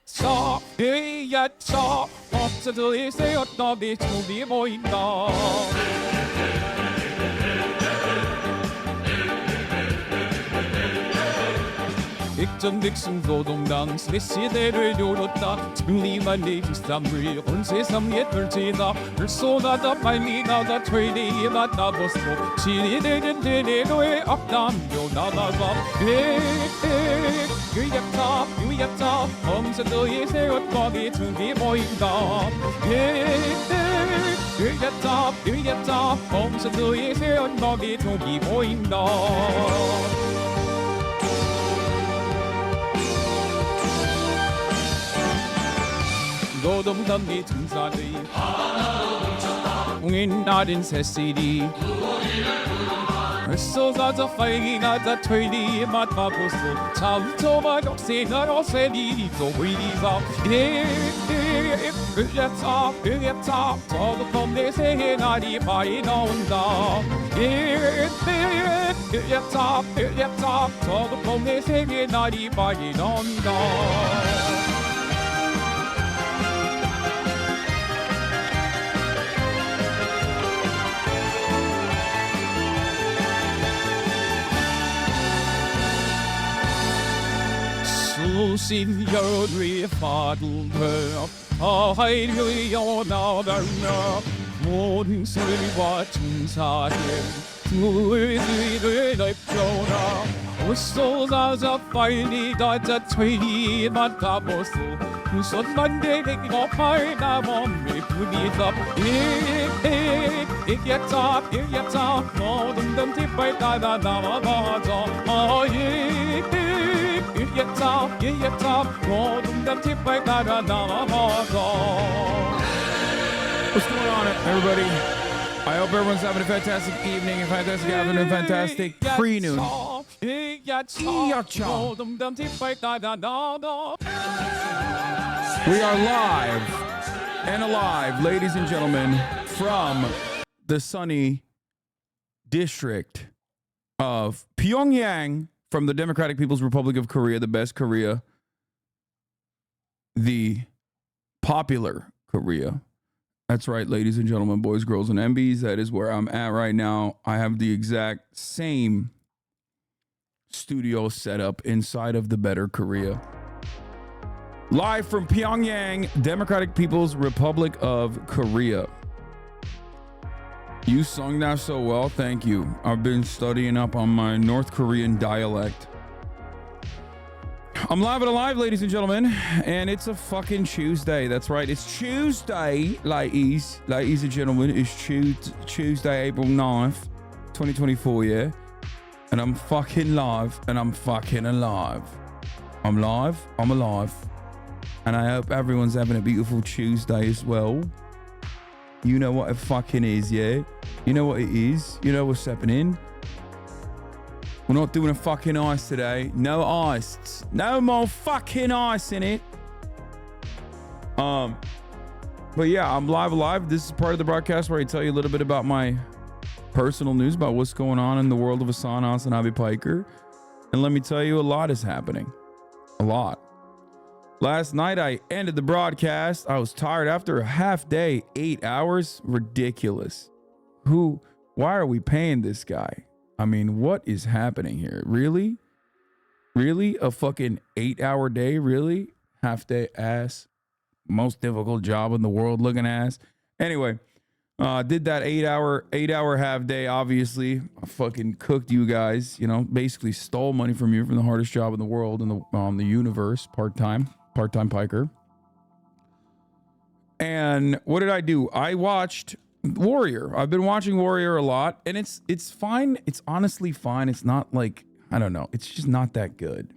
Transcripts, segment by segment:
차 위에 차 없어도 세웠다 네 총이 보인다 백전 백승 노동당 시대를 열었다 승리만의 기삼을 온 세상에 펼치다 쏟아다 빨리 나가 트레이드에 만나보소 지리되는 대내로의 악담요 나가서 유약탑 범죄도의 세웠거기 등이 보인다 유약탑 범죄도의 세웠거기 등이 보인다 노동담비 등산의 공인날인 새시리 쏟아져 빨리나자 트레이드에 맡아보소 차우토마 역세나로 세리리소 위리사 으야탑 저도 컴내 새해 날이 많이 나온다 으야탑 저도 컴내 새해 날이 많이 나온다 수신열의 파도가 하이려 나가며 모든 소리와 증사해 물들을 넓혀라 쏟아져 빨리 가자 트레이드에 맡아보소 손만 대고 팔다 몸이 부딪혀 이겼다 모든 덤티 빨다가 나와봐줘 이겼다 모든 덤티 빨다가 나와봐줘 What's going on, everybody? I hope everyone's having a fantastic evening, a fantastic afternoon, fantastic pre-noon. We are live and alive, ladies and gentlemen, from the sunny district of Pyongyang, from the Democratic People's Republic of Korea, the best Korea, the popular Korea. That's right, ladies and gentlemen, boys, girls, and MBs. That is where I'm at right now. I have the exact same studio setup inside of the better Korea. Live from Pyongyang, Democratic People's Republic of Korea. You sung that so well, thank you. I've been studying up on my North Korean dialect. I'm live and alive, ladies and gentlemen, and it's a fucking Tuesday. That's right, it's Tuesday, ladies and gentlemen. It's Tuesday, April 9th, 2024, yeah? And I'm fucking live, and I'm fucking alive. I'm live, I'm alive. And I hope everyone's having a beautiful Tuesday as well. You know what it fucking is, yeah? You know what it is? You know what's happening? We're not doing a fucking ice today. No ice. No more fucking ice in it. But yeah, I'm live alive. This is part of the broadcast where I tell you a little bit about my personal news about what's going on in the world of Aussie Hasanabi Piker. And let me tell you, a lot is happening. A lot. Last night I ended the broadcast. I was tired after a half day, 8 hours. Ridiculous. Why are we paying this guy? I mean, what is happening here? Really? Really? A fucking 8-hour day? Really? Half day ass. Most difficult job in the world looking ass. Anyway, did that 8-hour half day, obviously. I fucking cooked you guys, you know, basically stole money from you from the hardest job in the world in the universe, part-time piker. And what did I do? I watched Warrior. I've been watching Warrior a lot, and it's fine. It's honestly fine. It's not like, I don't know. It's just not that good.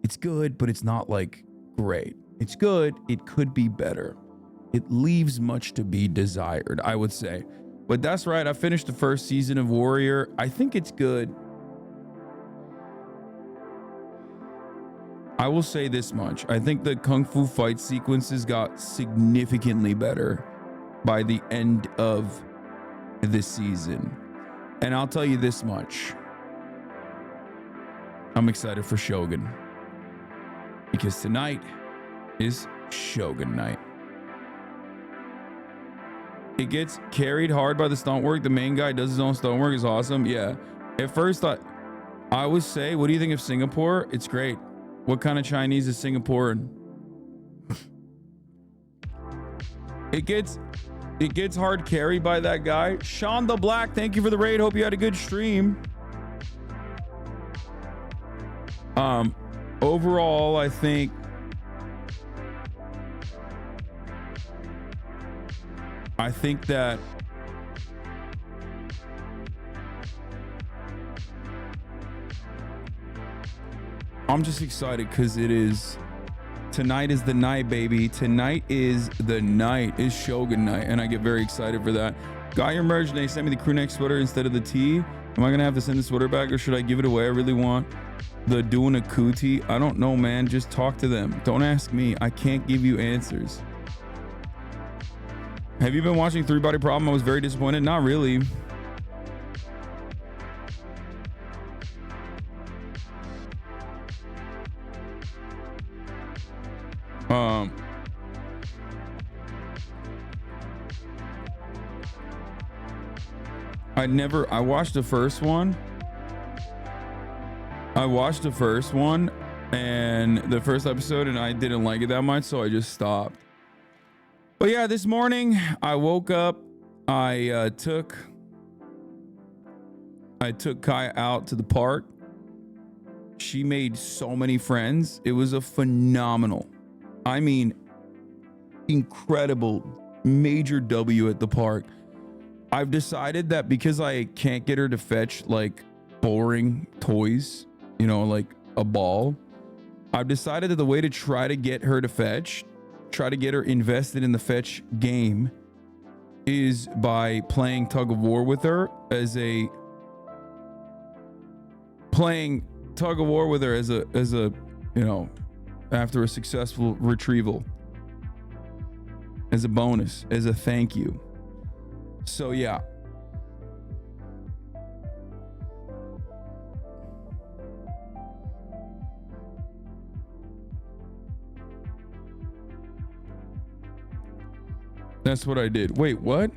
It's good, but it's not like great. It's good. It could be better. It leaves much to be desired, I would say. But that's right. I finished the first season of Warrior. I think it's good. I will say this much. I think the Kung Fu fight sequences got significantly better by the end of this season. And I'll tell you this much. I'm excited for Shogun. Because tonight, is Shogun Knight. It gets carried hard by the stunt work. The main guy does his own stunt work. Is awesome. Yeah. At first, I would say, what do you think of Singapore? It's great. What kind of Chinese is Singaporean? It gets hard carried by that guy. Sean the Black, thank you for the raid. Hope you had a good stream. Overall, I think that I'm just excited because tonight is the night, baby. Tonight is the night. Is Shogun Night, and I get very excited for that. Got your merch. They sent me the crew neck sweater instead of the tee. Am I gonna have to send the sweater back, or should I give it away? I really want the doing a cootie. I don't know, man. Just talk to them. Don't ask me. I can't give you answers. Have you been watching Three Body Problem? I was very disappointed. Not really. I watched the first one. And the first episode, and I didn't like it that much, so I just stopped. But yeah, this morning I woke up. I took Kai out to the park. She made so many friends. It was a phenomenal, I mean, incredible major W at the park. I've decided that because I can't get her to fetch like boring toys, you know, like a ball, I've decided that the way to try to get her invested in the fetch game is by playing tug of war with her as a you know, after a successful retrieval, as a bonus, as a thank you. So yeah. That's what I did. Wait, what?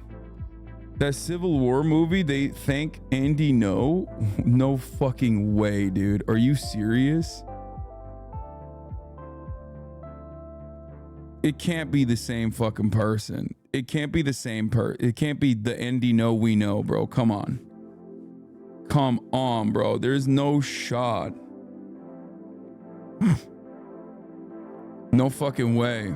That Civil War movie, they thank Andy No? No fucking way, dude. Are you serious? It can't be the same fucking person. It can't be the same it can't be the Andy No we know, bro. Come on. Come on, bro. There's no shot. No fucking way.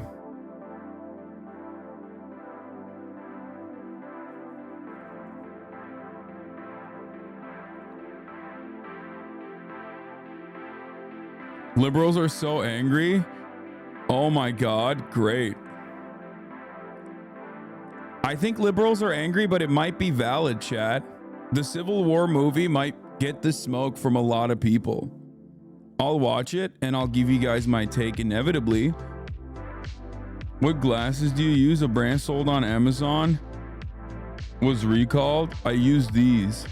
Liberals are so angry. Oh my God, great. I think liberals are angry, but it might be valid, chat. The Civil War movie might get the smoke from a lot of people. I'll watch it and I'll give you guys my take inevitably. What glasses do you use? A brand sold on Amazon was recalled. I use these.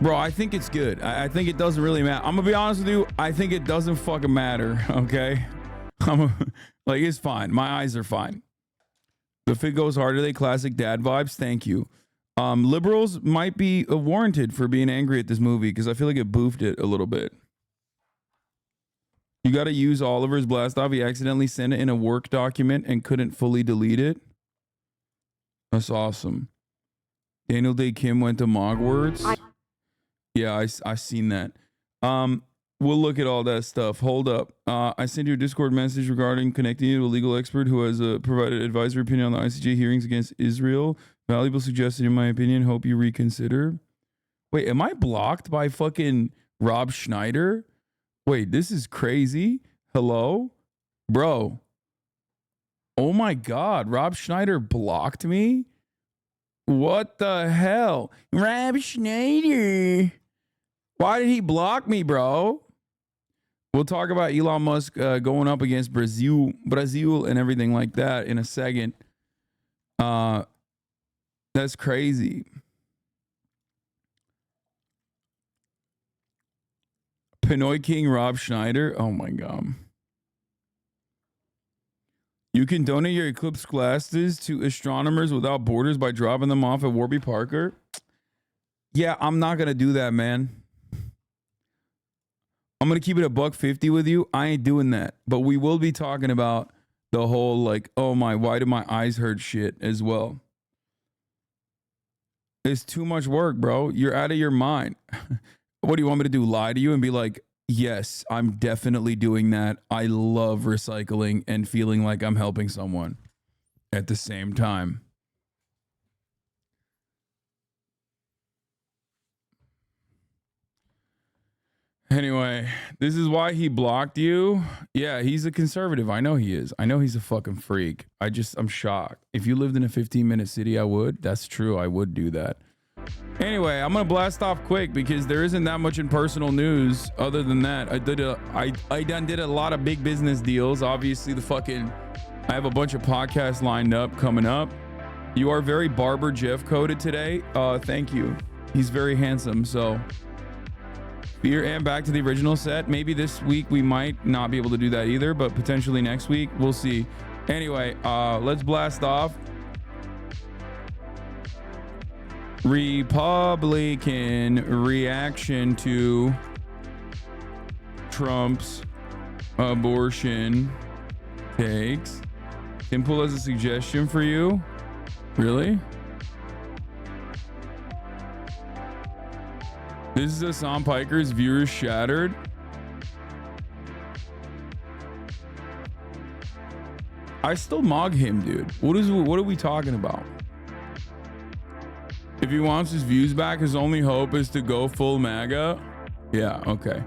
Bro, I think it's good. I think it doesn't really matter. I'm gonna be honest with you. I think it doesn't fucking matter. Okay, like it's fine. My eyes are fine. The fit goes hard today. Classic dad vibes. Thank you. Liberals might be warranted for being angry at this movie because I feel like it boofed it a little bit. You got to use Oliver's blast off. He accidentally sent it in a work document and couldn't fully delete it. That's awesome. Daniel Dae Kim went to Mogwarts. Yeah, I seen that. We'll look at all that stuff. Hold up. I sent you a Discord message regarding connecting you to a legal expert who has provided advisory opinion on the ICJ hearings against Israel. Valuable suggestion in my opinion. Hope you reconsider. Wait, am I blocked by fucking Rob Schneider? Wait, this is crazy. Hello? Bro. Oh my God, Rob Schneider blocked me? What the hell? Rob Schneider. Why did he block me, bro? We'll talk about Elon Musk going up against Brazil and everything like that in a second. That's crazy. Pinoy King Rob Schneider. Oh my God. You can donate your Eclipse glasses to Astronomers Without Borders by dropping them off at Warby Parker. Yeah, I'm not going to do that, man. I'm going to keep it $150 with you. I ain't doing that. But we will be talking about the whole like, oh my, why do my eyes hurt shit as well. It's too much work, bro. You're out of your mind. What do you want me to do? Lie to you and be like, yes, I'm definitely doing that. I love recycling and feeling like I'm helping someone at the same time. Anyway, this is why he blocked you. Yeah, he's a conservative. I know he is. I know he's a fucking freak. I'm shocked. If you lived in a 15-minute city, I would. That's true. I would do that. Anyway, I'm gonna blast off quick because there isn't that much in personal news. Other than that, I did a lot of big business deals. Obviously, I have a bunch of podcasts lined up coming up. You are very Barber Jeff coded today. Thank you. He's very handsome. So, Fear and back to the original set. Maybe this week we might not be able to do that either, but potentially next week we'll see. Anyway, let's blast off. Republican reaction to Trump's abortion takes. Simple as a suggestion for you. Really? This is Hasan Piker's viewers shattered. I still mog him, dude. What are we talking about? If he wants his views back, his only hope is to go full MAGA. Yeah, okay.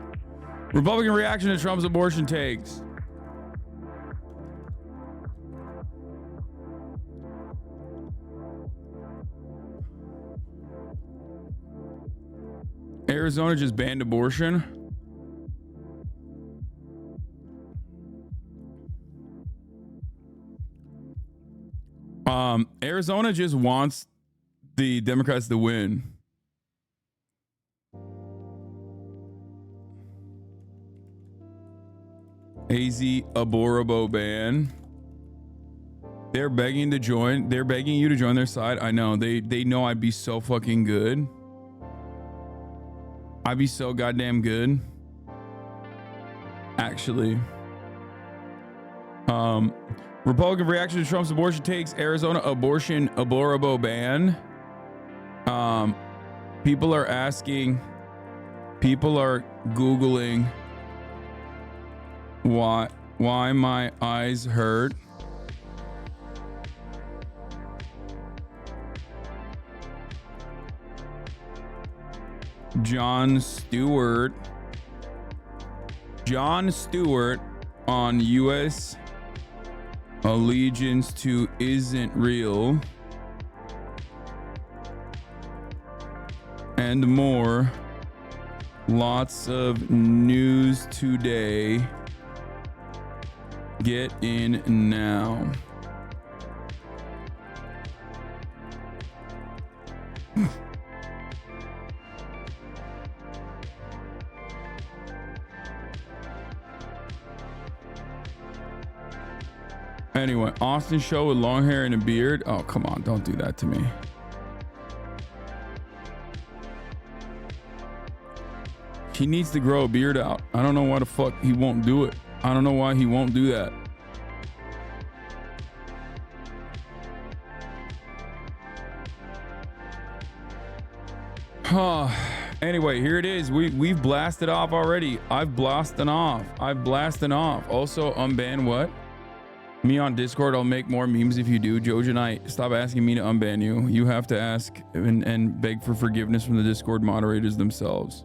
Republican reaction to Trump's abortion takes. Arizona just banned abortion. Arizona just wants the Democrats to win. AZ aborabo ban. They're begging to join. They're begging you to join their side. I know. They know I'd be so fucking good. I'd be so goddamn good. Actually. Republican reaction to Trump's abortion takes. Arizona abortion aborabo ban. People are asking. People are Googling why my eyes hurt. Jon Stewart on U.S. allegiance to isn't real and more. Lots of news today. Get in now. Anyway, Austin show with long hair and a beard. Oh, come on. Don't do that to me. He needs to grow a beard out. I don't know why the fuck he won't do it. I don't know why he won't do that. Anyway, here it is. We've blasted off already. I've blasted off. Also, unban what? Me on Discord. I'll make more memes if you do. Jojo Knight, stop asking me to unban you. You have to ask and beg for forgiveness from the Discord moderators themselves.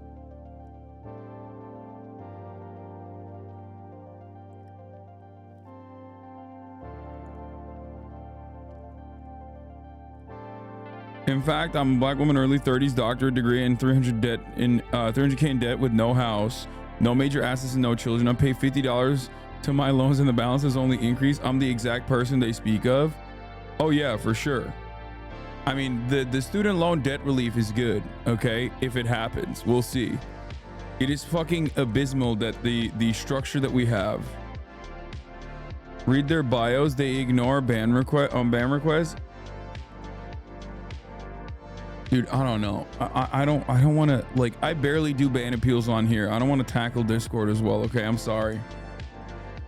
In fact, I'm a black woman, early 30s, doctorate degree, and 300K in debt with no house, no major assets, and no children. I pay $50 to my loans, and the balance has only increased. I'm the exact person they speak of. Oh yeah, for sure. I mean, the student loan debt relief is good. Okay, if it happens, we'll see. It is fucking abysmal that the structure that we have. Read their bios. They ignore ban requests. Dude, I don't know. I don't want to, like, I barely do ban appeals on here. I don't want to tackle Discord as well. Okay, I'm sorry.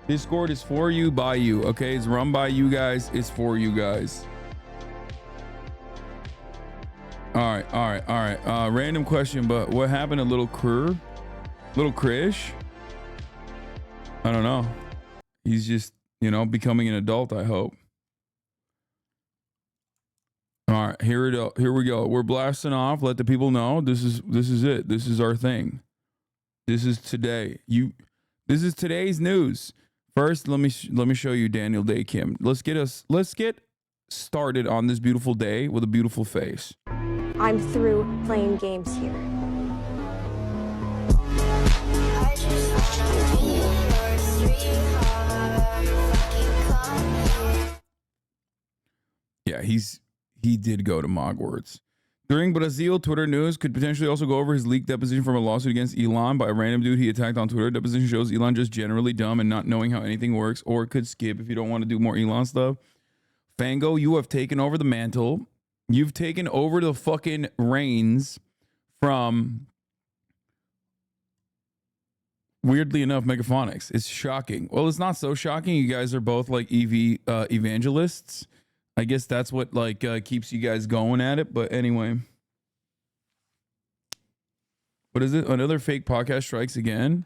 Discord is for you, by you. Okay, it's run by you guys. It's for you guys. All right. Random question, but what happened to little Krish? I don't know. He's just, you know, becoming an adult, I hope. All right, here we go. We're blasting off. Let the people know this is it. This is our thing. This is today. This is today's news. First, let me show you Daniel Dae Kim. Let's get started on this beautiful day with a beautiful face. I'm through playing games here. Yeah, he did go to Mogwarts. During Brazil, Twitter news could potentially also go over his leaked deposition from a lawsuit against Elon by a random dude he attacked on Twitter. Deposition shows Elon just generally dumb and not knowing how anything works, or could skip if you don't want to do more Elon stuff. Fango, you have taken over the mantle. You've taken over the fucking reins from, weirdly enough, Megaphonics. It's shocking. Well, it's not so shocking. You guys are both like evangelists. I guess that's what like keeps you guys going at it. But anyway, what is it? Another fake podcast strikes again.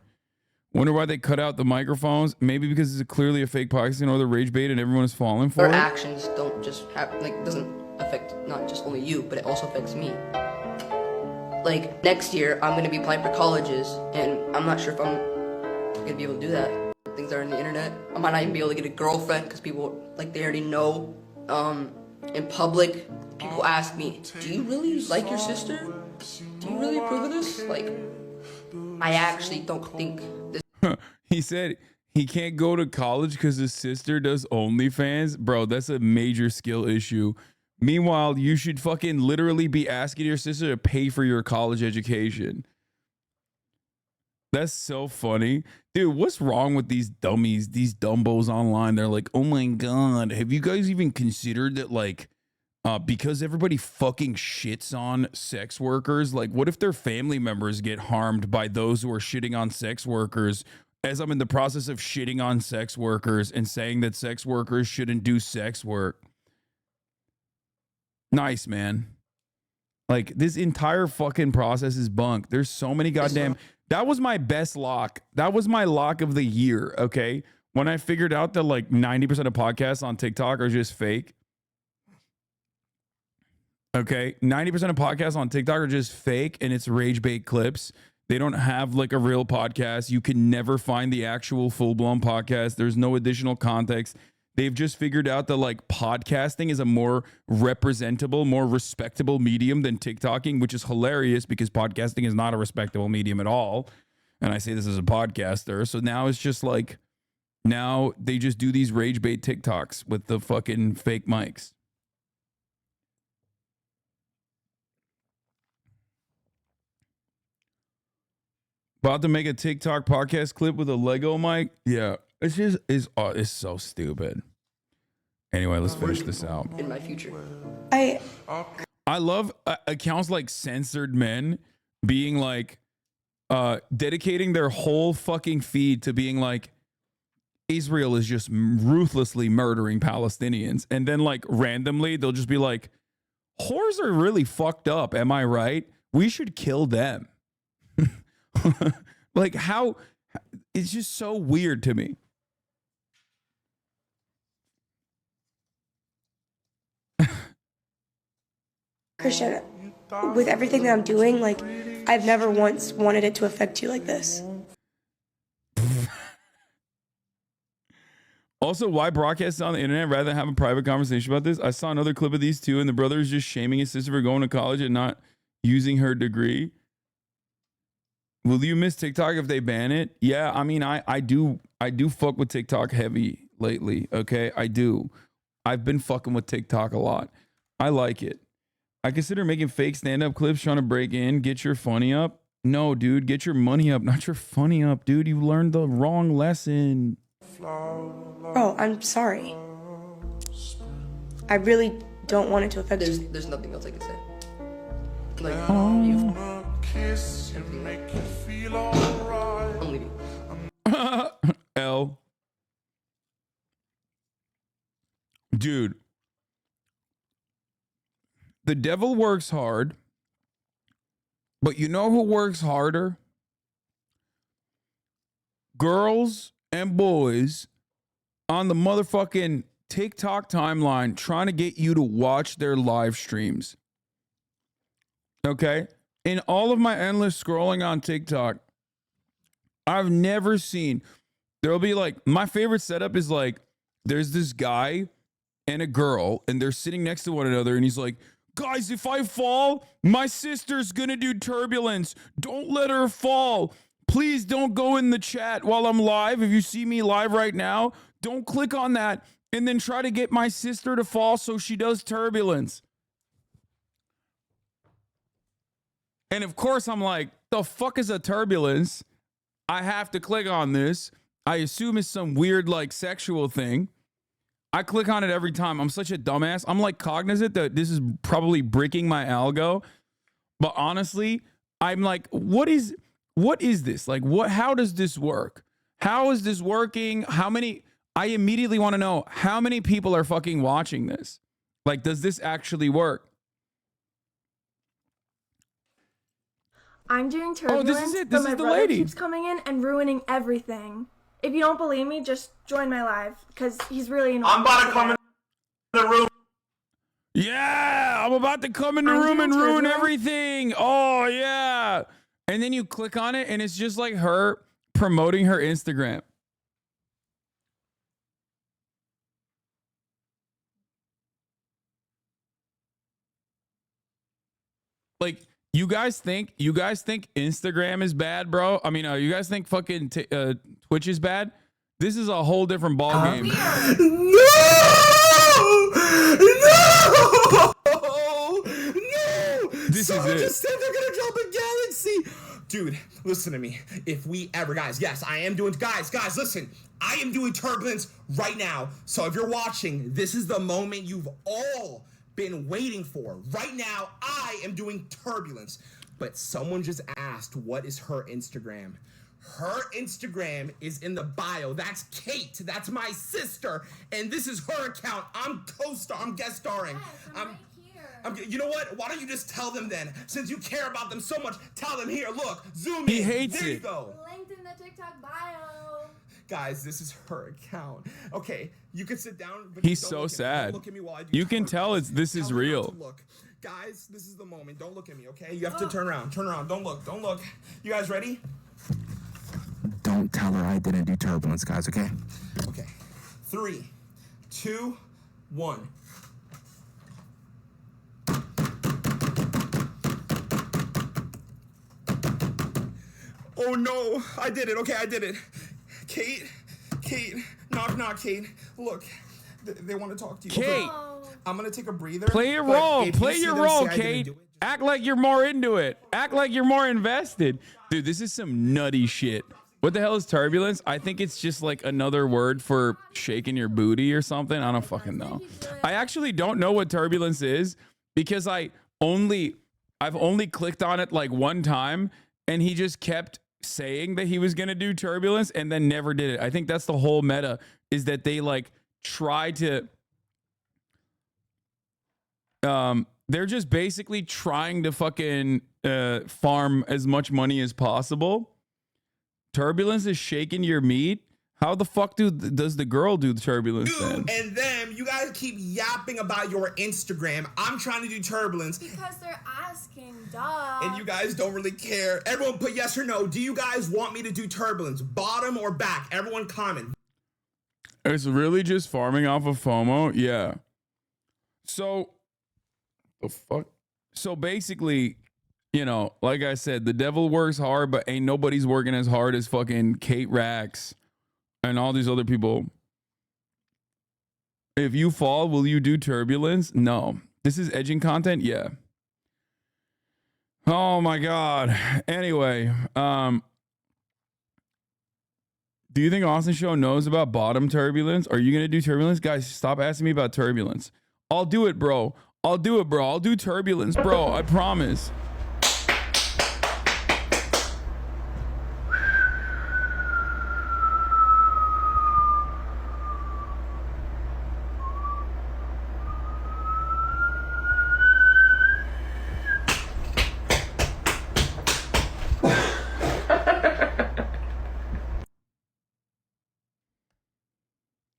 Wonder why they cut out the microphones. Maybe because it's clearly a fake podcast, or the rage bait, and everyone is falling for Our it. actions don't just have, like, doesn't affect not just only you, but it also affects me. Like, next year, I'm gonna be applying for colleges, and I'm not sure if I'm gonna be able to do that. Things are on the internet. I might not even be able to get a girlfriend because people, like, they already know. In public, people ask me, do you really like your sister? Do you really approve of this? Like, I actually don't think this. He said he can't go to college because his sister does OnlyFans. Bro, that's a major skill issue. Meanwhile, you should fucking literally be asking your sister to pay for your college education. That's so funny. Dude, what's wrong with these dummies, these dumbos online? They're like, oh my God, have you guys even considered that, like, because everybody fucking shits on sex workers, like, what if their family members get harmed by those who are shitting on sex workers, as I'm in the process of shitting on sex workers and saying that sex workers shouldn't do sex work? Nice, man. Like, this entire fucking process is bunk. There's so many goddamn... That was my best lock. That was my lock of the year, okay? When I figured out that like 90% of podcasts on TikTok are just fake. Okay? 90% of podcasts on TikTok are just fake, and it's rage bait clips. They don't have like a real podcast. You can never find the actual full-blown podcast. There's no additional context. They've just figured out that like podcasting is a more representable, more respectable medium than TikToking, which is hilarious because podcasting is not a respectable medium at all. And I say this as a podcaster. So now it's just like, now they just do these rage bait TikToks with the fucking fake mics. About to make a TikTok podcast clip with a Lego mic. Yeah, it's just, it's so stupid. Anyway, let's finish this out. In my future. I love accounts like Censored Men being like, dedicating their whole fucking feed to being like, Israel is just ruthlessly murdering Palestinians. And then like randomly, they'll just be like, whores are really fucked up. Am I right? We should kill them. Like, how? It's just so weird to me. Christiane, with everything that I'm doing, like, I've never once wanted it to affect you like this. Also, why broadcast it on the internet rather than have a private conversation about this? I saw another clip of these two, and the brother is just shaming his sister for going to college and not using her degree. Will you miss TikTok if they ban it? Yeah, I mean, I do fuck with TikTok heavy lately, okay? I do. I've been fucking with TikTok a lot. I like it. I consider making fake stand-up clips trying to break in, get your funny up. No, dude, get your money up, not your funny up, dude. You learned the wrong lesson. Bro, I'm sorry. I really don't want it to affect you. There's nothing else I can say. Like, I'm leaving. L. Dude. The devil works hard. But you know who works harder? Girls and boys on the motherfucking TikTok timeline trying to get you to watch their live streams. Okay? In all of my endless scrolling on TikTok, I've never seen, there'll be like, my favorite setup is like, there's this guy and a girl, and they're sitting next to one another, and he's like, guys, if I fall, my sister's gonna do turbulence. Don't let her fall. Please don't go in the chat while I'm live. If you see me live right now, don't click on that and then try to get my sister to fall so she does turbulence. And of course, I'm like, the fuck is a turbulence? I have to click on this. I assume it's some weird, like, sexual thing. I click on it every time. I'm such a dumbass. I'm like cognizant that this is probably breaking my algo. But honestly, I'm like, what is this? Like, how does this work? How is this working? I immediately want to know how many people are fucking watching this. Like, does this actually work? I'm doing turbulence, this is it. This but my is the brother lady. keeps coming in and ruining everything. If you don't believe me, just join my live, because he's really annoying. I'm about to come in the room. Yeah, I'm about to come in the room and ruin everything. Oh, yeah. And then you click on it, and it's just like her promoting her Instagram. Like, you guys think Instagram is bad, bro? I mean, you guys think fucking Twitch is bad? This is a whole different ball game. No! This Someone is it. just said they're gonna drop a galaxy. Dude, listen to me. If we ever, guys, yes, I am doing, guys, listen. I am doing turbulence right now. So if you're watching, this is the moment you've all been waiting for. Right now, I am doing turbulence. But someone just asked, what is her Instagram? Her Instagram is in the bio. That's Kate. That's my sister. And this is her account. I'm co-star. I'm guest starring. You know what? Why don't you just tell them then? Since you care about them so much, tell them here. Look, zoom in. He hates there it. You go. Linked in the TikTok bio. Guys, this is her account. Okay, you can sit down. But He's don't so look at me. sad. Don't look at me while I do You can turbulence. tell this is Tell me not real. to look. Guys, this is the moment. Don't look at me, okay? You have to turn around. Turn around. Don't look. Don't look. You guys ready? Don't tell her I didn't do turbulence, guys, okay? Okay. 3, 2, 1. Oh no, I did it. Okay, I did it. Kate, knock, Kate. Look, they want to talk to you. Kate. Okay, I'm gonna take a breather. Play your but role. if you Play see your them role, say I didn't Kate. do it, just- Act like you're more into it. Act like you're more invested. Dude, this is some nutty shit. What the hell is turbulence? I think it's just like another word for shaking your booty or something. I don't fucking know. I actually don't know what turbulence is because I've only clicked on it like one time and he just kept saying that he was going to do turbulence and then never did it. I think that's the whole meta, is that they like try to they're just basically trying to fucking farm as much money as possible. Turbulence is shaking your meat. How the fuck does the girl do the turbulence then? And then you guys keep yapping about your Instagram. I'm trying to do turbulence. Because they're asking, duh. And you guys don't really care. Everyone put yes or no. Do you guys want me to do turbulence? Bottom or back? Everyone comment. It's really just farming off of FOMO. Yeah. So, the fuck? So basically, you know, like I said, the devil works hard, but ain't nobody's working as hard as fucking Kate Rax and all these other people. If you fall, will you do turbulence? No. This is edging content? Yeah. Oh my God. Anyway, do you think Austin Show knows about bottom turbulence? Are you going to do turbulence? Guys, stop asking me about turbulence. I'll do it, bro. I'll do it, bro. I'll do turbulence, bro. I promise.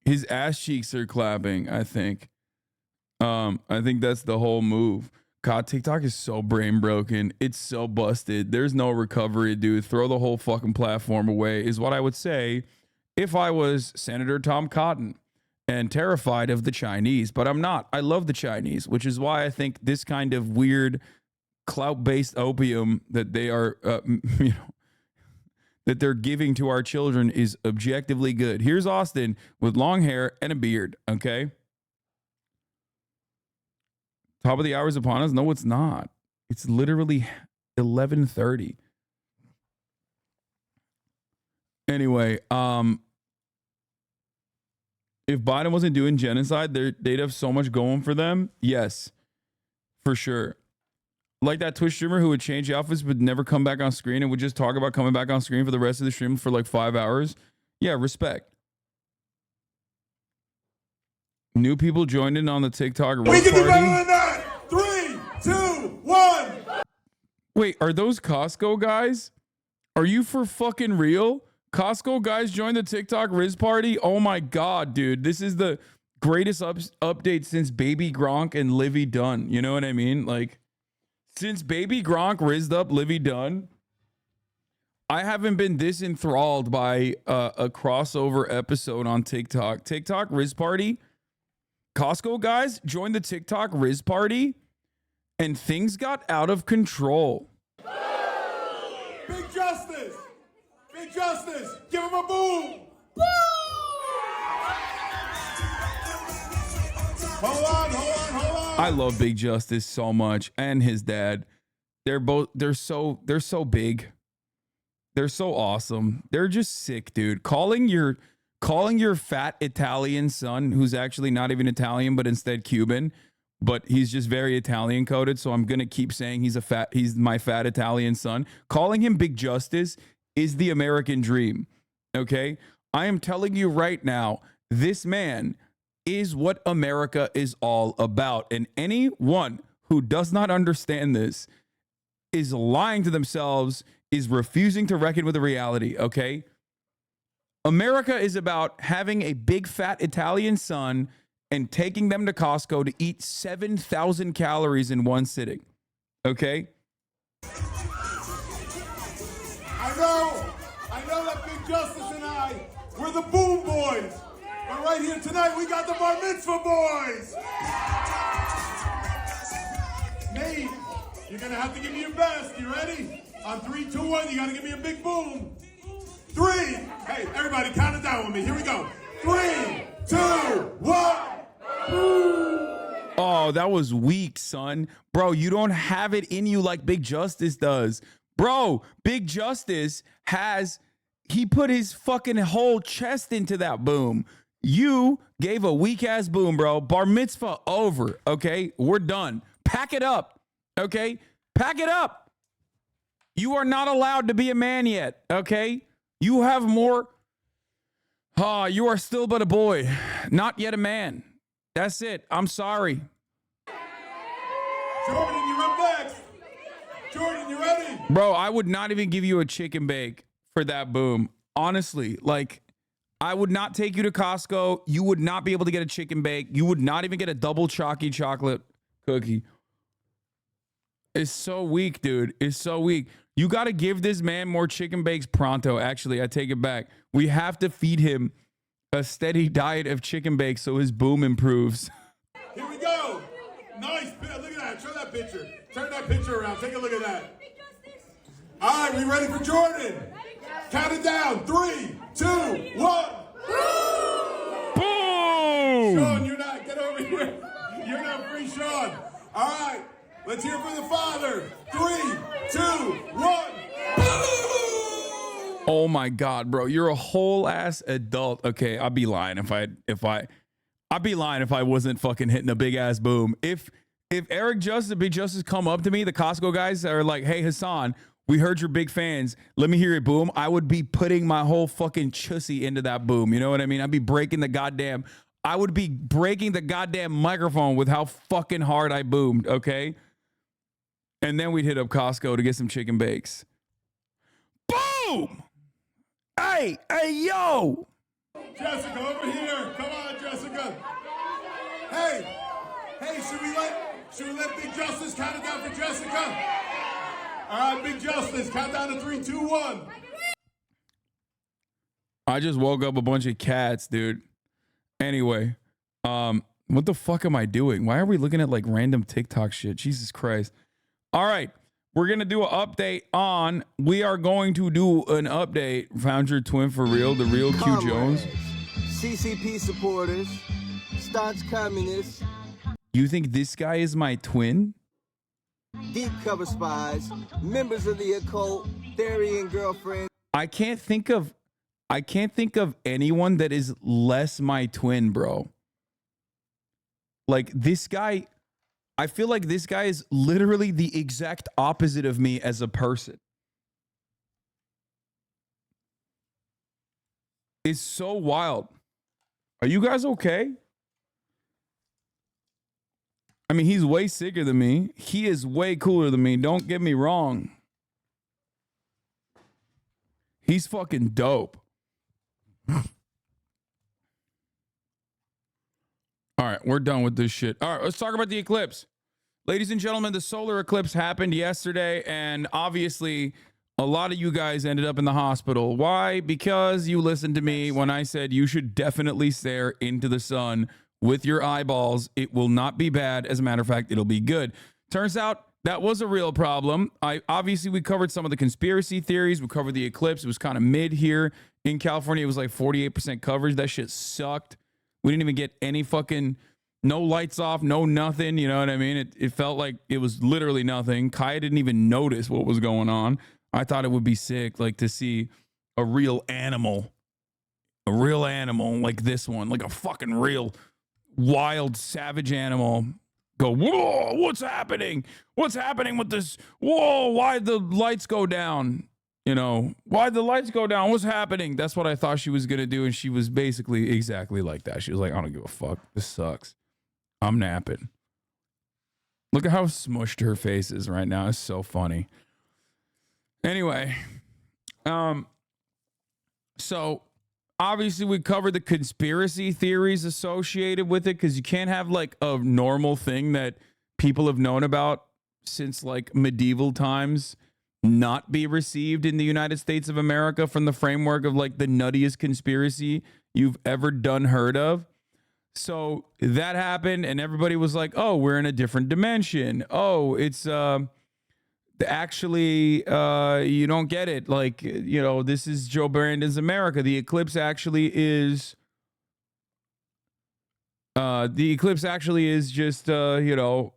His ass cheeks are clapping, I think. I think that's the whole move. God, TikTok is so brain broken. It's so busted. There's no recovery, dude. Throw the whole fucking platform away is what I would say if I was Senator Tom Cotton and terrified of the Chinese. But I'm not. I love the Chinese, which is why I think this kind of weird clout-based opium that they are, that they're giving to our children is objectively good. Here's Austin with long hair and a beard, okay? Top of the hour is upon us. No, it's not. It's literally 11:30. Anyway, if Biden wasn't doing genocide, they'd have so much going for them. Yes, for sure. Like that Twitch streamer who would change outfits but never come back on screen and would just talk about coming back on screen for the rest of the stream for like 5 hours. Yeah, respect. New people joined in on the TikTok We roast can do better party. than that. 3, 2, 1. Wait, are those Costco guys? Are you for fucking real? Costco guys joined the TikTok Riz party? Oh my God, dude. This is the greatest update since Baby Gronk and Livy Dunn. You know what I mean? Like, since Baby Gronk rizzed up Livy Dunn, I haven't been this enthralled by a crossover episode on TikTok. TikTok Riz party. Costco guys joined the TikTok Riz party and things got out of control. Big justice. Big justice. Give him a boom. Hold on. I love Big Justice so much, and his dad. They're so big. They're so awesome. They're just sick, dude. Calling your fat Italian son, who's actually not even Italian, but instead Cuban, but he's just very Italian coded. So I'm going to keep saying he's my fat Italian son. Calling him Big Justice is the American dream. Okay. I am telling you right now, this man is what America is all about. And anyone who does not understand this is lying to themselves, is refusing to reckon with the reality. Okay. America is about having a big fat Italian son and taking them to Costco to eat 7,000 calories in one sitting. Okay? I know that Big Justice and I, we're the Boom Boys. But right here tonight, we got the Bar Mitzvah Boys. Nate, you're going to have to give me your best. You ready? On 3, 2, 1, you got to give me a big boom. 3. Hey, everybody, count it down with me. Here we go. 3, 2, 1. Oh, that was weak, son. Bro, you don't have it in you like Big Justice does. Bro, Big Justice he put his fucking whole chest into that boom. You gave a weak ass boom, bro. Bar mitzvah over, okay? We're done. Pack it up, okay? Pack it up. You are not allowed to be a man yet, okay? You have more. You are still but a boy, not yet a man. That's it. I'm sorry. Jordan, you're up next. Jordan, you ready? Bro, I would not even give you a chicken bake for that boom. Honestly, like, I would not take you to Costco. You would not be able to get a chicken bake. You would not even get a double chalky chocolate cookie. It's so weak, dude. It's so weak. You got to give this man more chicken bakes pronto. Actually, I take it back. We have to feed him a steady diet of chicken bakes so his boom improves. Here we go. Nice. Look at that. Show that picture. Turn that picture around. Take a look at that. All right, we ready for Jordan? Count it down. 3, 2, 1. Boom! Sean, you're not. Get over here. You're not free, Sean. All right. Let's hear for the father. 3, 2, 1. Oh my God, bro. You're a whole ass adult. Okay, I'd be lying I'd be lying if I wasn't fucking hitting a big ass boom. If Eric Justice, Big Justice come up to me, the Costco guys are like, hey, Hasan, we heard you're big fans. Let me hear it boom. I would be putting my whole fucking chussy into that boom. You know what I mean? I'd be breaking the goddamn microphone with how fucking hard I boomed, okay? And then we'd hit up Costco to get some chicken bakes. Boom! Hey, yo! Jessica, over here. Come on, Jessica. Hey, should we let Big Justice count it down for Jessica? All right, Big Justice, count down to 3, 2, 1. I just woke up a bunch of cats, dude. Anyway, what the fuck am I doing? Why are we looking at like random TikTok shit? Jesus Christ. All right. We're going to do an update on, we are going to do an update. Found your twin for real, the real Q Jones. CCP supporters, staunch communists. You think this guy is my twin? Deep cover spies, members of the occult, Therian girlfriend. I can't think of anyone that is less my twin, bro. Like this guy, I feel like this guy is literally the exact opposite of me as a person. It's so wild. Are you guys okay? I mean, he's way sicker than me. He is way cooler than me. Don't get me wrong. He's fucking dope. All right, we're done with this shit. All right, let's talk about the eclipse. Ladies and gentlemen, the solar eclipse happened yesterday, and obviously a lot of you guys ended up in the hospital. Why? Because you listened to me when I said you should definitely stare into the sun with your eyeballs. It will not be bad. As a matter of fact, it'll be good. Turns out that was a real problem. Obviously, we covered some of the conspiracy theories. We covered the eclipse. It was kind of mid here in California. It was like 48% coverage. That shit sucked. We didn't even get any fucking, no lights off, no nothing. You know what I mean? It felt like it was literally nothing. Kaya didn't even notice what was going on. I thought it would be sick, like to see a real animal like this one, like a fucking real wild, savage animal go, whoa, what's happening? What's happening with this? Whoa, why'd the lights go down? You know, why'd the lights go down? What's happening? That's what I thought she was going to do. And she was basically exactly like that. She was like, I don't give a fuck. This sucks. I'm napping. Look at how smushed her face is right now. It's so funny. Anyway, so obviously we covered the conspiracy theories associated with it, because you can't have like a normal thing that people have known about since like medieval times not be received in the United States of America from the framework of like the nuttiest conspiracy you've ever heard of. So that happened, and everybody was like, oh, we're in a different dimension. Oh, it's actually you don't get it. Like, you know, this is Joe Brandon's America. The eclipse actually is just you know,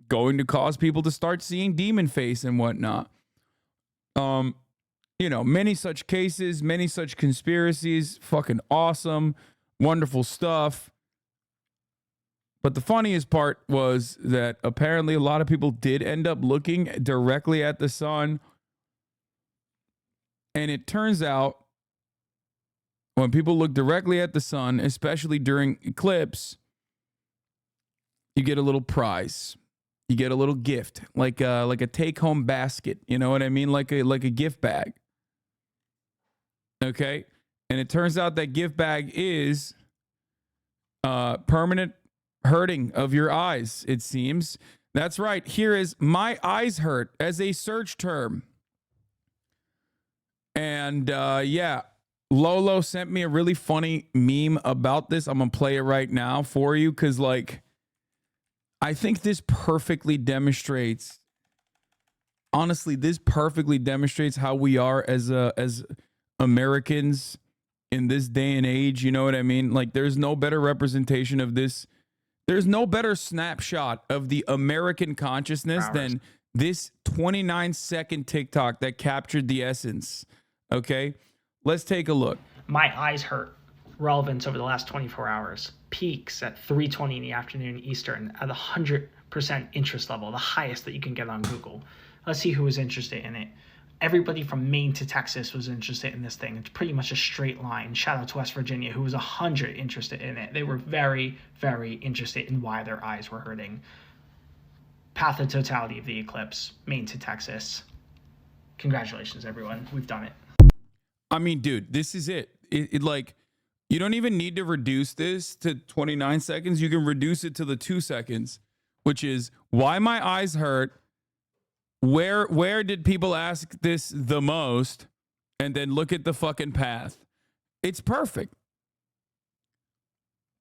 going to cause people to start seeing demon face and whatnot. You know, many such cases, many such conspiracies, fucking awesome, wonderful stuff. But the funniest part was that apparently a lot of people did end up looking directly at the sun. And it turns out when people look directly at the sun, especially during eclipse, you get a little prize. You get a little gift, like a take-home basket. You know what I mean? Like a gift bag. Okay? And it turns out that gift bag is permanent hurting of your eyes, it seems. That's right. Here is "my eyes hurt" as a search term. And yeah, Lolo sent me a really funny meme about this. I'm gonna play it right now for you, because like, I think this perfectly demonstrates, honestly, this perfectly demonstrates how we are as Americans in this day and age. You know what I mean? Like, there's no better representation of this There's no better snapshot of the American consciousness than this 29-second TikTok that captured the essence. Okay, let's take a look. My eyes hurt. Relevance over the last 24 hours. Peaks at 3:20 in the afternoon Eastern at 100% interest level, the highest that you can get on Google. Let's see who was interested in it. Everybody from Maine to Texas was interested in this thing. It's pretty much a straight line. Shout out to West Virginia, who was 100 interested in it. They were very, very interested in why their eyes were hurting. Path of totality of the eclipse, Maine to Texas. Congratulations, everyone. We've done it. I mean, dude, this is it. It like, you don't even need to reduce this to 29 seconds. You can reduce it to the 2 seconds, which is why my eyes hurt. Where did people ask this the most? And then look at the fucking path. It's perfect.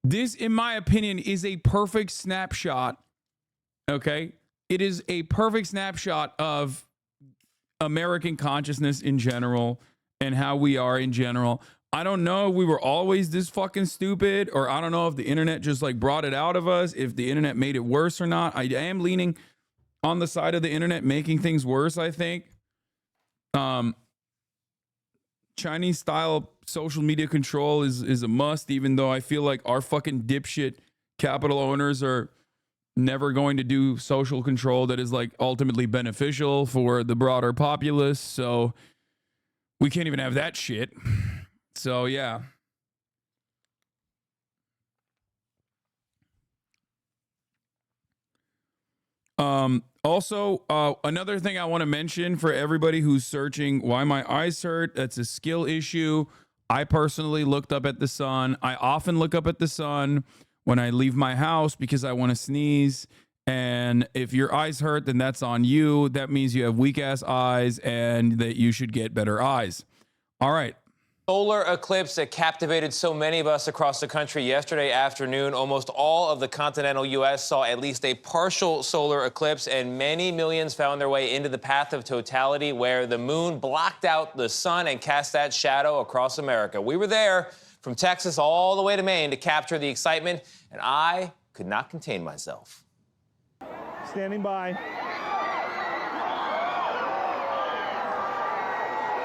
This, in my opinion, is a perfect snapshot. Okay? It is a perfect snapshot of American consciousness in general and how we are in general. I don't know if we were always this fucking stupid, or I don't know if the internet just like brought it out of us, if the internet made it worse or not. I am leaning on the side of the internet making things worse, I think. Chinese style social media control is a must, even though I feel like our fucking dipshit capital owners are never going to do social control that is like ultimately beneficial for the broader populace. So we can't even have that shit. So yeah. Also, another thing I want to mention for everybody who's searching why my eyes hurt, that's a skill issue. I personally looked up at the sun. I often look up at the sun when I leave my house because I want to sneeze. And if your eyes hurt, then that's on you. That means you have weak ass eyes and that you should get better eyes. All right. Solar eclipse that captivated so many of us across the country yesterday afternoon. Almost all of the continental U.S. saw at least a partial solar eclipse, and many millions found their way into the path of totality, where the moon blocked out the sun and cast that shadow across America. We were there from Texas all the way to Maine to capture the excitement, and I could not contain myself. Standing by.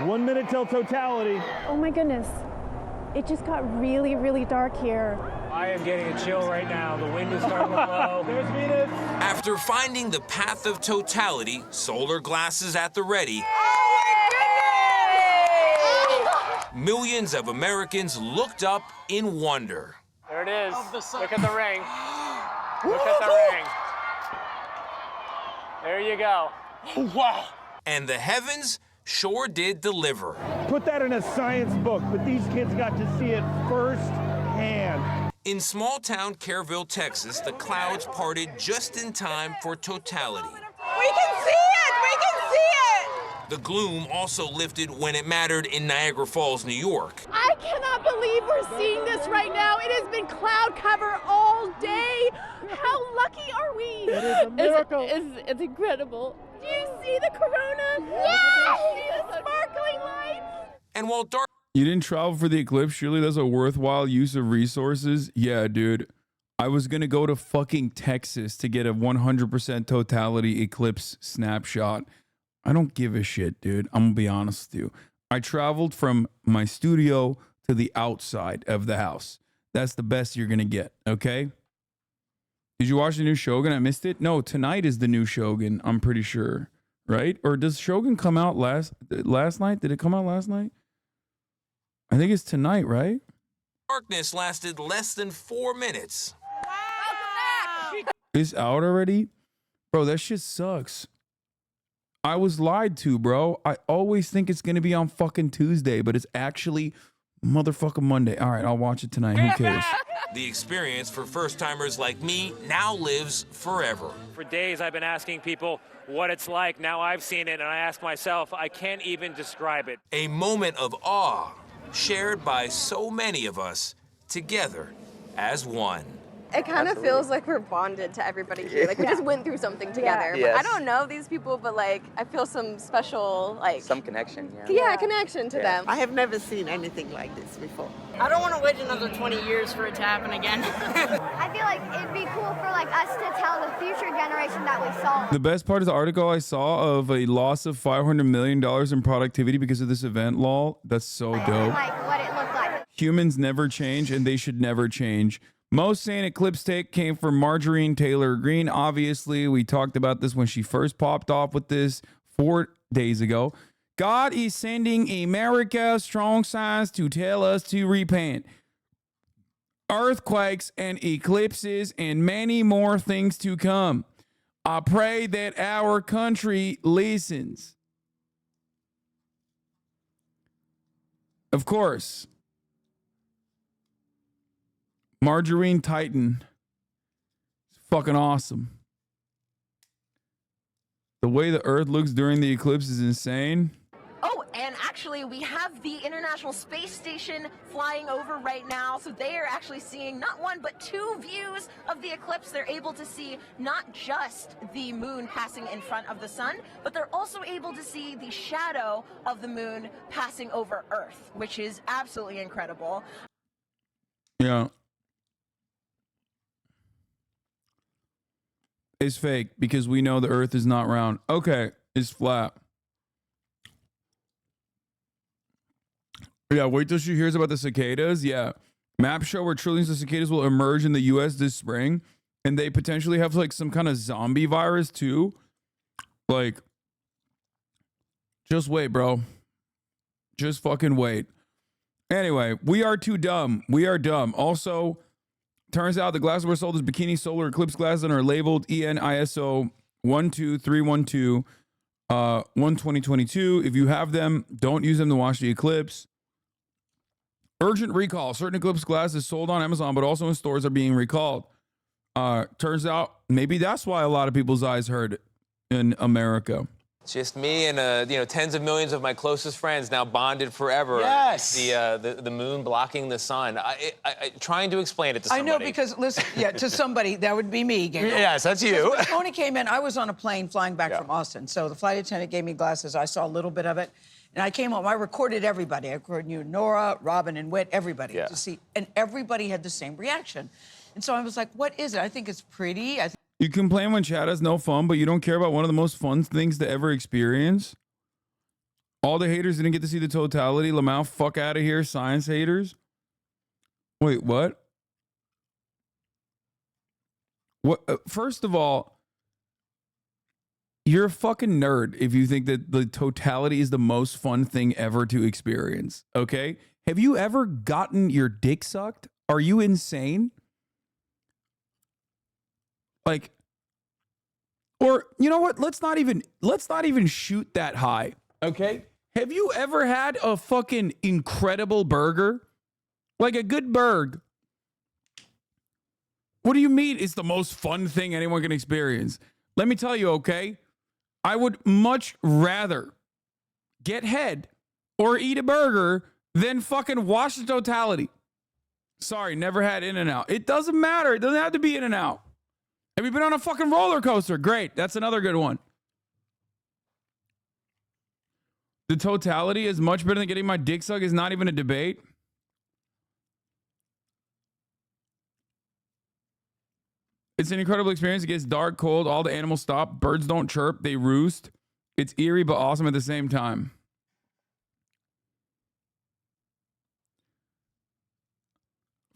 1 minute till totality. Oh my goodness. It just got really, really dark here. I am getting a chill right now. The wind is starting to blow. There's Venus. After finding the path of totality, solar glasses at the ready, millions of Americans looked up in wonder. There it is. Look at the ring. Look at the ring. There you go. Wow. And the heavens sure did deliver. Put that in a science book, but these kids got to see it firsthand. In small-town Kerrville, Texas, the clouds parted just in time for totality. We can see it! We can see it! The gloom also lifted when it mattered in Niagara Falls, New York. I cannot believe we're seeing this right now. It has been cloud cover all day. How lucky are we? It is a miracle. It's incredible. Do you see the corona? Yes! See the sparkling lights? And while dark... You didn't travel for the eclipse? Surely that's a worthwhile use of resources? Yeah, dude. I was going to go to fucking Texas to get a 100% totality eclipse snapshot. I don't give a shit, dude. I'm going to be honest with you. I traveled from my studio to the outside of the house. That's the best you're going to get, okay? Did you watch the new Shogun? I missed it. No, tonight is the new Shogun, I'm pretty sure. Right? Or does Shogun come out last night? Did it come out last night? I think it's tonight, right? Darkness lasted less than 4 minutes. Wow. It's out already? Bro, that shit sucks. I was lied to, bro. I always think it's going to be on fucking Tuesday, but it's actually motherfucking Monday. All right, I'll watch it tonight. Who cares? The experience for first-timers like me now lives forever. For days, I've been asking people what it's like. Now I've seen it, and I ask myself, I can't even describe it. A moment of awe shared by so many of us together as one. It kind of feels like we're bonded to everybody here. Like we just went through something together. Yes. But I don't know these people, but like I feel some special like some connection. Yeah, connection to them. I have never seen anything like this before. I don't want to wait another 20 years for it to happen again. I feel like it'd be cool for like us to tell the future generation that we saw. The best part is the article I saw of a loss of $500 million in productivity because of this event, lol. That's so dope. Like what it looked like. Humans never change, and they should never change. Most sane Eclipse take came from Marjorie Taylor Greene. Obviously, we talked about this when she first popped off with this 4 days ago. God is sending America strong signs to tell us to repent. Earthquakes and eclipses and many more things to come. I pray that our country listens. Of course, Margarine Titan is fucking awesome. The way the Earth looks during the eclipse is insane. Oh, and actually, we have the International Space Station flying over right now. So they are actually seeing not one, but two views of the eclipse. They're able to see not just the moon passing in front of the sun, but they're also able to see the shadow of the moon passing over Earth, which is absolutely incredible. Yeah. It's fake because we know the Earth is not round. Okay, it's flat. Yeah, wait till she hears about the cicadas. Yeah. Maps show where trillions of cicadas will emerge in the US this spring. And they potentially have like some kind of zombie virus too. Like, just wait, bro. Just fucking wait. Anyway, we are too dumb. We are dumb. Also, turns out the glasses were sold as bikini solar eclipse glasses and are labeled EN/ISO 12312 2022. If you have them, don't use them to watch the eclipse. Urgent recall. Certain eclipse glasses sold on Amazon, but also in stores are being recalled. Turns out maybe that's why a lot of people's eyes hurt in America. Just me and tens of millions of my closest friends now bonded forever. Yes. The moon blocking the sun. I trying to explain it to somebody. I know because listen, to somebody that would be me. Gabriel. Yes, that's you. When Tony came in, I was on a plane flying back from Austin. So the flight attendant gave me glasses. I saw a little bit of it, and I came home. I recorded everybody. I recorded you, Nora, Robin, and Whit. Everybody to see, and everybody had the same reaction. And so I was like, "What is it? I think it's pretty." You complain when chat has no fun, but you don't care about one of the most fun things to ever experience. All the haters didn't get to see the totality. Lamau, fuck out of here, science haters. Wait, what? What? First of all, you're a fucking nerd if you think that the totality is the most fun thing ever to experience, okay? Have you ever gotten your dick sucked? Are you insane? Like, or you know what? Let's not even shoot that high. Okay. Have you ever had a fucking incredible burger? Like a good burger? What do you mean it's the most fun thing anyone can experience? Let me tell you, okay? I would much rather get head or eat a burger than fucking watch the totality. Sorry, never had In-N-Out. It doesn't matter. It doesn't have to be In-N-Out. Have you been on a fucking roller coaster? Great. That's another good one. The totality is much better than getting my dick sucked is not even a debate. It's an incredible experience. It gets dark, cold. All the animals stop. Birds don't chirp. They roost. It's eerie but awesome at the same time.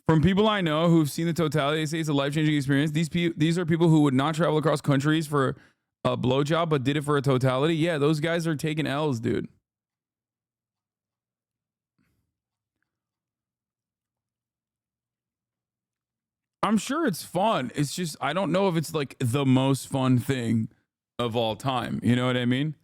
From people I know who've seen the totality, they say it's a life-changing experience. These are people who would not travel across countries for a blowjob, but did it for a totality. Yeah, those guys are taking L's, dude. I'm sure it's fun. It's just, I don't know if it's like the most fun thing of all time. You know what I mean?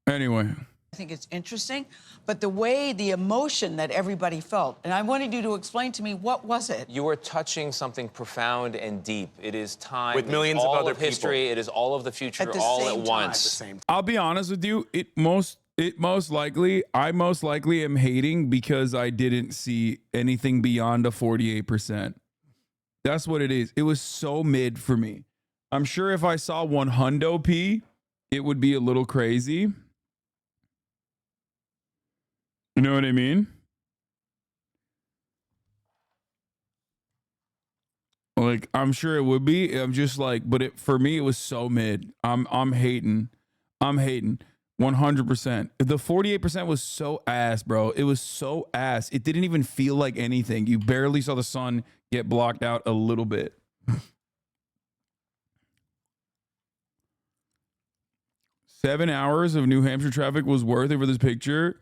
Anyway, I think it's interesting, but the emotion that everybody felt, and I wanted you to explain to me, what was it? You were touching something profound and deep. It is time. With millions all of other history. people. It is all of the future, At the all same at time. once. I'll be honest with you. I most likely am hating because I didn't see anything beyond a 48%. That's what it is. It was so mid for me. I'm sure if I saw 100 P, it would be a little crazy. You know what I mean? Like, I'm sure it would be. I'm just like, but for me, it was so mid. I'm hating. 100%. The 48% was so ass, bro. It was so ass. It didn't even feel like anything. You barely saw the sun get blocked out a little bit. 7 hours of New Hampshire traffic was worth it for this picture.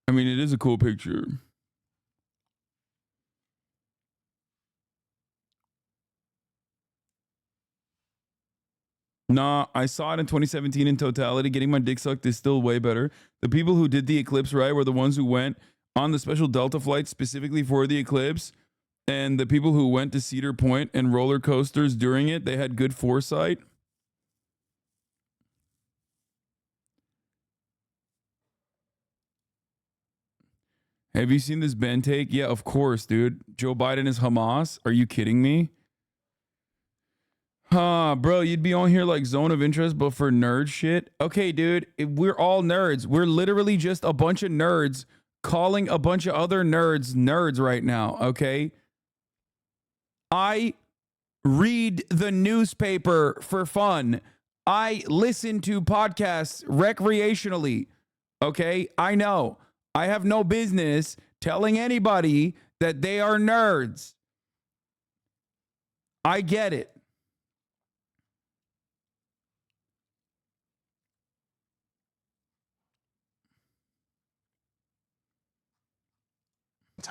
I mean, it is a cool picture. Nah, I saw it in 2017 in totality. Getting my dick sucked is still way better. The people who did the Eclipse right were the ones who went on the special Delta flight specifically for the Eclipse. And the people who went to Cedar Point and roller coasters during it, they had good foresight. Have you seen this Ben take? Yeah, of course, dude. Joe Biden is Hamas. Are you kidding me? Bro, you'd be on here like zone of interest, but for nerd shit. Okay, dude, we're all nerds. We're literally just a bunch of nerds calling a bunch of other nerds right now, okay? I read the newspaper for fun. I listen to podcasts recreationally, okay? I know. I have no business telling anybody that they are nerds. I get it.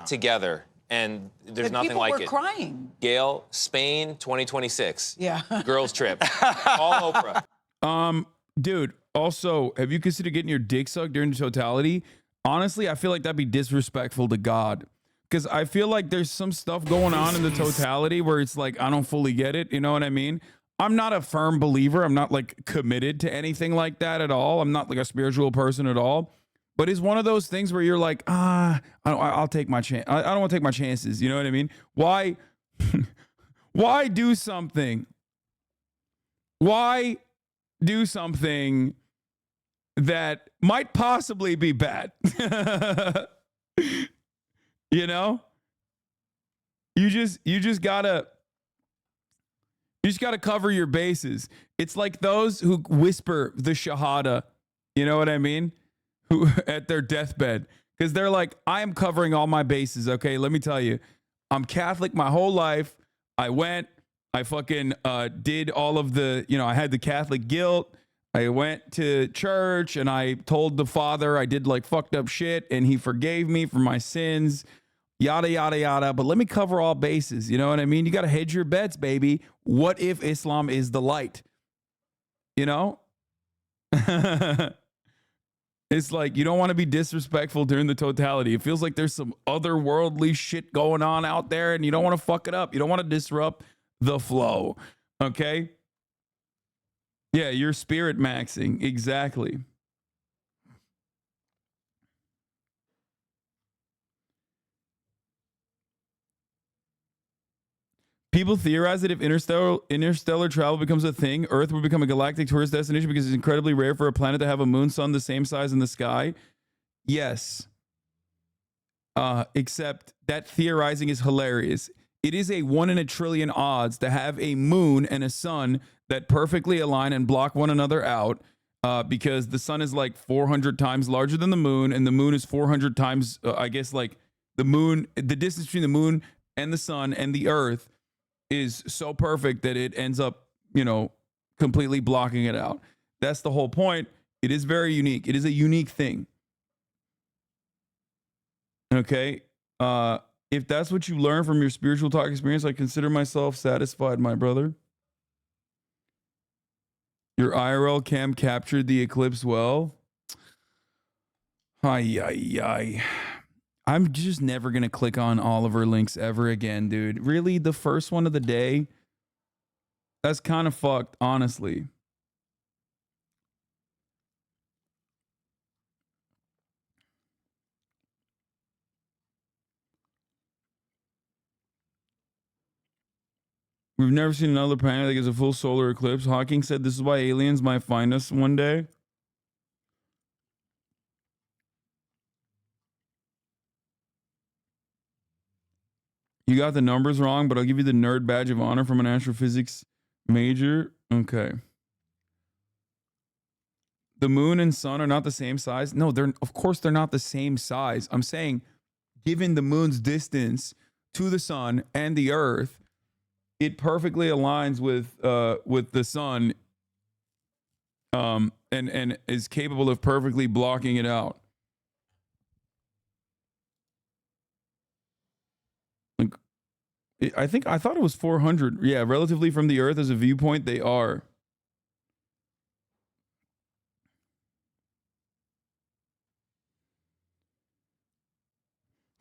Together, and there's But nothing people like were it. crying. Gail, Spain, 2026. Yeah. Girls trip. All Oprah. Dude, also, have you considered getting your dick sucked during the totality? Honestly, I feel like that'd be disrespectful to God. Because I feel like there's some stuff going on in the totality where it's like, I don't fully get it. You know what I mean? I'm not a firm believer. I'm not like committed to anything like that at all. I'm not like a spiritual person at all. But it's one of those things where you're like, I'll take my chance. I don't want to take my chances. You know what I mean? Why do something? Why do something that might possibly be bad? You know? You just gotta cover your bases. It's like those who whisper the Shahada. You know what I mean? Who at their deathbed, because they're like, I am covering all my bases. Okay, let me tell you, I'm Catholic my whole life. I fucking did all of the, I had the Catholic guilt. I went to church and I told the Father I did like fucked up shit and he forgave me for my sins, yada, yada, yada. But let me cover all bases. You know what I mean? You got to hedge your bets, baby. What if Islam is the light? You know? It's like, you don't want to be disrespectful during the totality. It feels like there's some otherworldly shit going on out there and you don't want to fuck it up. You don't want to disrupt the flow. Okay? Yeah, you're spirit maxing. Exactly. People theorize that if interstellar travel becomes a thing, Earth will become a galactic tourist destination because it's incredibly rare for a planet to have a moon sun the same size in the sky. Yes. Except that theorizing is hilarious. It is a 1 in a trillion odds to have a moon and a sun that perfectly align and block one another out, because the sun is like 400 times larger than the moon, and the moon is 400 times, like the moon, the distance between the moon and the sun and the Earth is so perfect that it ends up, completely blocking it out. That's the whole point. It is very unique. It is a unique thing. Okay. If that's what you learn from your spiritual talk experience, I consider myself satisfied, my brother. Your IRL cam captured the eclipse well. Ay, ay, ay. I'm just never going to click on all of her links ever again, dude. Really? The first one of the day? That's kind of fucked, honestly. We've never seen another planet that gets a full solar eclipse. Hawking said this is why aliens might find us one day. You got the numbers wrong, but I'll give you the nerd badge of honor from an astrophysics major. Okay. The moon and sun are not the same size. No, of course they're not the same size. I'm saying, given the moon's distance to the sun and the earth, it perfectly aligns with the sun, and is capable of perfectly blocking it out. Like, I thought it was 400. Yeah, relatively from the earth as a viewpoint, they are.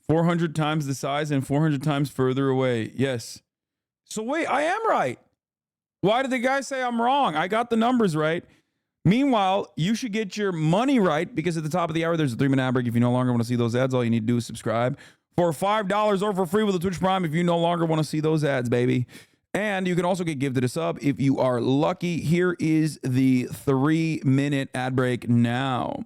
"400 times the size and 400 times further away." Yes. So wait, I am right. Why did the guy say I'm wrong? I got the numbers right. Meanwhile, you should get your money right, because at the top of the hour, there's a 3-minute ad break. If you no longer want to see those ads, all you need to do is subscribe for $5 or for free with a Twitch Prime if you no longer want to see those ads, baby. And you can also get gifted a sub if you are lucky. Here is the 3-minute ad break now.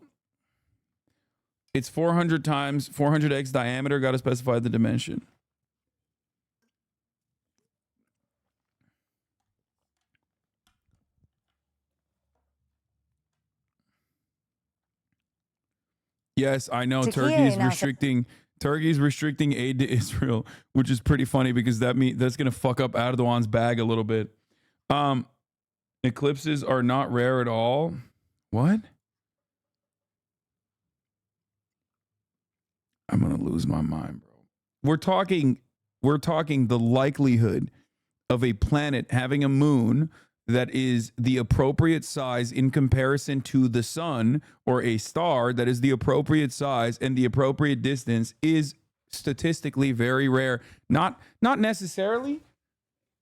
It's 400 times 400x diameter. Got to specify the dimension. Yes, I know. Turkey's restricting aid to Israel, which is pretty funny because that's gonna fuck up Erdogan's bag a little bit. Eclipses are not rare at all. What? I'm gonna lose my mind, bro. We're talking the likelihood of a planet having a moon that is the appropriate size in comparison to the sun, or a star that is the appropriate size and the appropriate distance, is statistically very rare. Not necessarily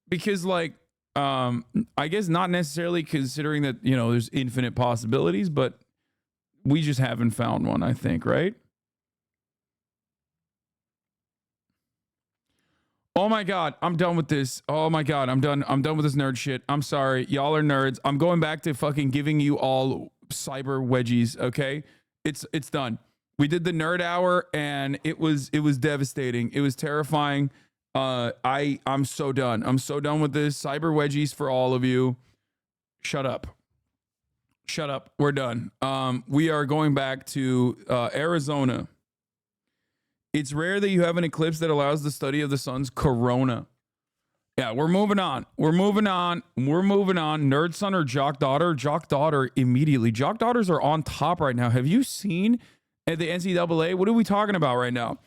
because, like, I guess not necessarily considering that, you know, there's infinite possibilities, but we just haven't found one, I think, right? Oh my God, I'm done with this. Oh my God, I'm done with this nerd shit. I'm sorry. Y'all are nerds. I'm going back to fucking giving you all cyber wedgies, okay? It's done. We did the nerd hour and it was devastating. It was terrifying. I'm so done. I'm so done with this. Cyber wedgies for all of you. Shut up. Shut up. We're done. We are going back to Arizona. It's rare that you have an eclipse that allows the study of the sun's corona. Yeah, we're moving on. Nerd son or jock daughter? Jock daughter immediately. Jock daughters are on top right now. Have you seen at the NCAA? What are we talking about right now?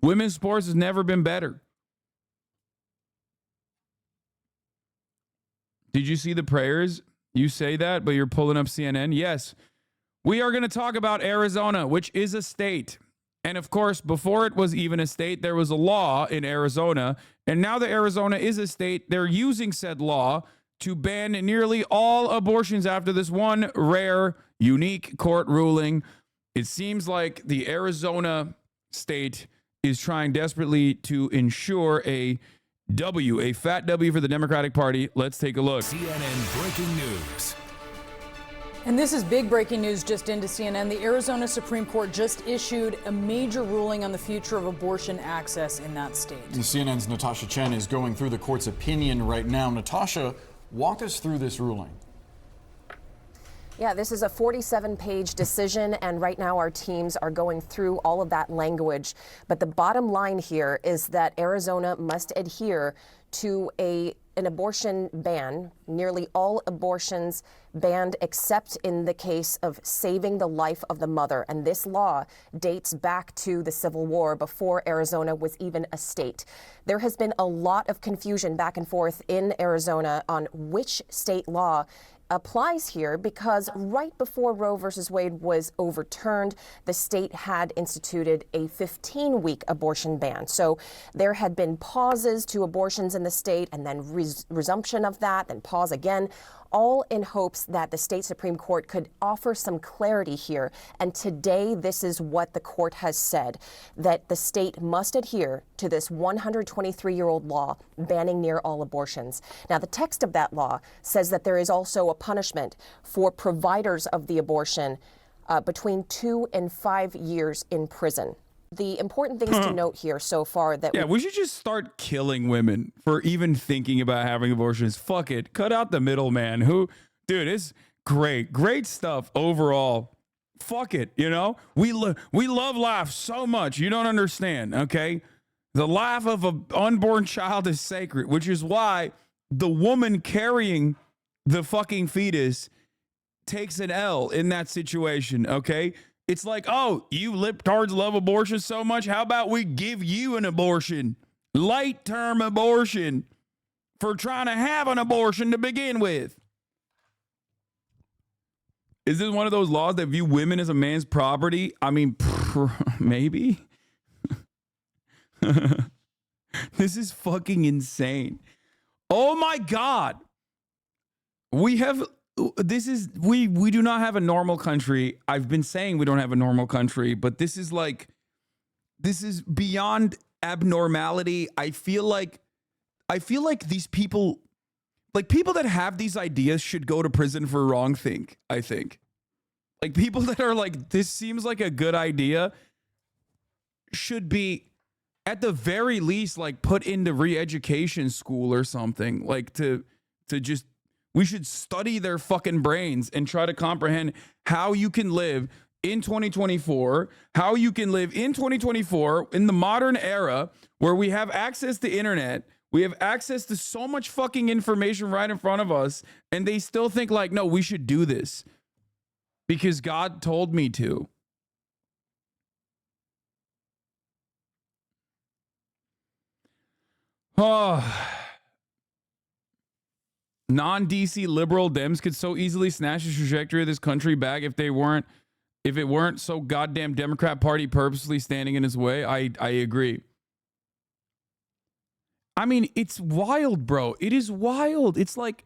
Women's sports has never been better. Did you see the prayers? You say that, but you're pulling up CNN? Yes. We are going to talk about Arizona, which is a state. And of course, before it was even a state, there was a law in Arizona. And now that Arizona is a state, they're using said law to ban nearly all abortions after this one rare, unique court ruling. It seems like the Arizona state is trying desperately to ensure a fat W for the Democratic Party. Let's take a look. CNN breaking news. And this is big breaking news just into CNN. The Arizona Supreme Court just issued a major ruling on the future of abortion access in that state. CNN's Natasha Chen is going through the court's opinion right now. Natasha, walk us through this ruling. Yeah, this is a 47-page decision, and right now our teams are going through all of that language. But the bottom line here is that Arizona must adhere to an abortion ban, nearly all abortions banned except in the case of saving the life of the mother. And this law dates back to the Civil War, before Arizona was even a state. There has been a lot of confusion back and forth in Arizona on which state law applies here because right before Roe versus Wade was overturned, the state had instituted a 15-week abortion ban. So there had been pauses to abortions in the state and then resumption of that, then pause again, all in hopes that the state Supreme Court could offer some clarity here. And today, this is what the court has said, that the state must adhere to this 123-year-old law banning near all abortions. Now, the text of that law says that there is also a punishment for providers of the abortion between 2 and 5 years in prison. The important things to note here so far that we should just start killing women for even thinking about having abortions. Fuck it. Cut out the middleman. Dude, it's great stuff overall. Fuck it. You know, we love life so much. You don't understand. Okay. The life of an unborn child is sacred, which is why the woman carrying the fucking fetus takes an L in that situation. Okay. It's like, oh, you libtards love abortion so much. How about we give you an abortion? Late-term abortion for trying to have an abortion to begin with. Is this one of those laws that view women as a man's property? I mean, maybe. This is fucking insane. Oh my God. We do not have a normal country. I've been saying we don't have a normal country, but this is beyond abnormality. I feel like these people, like people that have these ideas should go to prison for wrongthink, I think. Like people that are like, this seems like a good idea should be at the very least like put into re-education school or something, like to just, we should study their fucking brains and try to comprehend how you can live in 2024, how you can live in 2024 in the modern era where we have access to internet, we have access to so much fucking information right in front of us, and they still think like, no, we should do this because God told me to. Oh. Non-DC liberal Dems could so easily snatch the trajectory of this country back if it weren't so goddamn Democrat Party purposely standing in its way. I agree. I mean, it's wild, bro. It is wild. It's like,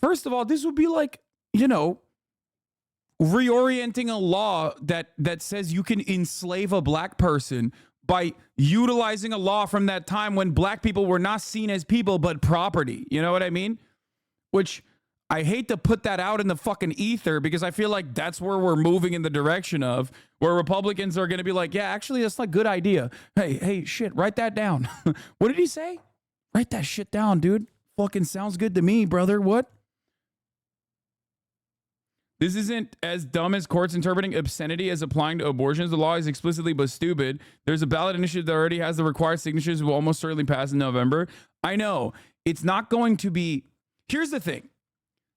first of all, this would be like, you know, reorienting a law that says you can enslave a black person by utilizing a law from that time when black people were not seen as people but property. You know what I mean? Which I hate to put that out in the fucking ether because I feel like that's where we're moving in the direction of, where Republicans are going to be like, yeah, actually, that's not a good idea. Hey, shit, write that down. What did he say? Write that shit down, dude. Fucking sounds good to me, brother. What? This isn't as dumb as courts interpreting obscenity as applying to abortions. The law is explicitly but stupid. There's a ballot initiative that already has the required signatures will almost certainly pass in November. I know. It's not going to be... Here's the thing.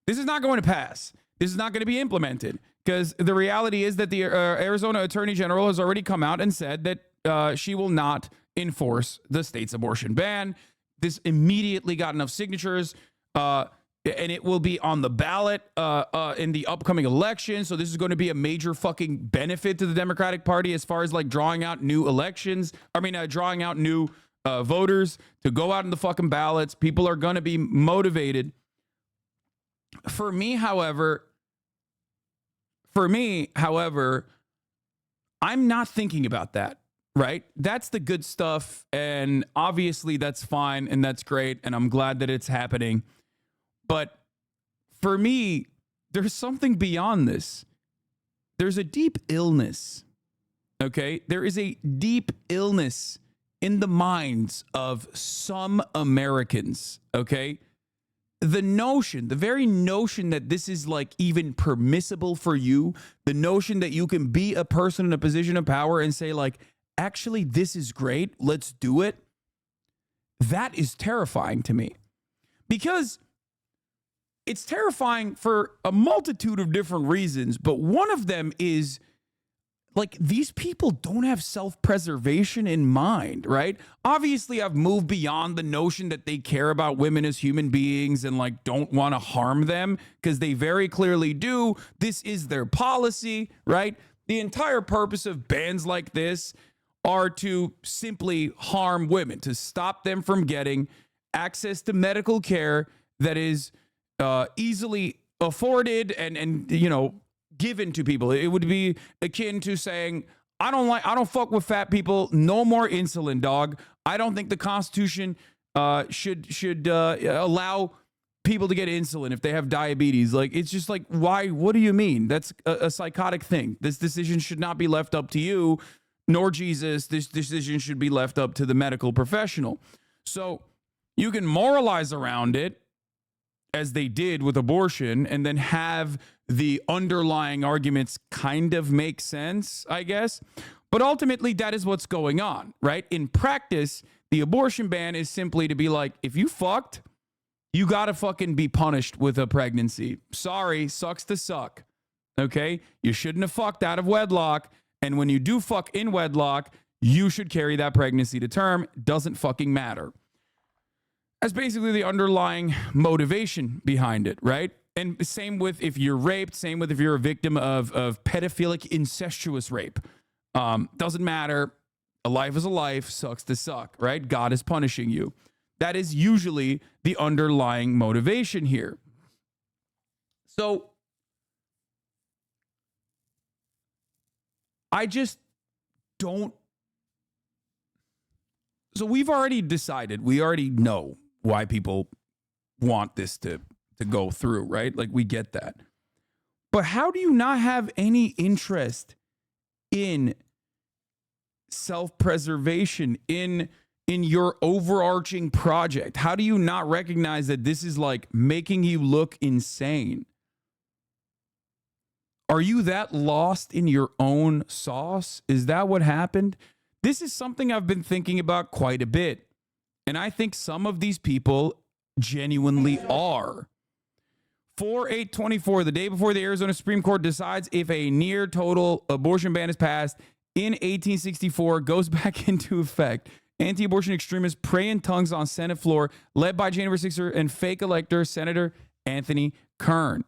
This is not going to pass. This is not going to be implemented because the reality is that the Arizona Attorney General has already come out and said that she will not enforce the state's abortion ban. This immediately got enough signatures and it will be on the ballot in the upcoming election. So this is going to be a major fucking benefit to the Democratic Party as far as like drawing out new drawing out new voters to go out in the fucking ballots. People are going to be motivated. For me, however, I'm not thinking about that, right? That's the good stuff. And obviously that's fine. And that's great. And I'm glad that it's happening. But for me, there's something beyond this. There's a deep illness. Okay. There is a deep illness in the minds of some Americans. Okay. The very notion that this is like even permissible for you, the notion that you can be a person in a position of power and say like, actually, this is great, let's do it. That is terrifying to me because it's terrifying for a multitude of different reasons. But one of them is like, these people don't have self-preservation in mind, right? Obviously, I've moved beyond the notion that they care about women as human beings and like don't want to harm them, because they very clearly do. This is their policy, right? The entire purpose of bans like this are to simply harm women, to stop them from getting access to medical care that is easily afforded and you know, given to people. It would be akin to saying, I don't fuck with fat people. No more insulin, dog. I don't think the Constitution should allow people to get insulin if they have diabetes. Like, it's just like, why? What do you mean? That's a psychotic thing. This decision should not be left up to you, nor Jesus. This decision should be left up to the medical professional. So you can moralize around it, as they did with abortion, and then have the underlying arguments kind of make sense, I guess. But ultimately, that is what's going on, right? In practice, the abortion ban is simply to be like, if you fucked, you gotta fucking be punished with a pregnancy. Sorry, sucks to suck, okay? You shouldn't have fucked out of wedlock, and when you do fuck in wedlock, you should carry that pregnancy to term. Doesn't fucking matter. That's basically the underlying motivation behind it, right? And same with if you're raped, same with if you're a victim of pedophilic incestuous rape. Doesn't matter. A life is a life, sucks to suck, right? God is punishing you. That is usually the underlying motivation here. So I just don't. So we've already decided, we already know why people want this to go through, right? Like, we get that. But how do you not have any interest in self-preservation, in your overarching project? How do you not recognize that this is like making you look insane? Are you that lost in your own sauce? Is that what happened? This is something I've been thinking about quite a bit. And I think some of these people genuinely are. 4/8/24, the day before the Arizona Supreme Court decides if a near total abortion ban is passed in 1864 goes back into effect. Anti-abortion extremists pray in tongues on Senate floor, led by January 6er and fake elector Senator Anthony Kern.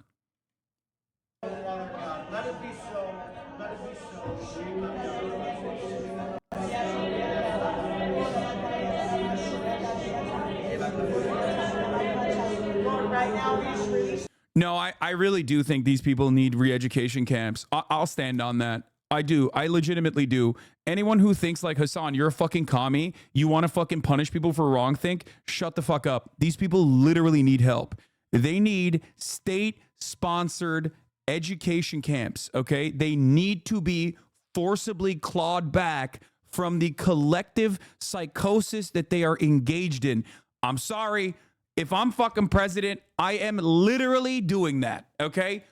No, I really do think these people need re-education camps. I'll stand on that. I do. I legitimately do. Anyone who thinks like, Hasan, you're a fucking commie, you want to fucking punish people for wrongthink, shut the fuck up. These people literally need help. They need state-sponsored education camps, okay? They need to be forcibly clawed back from the collective psychosis that they are engaged in. I'm sorry. If I'm fucking president, I am literally doing that, okay?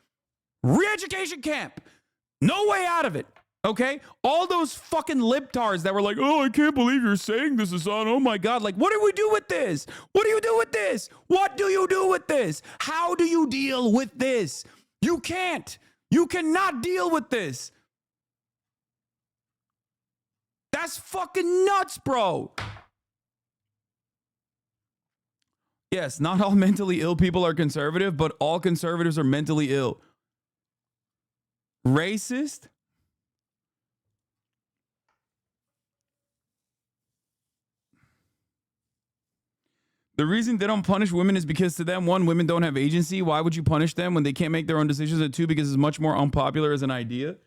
Re-education camp. No way out of it, okay? All those fucking libtards that were like, oh, I can't believe you're saying this, Hasan. Oh my God. Like, what do we do with this? What do you do with this? What do you do with this? How do you deal with this? You can't. You cannot deal with this. That's fucking nuts, bro. Yes, not all mentally ill people are conservative, but all conservatives are mentally ill. Racist? The reason they don't punish women is because to them, one, women don't have agency. Why would you punish them when they can't make their own decisions? And two, because it's much more unpopular as an idea.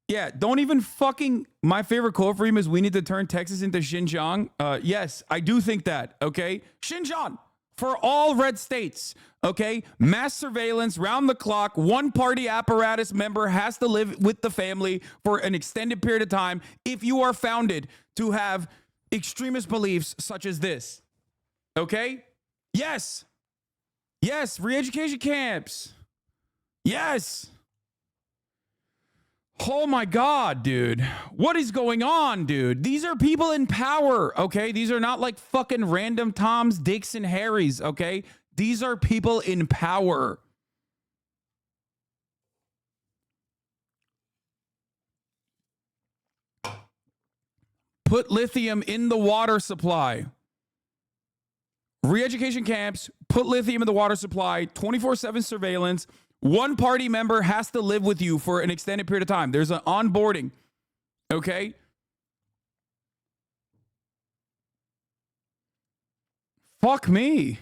Yeah, don't even fucking... My favorite quote for him is, we need to turn Texas into Xinjiang. Yes, I do think that, okay? Xinjiang, for all red states, okay? Mass surveillance, round the clock, one-party apparatus member has to live with the family for an extended period of time if you are founded to have extremist beliefs such as this, okay? Yes. Yes, re-education camps. Yes. Oh my God, dude. What is going on, dude? These are people in power, okay? These are not like fucking random Toms, Dicks, and Harrys, okay? These are people in power. put lithium in the water supply. Re-education camps, put lithium in the water supply, 24/7 surveillance. One party member has to live with you for an extended period of time. There's an onboarding, okay? Fuck me.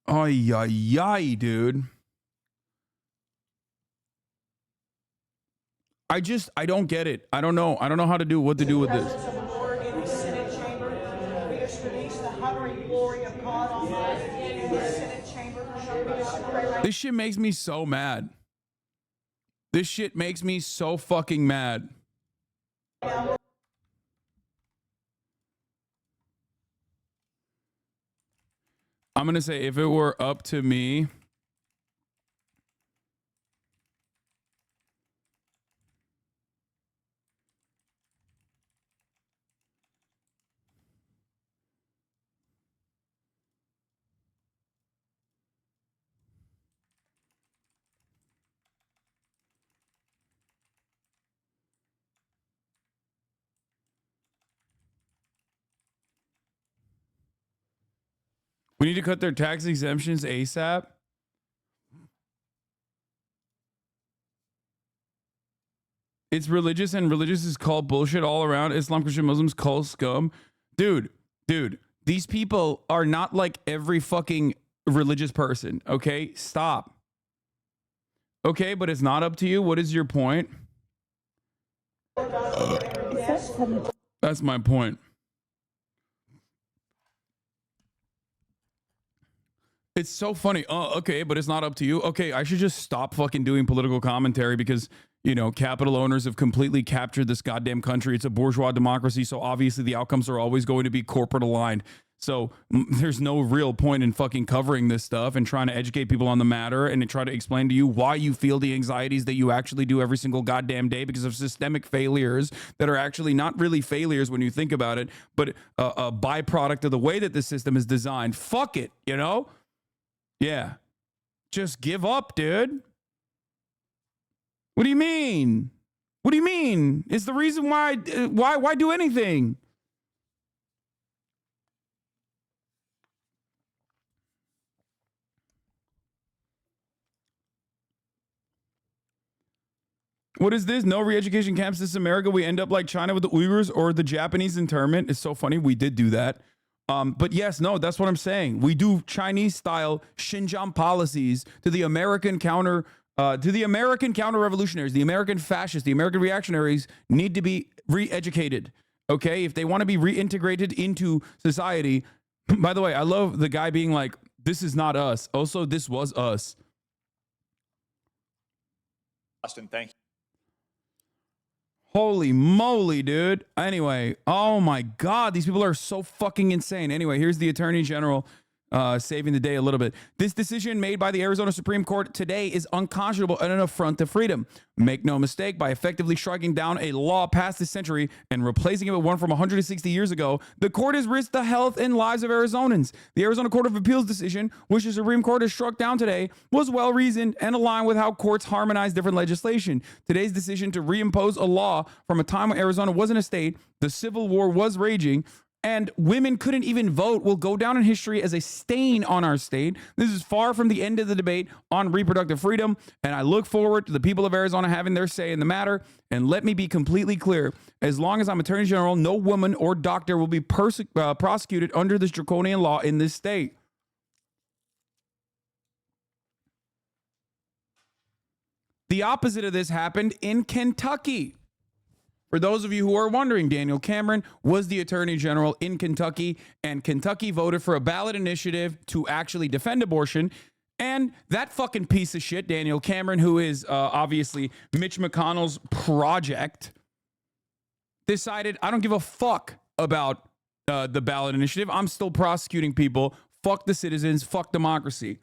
Ay, ay, ay, dude. I don't get it. I don't know. I don't know how to do what to do with this. In the Senate chamber, we just released the hovering glory of God Almighty in the Senate chamber. This shit makes me so mad. This shit makes me so fucking mad. I'm gonna say if it were up to me, we need to cut their tax exemptions ASAP. It's religious, and religious is called bullshit all around. Islam, Christian, Muslims call scum. Dude, these people are not like every fucking religious person, okay? Stop. Okay, but it's not up to you. What is your point? That's my point. It's so funny. Oh, okay, but it's not up to you. Okay, I should just stop fucking doing political commentary because, you know, capital owners have completely captured this goddamn country. It's a bourgeois democracy, so obviously the outcomes are always going to be corporate aligned. So there's no real point in fucking covering this stuff and trying to educate people on the matter and to try to explain to you why you feel the anxieties that you actually do every single goddamn day because of systemic failures that are actually not really failures when you think about it, but a byproduct of the way that the system is designed. Fuck it, you know? Yeah. Just give up, dude. What do you mean? What do you mean? It's the reason why do anything? What is this? No re-education camps. This is America. We end up like China with the Uyghurs or the Japanese internment. It's so funny. We did do that. But yes, no, that's what I'm saying. We do Chinese style Xinjiang policies to the American counter-revolutionaries, the American fascists, the American reactionaries need to be re-educated. Okay. If they want to be reintegrated into society. By the way, I love the guy being like, this is not us. Also, this was us. Austin, thank you. Holy moly, dude. Anyway, oh my God, these people are so fucking insane. Anyway, here's the Attorney General saving the day a little bit. This decision made by the Arizona Supreme Court today is unconscionable and an affront to freedom. Make no mistake, by effectively striking down a law passed this century and replacing it with one from 160 years ago, the court has risked the health and lives of Arizonans. The Arizona Court of Appeals decision, which the Supreme Court has struck down today, was well-reasoned and aligned with how courts harmonize different legislation. Today's decision to reimpose a law from a time when Arizona wasn't a state, the Civil War was raging, and women couldn't even vote will go down in history as a stain on our state. This is far from the end of the debate on reproductive freedom, and I look forward to the people of Arizona having their say in the matter. And let me be completely clear, as long as I'm Attorney General, no woman or doctor will be prosecuted under this draconian law in this state. The opposite of this happened in Kentucky. For those of you who are wondering, Daniel Cameron was the Attorney General in Kentucky, and Kentucky voted for a ballot initiative to actually defend abortion. And that fucking piece of shit, Daniel Cameron, who is obviously Mitch McConnell's project, decided, I don't give a fuck about the ballot initiative. I'm still prosecuting people. Fuck the citizens. Fuck democracy.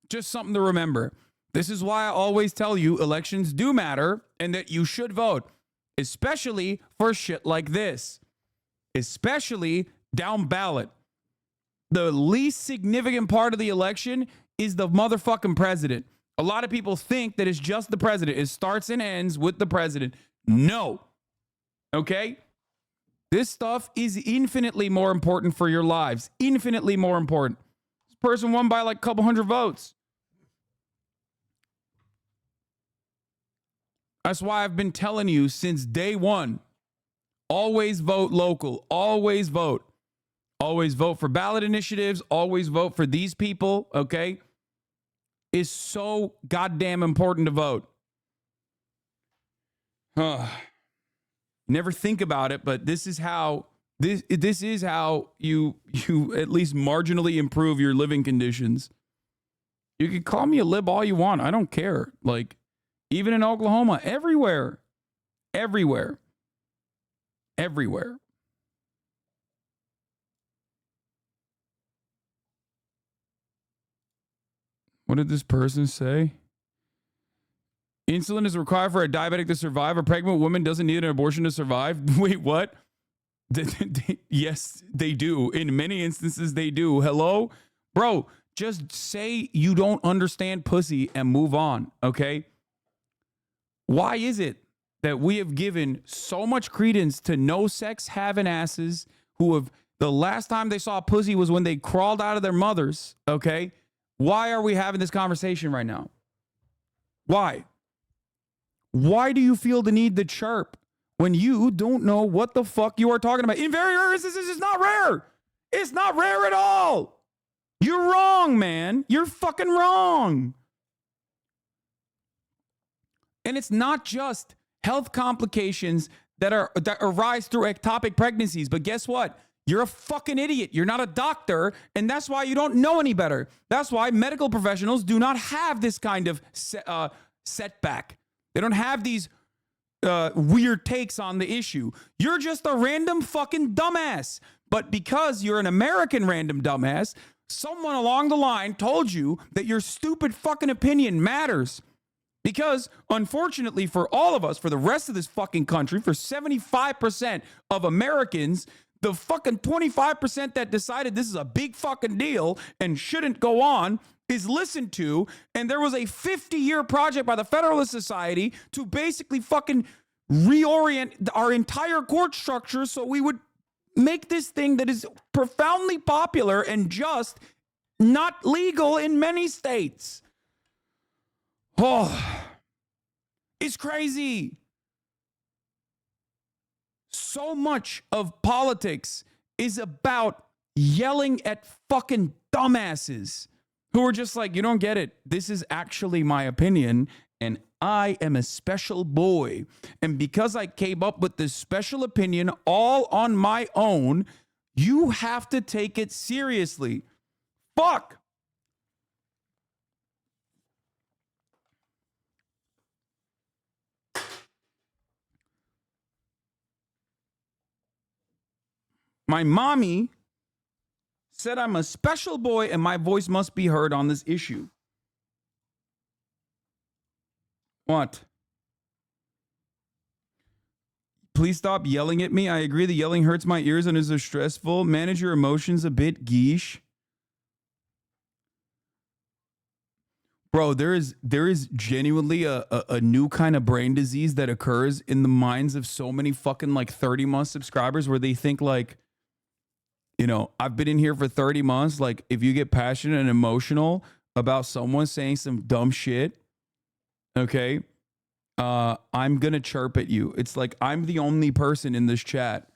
Just something to remember. This is why I always tell you elections do matter and that you should vote, especially for shit like this, especially down ballot. The least significant part of the election is the motherfucking president. A lot of people think that it's just the president. It starts and ends with the president. No. Okay? This stuff is infinitely more important for your lives. Infinitely more important. This person won by like a couple hundred votes. That's why I've been telling you since day one, always vote local. Always vote. Always vote for ballot initiatives. Always vote for these people, okay? It's so goddamn important to vote. Never think about it, but this is how you at least marginally improve your living conditions. You can call me a lib all you want. I don't care. Like, even in Oklahoma, everywhere. What did this person say? Insulin is required for a diabetic to survive. A pregnant woman doesn't need an abortion to survive. Wait, what? Yes, they do. In many instances, they do. Hello? Bro, just say you don't understand pussy and move on, okay? Why is it that we have given so much credence to no sex having asses who have, the last time they saw pussy was when they crawled out of their mothers, okay? Why are we having this conversation right now? Why? Why do you feel the need to chirp when you don't know what the fuck you are talking about? In very rare instances, it's not rare. It's not rare at all. You're wrong, man. You're fucking wrong. And it's not just health complications that arise through ectopic pregnancies. But guess what? You're a fucking idiot. You're not a doctor, and that's why you don't know any better. That's why medical professionals do not have this kind of setback. They don't have these weird takes on the issue. You're just a random fucking dumbass. But because you're an American random dumbass, someone along the line told you that your stupid fucking opinion matters. Because, unfortunately, for all of us, for the rest of this fucking country, for 75% of Americans, the fucking 25% that decided this is a big fucking deal and shouldn't go on is listened to. And there was a 50-year project by the Federalist Society to basically fucking reorient our entire court structure so we would make this thing that is profoundly popular and just not legal in many states. Oh, it's crazy. So much of politics is about yelling at fucking dumbasses who are just like, you don't get it. This is actually my opinion, and I am a special boy. And because I came up with this special opinion all on my own, you have to take it seriously. Fuck. My mommy said I'm a special boy and my voice must be heard on this issue. What? Please stop yelling at me. I agree the yelling hurts my ears and is stressful. Manage your emotions a bit, geesh. Bro, there is genuinely a new kind of brain disease that occurs in the minds of so many fucking like 30-month subscribers where they think like, you know, I've been in here for 30 months. Like, if you get passionate and emotional about someone saying some dumb shit, okay, I'm going to chirp at you. It's like I'm the only person in this chat.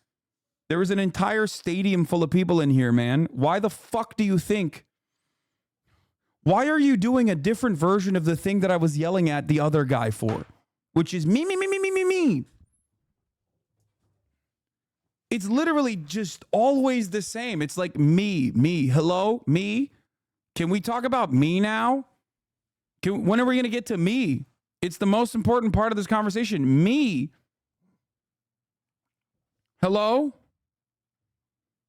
There was an entire stadium full of people in here, man. Why the fuck do you think? Why are you doing a different version of the thing that I was yelling at the other guy for? Which is me, me, me, me, me, me, me. It's literally just always the same. It's like me. Hello, me. Can we talk about me now? When are we going to get to me? It's the most important part of this conversation. Me. Hello?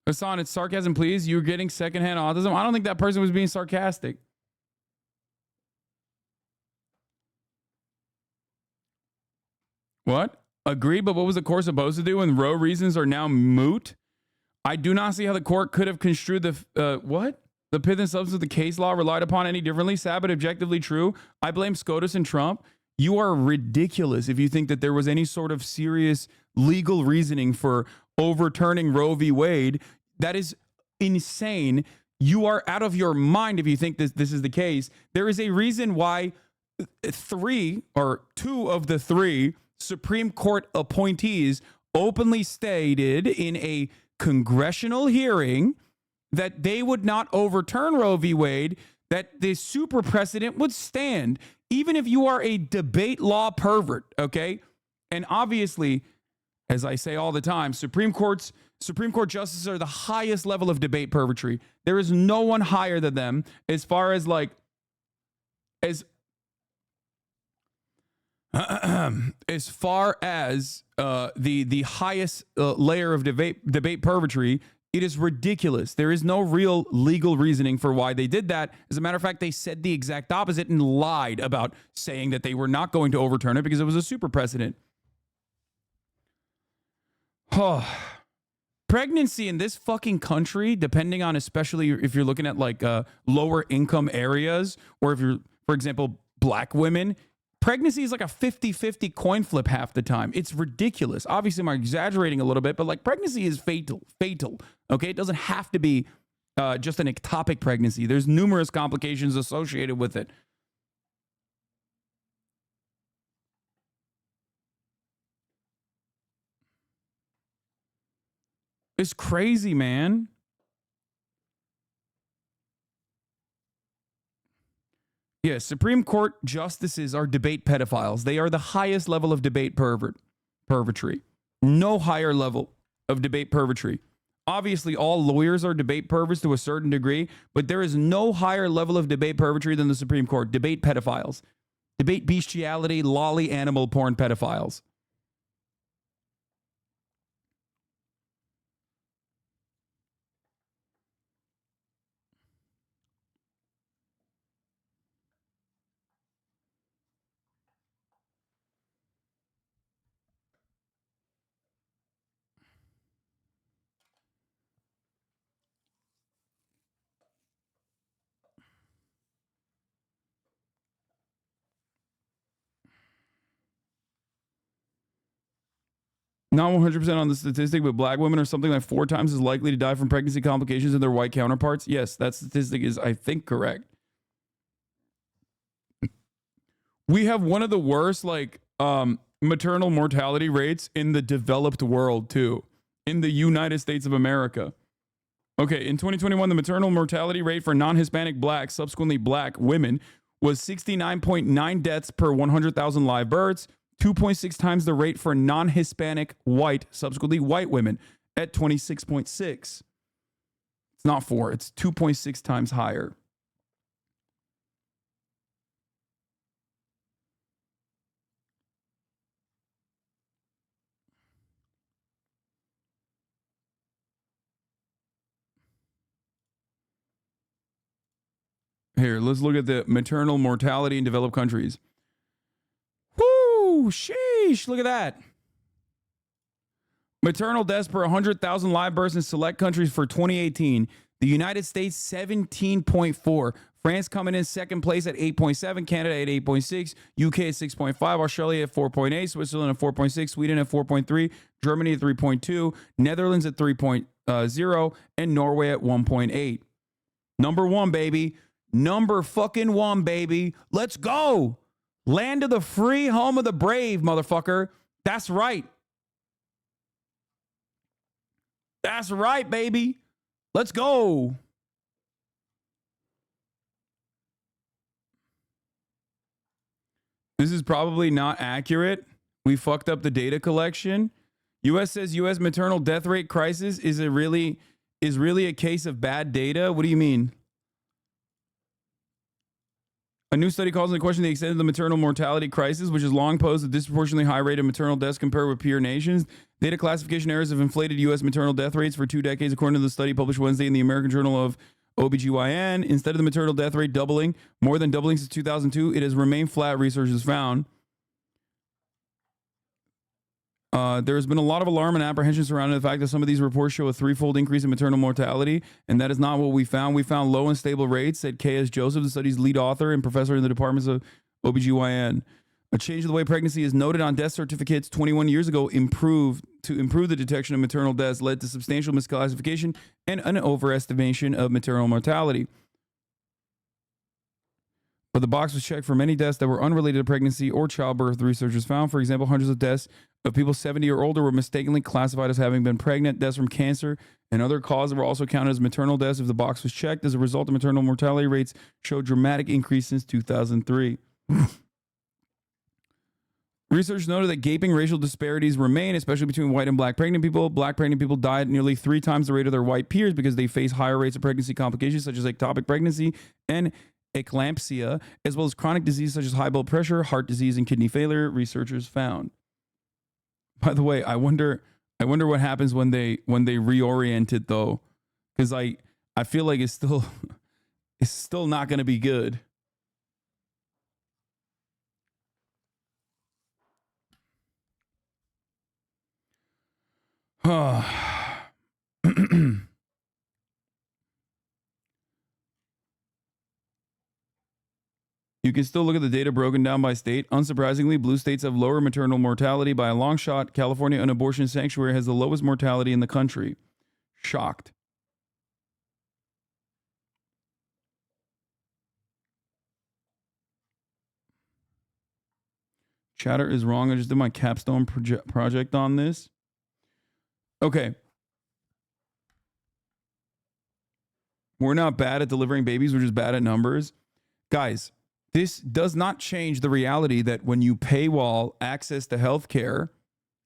Hasan, it's sarcasm, please. You're getting secondhand autism. I don't think that person was being sarcastic. What? Agree, but what was the court supposed to do when row reasons are now moot? I do not see how the court could have construed the pith and substance of the case law relied upon any differently. Sad but objectively true. I blame SCOTUS and Trump. You are ridiculous if you think that there was any sort of serious legal reasoning for overturning Roe v. Wade. That is insane. You are out of your mind if you think this is the case. There is a reason why two of the three Supreme Court appointees openly stated in a congressional hearing that they would not overturn Roe v. Wade, that the super precedent would stand, even if you are a debate law pervert, okay? And obviously, as I say all the time, Supreme Court justices are the highest level of debate pervertry. There is no one higher than them as far as as far as the highest layer of debate pervertry. It is ridiculous. There is no real legal reasoning for why they did that. As a matter of fact, they said the exact opposite and lied about saying that they were not going to overturn it because it was a super precedent. Pregnancy in this fucking country, depending on, especially if you're looking at like lower income areas, or if you're, for example, black women, pregnancy is like a 50-50 coin flip half the time. It's ridiculous. Obviously, I'm exaggerating a little bit, but like pregnancy is fatal. Okay, it doesn't have to be just an ectopic pregnancy. There's numerous complications associated with it. It's crazy, man. Yeah, Supreme Court justices are debate pedophiles. They are the highest level of debate pervertry. No higher level of debate pervertry. Obviously, all lawyers are debate perverts to a certain degree, but there is no higher level of debate pervertry than the Supreme Court. Debate pedophiles. Debate bestiality, lolly animal porn pedophiles. Not 100% on the statistic, but black women are something like 4 times as likely to die from pregnancy complications than their white counterparts. Yes, that statistic is, I think, correct. We have one of the worst, maternal mortality rates in the developed world, too. In the United States of America. Okay, in 2021, the maternal mortality rate for non-Hispanic black, subsequently black women, was 69.9 deaths per 100,000 live births. 2.6 times the rate for non-Hispanic white, subsequently white women at 26.6. It's not 4, it's 2.6 times higher. Here, let's look at the maternal mortality in developed countries. Woo! Sheesh! Look at that. Maternal deaths per 100,000 live births in select countries for 2018. The United States, 17.4. France coming in second place at 8.7. Canada at 8.6. UK at 6.5. Australia at 4.8. Switzerland at 4.6. Sweden at 4.3. Germany at 3.2. Netherlands at 3.0. And Norway at 1.8. Number 1, baby. Number fucking 1, baby. Let's go. Land of the free, home of the brave, motherfucker. That's right. That's right, baby. Let's go. This is probably not accurate. We fucked up the data collection. U.S. says U.S. maternal death rate crisis is really a case of bad data. What do you mean? A new study calls into question the extent of the maternal mortality crisis, which has long posed a disproportionately high rate of maternal deaths compared with peer nations. Data classification errors have inflated U.S. maternal death rates for 2 decades, according to the study published Wednesday in the American Journal of OBGYN. Instead of the maternal death rate doubling, more than doubling since 2002, it has remained flat, researchers found. There's been a lot of alarm and apprehension surrounding the fact that some of these reports show a threefold increase in maternal mortality, and that is not what we found. We found low and stable rates, said K.S. Joseph, the study's lead author and professor in the departments of OBGYN. A change in the way pregnancy is noted on death certificates 21 years ago to improve the detection of maternal deaths led to substantial misclassification and an overestimation of maternal mortality. But the box was checked for many deaths that were unrelated to pregnancy or childbirth, the researchers found. For example, hundreds of deaths of people 70 or older were mistakenly classified as having been pregnant. Deaths from cancer and other causes were also counted as maternal deaths if the box was checked. As a result, the maternal mortality rates showed dramatic increase since 2003. Research noted that gaping racial disparities remain, especially between white and black pregnant people. Black pregnant people die at nearly 3 times the rate of their white peers because they face higher rates of pregnancy complications such as ectopic pregnancy and eclampsia, as well as chronic disease such as high blood pressure, heart disease, and kidney failure, researchers found. By the way, I wonder what happens when they reorient it though, because I feel like it's still not going to be good. You can still look at the data broken down by state. Unsurprisingly, blue states have lower maternal mortality by a long shot. California, an abortion sanctuary, has the lowest mortality in the country. Shocked. Chatter is wrong. I just did my capstone project on this. Okay. We're not bad at delivering babies. We're just bad at numbers. Guys, this does not change the reality that when you paywall access to healthcare,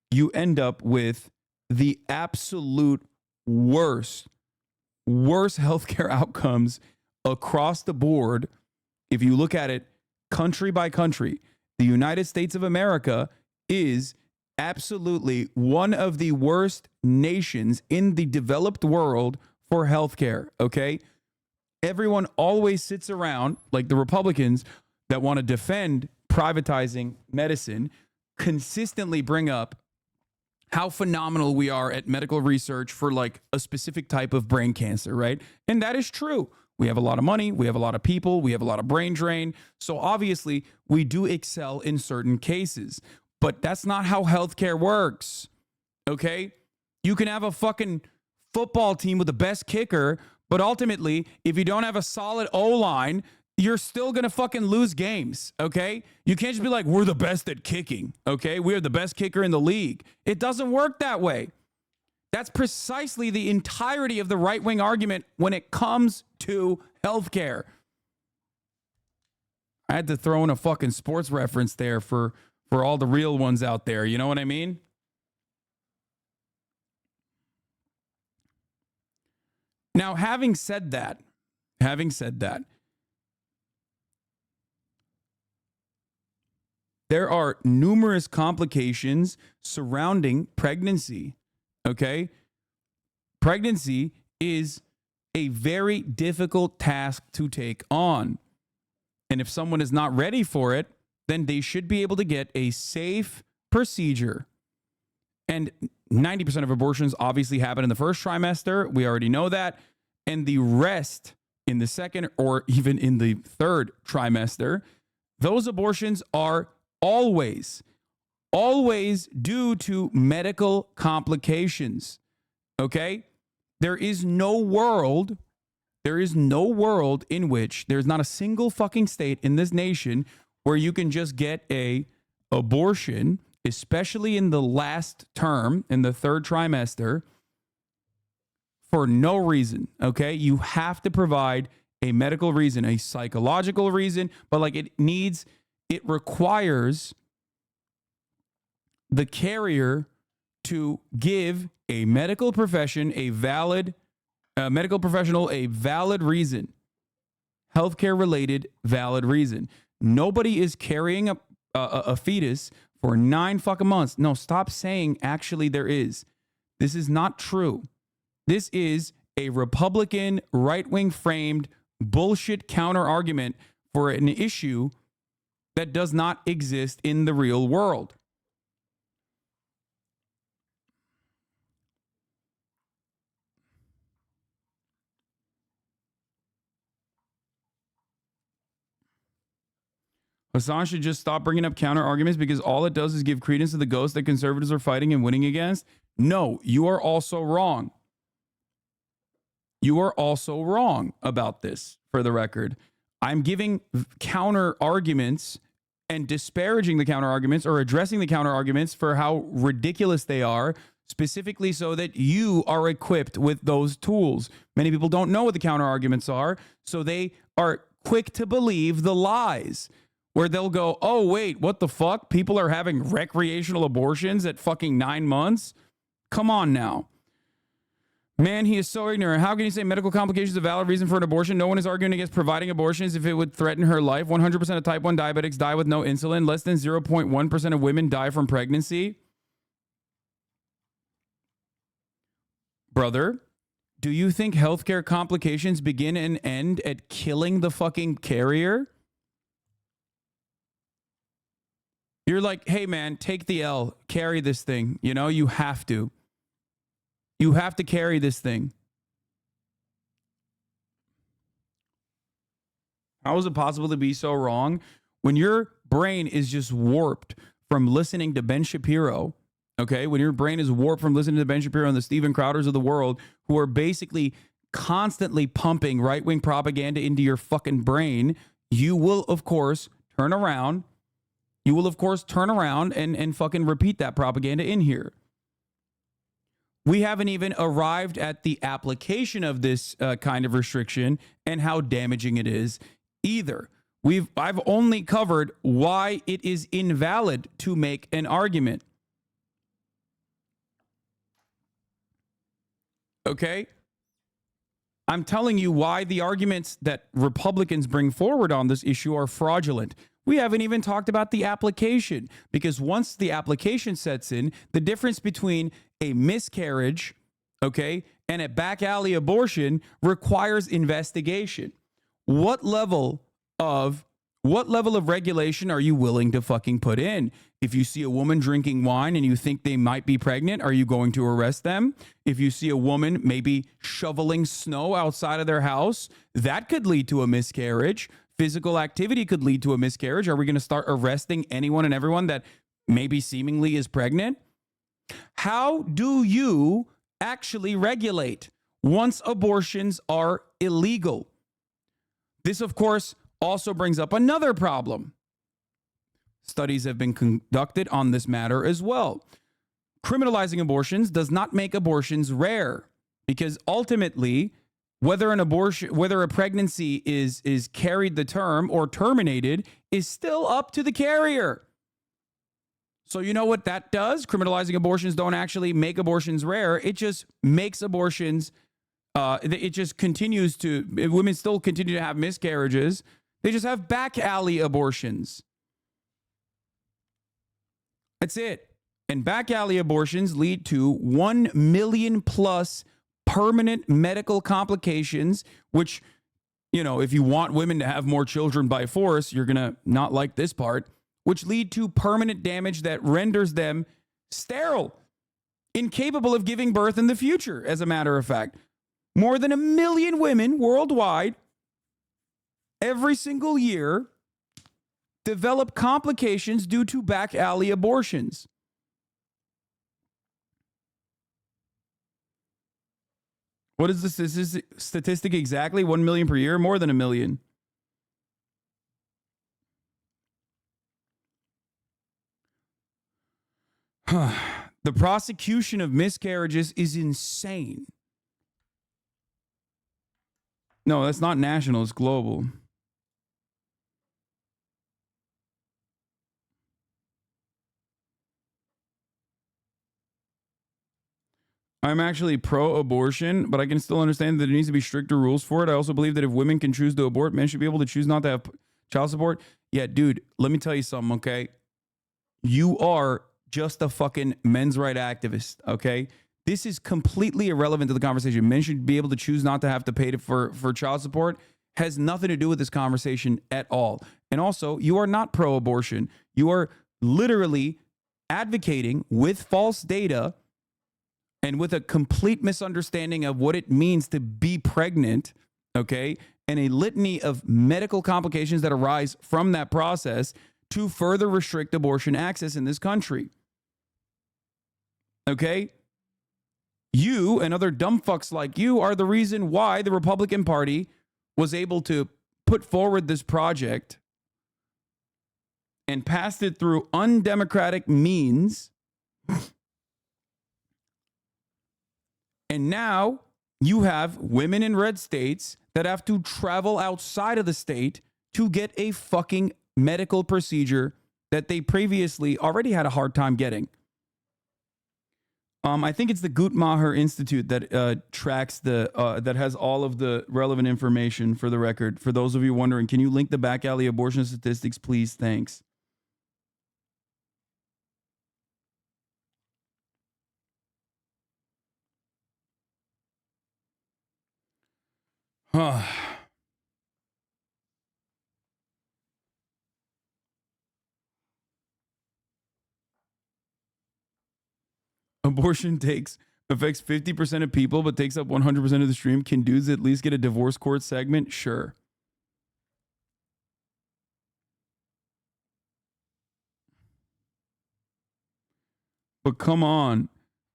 you end up with the absolute worst healthcare outcomes across the board. If you look at it country by country, the United States of America is absolutely one of the worst nations in the developed world for healthcare, okay? Everyone always sits around, like the Republicans that want to defend privatizing medicine, consistently bring up how phenomenal we are at medical research for like a specific type of brain cancer, right? And that is true. We have a lot of money, we have a lot of people, we have a lot of brain drain. So obviously we do excel in certain cases, but that's not how healthcare works, okay? You can have a fucking football team with the best kicker, but ultimately, if you don't have a solid O-line, you're still going to fucking lose games, okay? You can't just be like, we're the best at kicking, okay? We're the best kicker in the league. It doesn't work that way. That's precisely the entirety of the right-wing argument when it comes to healthcare. I had to throw in a fucking sports reference there for all the real ones out there. You know what I mean? Now, having said that, there are numerous complications surrounding pregnancy, okay? Pregnancy is a very difficult task to take on. And if someone is not ready for it, then they should be able to get a safe procedure. And 90% of abortions obviously happen in the first trimester. We already know that. And the rest in the second or even in the third trimester, those abortions are always due to medical complications. Okay? There is no world in which there's not a single fucking state in this nation where you can just get a abortion, especially in the last term, in the third trimester, for no reason, okay? You have to provide a medical reason, a psychological reason, but like it requires the carrier to give a medical professional a valid reason, healthcare-related valid reason. Nobody is carrying a fetus for 9 fucking months. No, stop saying actually there is. This is not true. This is a Republican right-wing framed bullshit counter argument for an issue that does not exist in the real world. Hasan should just stop bringing up counter arguments because all it does is give credence to the ghost that conservatives are fighting and winning against. No, you are also wrong. You are also wrong about this, for the record. I'm giving counter arguments and disparaging the counter arguments or addressing the counter arguments for how ridiculous they are, specifically so that you are equipped with those tools. Many people don't know what the counter arguments are, so they are quick to believe the lies, where they'll go, oh, wait, what the fuck? People are having recreational abortions at fucking 9 months? Come on now. Man, he is so ignorant. How can you say medical complications a valid reason for an abortion? No one is arguing against providing abortions if it would threaten her life. 100% of type 1 diabetics die with no insulin. Less than 0.1% of women die from pregnancy. Brother, do you think healthcare complications begin and end at killing the fucking carrier? You're like, hey, man, take the L. Carry this thing. You know, you have to. You have to carry this thing. How is it possible to be so wrong when your brain is just warped from listening to Ben Shapiro? Okay, when your brain is warped from listening to Ben Shapiro and the Steven Crowders of the world, who are basically constantly pumping right-wing propaganda into your fucking brain, you will, of course, turn around. You will, of course, turn around and fucking repeat that propaganda in here. We haven't even arrived at the application of this kind of restriction and how damaging it is either. I've only covered why it is invalid to make an argument. Okay? I'm telling you why the arguments that Republicans bring forward on this issue are fraudulent. We haven't even talked about the application, because once the application sets in, the difference between a miscarriage, okay, and a back alley abortion requires investigation. What level of regulation are you willing to fucking put in? If you see a woman drinking wine and you think they might be pregnant, are you going to arrest them? If you see a woman maybe shoveling snow outside of their house, that could lead to a miscarriage. Physical activity could lead to a miscarriage. Are we going to start arresting anyone and everyone that maybe seemingly is pregnant? How do you actually regulate once abortions are illegal? This, of course, also brings up another problem. Studies have been conducted on this matter as well. Criminalizing abortions does not make abortions rare, because ultimately, whether a pregnancy is carried to term or terminated is still up to the carrier. So you know what that does? Criminalizing abortions don't actually make abortions rare. It just makes abortions, it just continues to, women still continue to have miscarriages. They just have back alley abortions. That's it. And back alley abortions lead to 1 million plus permanent medical complications, which, you know, if you want women to have more children by force, you're going to not like this part, which lead to permanent damage that renders them sterile, incapable of giving birth in the future, as a matter of fact. More than 1 million women worldwide every single year develop complications due to back alley abortions. What is the statistic exactly? 1 million per year? More than 1 million. The prosecution of miscarriages is insane. No, that's not national, it's global. I'm actually pro-abortion, but I can still understand that there needs to be stricter rules for it. I also believe that if women can choose to abort, men should be able to choose not to have child support. Yeah, dude, let me tell you something, okay? You are just a fucking men's right activist, okay? This is completely irrelevant to the conversation. Men should be able to choose not to have to pay for child support. Has nothing to do with this conversation at all. And also, you are not pro-abortion. You are literally advocating with false data and with a complete misunderstanding of what it means to be pregnant, okay? and a litany of medical complications that arise from that process to further restrict abortion access in this country. Okay? You and other dumb fucks like you are the reason why the Republican Party was able to put forward this project and passed it through undemocratic means. And now you have women in red states that have to travel outside of the state to get a fucking medical procedure that they previously already had a hard time getting. I think it's the Guttmacher Institute that tracks that has all of the relevant information for the record. For those of you wondering, can you link the back alley abortion statistics, please? Thanks. Abortion affects 50% of people, but takes up 100% of the stream. Can dudes at least get a divorce court segment? Sure. But come on.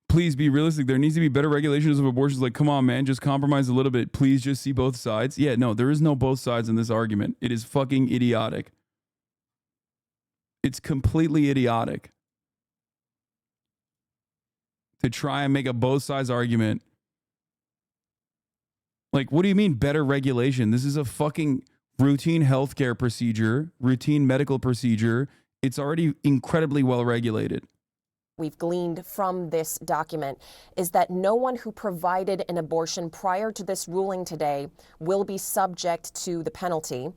Please be realistic. There needs to be better regulations of abortions. Like, come on, man, just compromise a little bit. Please just see both sides. Yeah, no, there is no both sides in this argument. It is fucking idiotic. It's completely idiotic to try and make a both sides argument. Like, what do you mean better regulation? This is a fucking routine healthcare procedure, routine medical procedure. It's already incredibly well regulated. We've gleaned from this document is that no one who provided an abortion prior to this ruling today will be subject to the penalty,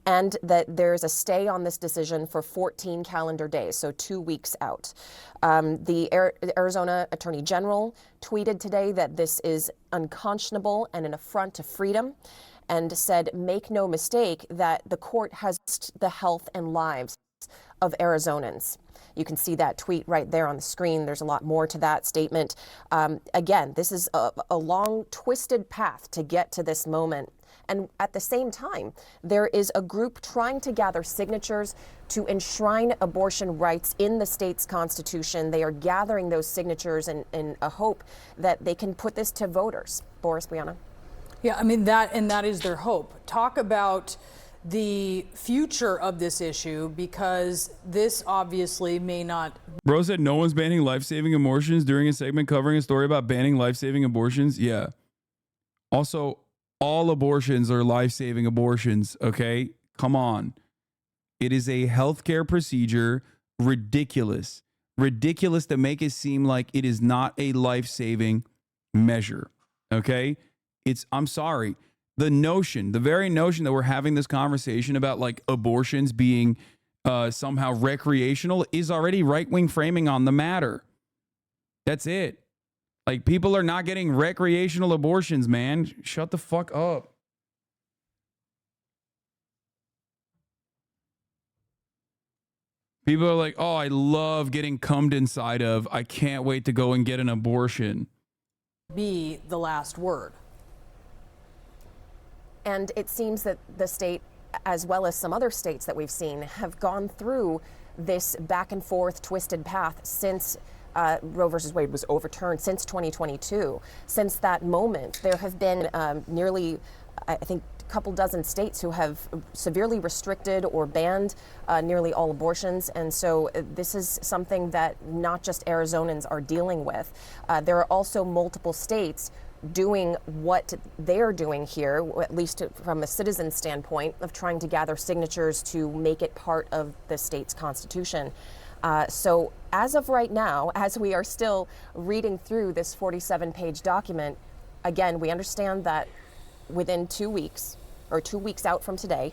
and that there's a stay on this decision for 14 calendar days, so 2 weeks out. The Arizona Attorney General tweeted today that this is unconscionable and an affront to freedom, and said, make no mistake that the court has the health and lives of Arizonans. You can see that tweet right there on the screen. There's a lot more to that statement. Again, this is a long, twisted path to get to this moment. And at the same time, there is a group trying to gather signatures to enshrine abortion rights in the state's constitution. They are gathering those signatures in a hope that they can put this to voters. Boris, Brianna? Yeah, I mean, that is their hope. Talk about the future of this issue, because this obviously may not. Bro said no one's banning life-saving abortions during a segment covering a story about banning life-saving abortions. Yeah. Also, all abortions are life-saving abortions, okay? Come on. It is a healthcare procedure. Ridiculous. Ridiculous to make it seem like it is not a life-saving measure, okay? I'm sorry. The very notion that we're having this conversation about like abortions being somehow recreational is already right-wing framing on the matter. That's it. Like, people are not getting recreational abortions, man. Shut the fuck up. People are like, oh, I love getting cummed inside of. I can't wait to go and get an abortion. Be the last word. And it seems that the state, as well as some other states that we've seen, have gone through this back and forth twisted path since Roe versus Wade was overturned, since 2022. Since that moment, there have been nearly, I think, a couple dozen states who have severely restricted or banned nearly all abortions. And so this is something that not just Arizonans are dealing with. There are also multiple states doing what they're doing here, at least from a citizen standpoint, of trying to gather signatures to make it part of the state's constitution. So as of right now, as we are still reading through this 47-page document, again, we understand that within 2 weeks, or 2 weeks out from today,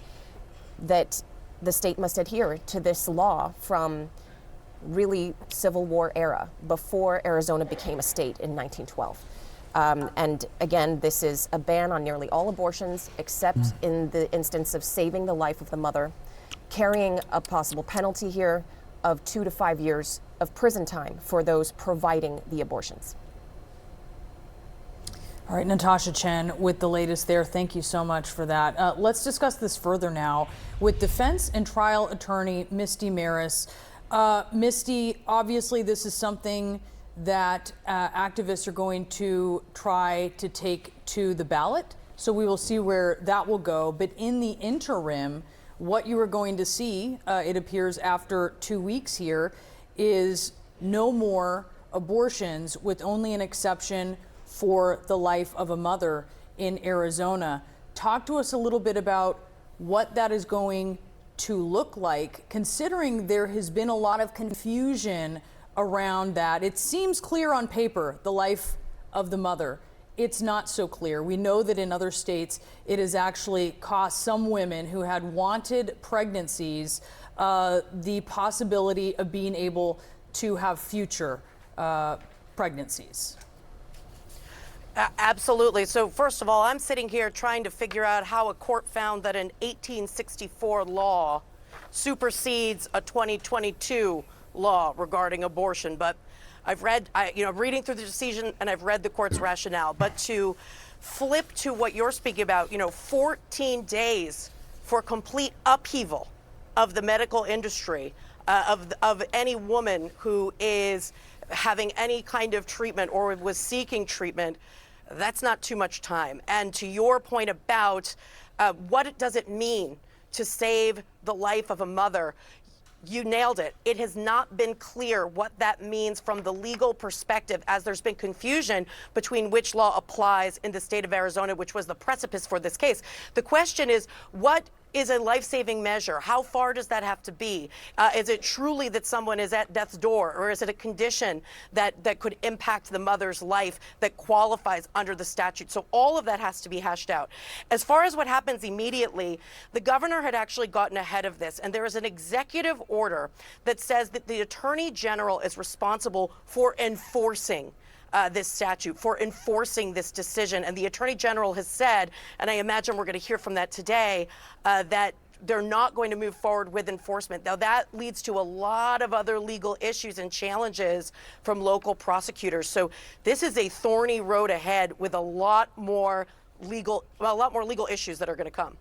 that the state must adhere to this law from really Civil War era, before Arizona became a state in 1912. And again, this is a ban on nearly all abortions, except in the instance of saving the life of the mother, carrying a possible penalty here of 2 to 5 years of prison time for those providing the abortions. All right, Natasha Chen with the latest there. Thank you so much for that. Let's discuss this further now with defense and trial attorney Misty Maris. Misty, obviously this is something that activists are going to try to take to the ballot. So we will see where that will go. But in the interim, what you are going to see, it appears after 2 weeks here, is no more abortions, with only an exception for the life of a mother in Arizona. Talk to us a little bit about what that is going to look like, considering there has been a lot of confusion around that. It seems clear on paper, the life of the mother. It's not so clear. We know that in other states, it has actually cost some women who had wanted pregnancies the possibility of being able to have future pregnancies. Absolutely. So first of all, I'm sitting here trying to figure out how a court found that an 1864 law supersedes a 2022 law regarding abortion. But I've read, reading through the decision, and I've read the court's rationale. But to flip to what you're speaking about, 14 days for complete upheaval of the medical industry, of any woman who is having any kind of treatment or was seeking treatment, that's not too much time. And to your point about what does it mean to save the life of a mother, you nailed it. It has not been clear what that means from the legal perspective, as there's been confusion between which law applies in the state of Arizona, which was the precipice for this case. The question is, what is a life-saving measure? How far does that have to be? Is it truly that someone is at death's door, or is it a condition that could impact the mother's life that qualifies under the statute? So all of that has to be hashed out. As far as what happens immediately, the governor had actually gotten ahead of this, and there is an executive order that says that the Attorney General is responsible for enforcing this statute, for enforcing this decision. And the Attorney General has said, and I imagine we're going to hear from that today, that they're not going to move forward with enforcement. Now, that leads to a lot of other legal issues and challenges from local prosecutors. So this is a thorny road ahead with a lot more legal issues that are going to come.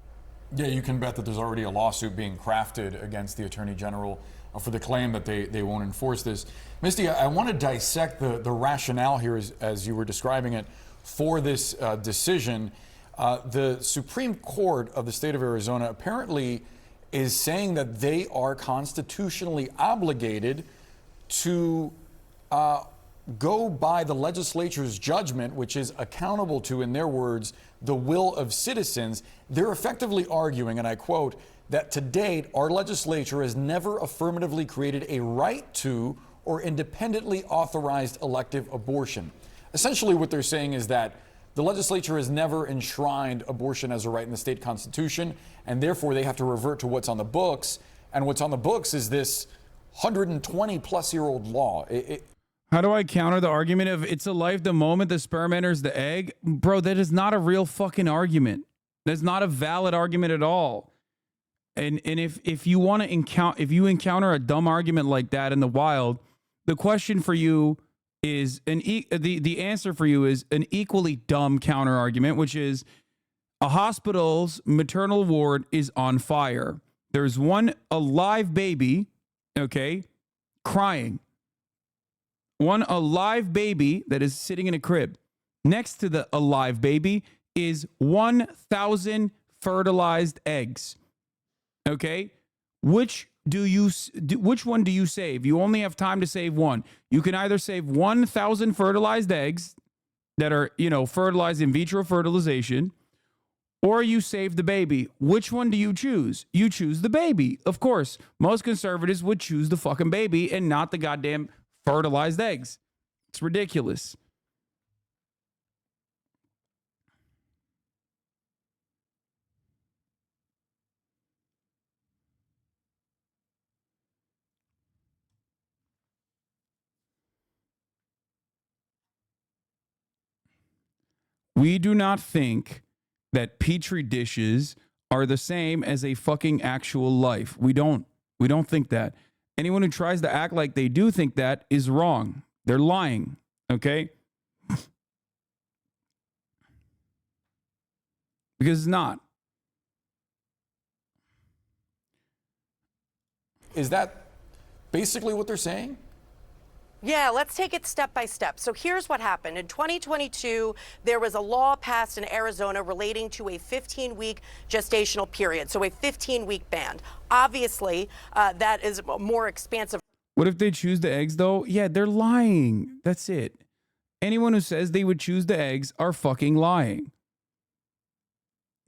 Yeah, you can bet that there's already a lawsuit being crafted against the Attorney General for the claim that they won't enforce this. Misty, I want to dissect the rationale here as you were describing it for this decision. The Supreme Court of the state of Arizona apparently is saying that they are constitutionally obligated to go by the legislature's judgment, which is accountable to, in their words, the will of citizens. They're effectively arguing, and I quote, that to date, our legislature has never affirmatively created a right to or independently authorized elective abortion. Essentially, what they're saying is that the legislature has never enshrined abortion as a right in the state constitution, and therefore they have to revert to what's on the books. And what's on the books is this 120-plus-year-old law. How do I counter the argument of it's a life the moment the sperm enters the egg? Bro, that is not a real fucking argument. That's not a valid argument at all. And if you want to encounter a dumb argument like that in the wild, the question for you is the answer for you is an equally dumb counter argument, which is a hospital's maternal ward is on fire. There's a live baby, okay, crying. A live baby that is sitting in a crib. Next to the alive baby is 1,000 fertilized eggs. Okay, which one do you save? You only have time to save one. You can either save 1,000 fertilized eggs that are, fertilized in vitro fertilization, or you save the baby. Which one do you choose? You choose the baby. Of course, most conservatives would choose the fucking baby and not the goddamn fertilized eggs. It's ridiculous. We do not think that petri dishes are the same as a fucking actual life. We don't think that. Anyone who tries to act like they do think that is wrong. They're lying, okay? Because it's not. Is that basically what they're saying? Yeah, let's take it step by step. So here's what happened. In 2022, there was a law passed in Arizona relating to a 15-week gestational period, so a 15-week ban. Obviously, that is more expansive. What if they choose the eggs, though? Yeah, they're lying. That's it. Anyone who says they would choose the eggs are fucking lying.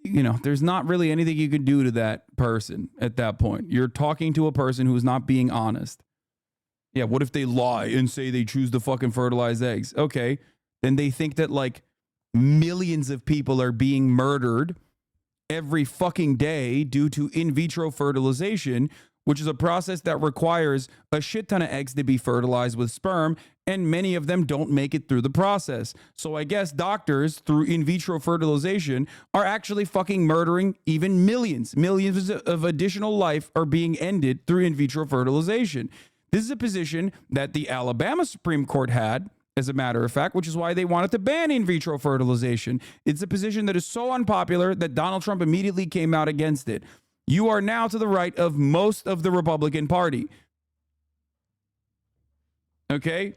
You know, there's not really anything you can do to that person at that point. You're talking to a person who's not being honest. Yeah, what if they lie and say they choose the fucking fertilized eggs? Okay, then they think that like millions of people are being murdered every fucking day due to in vitro fertilization, which is a process that requires a shit ton of eggs to be fertilized with sperm, and many of them don't make it through the process. So I guess doctors, through in vitro fertilization, are actually fucking murdering even millions. Millions of additional life are being ended through in vitro fertilization. This is a position that the Alabama Supreme Court had, as a matter of fact, which is why they wanted to ban in vitro fertilization. It's a position that is so unpopular that Donald Trump immediately came out against it. You are now to the right of most of the Republican Party. Okay?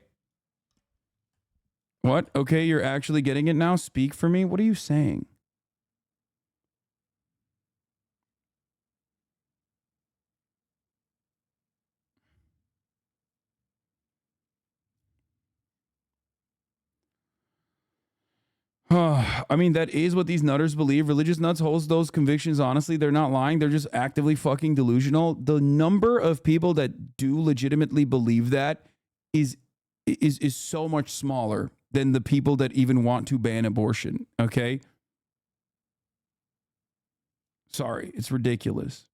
What? Okay, you're actually getting it now? Speak for me? What are you saying? I mean, that is what these nutters believe. Religious nuts holds those convictions. Honestly, they're not lying. They're just actively fucking delusional. The number of people that do legitimately believe that is so much smaller than the people that even want to ban abortion. Okay? Sorry, it's ridiculous.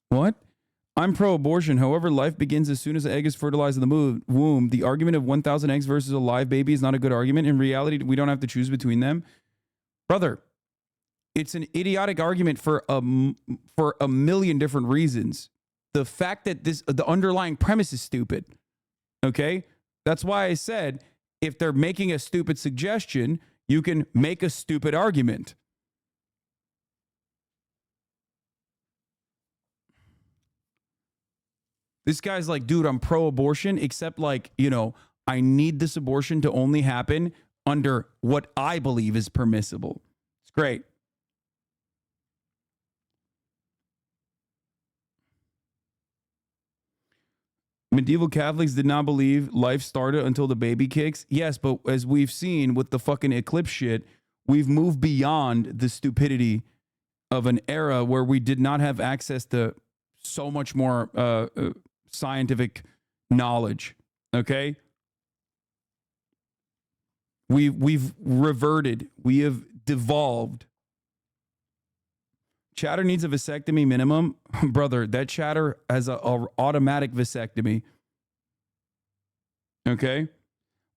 What? I'm pro-abortion. However, life begins as soon as the egg is fertilized in the womb. The argument of 1,000 eggs versus a live baby is not a good argument. In reality, we don't have to choose between them. Brother, it's an idiotic argument for a million different reasons. The fact that the underlying premise is stupid. Okay? That's why I said, if they're making a stupid suggestion, you can make a stupid argument. This guy's like, dude, I'm pro-abortion, except like, you know, I need this abortion to only happen under what I believe is permissible. It's great. Medieval Catholics did not believe life started until the baby kicks. Yes, but as we've seen with the fucking Eclipse shit, we've moved beyond the stupidity of an era where we did not have access to so much more scientific knowledge. Okay, we've reverted. We have devolved. Chatter needs a vasectomy minimum. Brother, that chatter has a automatic vasectomy. Okay?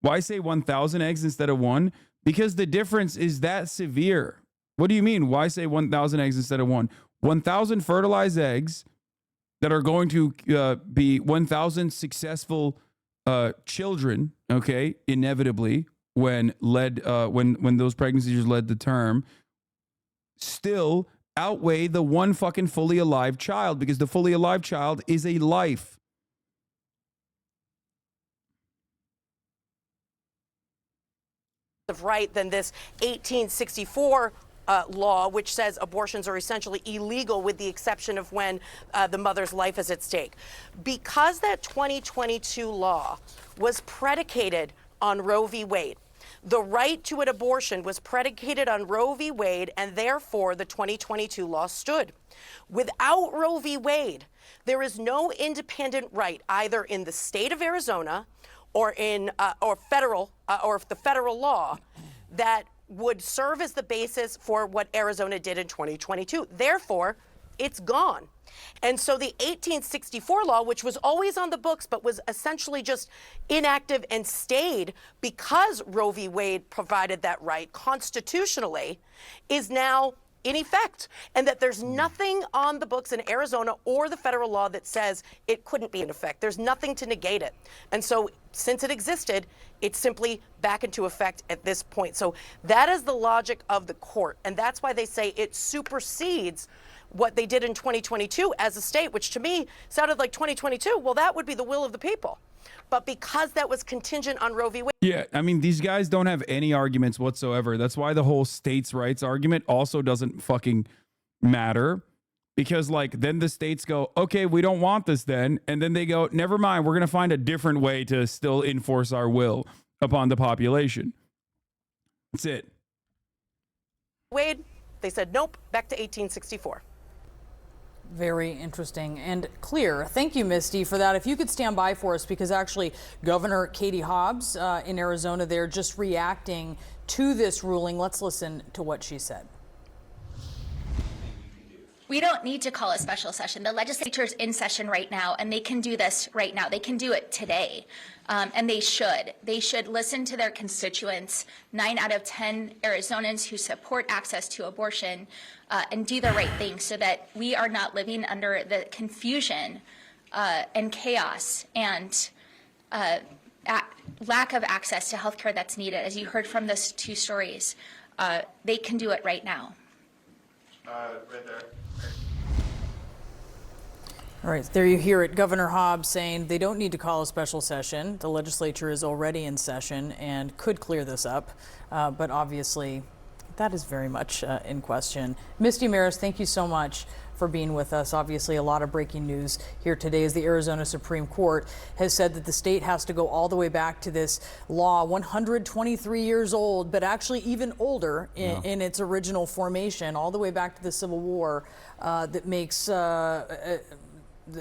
Why say 1,000 eggs instead of one? Because the difference is that severe. What do you mean? Why say 1,000 eggs instead of one? 1,000 fertilized eggs that are going to be 1,000 successful children, okay, inevitably, when those pregnancies led to term, still outweigh the one fucking fully alive child, because the fully alive child is a life. Of right than this 1864 law, which says abortions are essentially illegal with the exception of when the mother's life is at stake. Because that 2022 law was predicated on Roe v. Wade, the right to an abortion was predicated on Roe v. Wade, and therefore the 2022 law stood. Without Roe v. Wade, there is no independent right either in the state of Arizona or in or the federal law that would serve as the basis for what Arizona did in 2022. Therefore, it's gone. And so the 1864 law, which was always on the books but was essentially just inactive and stayed because Roe v. Wade provided that right constitutionally, is now in effect, and that there's nothing on the books in Arizona or the federal law that says it couldn't be in effect. There's nothing to negate it. And so since it existed, it's simply back into effect at this point. So that is the logic of the court. And that's why they say it supersedes what they did in 2022 as a state, which to me sounded like 2022. Well, that would be the will of the people. But because that was contingent on Roe v. Wade. Yeah, I mean, these guys don't have any arguments whatsoever. That's why the whole states' rights argument also doesn't fucking matter. Because, like, then the states go, okay, we don't want this then. And then they go, never mind, we're going to find a different way to still enforce our will upon the population. That's it. Wade, they said, nope, back to 1864. Very interesting and clear. Thank you, Misty, for that. If you could stand by for us, because actually Governor Katie Hobbs in Arizona, they're just reacting to this ruling. Let's listen to what she said. We don't need to call a special session. The legislature's in session right now, and they can do this right now. They can do it today, and they should. They should listen to their constituents, 9 out of 10 Arizonans who support access to abortion, and do the right thing so that we are not living under the confusion and chaos and lack of access to health care that's needed. As you heard from those two stories, they can do it right now. Right there. All right, there you hear it. Governor Hobbs saying they don't need to call a special session. The legislature is already in session and could clear this up. But obviously, that is very much in question. Misty Maris, thank you so much for being with us. Obviously, a lot of breaking news here today as the Arizona Supreme Court has said that the state has to go all the way back to this law, 123 years old, but actually even older in its original formation, all the way back to the Civil War, that makes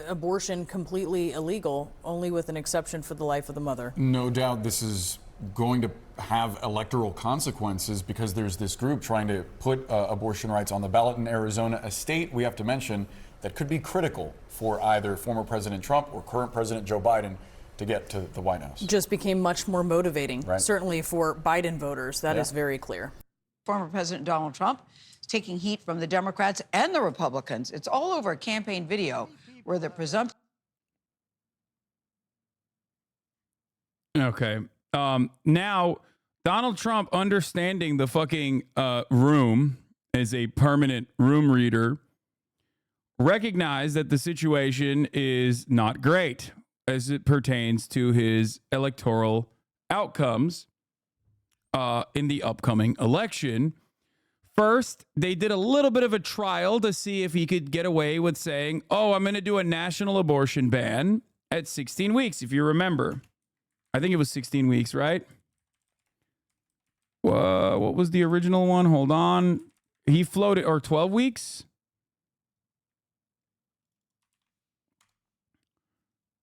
abortion completely illegal, only with an exception for the life of the mother. No doubt this is going to have electoral consequences because there's this group trying to put abortion rights on the ballot in Arizona, a state we have to mention that could be critical for either former President Trump or current President Joe Biden to get to the White House. Just became much more motivating, right. Certainly for Biden voters. That is very clear. Former President Donald Trump is taking heat from the Democrats and the Republicans. It's all over a campaign video where the presumption. Okay. Now, Donald Trump, understanding the fucking room as a permanent room reader, recognized that the situation is not great as it pertains to his electoral outcomes in the upcoming election. First, they did a little bit of a trial to see if he could get away with saying, oh, I'm going to do a national abortion ban at 16 weeks, if you remember. I think it was 16 weeks, right? What was the original one? Hold on. He floated, or 12 weeks?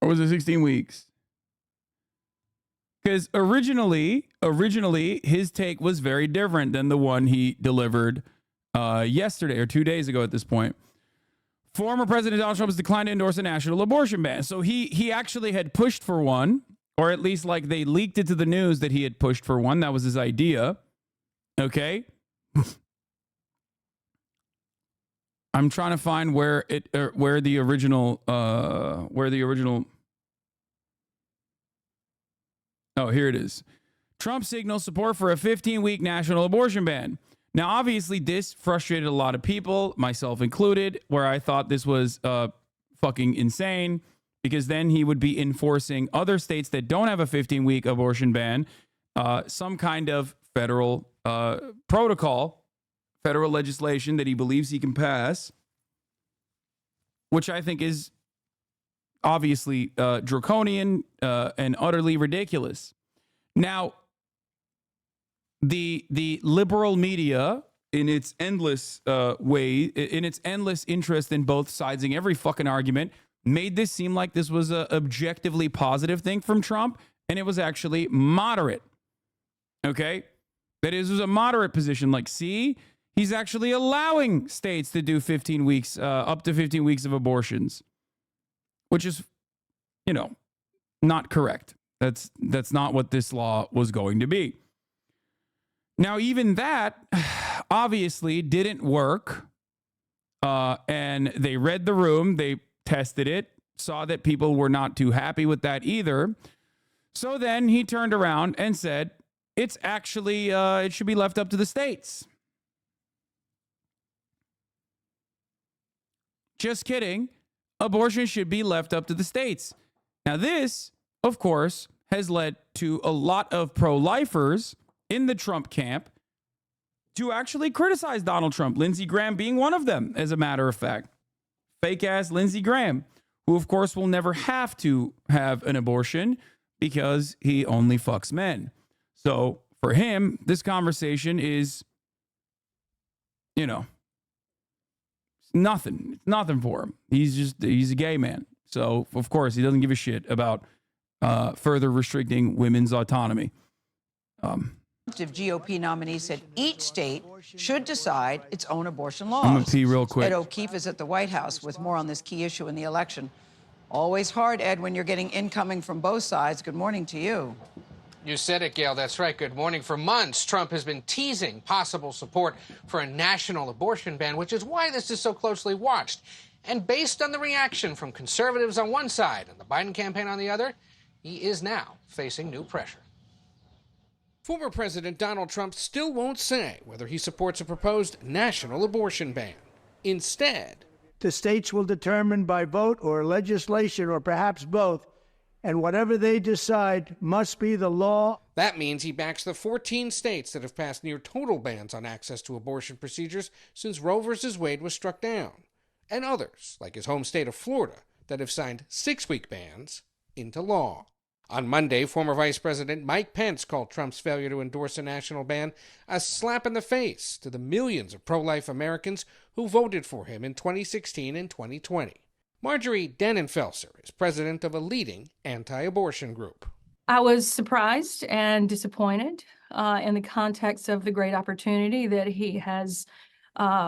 Or was it 16 weeks? Because originally, his take was very different than the one he delivered yesterday or 2 days ago at this point. Former President Donald Trump has declined to endorse a national abortion ban. So he actually had pushed for one, or at least like they leaked it to the news that he had pushed for one. That was his idea. Okay. I'm trying to find where the original. Oh, here it is. Trump signals support for a 15-week national abortion ban. Now, obviously, this frustrated a lot of people, myself included, where I thought this was fucking insane, because then he would be enforcing other states that don't have a 15-week abortion ban, some kind of federal protocol, federal legislation that he believes he can pass, which I think is obviously draconian and utterly ridiculous. Now, the liberal media, in its endless in its endless interest in both sidesing every fucking argument, made this seem like this was a objectively positive thing from Trump, and it was actually moderate. Okay? That is, it was a moderate position. Like, see, he's actually allowing states to do 15 weeks, up to 15 weeks of abortions, which is, not correct. That's not what this law was going to be. Now, even that obviously didn't work. And they read the room, they tested it, saw that people were not too happy with that either. So then he turned around and said, it's actually, it should be left up to the states. Just kidding. Abortion should be left up to the states. Now, this, of course, has led to a lot of pro-lifers in the Trump camp to actually criticize Donald Trump, Lindsey Graham being one of them, as a matter of fact. Fake-ass Lindsey Graham, who, of course, will never have to have an abortion because he only fucks men. So, for him, this conversation is, you know, nothing. It's nothing for him. He's a gay man. So, of course, he doesn't give a shit about further restricting women's autonomy. GOP nominee said each state should decide its own abortion laws. I'm going to pee real quick. Ed O'Keefe is at the White House with more on this key issue in the election. Always hard, Ed, when you're getting incoming from both sides. Good morning to you. You said it, Gail. That's right. Good morning. For months, Trump has been teasing possible support for a national abortion ban, which is why this is so closely watched. And based on the reaction from conservatives on one side and the Biden campaign on the other, he is now facing new pressure. Former President Donald Trump still won't say whether he supports a proposed national abortion ban. Instead, the states will determine by vote or legislation or perhaps both, and whatever they decide must be the law. That means he backs the 14 states that have passed near total bans on access to abortion procedures since Roe v. Wade was struck down, and others, like his home state of Florida, that have signed 6-week bans into law. On Monday, former Vice President Mike Pence called Trump's failure to endorse a national ban a slap in the face to the millions of pro-life Americans who voted for him in 2016 and 2020. Marjorie Dannenfelser is president of a leading anti-abortion group. I was surprised and disappointed in the context of the great opportunity that he has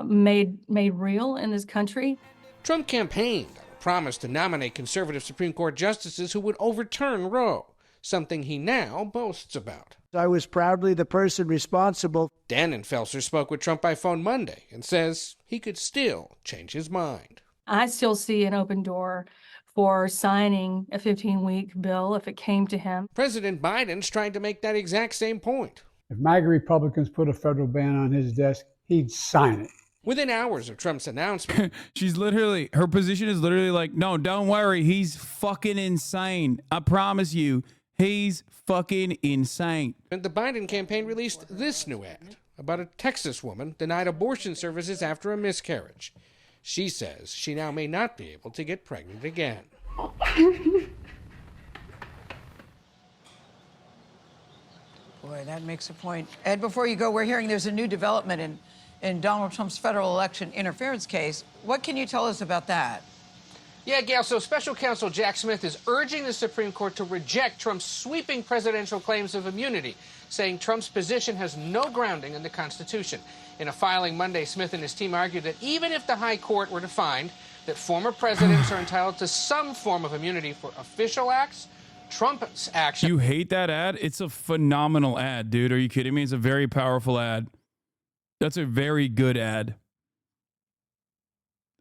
made real in this country. Trump campaigned on a promise to nominate conservative Supreme Court justices who would overturn Roe, something he now boasts about. I was proudly the person responsible. Dannenfelser spoke with Trump by phone Monday and says he could still change his mind. I still see an open door for signing a 15-week bill if it came to him. President Biden's trying to make that exact same point. If MAGA Republicans put a federal ban on his desk, he'd sign it. Within hours of Trump's announcement. Her position is literally like, no, don't worry. He's fucking insane. I promise you, he's fucking insane. And the Biden campaign released this new ad about a Texas woman denied abortion services after a miscarriage. She says she now may not be able to get pregnant again. Boy, that makes a point. Ed, before you go, we're hearing there's a new development in Donald Trump's federal election interference case. What can you tell us about that? Yeah, Gail, so Special Counsel Jack Smith is urging the Supreme Court to reject Trump's sweeping presidential claims of immunity, saying Trump's position has no grounding in the Constitution. In a filing Monday, Smith and his team argued that even if the high court were to find that former presidents are entitled to some form of immunity for official acts, Trump's action... You hate that ad? It's a phenomenal ad, dude. Are you kidding me? It's a very powerful ad. That's a very good ad.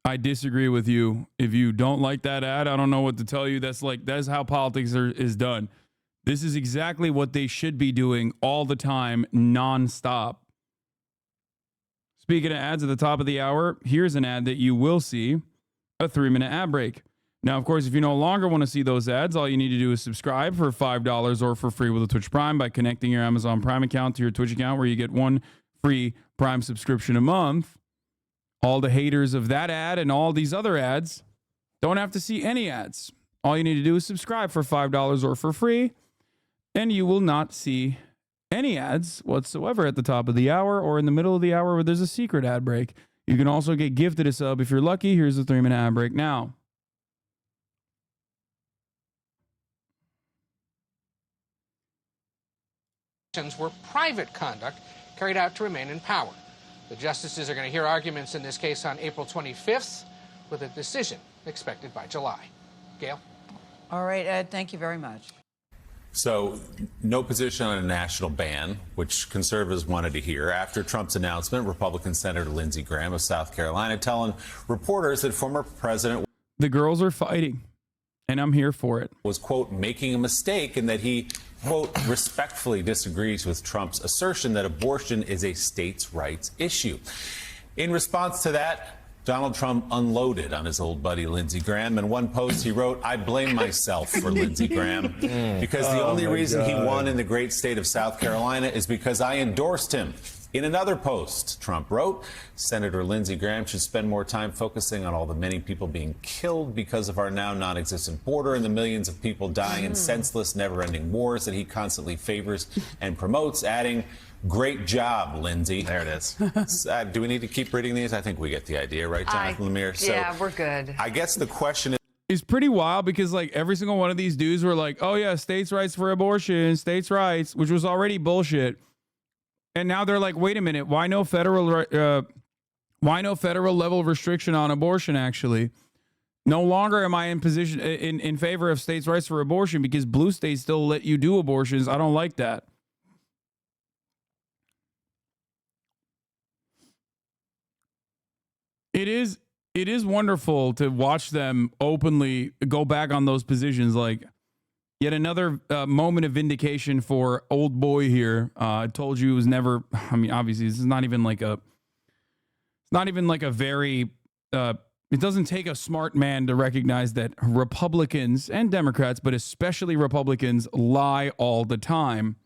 I disagree with you. If you don't like that ad, I don't know what to tell you. That's how politics is done. This is exactly what they should be doing all the time, nonstop. Speaking of ads at the top of the hour, here's an ad that you will see, a 3-minute ad break. Now, of course, if you no longer want to see those ads, all you need to do is subscribe for $5 or for free with a Twitch Prime by connecting your Amazon Prime account to your Twitch account, where you get 1 free Prime subscription a month. All the haters of that ad and all these other ads don't have to see any ads. All you need to do is subscribe for $5 or for free, and you will not see any ads whatsoever at the top of the hour or in the middle of the hour where there's a secret ad break. You can also get gifted a sub if you're lucky. Here's a 3-minute ad break now. Were private conduct carried out to remain in power. The justices are going to hear arguments in this case on April 25th, with a decision expected by July. Gail? All right, Ed, thank you very much. So no position on a national ban, which conservatives wanted to hear. After Trump's announcement, Republican Senator Lindsey Graham of South Carolina telling reporters that former president... The girls are fighting, and I'm here for it. ...was, quote, making a mistake, and that he, quote, respectfully disagrees with Trump's assertion that abortion is a states' rights issue. In response to that, Donald Trump unloaded on his old buddy Lindsey Graham. In one post, he wrote, "I blame myself for Lindsey Graham because the only reason he won in the great state of South Carolina is because I endorsed him." In another post, Trump wrote, "Senator Lindsey Graham should spend more time focusing on all the many people being killed because of our now non-existent border and the millions of people dying in senseless, never-ending wars that he constantly favors and promotes," adding, "Great job, Lindsey." There it is. Do we need to keep reading these? I think we get the idea, right, Jonathan Lemire? Yeah, we're good. I guess the question is... It's pretty wild because, like, every single one of these dudes were like, oh, yeah, states' rights for abortion, states' rights, which was already bullshit. And now they're like, wait a minute, why no federal level restriction on abortion, actually? No longer am I in position in favor of states' rights for abortion because blue states still let you do abortions. I don't like that. It is wonderful to watch them openly go back on those positions. Like, yet another moment of vindication for old boy here. I told you it was never. I mean, obviously, this is not even like a. It's not even like a very. It doesn't take a smart man to recognize that Republicans and Democrats, but especially Republicans, lie all the time.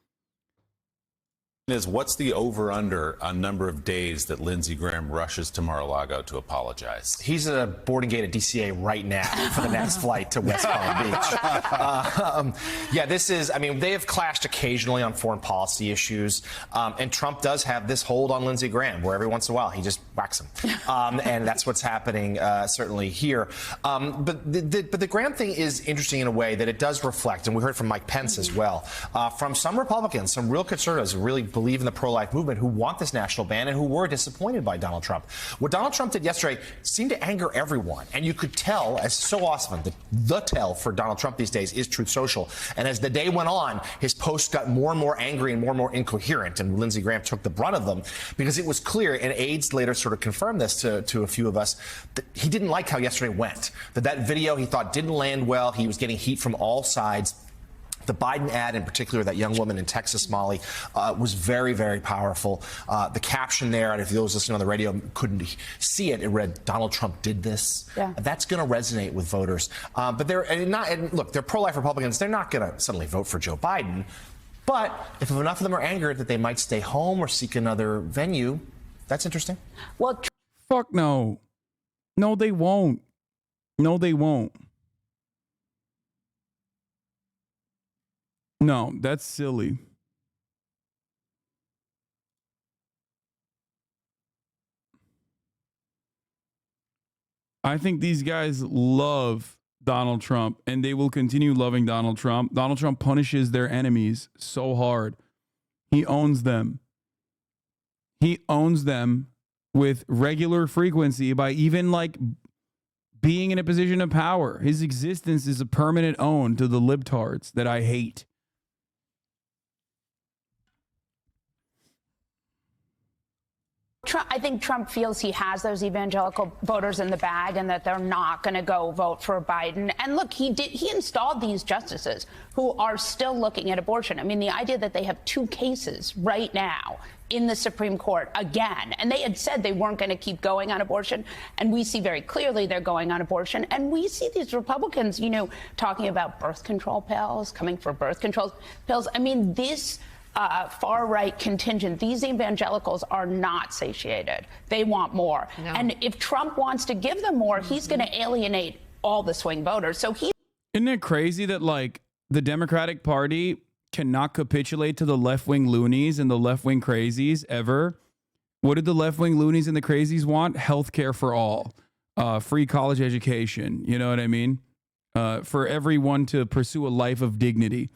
Is what's the over-under on number of days that Lindsey Graham rushes to Mar-a-Lago to apologize? He's at a boarding gate at DCA right now for the next flight to West Palm Beach. Yeah, this is, I mean, they have clashed occasionally on foreign policy issues, and Trump does have this hold on Lindsey Graham, where every once in a while he just whacks him. And that's what's happening certainly here. But the Graham thing is interesting in a way that it does reflect, and we heard from Mike Pence as well, from some Republicans, some real conservatives who really believe in the pro-life movement, who want this national ban and who were disappointed by Donald Trump. What Donald Trump did yesterday seemed to anger everyone, and you could tell, as so often, the tell for Donald Trump these days is Truth Social. And as the day went on, his posts got more and more angry and more incoherent, and Lindsey Graham took the brunt of them because it was clear, and aides later sort of confirmed this to a few of us, that he didn't like how yesterday went, that video he thought didn't land well. He was getting heat from all sides. The Biden ad, in particular, that young woman in Texas, Molly, was very, very powerful. The caption there, and if those listening on the radio couldn't see it, it read, "Donald Trump did this." Yeah. That's going to resonate with voters. But look, they're pro-life Republicans. They're not going to suddenly vote for Joe Biden. But if enough of them are angered that they might stay home or seek another venue, that's interesting. Well, fuck no. No, they won't. No, they won't. No, that's silly. I think these guys love Donald Trump, and they will continue loving Donald Trump. Donald Trump punishes their enemies so hard. He owns them. He owns them with regular frequency by even like being in a position of power. His existence is a permanent own to the libtards that I hate. I think Trump feels he has those evangelical voters in the bag and that they're not going to go vote for Biden. And look, he installed these justices who are still looking at abortion. I mean, the idea that they have 2 cases right now in the Supreme Court again, and they had said they weren't going to keep going on abortion, and we see very clearly they're going on abortion, and we see these Republicans, talking about birth control pills, coming for birth control pills. I mean, this far-right contingent, these evangelicals are not satiated. They want more. No. And if Trump wants to give them more, he's going to alienate all the swing voters. So Isn't it crazy that, like, the Democratic Party cannot capitulate to the left-wing loonies and the left-wing crazies ever? What did the left-wing loonies and the crazies want? Healthcare for all. Free college education. You know what I mean? For everyone to pursue a life of dignity.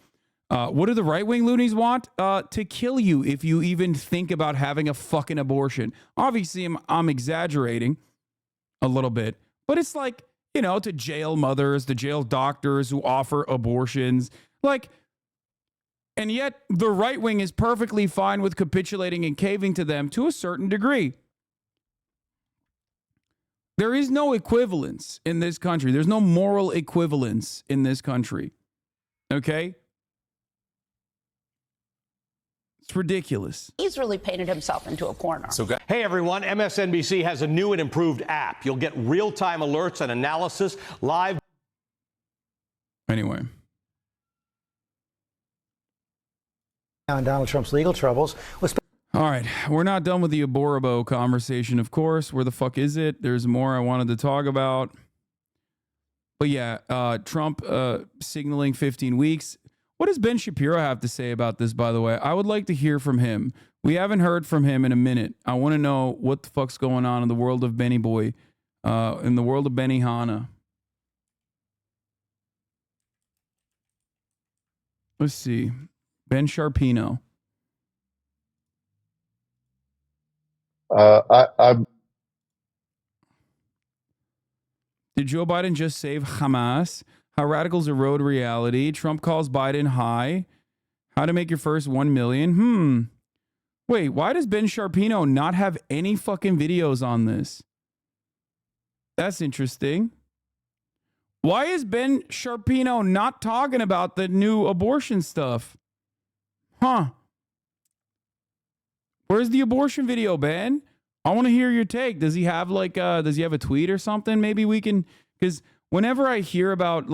What do the right-wing loonies want? To kill you if you even think about having a fucking abortion. Obviously, I'm exaggerating a little bit, but it's like, to jail mothers, to jail doctors who offer abortions. Like, And yet the right wing is perfectly fine with capitulating and caving to them to a certain degree. There is no equivalence in this country. There's no moral equivalence in this country. Okay? It's ridiculous. He's really painted himself into a corner. Hey everyone, MSNBC has a new and improved app. You'll get real-time alerts and analysis live. Anyway. On Donald Trump's legal troubles. All right, we're not done with the Aboribo conversation, of course. Where the fuck is it? There's more I wanted to talk about. But yeah, Trump signaling 15 weeks. What does Ben Shapiro have to say about this, by the way? I would like to hear from him. We haven't heard from him in a minute. I want to know what the fuck's going on in the world of Benny Boy, in the world of Benny Hanna. Let's see. Ben Sharpino. Did Joe Biden just save Hamas? How radicals erode reality. Trump calls Biden high. How to make your first 1 million. Wait, why does Ben Sharpino not have any fucking videos on this? That's interesting. Why is Ben Sharpino not talking about the new abortion stuff? Huh. Where's the abortion video, Ben? I want to hear your take. Does he have does he have a tweet or something? Maybe we can, because whenever I hear about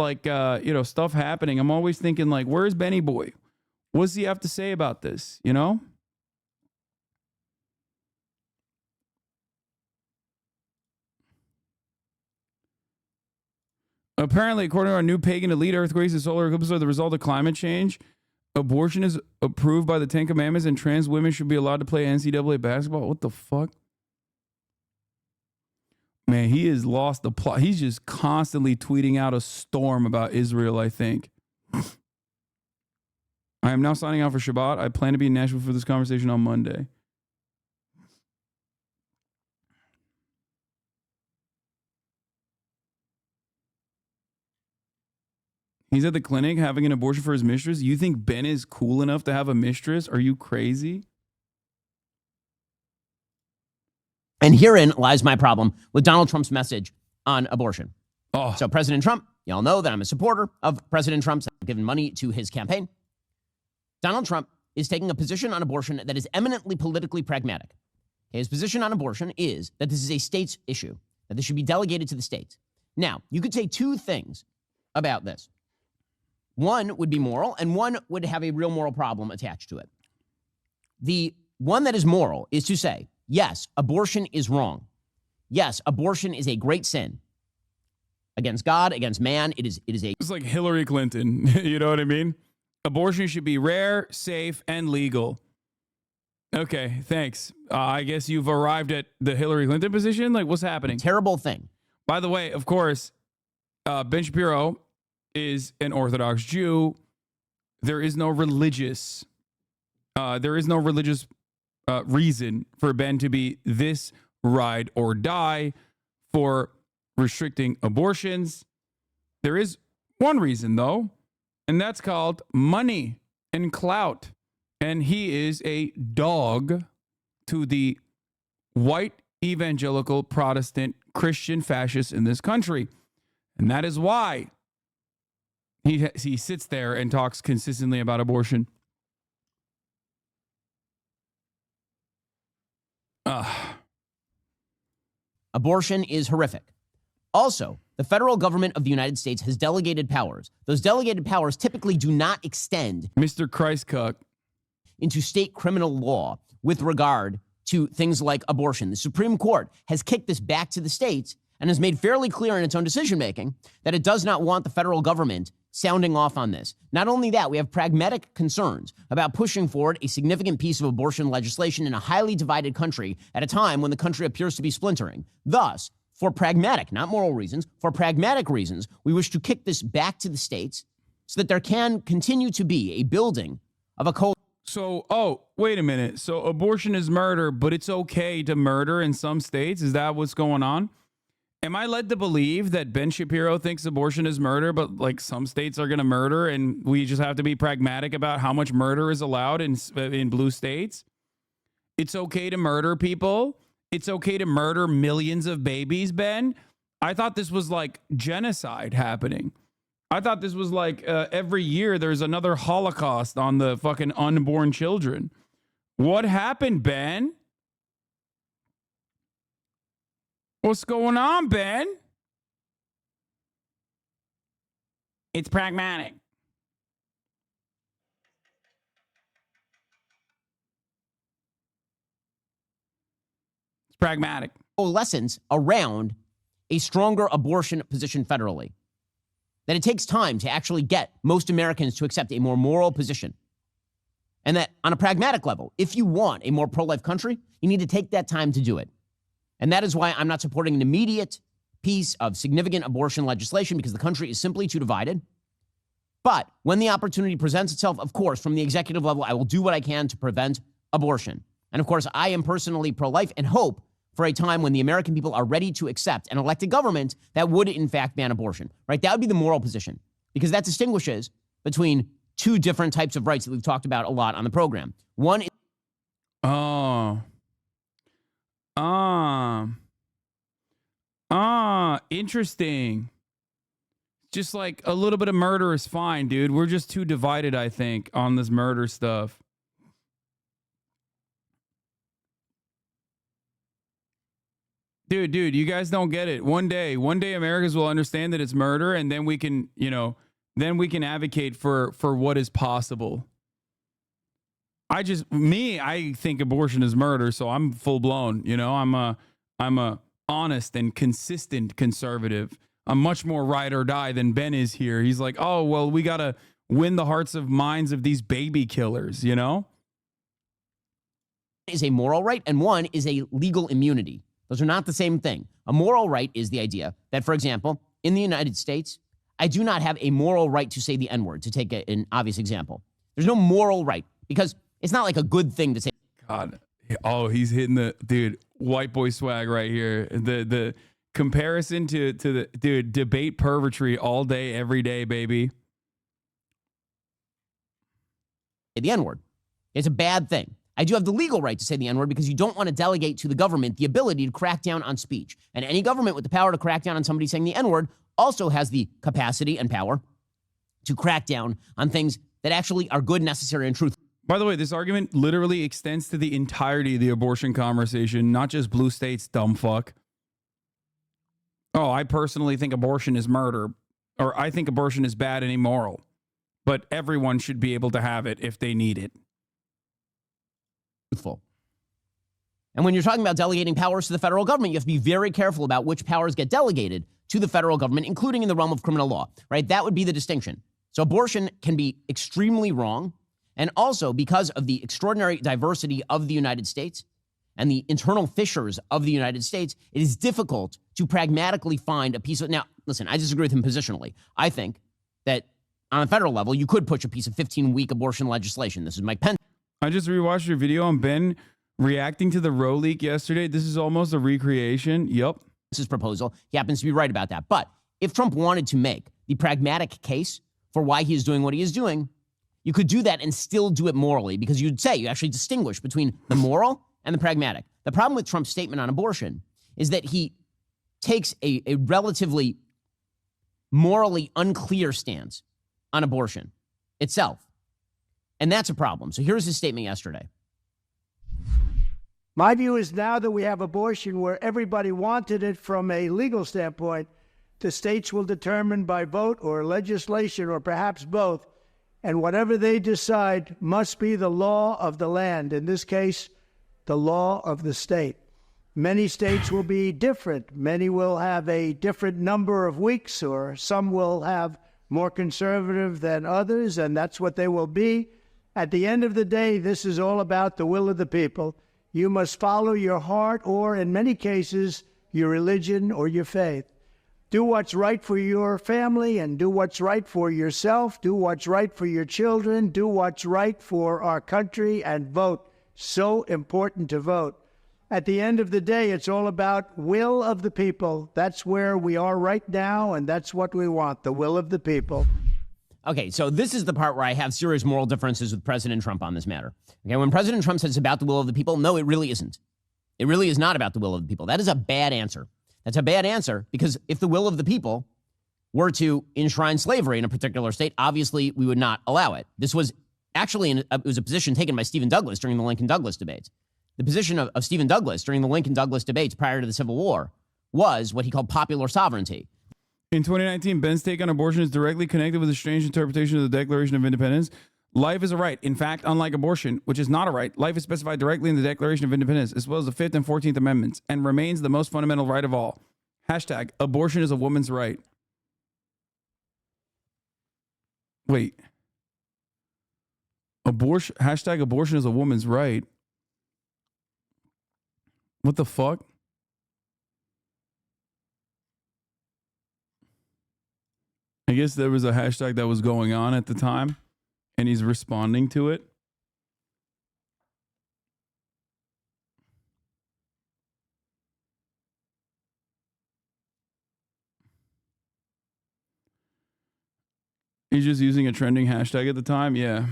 stuff happening, I'm always thinking like, where's Benny Boy? What does he have to say about this? You know? Apparently, according to our new pagan elite, earthquakes and solar eclipses are the result of climate change. Abortion is approved by the Ten Commandments, and trans women should be allowed to play NCAA basketball. What the fuck? Man, he has lost the plot. He's just constantly tweeting out a storm about Israel, I think. I am now signing out for Shabbat. I plan to be in Nashville for this conversation on Monday. He's at the clinic having an abortion for his mistress. You think Ben is cool enough to have a mistress? Are you crazy? And herein lies my problem with Donald Trump's message on abortion. Oh. So President Trump, y'all know that I'm a supporter of President Trump's. I've given money to his campaign. Donald Trump is taking a position on abortion that is eminently politically pragmatic. His position on abortion is that this is a state's issue, that this should be delegated to the states. Now, you could say two things about this. One would be moral, and one would have a real moral problem attached to it. The one that is moral is to say, yes, abortion is wrong. Yes, abortion is a great sin against God, against man. It is a... It's like Hillary Clinton. You know what I mean? Abortion should be rare, safe, and legal. Okay, thanks. I guess you've arrived at the Hillary Clinton position. Like, what's happening? Terrible thing. By the way, of course, Ben Shapiro is an Orthodox Jew. There is no religious reason for Ben to be this ride or die for restricting abortions. There is one reason, though, and that's called money and clout. And he is a dog to the white evangelical Protestant Christian fascists in this country. And that is why he sits there and talks consistently about abortion. Abortion is horrific. Also, the federal government of the United States has delegated powers. Those delegated powers typically do not extend Mr. Christcock into state criminal law with regard to things like abortion. The Supreme Court has kicked this back to the states and has made fairly clear in its own decision-making that it does not want the federal government sounding off on this. Not only that, we have pragmatic concerns about pushing forward a significant piece of abortion legislation in a highly divided country at a time when the country appears to be splintering. Thus, for pragmatic, not moral reasons, for pragmatic reasons, we wish to kick this back to the states so that there can continue to be a building of a coalition. So, wait a minute. So abortion is murder, but it's okay to murder in some states? Is that what's going on? Am I led to believe that Ben Shapiro thinks abortion is murder, but like some states are going to murder and we just have to be pragmatic about how much murder is allowed in blue states? It's okay to murder people. It's okay to murder millions of babies, Ben. I thought this was like genocide happening. I thought this was like every year there's another Holocaust on the fucking unborn children. What happened, Ben? What's going on, Ben? It's pragmatic. It's pragmatic. Lessons around a stronger abortion position federally. That it takes time to actually get most Americans to accept a more moral position. And that on a pragmatic level, if you want a more pro-life country, you need to take that time to do it. And that is why I'm not supporting an immediate piece of significant abortion legislation, because the country is simply too divided. But when the opportunity presents itself, of course, from the executive level, I will do what I can to prevent abortion. And of course, I am personally pro-life and hope for a time when the American people are ready to accept and elect a government that would, in fact, ban abortion, right? That would be the moral position, because that distinguishes between two different types of rights that we've talked about a lot on the program. One is... Interesting. Just like a little bit of murder is fine, dude. We're just too divided, I think, on this murder stuff. Dude, you guys don't get it. One day Americans will understand that it's murder, and then we can, then we can advocate for what is possible. I think abortion is murder, so I'm full blown. I'm a honest and consistent conservative. I'm much more ride or die than Ben is here. He's like, oh well, we gotta win the hearts of minds of these baby killers. Is a moral right, and one is a legal immunity. Those are not the same thing. A moral right is the idea that, for example, in the United States, I do not have a moral right to say the N-word, to take an obvious example. There's no moral right, because it's not like a good thing to say. God. Oh, he's hitting the, dude, white boy swag right here. The comparison to the, dude, debate pervertry all day, every day, baby. The N-word. It's a bad thing. I do have the legal right to say the N-word because you don't want to delegate to the government the ability to crack down on speech. And any government with the power to crack down on somebody saying the N-word also has the capacity and power to crack down on things that actually are good, necessary, and truthful. By the way, this argument literally extends to the entirety of the abortion conversation, not just blue states, dumb fuck. Oh, I personally think abortion is murder, or I think abortion is bad and immoral, but everyone should be able to have it if they need it. Truthful. And when you're talking about delegating powers to the federal government, you have to be very careful about which powers get delegated to the federal government, including in the realm of criminal law, right? That would be the distinction. So abortion can be extremely wrong. And also, because of the extraordinary diversity of the United States and the internal fissures of the United States, it is difficult to pragmatically find a piece of... Now, listen, I disagree with him positionally. I think that on a federal level, you could push a piece of 15-week abortion legislation. This is Mike Pence. I just rewatched your video on Ben reacting to the Roe leak yesterday. This is almost a recreation. Yep. Pence's proposal. He happens to be right about that. But if Trump wanted to make the pragmatic case for why he is doing what he is doing, you could do that and still do it morally, because you'd say you actually distinguish between the moral and the pragmatic. The problem with Trump's statement on abortion is that he takes a relatively morally unclear stance on abortion itself. And that's a problem. So here's his statement yesterday. My view is now that we have abortion where everybody wanted it from a legal standpoint, the states will determine by vote or legislation or perhaps both, and whatever they decide must be the law of the land, in this case, the law of the state. Many states will be different. Many will have a different number of weeks, or some will have more conservative than others, and that's what they will be. At the end of the day, this is all about the will of the people. You must follow your heart or, in many cases, your religion or your faith. Do what's right for your family and do what's right for yourself. Do what's right for your children. Do what's right for our country and vote. So important to vote. At the end of the day, it's all about will of the people. That's where we are right now, and that's what we want, the will of the people. Okay, so this is the part where I have serious moral differences with President Trump on this matter. Okay, when President Trump says it's about the will of the people, no, it really isn't. It really is not about the will of the people. That is a bad answer. That's a bad answer because if the will of the people were to enshrine slavery in a particular state, obviously we would not allow it. This was actually it was a position taken by Stephen Douglas during the Lincoln-Douglas debates. The position of Stephen Douglas during the Lincoln-Douglas debates prior to the Civil War was what he called popular sovereignty. In 2019, Ben's take on abortion is directly connected with a strange interpretation of the Declaration of Independence. Life is a right. In fact, unlike abortion, which is not a right, life is specified directly in the Declaration of Independence, as well as the 5th and 14th Amendments, and remains the most fundamental right of all. Hashtag, abortion is a woman's right. Wait. Hashtag, abortion is a woman's right. What the fuck? I guess there was a hashtag that was going on at the time, and he's responding to it. He's just using a trending hashtag at the time? Yeah.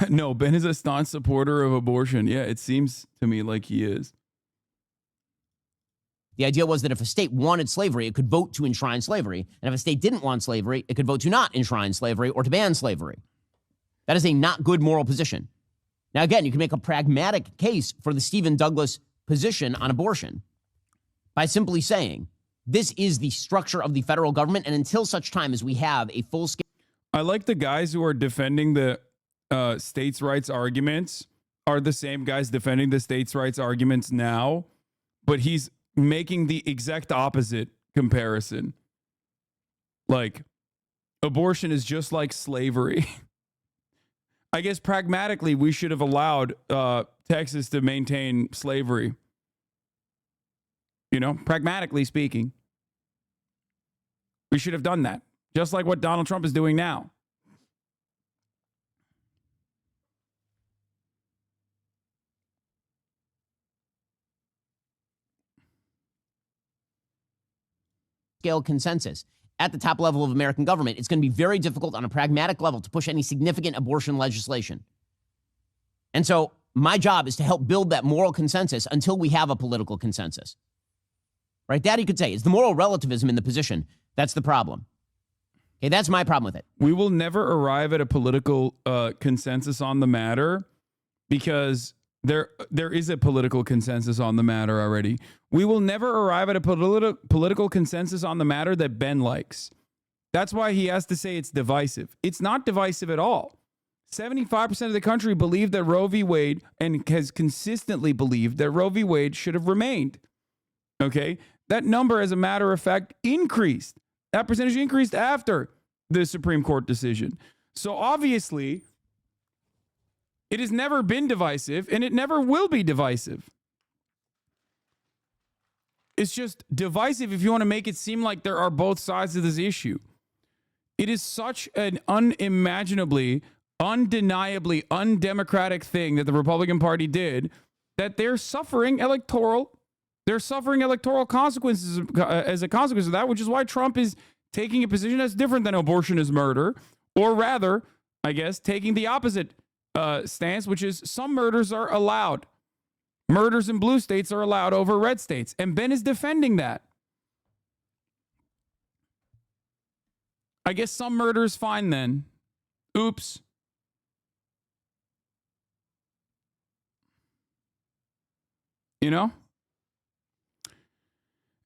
No, Ben is a staunch supporter of abortion. Yeah, it seems to me like he is. The idea was that if a state wanted slavery, it could vote to enshrine slavery. And if a state didn't want slavery, it could vote to not enshrine slavery or to ban slavery. That is a not good moral position. Now, again, you can make a pragmatic case for the Stephen Douglas position on abortion by simply saying, this is the structure of the federal government, and until such time as we have a full-scale... I like the guys who are defending the states' rights arguments are the same guys defending the states' rights arguments now, but he's making the exact opposite comparison. Like, abortion is just like slavery. I guess pragmatically, we should have allowed Texas to maintain slavery. You know, pragmatically speaking, we should have done that. Just like what Donald Trump is doing now. Scale consensus at the top level of American government, it's going to be very difficult on a pragmatic level to push any significant abortion legislation. And so my job is to help build that moral consensus until we have a political consensus. Right? That you could say is the moral relativism in the position. That's the problem. Okay, that's my problem with it. We will never arrive at a political consensus on the matter because there is a political consensus on the matter already. We will never arrive at a political consensus on the matter that Ben likes. That's why he has to say it's divisive. It's not divisive at all. 75% of the country believe that Roe v. Wade and has consistently believed that Roe v. Wade should have remained. Okay? That number, as a matter of fact, increased. That percentage increased after the Supreme Court decision. So obviously, it has never been divisive, and it never will be divisive. It's just divisive if you want to make it seem like there are both sides of this issue. It is such an unimaginably, undeniably undemocratic thing that the Republican Party did that they're suffering electoral consequences as a consequence of that, which is why Trump is taking a position that's different than abortion is murder, or rather, I guess, taking the opposite stance, which is some murders are allowed. Murders in blue states are allowed over red states. And Ben is defending that. I guess some murder is fine then. Oops. You know?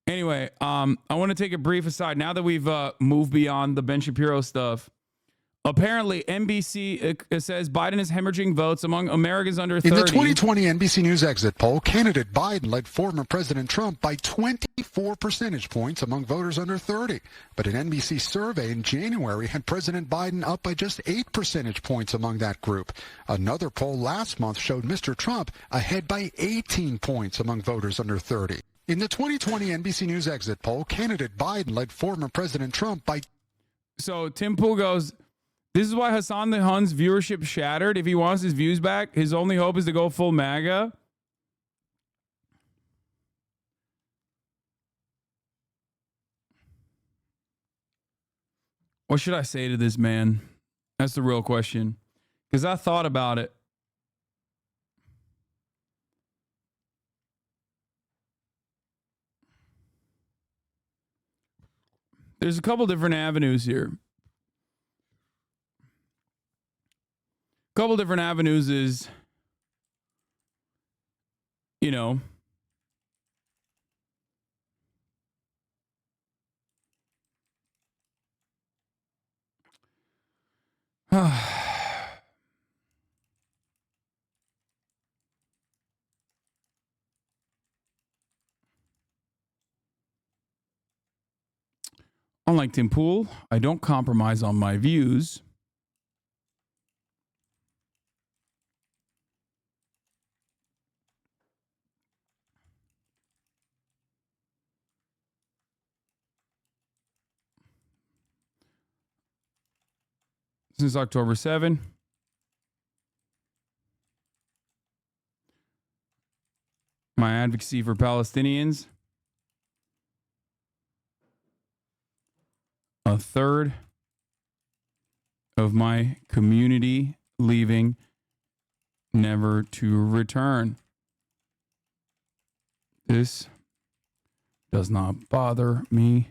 Anyway, I want to take a brief aside. Now that we've moved beyond the Ben Shapiro stuff, apparently NBC says Biden is hemorrhaging votes among Americans under 30. In the 2020 NBC News exit poll, candidate Biden led former President Trump by 24 percentage points among voters under 30. But an NBC survey in January had President Biden up by just 8 percentage points among that group. Another poll last month showed Mr. Trump ahead by 18 points among voters under 30. In the 2020 NBC News exit poll, candidate Biden led former President Trump by... So Tim Pool goes, This is why Hasan the Hun's viewership shattered. If he wants his views back, his only hope is to go full MAGA. What should I say to this man? That's the real question. Because I thought about it. There's a couple different avenues here. Couple different avenues is, you know, unlike Tim Pool, I don't compromise on my views. Since October 7. My advocacy for Palestinians. A third of my community leaving, never to return. This does not bother me.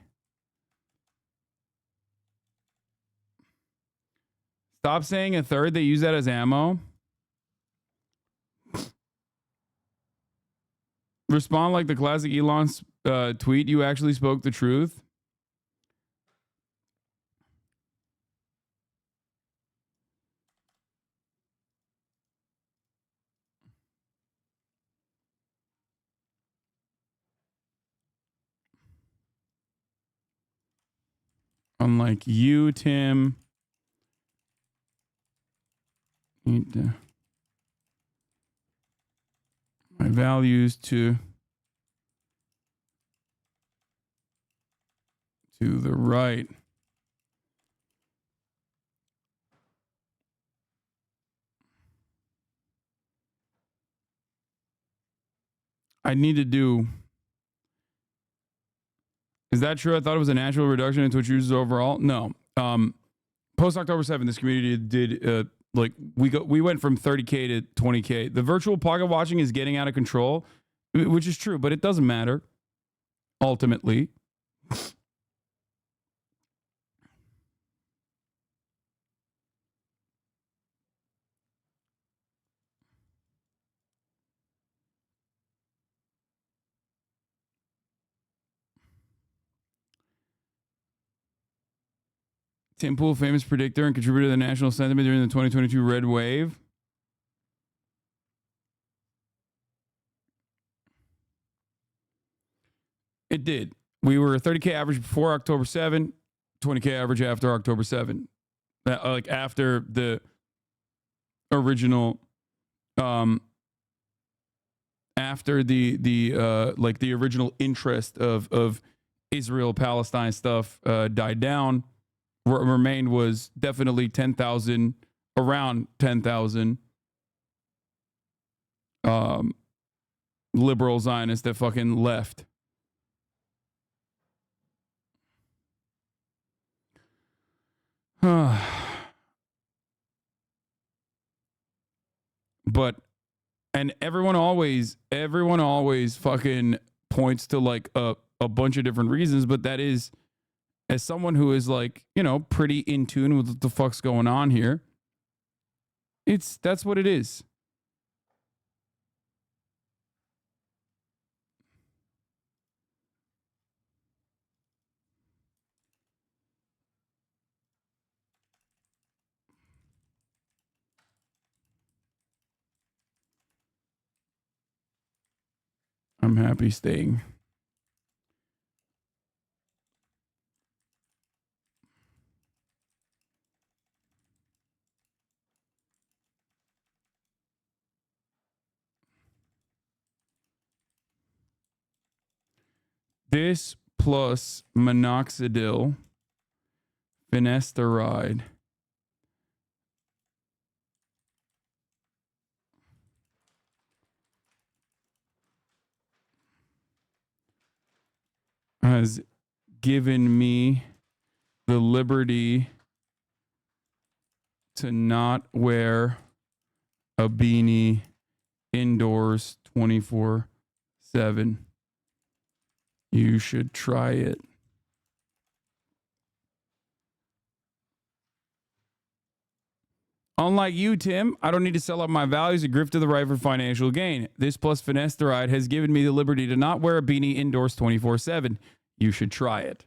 Stop saying a third. They use that as ammo. Respond like the classic Elon tweet. You actually spoke the truth. Unlike you, Tim. My values to the right. I need to do. Is that true? I thought it was a natural reduction in Twitch users overall. No. Post October 7th, this community did we went from 30K to 20K. The virtual pocket watching is getting out of control, which is true, but it doesn't matter. Ultimately. Tim Pool, famous predictor and contributor to the national sentiment during the 2022 red wave. It did. We were 30K average before October 7, 20K average after October 7. Like after the original, after the original interest of Israel Palestine stuff died down. What remained was definitely 10,000, around 10,000 liberal Zionists that fucking left. But, and everyone always fucking points to like a bunch of different reasons, but that is, as someone who is like, you know, pretty in tune with what the fuck's going on here, that's what it is. I'm happy staying. This plus minoxidil, finasteride, has given me the liberty to not wear a beanie indoors 24/7. You should try it. Unlike you, Tim, I don't need to sell out my values and grift to the right for financial gain. This plus finasteride has given me the liberty to not wear a beanie indoors 24/7. You should try it.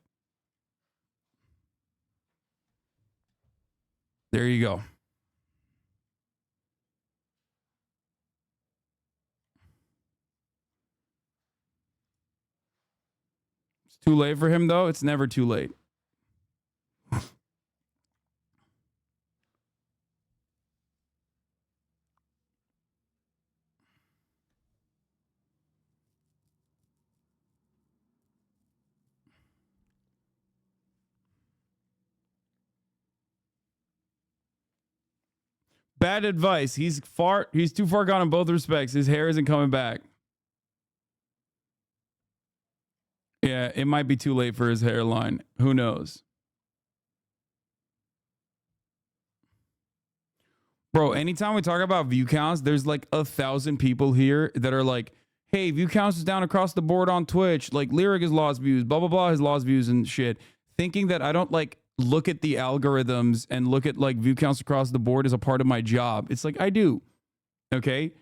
There you go. It's too late for him, though. It's never too late. Bad advice. He's too far gone in both respects. His hair isn't coming back. Yeah, it might be too late for his hairline. Who knows? Bro, anytime we talk about view counts, there's like 1,000 people here that are like, hey, view counts is down across the board on Twitch. Like, Lyric has lost views, blah, blah, blah has lost views and shit. Thinking that I don't like look at the algorithms and look at like view counts across the board as a part of my job. It's like, I do. Okay.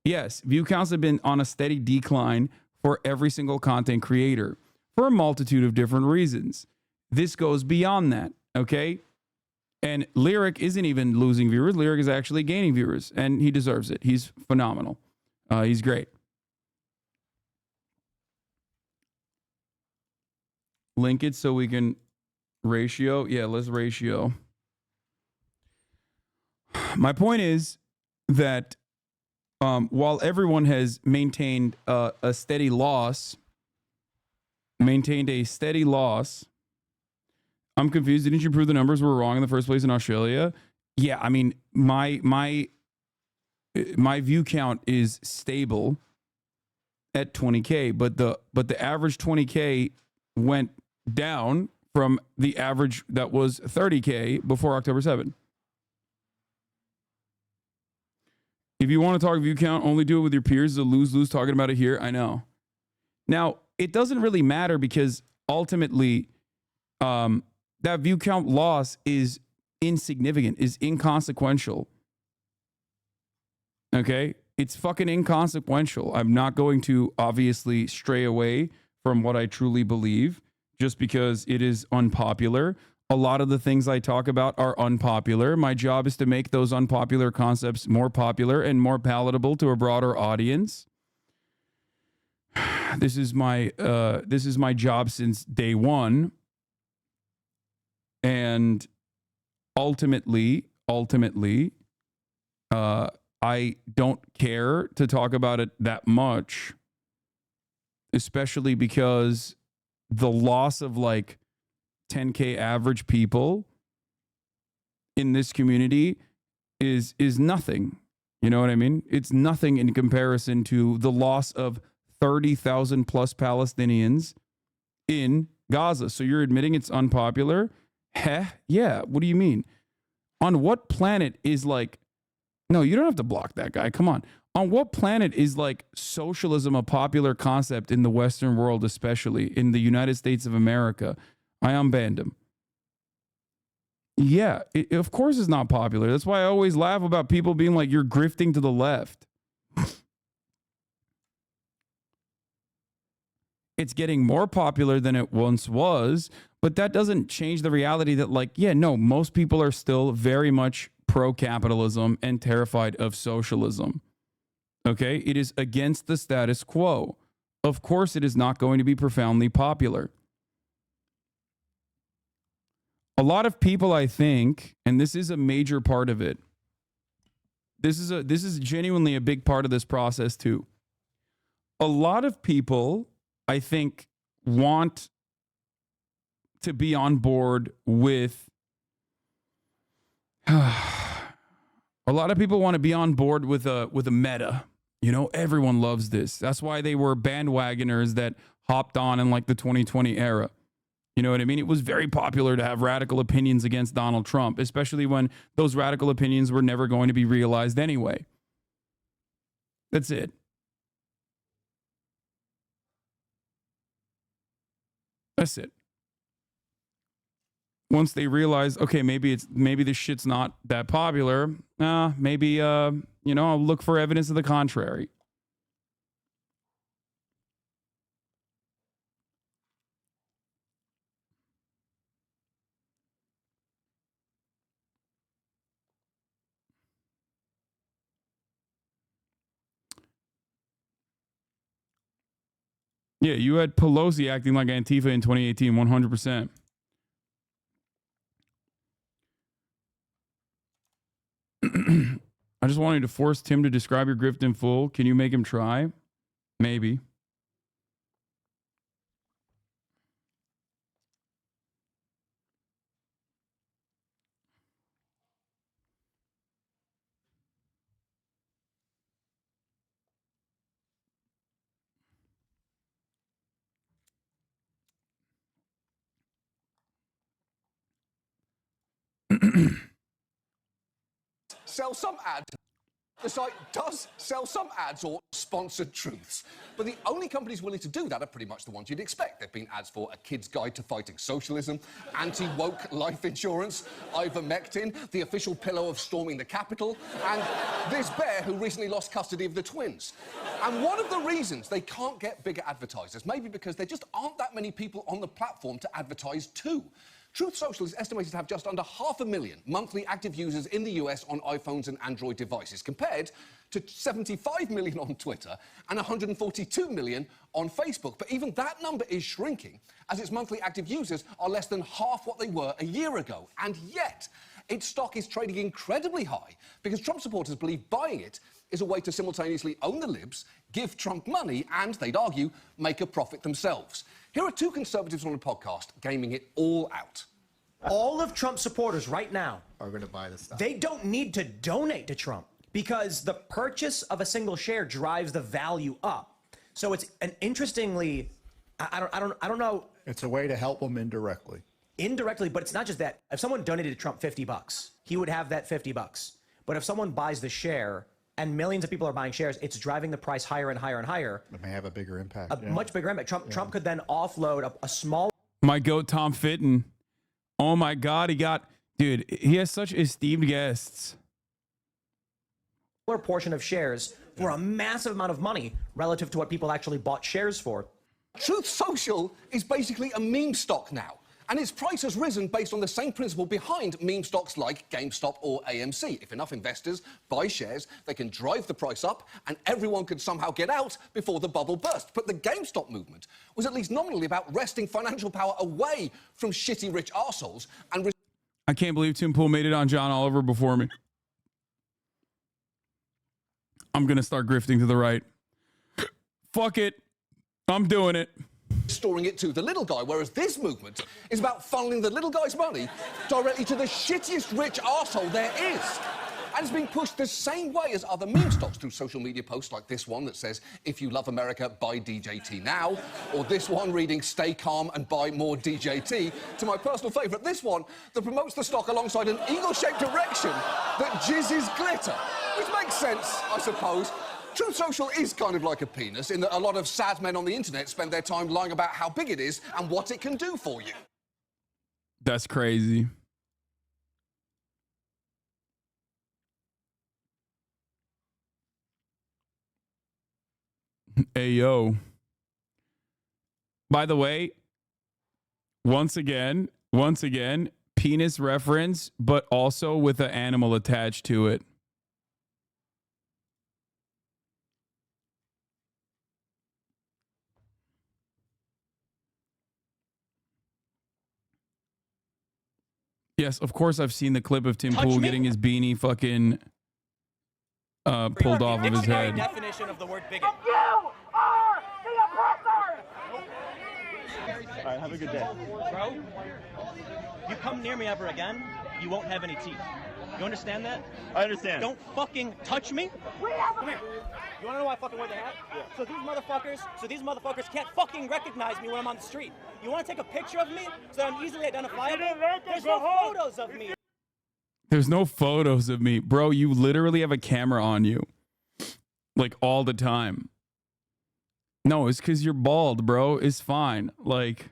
Yes. View counts have been on a steady decline for every single content creator for a multitude of different reasons. This goes beyond that. Okay. And Lyric isn't even losing viewers. Lyric is actually gaining viewers and he deserves it. He's phenomenal. He's great. Link it so we can ratio. Yeah, let's ratio. My point is that while everyone has maintained a steady loss, I'm confused. Didn't you prove the numbers were wrong in the first place in Australia? Yeah, I mean, my view count is stable at 20K, but the average 20K went down from the average that was 30K before October 7. If you want to talk view count, only do it with your peers. It's a lose-lose talking about it here. I know. Now, it doesn't really matter because ultimately that view count loss is insignificant, is inconsequential. Okay? It's fucking inconsequential. I'm not going to obviously stray away from what I truly believe just because it is unpopular. A lot of the things I talk about are unpopular. My job is to make those unpopular concepts more popular and more palatable to a broader audience. This is my job since day one. And ultimately, I don't care to talk about it that much, especially because the loss of like 10K average people in this community is nothing. You know what I mean? It's nothing in comparison to the loss of 30,000 plus Palestinians in Gaza. So you're admitting it's unpopular? Heh? Yeah. What do you mean? On what planet is like, no, you don't have to block that guy. Come on. On what planet is like socialism a popular concept in the Western world, especially in the United States of America? I unbanned him. Yeah, of course it's not popular. That's why I always laugh about people being like, you're grifting to the left. It's getting more popular than it once was, but that doesn't change the reality that like, yeah, no, most people are still very much pro-capitalism and terrified of socialism. Okay? It is against the status quo. Of course, it is not going to be profoundly popular. A lot of people, I think, and this is a major part of it. This is genuinely a big part of this process too. A lot of people, I think, want to be on board with a lot of people want to be on board with a meta. You know, everyone loves this. That's why they were bandwagoners that hopped on in like the 2020 era. You know what I mean? It was very popular to have radical opinions against Donald Trump, especially when those radical opinions were never going to be realized anyway. That's it. That's it. Once they realize, okay, maybe this shit's not that popular, maybe I'll look for evidence of the contrary. Yeah, you had Pelosi acting like Antifa in 2018, 100%. I just wanted to force Tim to describe your grift in full. Can you make him try? Maybe. Sell some ads. The site does sell some ads or sponsored truths, but the only companies willing to do that are pretty much the ones you'd expect. There've been ads for A Kid's Guide to Fighting Socialism, anti-woke life insurance, ivermectin, the official pillow of storming the Capitol, and this bear who recently lost custody of the twins. And one of the reasons they can't get bigger advertisers may be because there just aren't that many people on the platform to advertise to. Truth Social is estimated to have just under 500,000 monthly active users in the US on iPhones and Android devices, compared to 75 million on Twitter and 142 million on Facebook. But even that number is shrinking, as its monthly active users are less than half what they were a year ago. And yet, its stock is trading incredibly high because Trump supporters believe buying it is a way to simultaneously own the libs, give Trump money, and, they'd argue, make a profit themselves. Here are two conservatives on a podcast gaming it all out. All of Trump supporters right now are going to buy this stuff. They don't need to donate to Trump because the purchase of a single share drives the value up. So it's an interestingly, I don't know. It's a way to help them indirectly. Indirectly, but it's not just that. If someone donated to Trump $50, he would have that $50. But if someone buys the share, and millions of people are buying shares, it's driving the price higher and higher and higher. It may have a bigger impact. A much bigger impact. Trump could then offload a small... My goat, Tom Fitton. Oh my God, he has such esteemed guests. ...portion of shares for a massive amount of money relative to what people actually bought shares for. Truth Social is basically a meme stock now. And its price has risen based on the same principle behind meme stocks like GameStop or AMC. If enough investors buy shares, they can drive the price up and everyone could somehow get out before the bubble burst. But the GameStop movement was at least nominally about wresting financial power away from shitty rich arseholes and... I can't believe Tim Pool made it on John Oliver before me. I'm going to start grifting to the right. Fuck it. I'm doing it. Restoring it to the little guy, whereas this movement is about funneling the little guy's money directly to the shittiest rich arsehole there is. And it's being pushed the same way as other meme stocks through social media posts like this one that says, if you love America, buy DJT now, or this one reading, stay calm and buy more DJT, to my personal favourite, this one that promotes the stock alongside an eagle-shaped erection that jizzes glitter, which makes sense, I suppose. Truth Social is kind of like a penis in that a lot of sad men on the internet spend their time lying about how big it is and what it can do for you. That's crazy. Hey, yo. By the way, once again, penis reference, but also with an animal attached to it. Yes, of course I've seen the clip of Tim Pool getting his beanie fucking pulled off of his head. Definition of the word bigot. You are the oppressor! All right, have a good day. Bro, you come near me ever again, you won't have any teeth. You understand that? I understand. Don't fucking touch me. Come here. You wanna know why I fucking wear the hat? Yeah. So these motherfuckers can't fucking recognize me when I'm on the street. You wanna take a picture of me so that I'm easily identifiable? There's no photos of me. There's no photos of me. Bro, you literally have a camera on you. Like all the time. No, it's because you're bald, bro. It's fine. Like,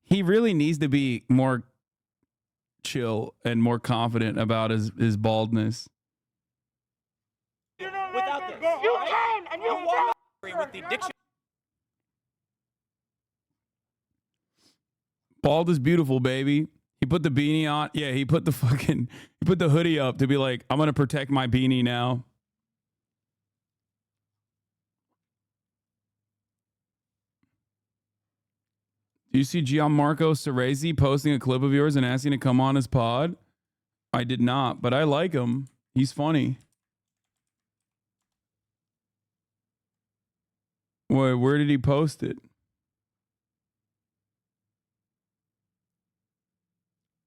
he really needs to be more chill and more confident about his baldness. Without this. You came and you walk with the diction. Bald is beautiful, baby. He put the beanie on. Yeah, he put the hoodie up to be like, I'm going to protect my beanie now. Do you see Gianmarco Ceresi posting a clip of yours and asking to come on his pod? I did not, but I like him. He's funny. Wait, where did he post it?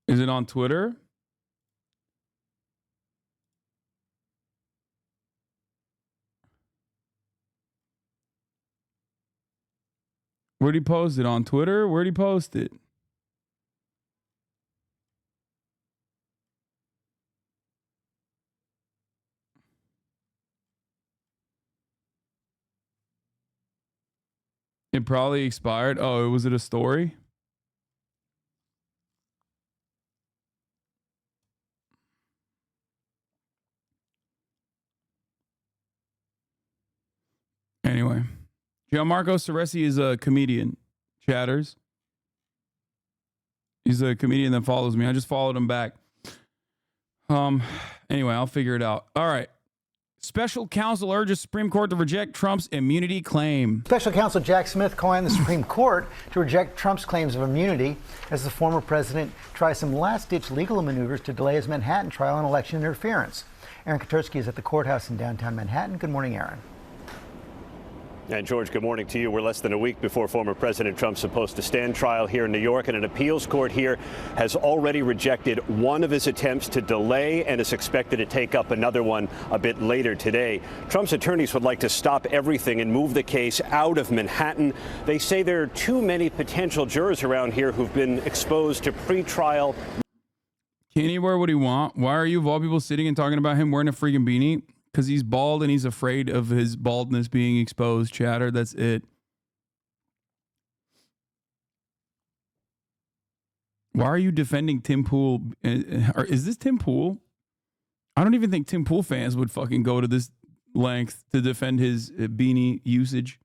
Is it on Twitter? Where'd he post it? On Twitter? Where'd he post it? It probably expired. Oh, was it a story? Anyway, Gianmarco Ceresi is a comedian. Chatters. He's a comedian that follows me. I just followed him back. Anyway, I'll figure it out. All right. Special counsel urges Supreme Court to reject Trump's immunity claim. Special counsel Jack Smith calling on the Supreme Court to reject Trump's claims of immunity as the former president tries some last-ditch legal maneuvers to delay his Manhattan trial on election interference. Aaron Katersky is at the courthouse in downtown Manhattan. Good morning, Aaron. And George, good morning to you. We're less than a week before former President Trump's supposed to stand trial here in New York, and an appeals court here has already rejected one of his attempts to delay and is expected to take up another one a bit later today. Trump's attorneys would like to stop everything and move the case out of Manhattan. They say there are too many potential jurors around here who've been exposed to pretrial. Can he wear what he want? Why are you, of all people, sitting and talking about him wearing a freaking beanie? Because he's bald and he's afraid of his baldness being exposed, chatter. That's it. Why are you defending Tim Pool? Is this Tim Pool? I don't even think Tim Pool fans would fucking go to this length to defend his beanie usage.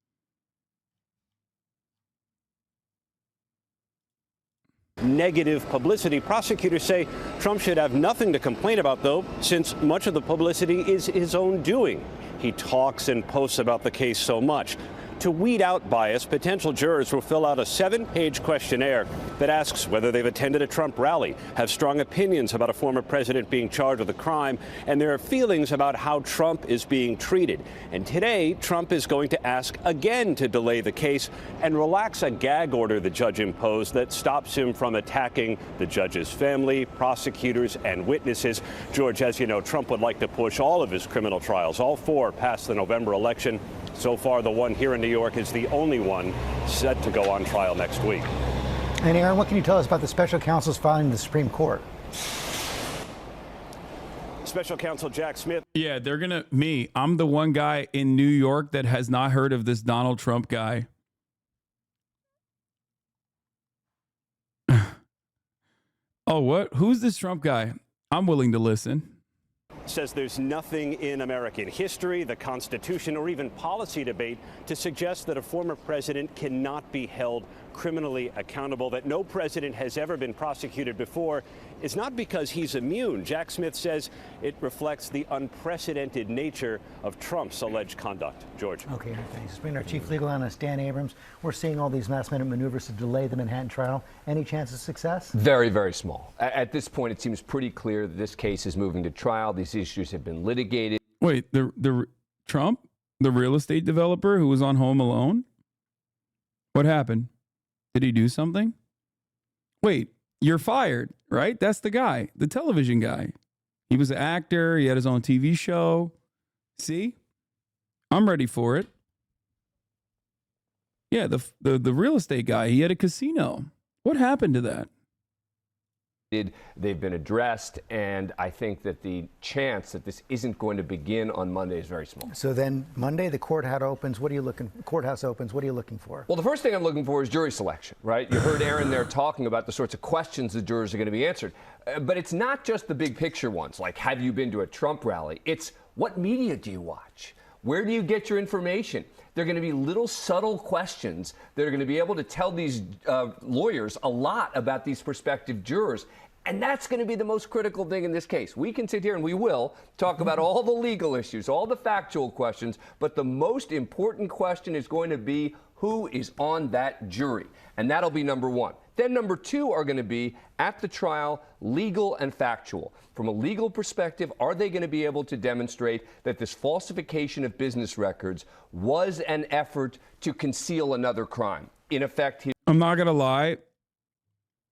Negative publicity. Prosecutors say Trump should have nothing to complain about, though, since much of the publicity is his own doing. He talks and posts about the case so much. To weed out bias, potential jurors will fill out a 7-page questionnaire that asks whether they've attended a Trump rally, have strong opinions about a former president being charged with a crime, and their feelings about how Trump is being treated. And today, Trump is going to ask again to delay the case and relax a gag order the judge imposed that stops him from attacking the judge's family, prosecutors, and witnesses. George, as you know, Trump would like to push all of his criminal trials, all 4 past the November election. So far, the one here in New York is the only one set to go on trial next week. And Aaron, what can you tell us about the special counsel's filing to the Supreme Court? Special counsel Jack Smith. Yeah, they're going to, I'm the one guy in New York that has not heard of this Donald Trump guy. Oh, what? Who's this Trump guy? I'm willing to listen. Says there's nothing in American history, the Constitution, or even policy debate to suggest that a former president cannot be held criminally accountable, that no president has ever been prosecuted before is not because he's immune. Jack Smith says it reflects the unprecedented nature of Trump's alleged conduct. George. Okay, thanks. It's been our chief legal analyst, Dan Abrams. We're seeing all these last-minute maneuvers to delay the Manhattan trial. Any chance of success? Very, very small. At this point, it seems pretty clear that this case is moving to trial. These issues have been litigated. Wait, the Trump, the real estate developer who was on Home Alone? What happened? Did he do something? Wait, you're fired, right? That's the guy, the television guy. He was an actor. He had his own TV show. See, I'm ready for it. Yeah, the real estate guy, he had a casino. What happened to that? They've been addressed, and I think that the chance that this isn't going to begin on Monday is very small. So then Monday, the courthouse opens. What are you looking for? Well, the first thing I'm looking for is jury selection, right? You heard Aaron there talking about the sorts of questions the jurors are going to be answered. But it's not just the big picture ones, like have you been to a Trump rally? It's what media do you watch? Where do you get your information? They're going to be little subtle questions that are going to be able to tell these lawyers a lot about these prospective jurors. And that's going to be the most critical thing in this case. We can sit here and we will talk about all the legal issues, all the factual questions, but the most important question is going to be who is on that jury. And that'll be number one. Then number two are going to be, at the trial, legal and factual. From a legal perspective, are they going to be able to demonstrate that this falsification of business records was an effort to conceal another crime? In effect, I'm not going to lie.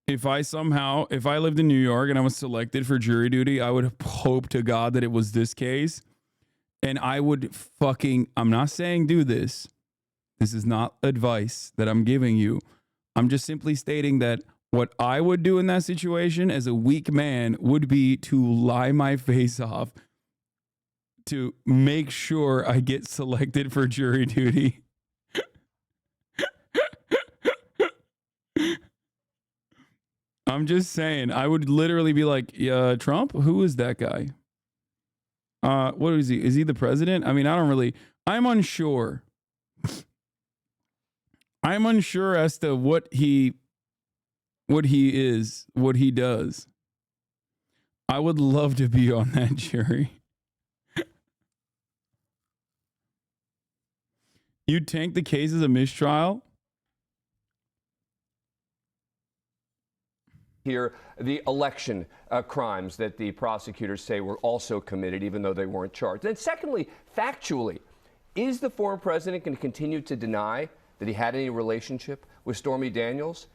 If I lived in New York and I was selected for jury duty, I would hope to God that it was this case. And I would I'm not saying do this. This is not advice that I'm giving you. I'm just simply stating that what I would do in that situation as a weak man would be to lie my face off to make sure I get selected for jury duty. I'm just saying, I would literally be like, Trump? Who is that guy? What is he? Is he the president? I mean, I'm unsure. I'm unsure as to what he is, what he does. I would love to be on that jury. You tank the case as a mistrial? Here, the election crimes that the prosecutors say were also committed, even though they weren't charged. And secondly, factually, is the former president going to continue to deny that he had any relationship with Stormy Daniels?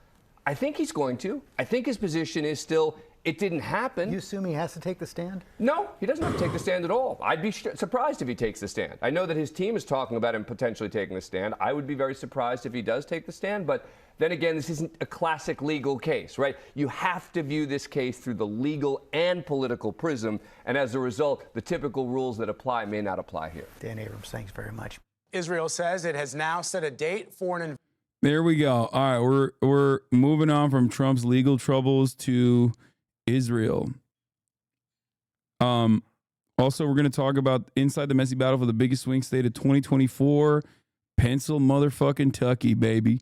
I think he's going to. I think his position is still, it didn't happen. You assume he has to take the stand? No, he doesn't have to take the stand at all. I'd be surprised if he takes the stand. I know that his team is talking about him potentially taking the stand. I would be very surprised if he does take the stand, but then again, this isn't a classic legal case, right? You have to view this case through the legal and political prism, and as a result, the typical rules that apply may not apply here. Dan Abrams, thanks very much. Israel says it has now set a date for an There we go. All right, we're moving on from Trump's legal troubles to Israel. Also, we're going to talk about inside the messy battle for the biggest swing state of 2024, Pennsylvania, baby.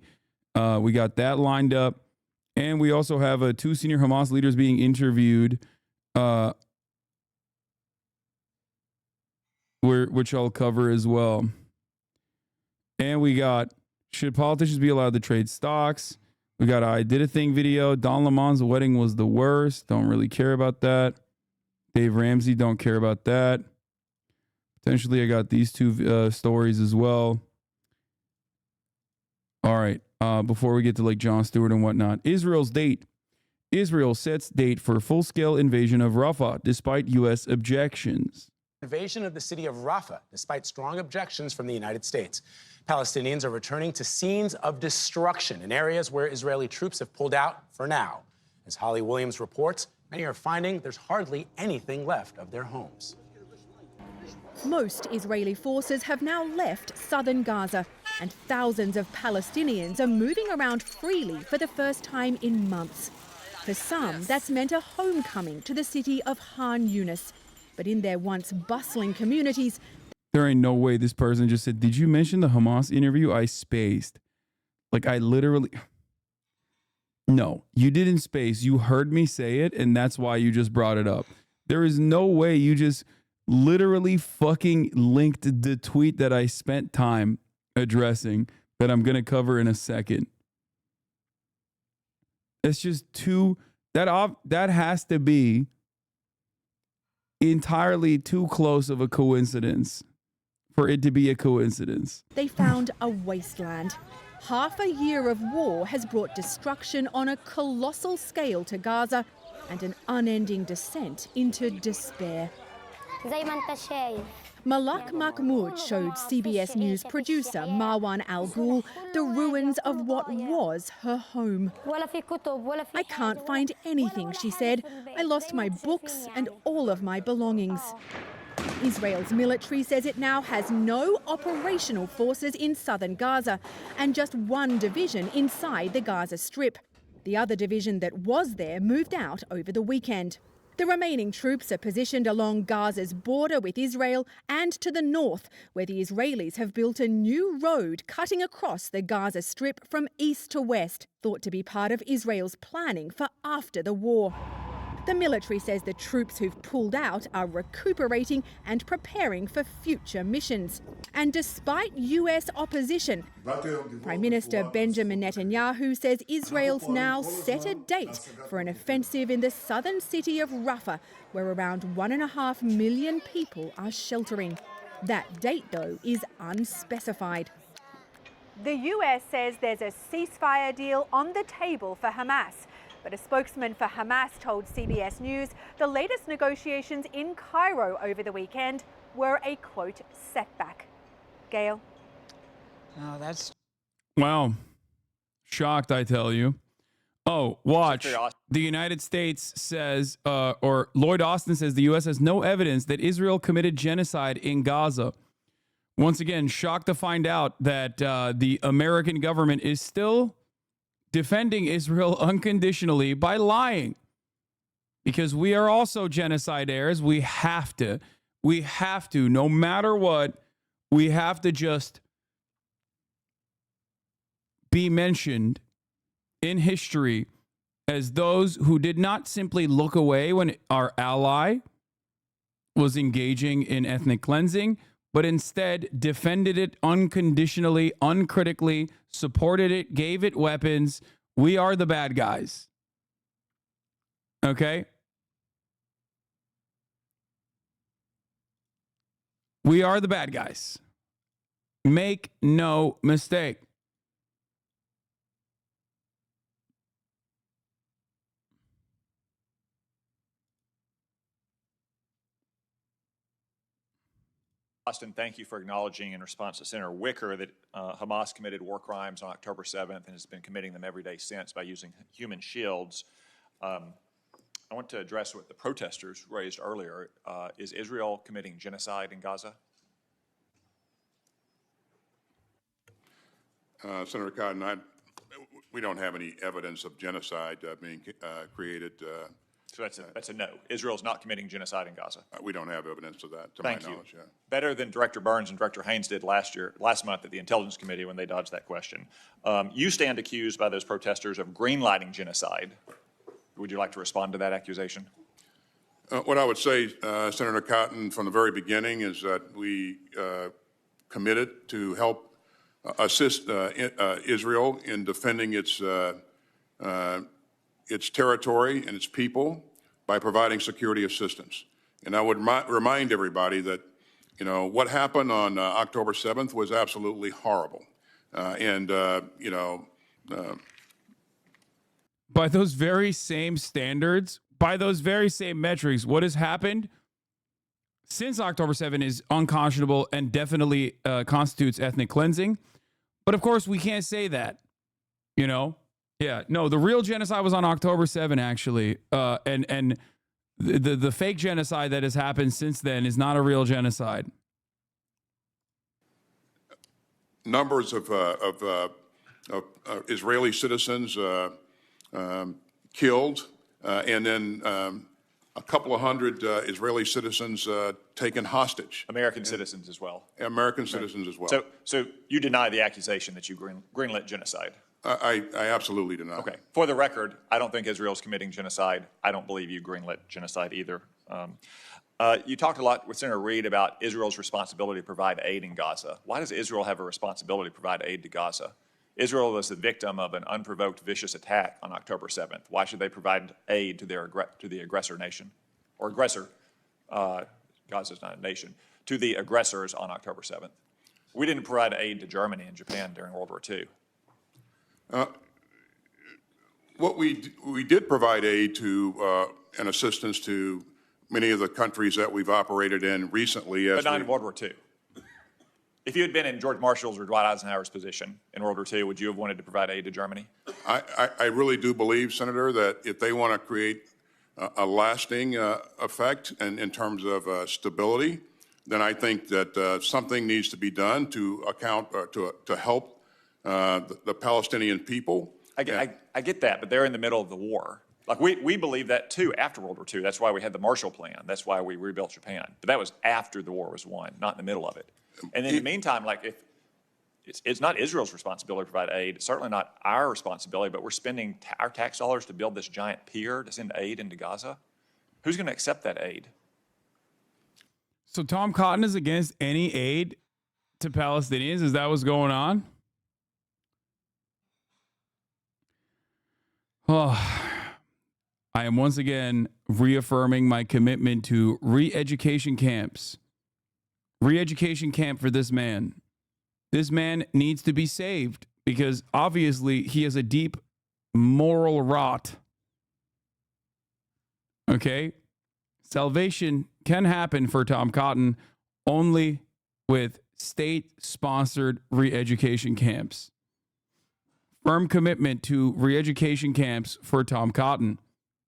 We got that lined up, and we also have two senior Hamas leaders being interviewed, which I'll cover as well. And we got, should politicians be allowed to trade stocks? We got I Did a Thing video. Don Lemon's wedding was the worst. Don't really care about that. Dave Ramsey, don't care about that. Potentially, I got these two stories as well. All right. Before we get to like Jon Stewart and whatnot, Israel's date. Israel sets date for full-scale invasion of Rafah, despite U.S. objections. invasion of the city of Rafah, despite strong objections from the United States. Palestinians are returning to scenes of destruction in areas where Israeli troops have pulled out for now. As Holly Williams reports, many are finding there's hardly anything left of their homes. Most Israeli forces have now left southern Gaza, and thousands of Palestinians are moving around freely for the first time in months. For some, that's meant a homecoming to the city of Khan Yunis. But in their once bustling communities, there ain't no way this person just said, did you mention the Hamas interview? I spaced. Like, I literally... No, you didn't space. You heard me say it, and that's why you just brought it up. There is no way you just literally fucking linked the tweet that I spent time addressing that I'm going to cover in a second. It's just too... That has to be entirely too close of a coincidence for it to be a coincidence. they found a wasteland. Half a year of war has brought destruction on a colossal scale to Gaza and an unending descent into despair. Malak Mahmoud showed CBS News producer Marwan Al Ghul the ruins of what was her home. I can't find anything, she said. I lost my books and all of my belongings. Israel's military says it now has no operational forces in southern Gaza and just one division inside the Gaza Strip. The other division that was there moved out over the weekend. The remaining troops are positioned along Gaza's border with Israel and to the north, where the Israelis have built a new road cutting across the Gaza Strip from east to west, thought to be part of Israel's planning for after the war. The military says the troops who've pulled out are recuperating and preparing for future missions. And despite US opposition, Prime Minister Benjamin Netanyahu says Israel's now set a date for an offensive in the southern city of Rafah, where around 1.5 million people are sheltering. That date, though, is unspecified. The US says there's a ceasefire deal on the table for Hamas. But a spokesman for Hamas told CBS News the latest negotiations in Cairo over the weekend were a, quote, setback. Gail? Oh, that's... Wow. Shocked, I tell you. Oh, watch. The United States says, or Lloyd Austin says the U.S. has no evidence that Israel committed genocide in Gaza. Once again, shocked to find out that the American government is still defending Israel unconditionally by lying. Because we are also genocide heirs. We have to, no matter what, we have to just be mentioned in history as those who did not simply look away when our ally was engaging in ethnic cleansing, but instead defended it unconditionally, uncritically, supported it, gave it weapons. We are the bad guys. Okay? We are the bad guys. Make no mistake. Austin, thank you for acknowledging in response to Senator Wicker that Hamas committed war crimes on October 7th and has been committing them every day since by using human shields. I want to address what the protesters raised earlier. Is Israel committing genocide in Gaza? Senator Cotton, we don't have any evidence of genocide being created. So that's a no. Israel's not committing genocide in Gaza. We don't have evidence of that, to Thank my you. knowledge. Yeah. Better than Director Burns and Director Haynes did last month at the Intelligence Committee when they dodged that question. You stand accused by those protesters of greenlighting genocide. Would you like to respond to that accusation? What I would say, Senator Cotton, from the very beginning is that we committed to help assist Israel in defending its territory and its people by providing security assistance. And I would remind everybody that, you know, what happened on October 7th was absolutely horrible. By those very same standards, by those very same metrics, what has happened since October 7th is unconscionable and definitely constitutes ethnic cleansing. But of course, we can't say that, you know? Yeah, no, the real genocide was on October 7th, actually. And the fake genocide that has happened since then is not a real genocide. Numbers of Israeli citizens killed, and then a couple of hundred Israeli citizens taken hostage. American citizens as well. American citizens as well. So you deny the accusation that you greenlit genocide? I absolutely deny. Okay. For the record, I don't think Israel's committing genocide. I don't believe you greenlit genocide either. You talked a lot with Senator Reid about Israel's responsibility to provide aid in Gaza. Why does Israel have a responsibility to provide aid to Gaza? Israel was the victim of an unprovoked, vicious attack on October 7th. Why should they provide aid to the aggressor nation? Or aggressor, Gaza's not a nation, to the aggressors on October 7th. We didn't provide aid to Germany and Japan during World War II. What we did provide aid to and assistance to many of the countries that we've operated in recently. But not in World War II. If you had been in George Marshall's or Dwight Eisenhower's position in World War II, would you have wanted to provide aid to Germany? I really do believe, Senator, that if they want to create a lasting effect and in terms of stability, then I think that something needs to be done to account to help the Palestinian people. I get that, but they're in the middle of the war. Like we believe that too after World War II. That's why we had the Marshall Plan. That's why we rebuilt Japan. But that was after the war was won, not in the middle of it. And in the meantime, like if it's not Israel's responsibility to provide aid, it's certainly not our responsibility, but we're spending our tax dollars to build this giant pier to send aid into Gaza. Who's going to accept that aid? So Tom Cotton is against any aid to Palestinians? Is that what's going on? Oh, I am once again reaffirming my commitment to re-education camps. Re-education camp for this man. This man needs to be saved because obviously he has a deep moral rot. Okay? Salvation can happen for Tom Cotton only with state-sponsored re-education camps. Firm commitment to re-education camps for Tom Cotton.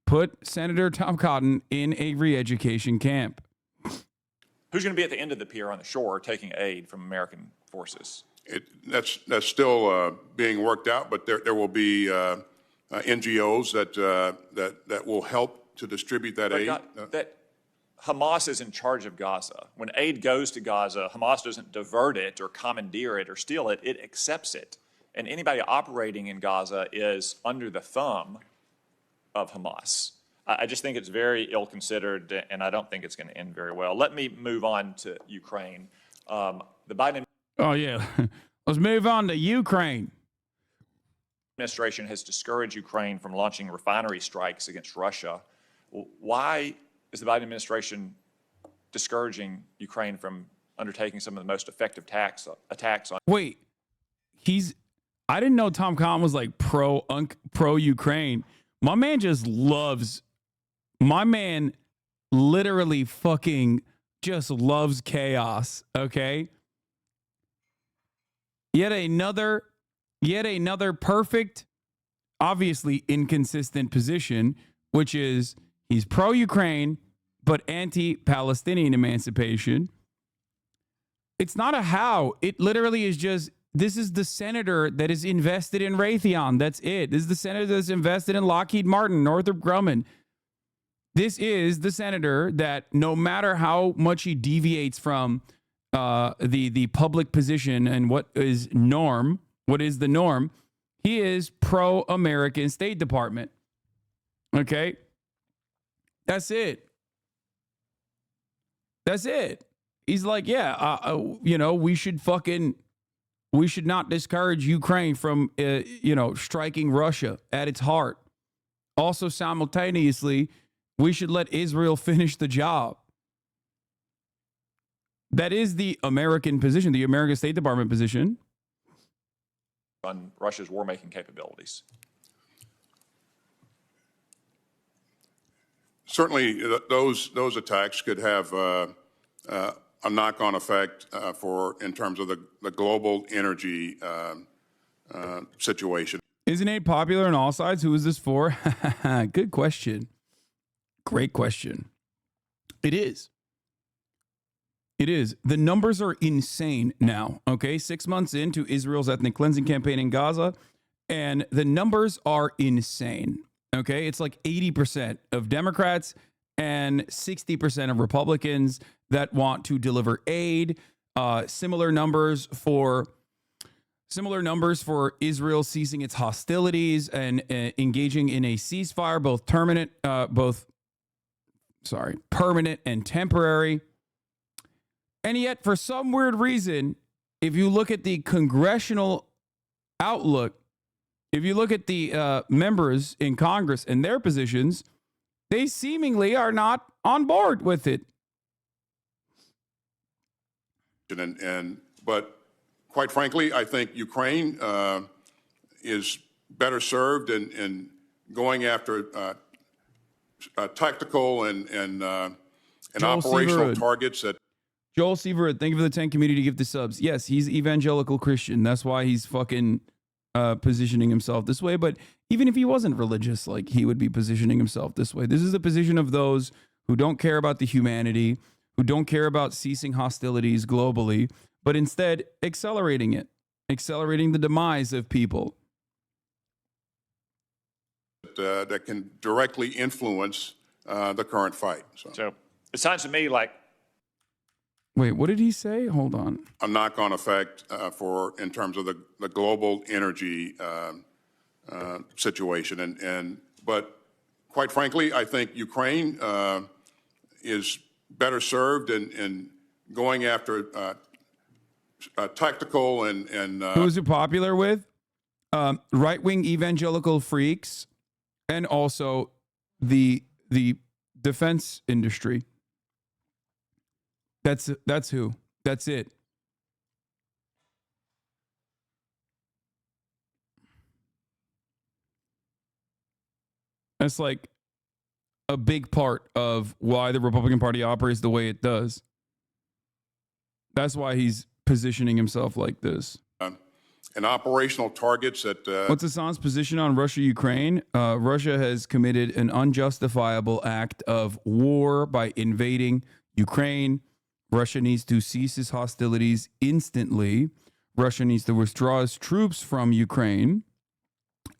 Put Senator Tom Cotton in a re-education camp. Who's going to be at the end of the pier on the shore taking aid from American forces? That's still being worked out, but there will be NGOs that will help to distribute that aid. That Hamas is in charge of Gaza. When aid goes to Gaza, Hamas doesn't divert it or commandeer it or steal it. It accepts it. And anybody operating in Gaza is under the thumb of Hamas. I just think it's very ill-considered, and I don't think it's going to end very well. Let me move on to Ukraine. The Biden let's move on to Ukraine. Administration has discouraged Ukraine from launching refinery strikes against Russia. Why is the Biden administration discouraging Ukraine from undertaking some of the most effective attacks on? Wait, I didn't know Tom Cotton was like pro Ukraine. My man literally fucking just loves chaos, okay? Yet another perfect, obviously inconsistent position, which is he's pro-Ukraine, but anti-Palestinian emancipation. It's not a how. It literally is just, this is the senator that is invested in Raytheon. That's it. This is the senator that's invested in Lockheed Martin, Northrop Grumman. This is the senator that no matter how much he deviates from the public position and what is the norm, he is pro-American State Department. Okay? That's it. He's like, we should not discourage Ukraine from, striking Russia at its heart. Also, simultaneously, we should let Israel finish the job. That is the American position, the American State Department position. On Russia's war-making capabilities. Certainly, those attacks could have a knock-on effect in terms of the global energy situation. Isn't aid popular on all sides? Who is this for? Good question. Great question. It is. The numbers are insane now, okay? 6 months into Israel's ethnic cleansing campaign in Gaza, and the numbers are insane, okay? It's like 80% of Democrats and 60% of Republicans that want to deliver aid. Similar numbers for Israel ceasing its hostilities and engaging in a ceasefire, permanent and temporary. And yet, for some weird reason, if you look at the congressional outlook, if you look at the members in Congress and their positions, they seemingly are not on board with it. But quite frankly, I think Ukraine is better served in going after tactical and Joel operational Seaverud. targets that. Joel Seaverud, thank you for the 10 community gift the subs. Yes, he's evangelical Christian. That's why he's fucking positioning himself this way. But even if he wasn't religious, like, he would be positioning himself this way. This is the position of those who don't care about the humanity, who don't care about ceasing hostilities globally, but instead accelerating it, accelerating the demise of people. That can directly influence the current fight. So it sounds to me like. Wait, what did he say? Hold on. A knock-on effect in terms of the global energy situation, but quite frankly, I think Ukraine is better served in going after tactical and. Who's it popular with? Right-wing evangelical freaks, and also the defense industry. That's who. That's it. That's like a big part of why the Republican Party operates the way it does. That's why he's positioning himself like this. And operational targets that. What's Hasan's position on Russia-Ukraine? Russia has committed an unjustifiable act of war by invading Ukraine. Russia needs to cease its hostilities instantly. Russia needs to withdraw its troops from Ukraine.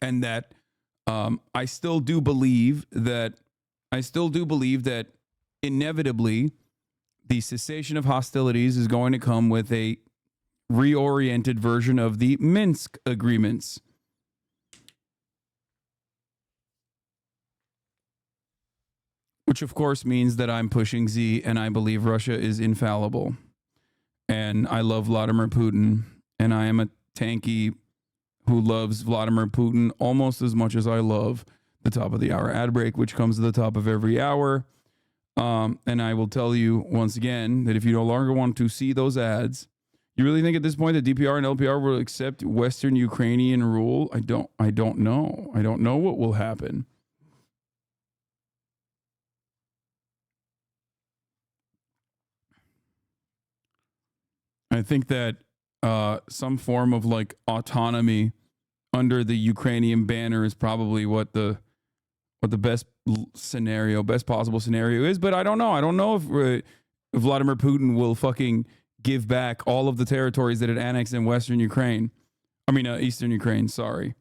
And that I still do believe that inevitably the cessation of hostilities is going to come with a reoriented version of the Minsk agreements. Which, of course, means that I'm pushing Z and I believe Russia is infallible. And I love Vladimir Putin. And I am a tanky who loves Vladimir Putin almost as much as I love the top of the hour ad break, which comes to the top of every hour. And I will tell you once again that if you no longer want to see those ads, you really think at this point that DPR and LPR will accept Western Ukrainian rule? I don't know. I don't know what will happen. I think that some form of like autonomy under the Ukrainian banner is probably what the best possible scenario is. But I don't know. I don't know if Vladimir Putin will fucking give back all of the territories that it annexed in Western Ukraine. I mean, Eastern Ukraine. Sorry.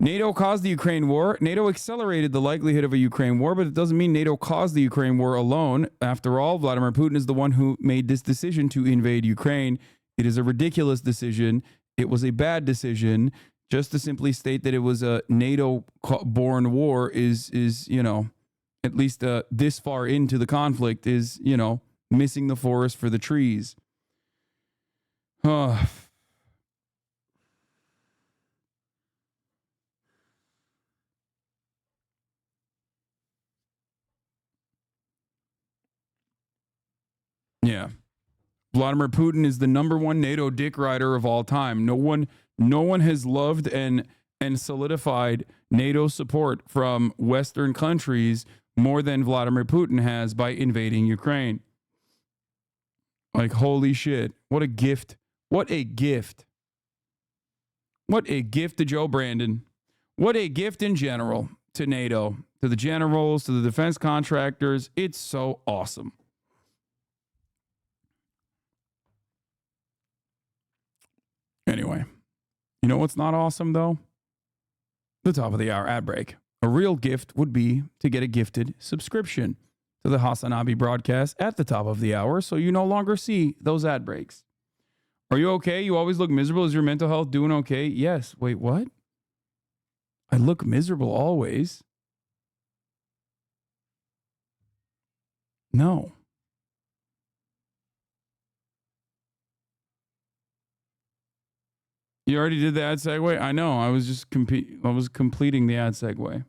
NATO caused the Ukraine war. NATO accelerated the likelihood of a Ukraine war, but it doesn't mean NATO caused the Ukraine war alone. After all, Vladimir Putin is the one who made this decision to invade Ukraine. It is a ridiculous decision. It was a bad decision. Just to simply state that it was a NATO-born war is at least this far into the conflict is, missing the forest for the trees. Yeah. Vladimir Putin is the number one NATO dick rider of all time. No one has loved and solidified NATO support from Western countries more than Vladimir Putin has by invading Ukraine. Like, holy shit. What a gift. What a gift. What a gift to Joe Brandon. What a gift in general to NATO, to the generals, to the defense contractors. It's so awesome. Anyway, you know what's not awesome, though? The top of the hour ad break. A real gift would be to get a gifted subscription to the Hasanabi broadcast at the top of the hour so you no longer see those ad breaks. Are you okay? You always look miserable. Is your mental health doing okay? Yes. Wait, what? I look miserable always. No. You already did the ad segue? I know. I was just completing the ad segue.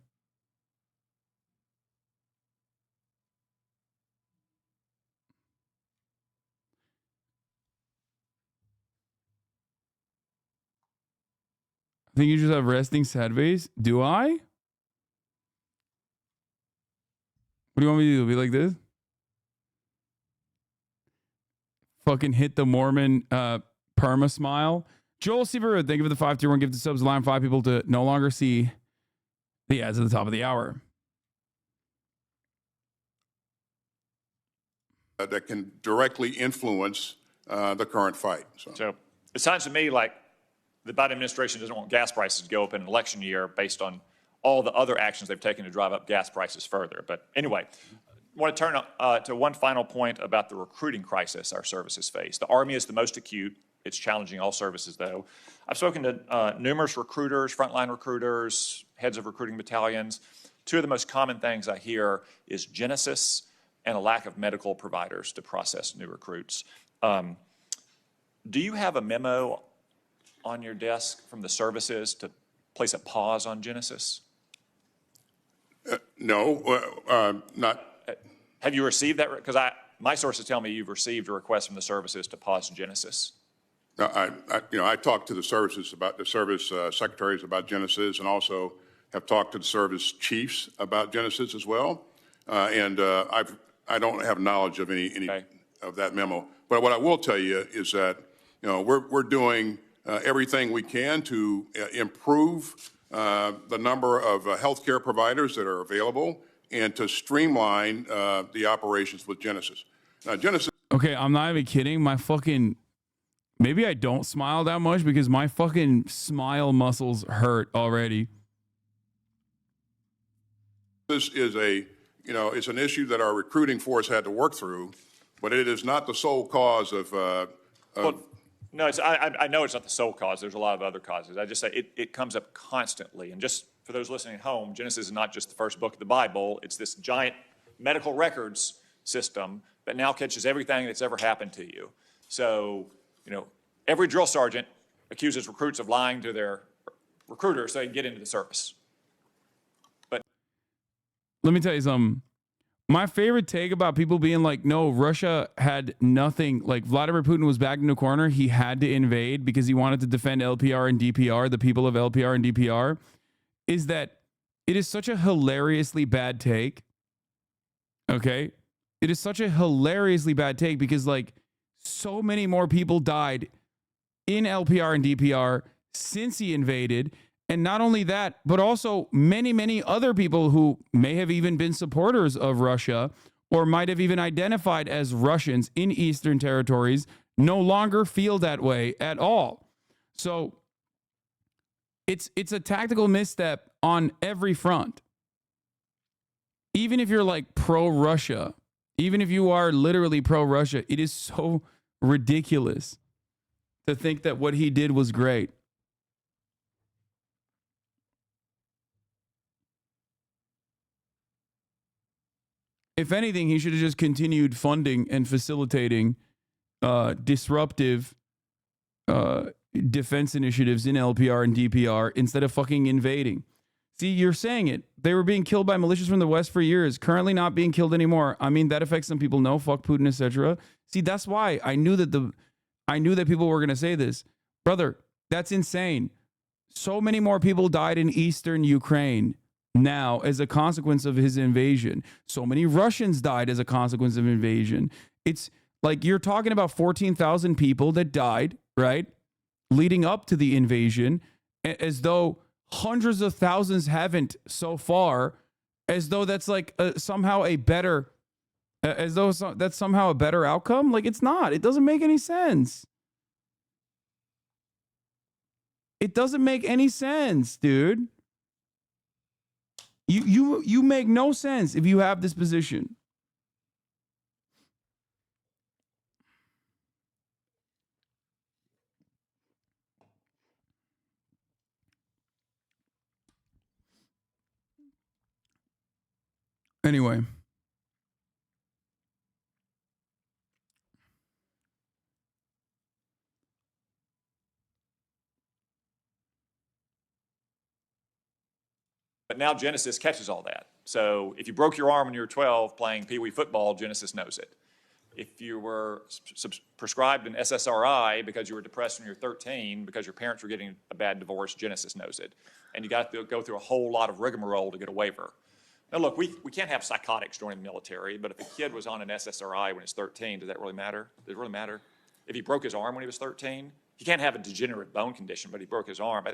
think you just have resting sad face? Do I? What do you want me to do? Be like this? Fucking hit the Mormon perma smile. Joel Seaver, thank you for the 5 tier 1 gift to subs, allowing 5 people to no longer see the ads at the top of the hour. That can directly influence the current fight. So it sounds to me like the Biden administration doesn't want gas prices to go up in an election year based on all the other actions they've taken to drive up gas prices further. But anyway, I want to turn to one final point about the recruiting crisis our services face. The Army is the most acute. It's challenging all services, though. I've spoken to numerous recruiters, frontline recruiters, heads of recruiting battalions. Two of the most common things I hear is genesis and a lack of medical providers to process new recruits. Do you have a memo on your desk from the services to place a pause on genesis? No, not. Have you received that? Because my sources tell me you've received a request from the services to pause genesis. I talked to the services about the service secretaries about genesis, and also have talked to the service chiefs about genesis as well. I don't have knowledge of any of that memo. But what I will tell you is that we're doing everything we can to improve the number of healthcare providers that are available and to streamline the operations with Genesis. Genesis. Okay, I'm not even kidding. My fucking, maybe I don't smile that much because my fucking smile muscles hurt already. This is it's an issue that our recruiting force had to work through, but it is not the sole cause of. No, I know it's not the sole cause. There's a lot of other causes. I just say it comes up constantly. And just for those listening at home, Genesis is not just the first book of the Bible. It's this giant medical records system that now catches everything that's ever happened to you. So, every drill sergeant accuses recruits of lying to their recruiters so they can get into the service. But let me tell you something. My favorite take about people being like, no, Russia had nothing, like Vladimir Putin was backed in a corner. He had to invade because he wanted to defend LPR and DPR, the people of LPR and DPR, is that it is such a hilariously bad take. Okay? It is such a hilariously bad take because so many more people died in LPR and DPR since he invaded. And not only that, but also many, many other people who may have even been supporters of Russia or might have even identified as Russians in Eastern territories no longer feel that way at all. So it's a tactical misstep on every front. Even if you're pro-Russia, even if you are literally pro-Russia, it is so ridiculous to think that what he did was great. If anything, he should have just continued funding and facilitating disruptive defense initiatives in LPR and DPR instead of fucking invading. See, you're saying it. They were being killed by militias from the West for years, currently not being killed anymore. I mean, that affects some people. No, fuck Putin, etc. See, that's why I knew that people were going to say this. Brother, that's insane. So many more people died in Eastern Ukraine now as a consequence of his invasion. So many Russians died as a consequence of invasion. It's like you're talking about 14,000 people that died, right? Leading up to the invasion, as though hundreds of thousands haven't so far, as though that's somehow a better, that's somehow a better outcome. It's not. It doesn't make any sense. It doesn't make any sense, dude. You make no sense if you have this position. Anyway. But now Genesis catches all that. So if you broke your arm when you were 12 playing Pee Wee football, Genesis knows it. if you were prescribed an SSRI because you were depressed when you were 13 because your parents were getting a bad divorce, Genesis knows it. And you got to go through a whole lot of rigmarole to get a waiver. Now, look, we can't have psychotics joining the military, but if a kid was on an SSRI when he's 13, does that really matter? Does it really matter? If he broke his arm when he was 13, he can't have a degenerative bone condition, but he broke his arm.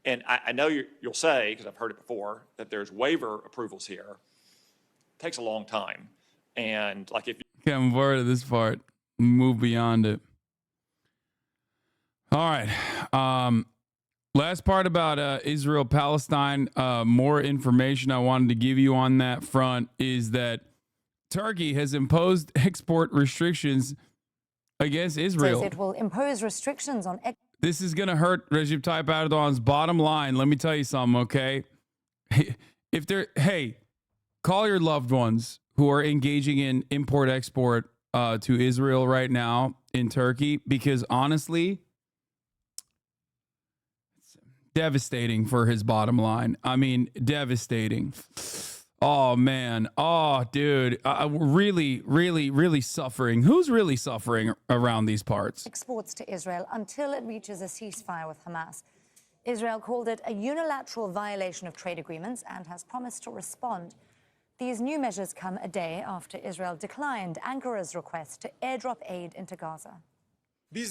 And I know you'll say, because I've heard it before, that there's waiver approvals here. It takes a long time. And like if Okay, I'm bored of this part. Move beyond it. All right. Last part about Israel, Palestine. More information I wanted to give you on that front is that Turkey has imposed export restrictions against Israel. Says it will impose restrictions on. This is going to hurt Recep Tayyip Erdogan's bottom line. Let me tell you something, okay? Hey, call your loved ones who are engaging in import-export to Israel right now in Turkey, because honestly, it's devastating for his bottom line. I mean, devastating. Oh, man. Oh, dude. Really, really, really suffering. Who's really suffering around these parts? Exports to Israel until it reaches a ceasefire with Hamas. Israel called it a unilateral violation of trade agreements and has promised to respond. These new measures come a day after Israel declined Ankara's request to airdrop aid into Gaza. We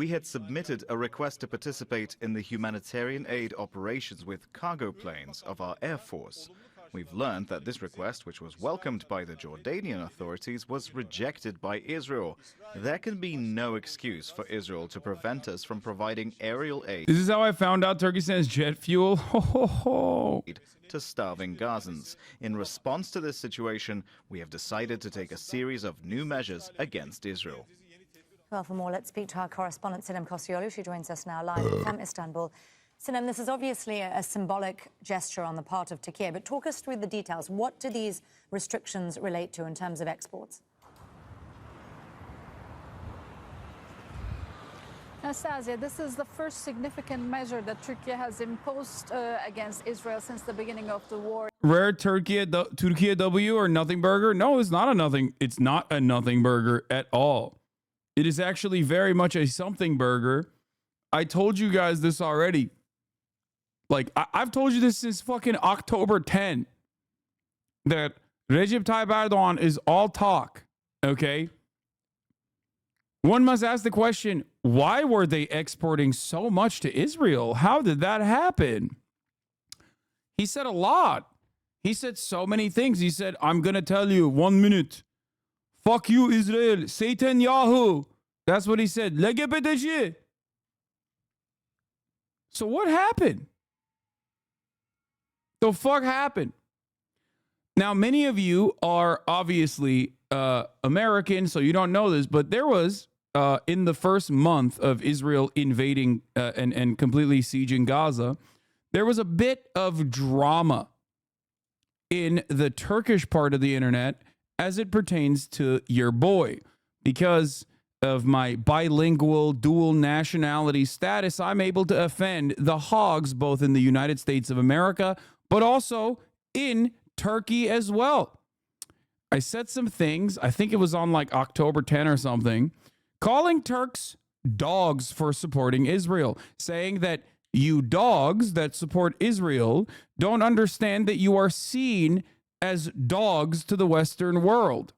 had submitted a request to participate in the humanitarian aid operations with cargo planes of our Air Force. We've learned that this request, which was welcomed by the Jordanian authorities, was rejected by Israel. There can be no excuse for Israel to prevent us from providing aerial aid. This is how I found out Turkey sends jet fuel. Ho, ho, ho. To starving Gazans. In response to this situation, we have decided to take a series of new measures against Israel. Well, for more, let's speak to our correspondent, Sinem Koscioglu. She joins us now live from Istanbul. Sinem, this is obviously a symbolic gesture on the part of Turkey, but talk us through the details. What do these restrictions relate to in terms of exports? Anastasia, this is the first significant measure that Turkey has imposed against Israel since the beginning of the war. Rare Turkey W or nothing burger? No, it's not a nothing. It's not a nothing burger at all. It is actually very much a something burger. I told you guys this already. Like, I've told you this since fucking October 10. That Recep Tayyip Erdogan is all talk. Okay? One must ask the question, why were they exporting so much to Israel? How did that happen? He said a lot. He said so many things. He said, I'm going to tell you 1 minute. Fuck you, Israel. Satan Yahoo. That's what he said. LGBT. So what happened? The fuck happened? Now, many of you are obviously American, so you don't know this, but there was, in the first month of Israel invading and completely sieging Gaza, there was a bit of drama in the Turkish part of the internet as it pertains to your boy. Because of my bilingual dual nationality status, I'm able to offend the hogs both in the United States of America, but also in Turkey as well. I said some things, I think it was on like October 10 or something, calling Turks dogs for supporting Israel, saying that you dogs that support Israel don't understand that you are seen as dogs to the Western world,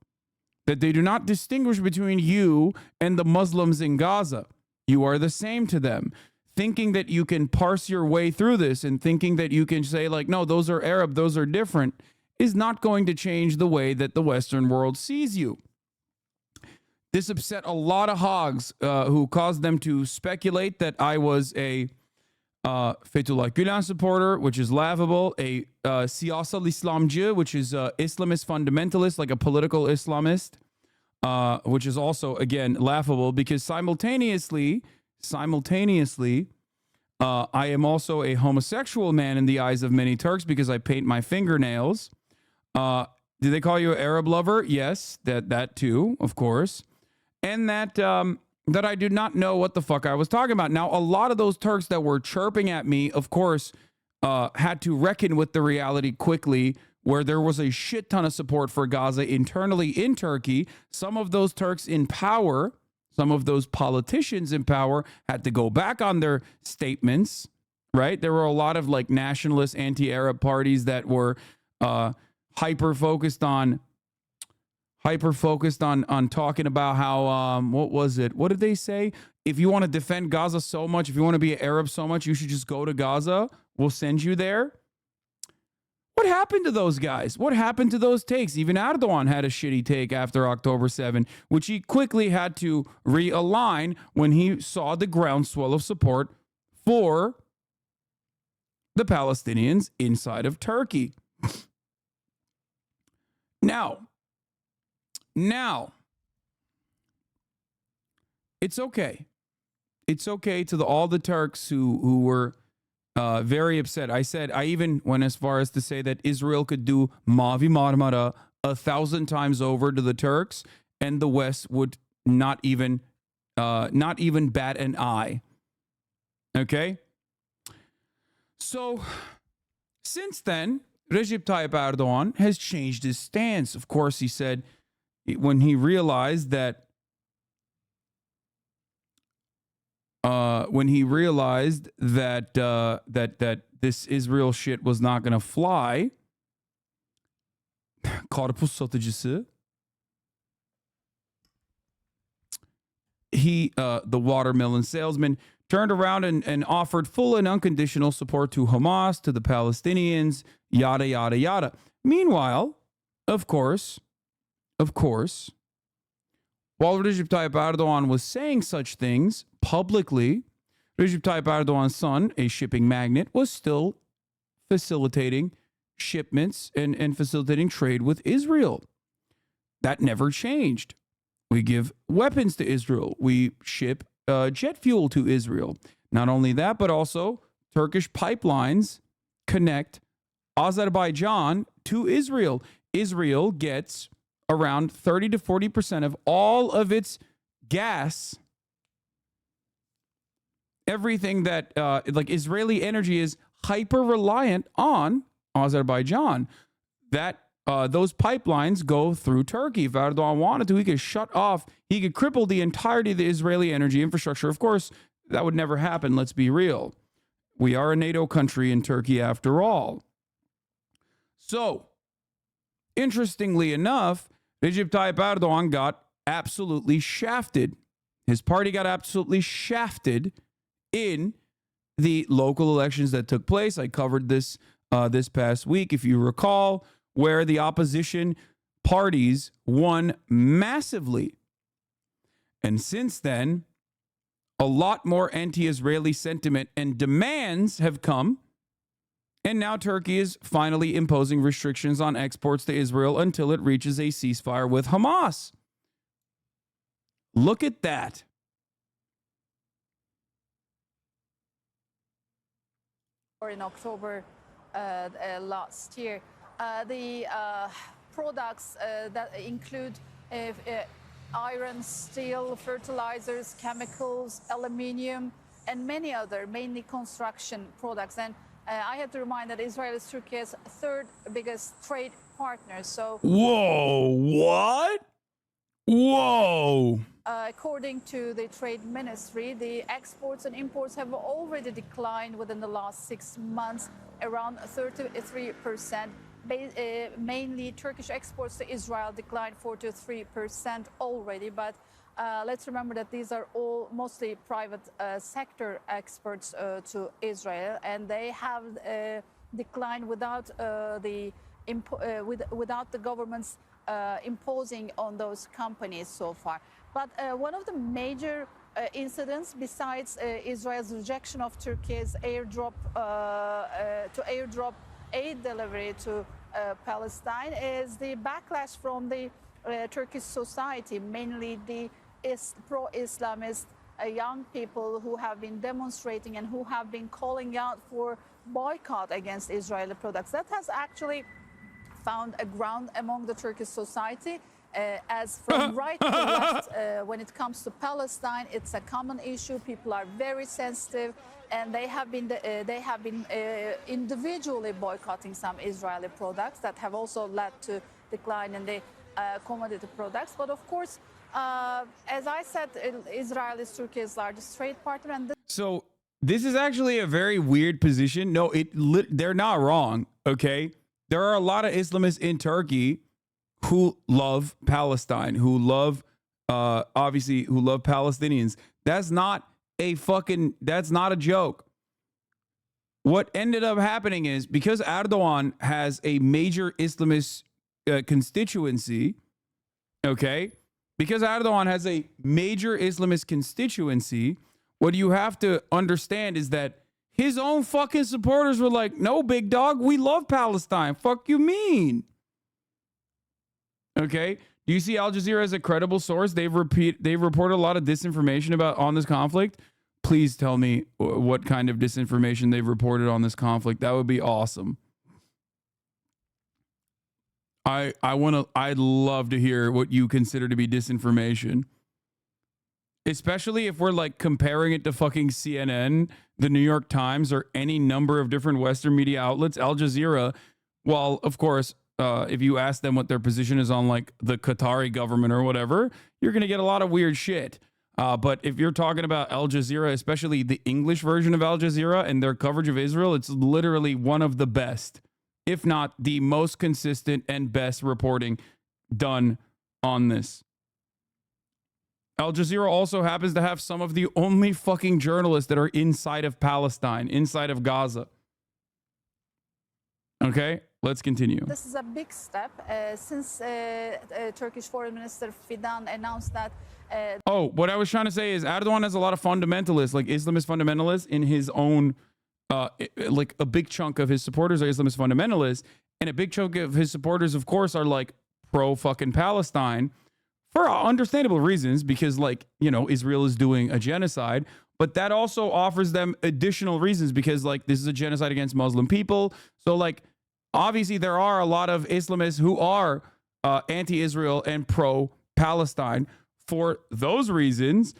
that they do not distinguish between you and the Muslims in Gaza. You are the same to them. Thinking that you can parse your way through this and thinking that you can say like, no, those are Arab, those are different, is not going to change the way that the Western world sees you. This upset a lot of hogs who caused them to speculate that I was a Fethullah Gülen supporter, which is laughable, a siyasal İslamcı, which is Islamist fundamentalist, like a political Islamist, which is also, again, laughable because simultaneously, I am also a homosexual man in the eyes of many Turks because I paint my fingernails. Do they call you an Arab lover? Yes, that too, of course. And that I did not know what the fuck I was talking about. Now, a lot of those Turks that were chirping at me, of course, had to reckon with the reality quickly where there was a shit ton of support for Gaza internally in Turkey. Some of those Turks in power, some of those politicians in power had to go back on their statements, right? There were a lot of like nationalist anti-Arab parties that were hyper focused on talking about how what was it? What did they say? If you want to defend Gaza so much, if you want to be an Arab so much, you should just go to Gaza. We'll send you there. What happened to those guys? What happened to those takes? Even Erdogan had a shitty take after October 7, which he quickly had to realign when he saw the groundswell of support for the Palestinians inside of Turkey. Now, it's okay. It's okay to all the Turks who were very upset. I even went as far as to say that Israel could do Mavi Marmara 1,000 times over to the Turks, and the West would not even bat an eye. Okay? So, since then, Recep Tayyip Erdogan has changed his stance. Of course, he said when he realized that that this Israel shit was not going to fly, karpuz satıcısı, the watermelon salesman, turned around and offered full and unconditional support to Hamas, to the Palestinians, yada, yada, yada. Meanwhile, of course, while Recep Tayyip Erdogan was saying such things publicly, Recep Tayyip Erdogan's son, a shipping magnate, was still facilitating shipments and facilitating trade with Israel. That never changed. We give weapons to Israel. We ship jet fuel to Israel. Not only that, but also Turkish pipelines connect Azerbaijan to Israel. Israel gets around 30 to 40% of all of its gas. Everything that like Israeli energy is hyper reliant on Azerbaijan. That those pipelines go through Turkey. If Erdogan wanted to, he could shut off, he could cripple the entirety of the Israeli energy infrastructure. Of course, that would never happen. Let's be real. We are a NATO country in Turkey after all. So, interestingly enough, Recep Tayyip Erdogan got absolutely shafted. His party got absolutely shafted in the local elections that took place. I covered this this past week, if you recall, where the opposition parties won massively. And since then, a lot more anti-Israeli sentiment and demands have come. And now Turkey is finally imposing restrictions on exports to Israel until it reaches a ceasefire with Hamas. Look at that. In October last year, the products that include iron, steel, fertilizers, chemicals, aluminium, and many other, mainly construction products. And I have to remind that Israel is Turkey's third biggest trade partner. So, whoa, what? Whoa. According to the Trade Ministry, the exports and imports have already declined within the last 6 months, around 33%. Mainly Turkish exports to Israel declined 43% already. But let's remember that these are all mostly private sector exports to Israel, and they have declined without without the government's imposing on those companies so far. But one of the major incidents, besides Israel's rejection of Turkey's airdrop aid delivery to Palestine, is the backlash from the Turkish society, mainly the pro-Islamist young people who have been demonstrating and who have been calling out for boycott against Israeli products. That has actually found a ground among the Turkish society, As from right to left, when it comes to Palestine, it's a common issue. People are very sensitive, and they have been individually boycotting some Israeli products that have also led to decline in the commodity products. But of course, as I said, Israel is Turkey's largest trade partner, and So this is actually a very weird position. No, they're not wrong. Okay, there are a lot of Islamists in Turkey who love Palestine, who love obviously who love Palestinians. That's not a joke. What ended up happening is because Erdogan has a major Islamist constituency, okay? Because Erdogan has a major Islamist constituency, what you have to understand is that his own fucking supporters were like, no, big dog, we love Palestine. Fuck you mean? Okay? Do you see Al Jazeera as a credible source? They've reported a lot of disinformation on this conflict. Please tell me what kind of disinformation they've reported on this conflict. That would be awesome. I'd love to hear what you consider to be disinformation. Especially if we're like comparing it to fucking CNN, the New York Times, or any number of different Western media outlets. Al Jazeera, well, of course, if you ask them what their position is on like the Qatari government or whatever, you're going to get a lot of weird shit. But if you're talking about Al Jazeera, especially the English version of Al Jazeera and their coverage of Israel, it's literally one of the best, if not the most consistent and best reporting done on this. Al Jazeera also happens to have some of the only fucking journalists that are inside of Palestine, inside of Gaza. Okay, let's continue. this is a big step since Turkish Foreign Minister Fidan announced that. What I was trying to say is Erdogan has a lot of fundamentalists, like Islamist fundamentalists in his own, like a big chunk of his supporters are Islamist fundamentalists, and a big chunk of his supporters, of course, are like pro fucking Palestine for understandable reasons, because like, you know, Israel is doing a genocide, but that also offers them additional reasons because like this is a genocide against Muslim people. So like, obviously there are a lot of Islamists who are anti-Israel and pro-Palestine for those reasons.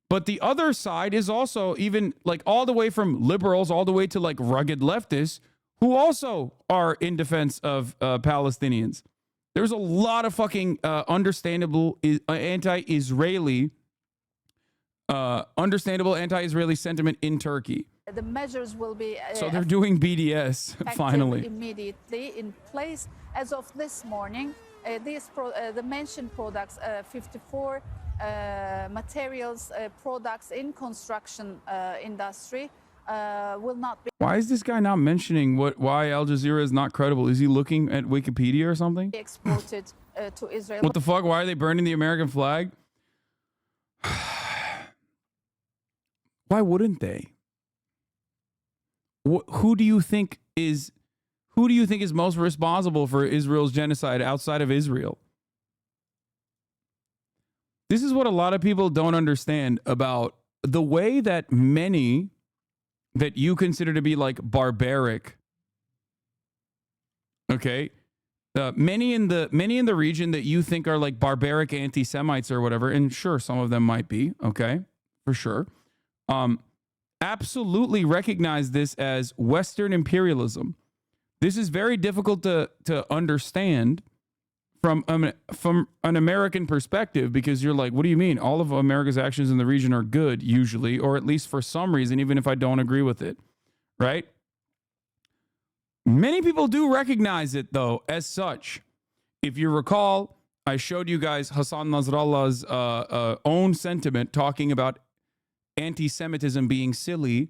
But the other side is also even like all the way from liberals all the way to like rugged leftists who also are in defense of Palestinians. There's a lot of fucking understandable anti-Israeli sentiment in Turkey. The measures will be So they're doing BDS finally. Immediately in place. As of this morning, the mentioned products, 54 materials, products in construction industry will not be. Why is this guy not mentioning why Al Jazeera is not credible? Is he looking at Wikipedia or something? Exported to Israel. What the fuck? Why are they burning the American flag? Why wouldn't they? Who do you think is most responsible for Israel's genocide outside of Israel? This is what a lot of people don't understand about the way that many that you consider to be like barbaric. Okay, many in the region that you think are like barbaric anti-Semites or whatever, and sure, some of them might be. Okay, for sure. Absolutely recognize this as Western imperialism. This is very difficult to understand from an American perspective, because you're like, what do you mean? All of America's actions in the region are good, usually, or at least for some reason, even if I don't agree with it, right? Many people do recognize it, though, as such. If you recall, I showed you guys Hassan Nasrallah's own sentiment talking about anti-Semitism being silly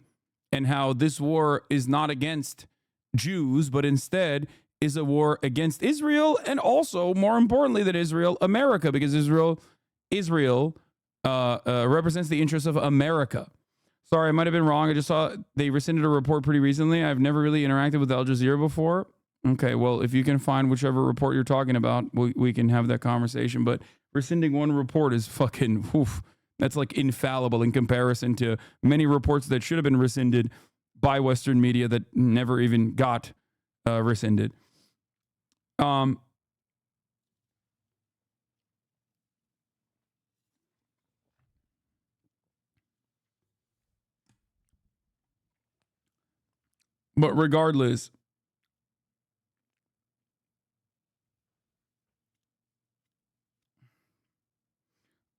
and how this war is not against Jews, but instead is a war against Israel, and also, more importantly than Israel, America, because Israel represents the interests of America. Sorry, I might have been wrong. I just saw they rescinded a report pretty recently. I've never really interacted with Al Jazeera before. Okay, well, if you can find whichever report you're talking about, we can have that conversation. But rescinding one report is fucking, oof, that's like infallible in comparison to many reports that should have been rescinded by Western media that never even got rescinded. But regardless,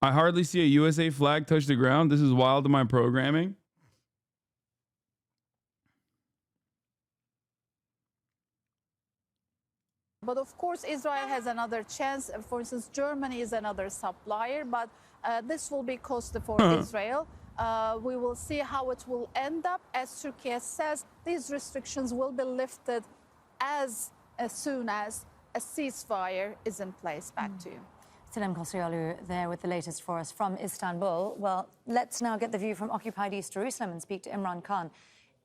I hardly see a USA flag touch the ground. This is wild to my programming. But of course, Israel has another chance. For instance, Germany is another supplier, but this will be costly for Israel. We will see how it will end up. As Turkey says, these restrictions will be lifted as soon as a ceasefire is in place. Back to you. Sinem Kosciuszko there with the latest for us from Istanbul. Well, let's now get the view from occupied East Jerusalem and speak to Imran Khan.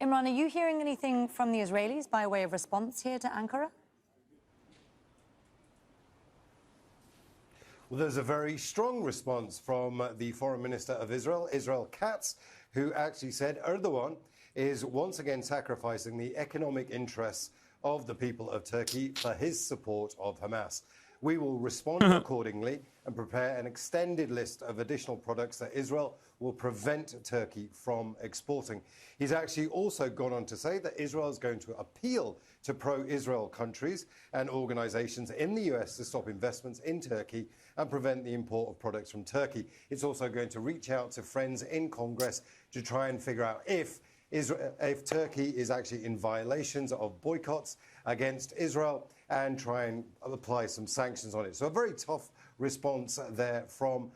Imran, are you hearing anything from the Israelis by way of response here to Ankara? Well, there's a very strong response from the Foreign Minister of Israel, Israel Katz, who actually said Erdogan is once again sacrificing the economic interests of the people of Turkey for his support of Hamas. We will respond accordingly and prepare an extended list of additional products that Israel will prevent Turkey from exporting. He's actually also gone on to say that Israel is going to appeal to pro-Israel countries and organizations in the US to stop investments in Turkey and prevent the import of products from Turkey. It's also going to reach out to friends in Congress to try and figure out if Turkey is actually in violations of boycotts against Israel and try and apply some sanctions on it. So a very tough response there from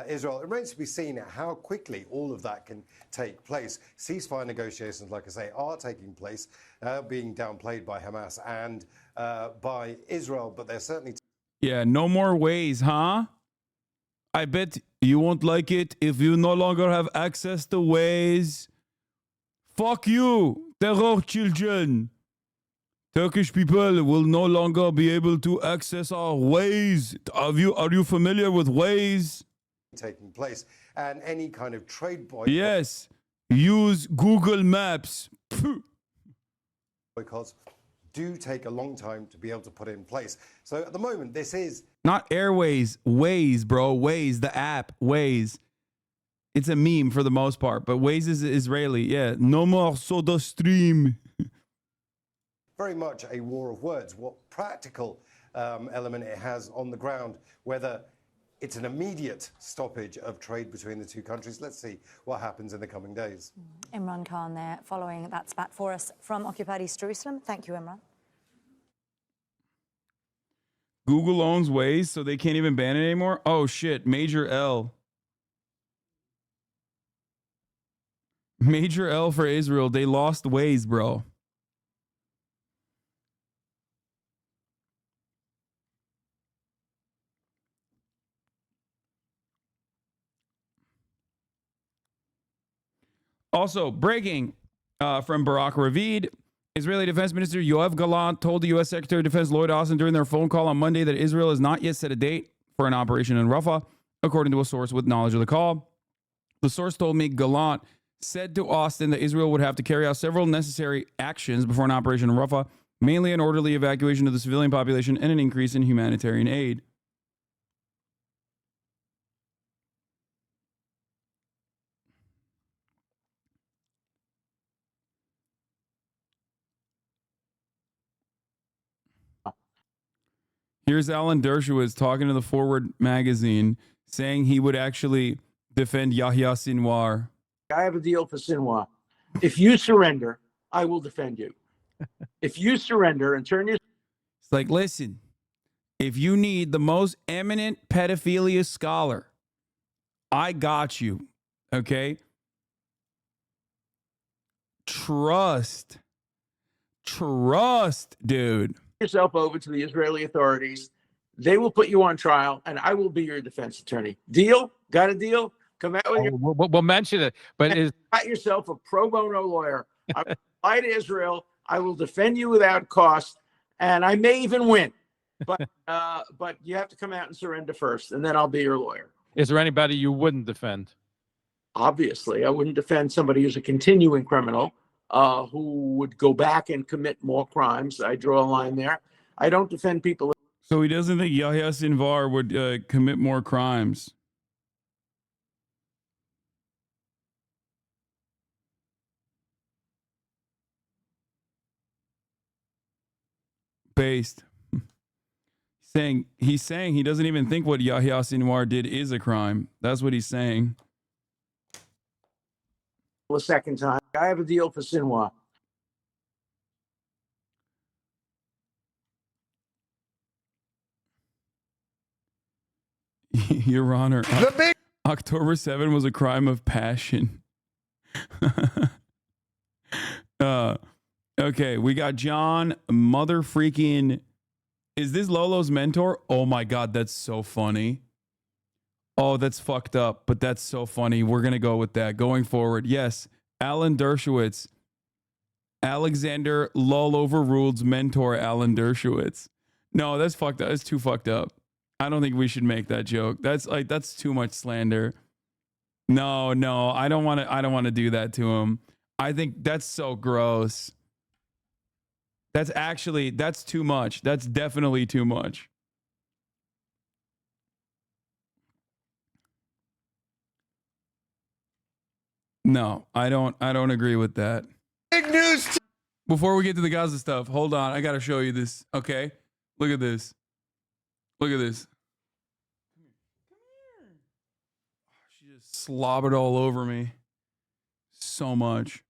Israel. It remains to be seen how quickly all of that can take place. Ceasefire negotiations, like I say, are taking place, being downplayed by Hamas and by Israel, but they're certainly... Yeah, no more ways, huh? I bet you won't like it if you no longer have access to ways. Fuck you, terror children. Turkish people will no longer be able to access our ways. Are you familiar with ways? Taking place, and any kind of trade boycott. Yes, use Google Maps. Boycotts do take a long time to be able to put in place. So at the moment, this is not Airways, Waze, bro. Waze, the app, Waze. It's a meme for the most part, but Waze is Israeli. Yeah, no more Soda Stream. Very much a war of words. What practical element it has on the ground, whether it's an immediate stoppage of trade between the two countries. Let's see what happens in the coming days. Imran Khan there following that spat for us from occupied East Jerusalem. Thank you, Imran. Google owns Waze, so they can't even ban it anymore? Oh, shit. Major L. Major L for Israel. They lost Waze, bro. Also, breaking from Barak Ravid, Israeli Defense Minister Yoav Gallant told the U.S. Secretary of Defense Lloyd Austin during their phone call on Monday that Israel has not yet set a date for an operation in Rafah, according to a source with knowledge of the call. The source told me Gallant said to Austin that Israel would have to carry out several necessary actions before an operation in Rafah, mainly an orderly evacuation of the civilian population and an increase in humanitarian aid. Here's Alan Dershowitz talking to the Forward magazine, saying he would actually defend Yahya Sinwar. I have a deal for Sinwar. If you surrender, I will defend you. If you surrender and turn your... It's like, listen, if you need the most eminent pedophilia scholar, I got you, okay? Trust, dude. Yourself over to the Israeli authorities. They will put you on trial, and I will be your defense attorney. Deal? Got a deal? Come out with your... We'll mention it, but got yourself a pro bono lawyer. I will fly to Israel. I will defend you without cost, and I may even win. But you have to come out and surrender first, and then I'll be your lawyer. Is there anybody you wouldn't defend? Obviously, I wouldn't defend somebody who's a continuing criminal. Who would go back and commit more crimes. I draw a line there. I don't defend people. So he doesn't think Yahya Sinwar would commit more crimes. based. He's saying he doesn't even think what Yahya Sinwar did is a crime. That's what he's saying. The second time. I have a deal for Sinwar. Your Honor, October 7 was a crime of passion. Okay, we got John mother freaking. Is this Lolo's mentor? Oh my God, that's so funny. Oh, that's fucked up, but that's so funny. We're going to go with that going forward. Yes, Alan Dershowitz. Alexander Lol overruled mentor Alan Dershowitz. No, that's fucked up. That's too fucked up. I don't think we should make that joke. That's too much slander. No, I don't want to do that to him. I think that's so gross. That's too much. That's definitely too much. No, I don't agree with that. Big news. Before we get to the Gaza stuff, hold on. I got to show you this. Okay. Look at this. Look at this. She just slobbered all over me. So much.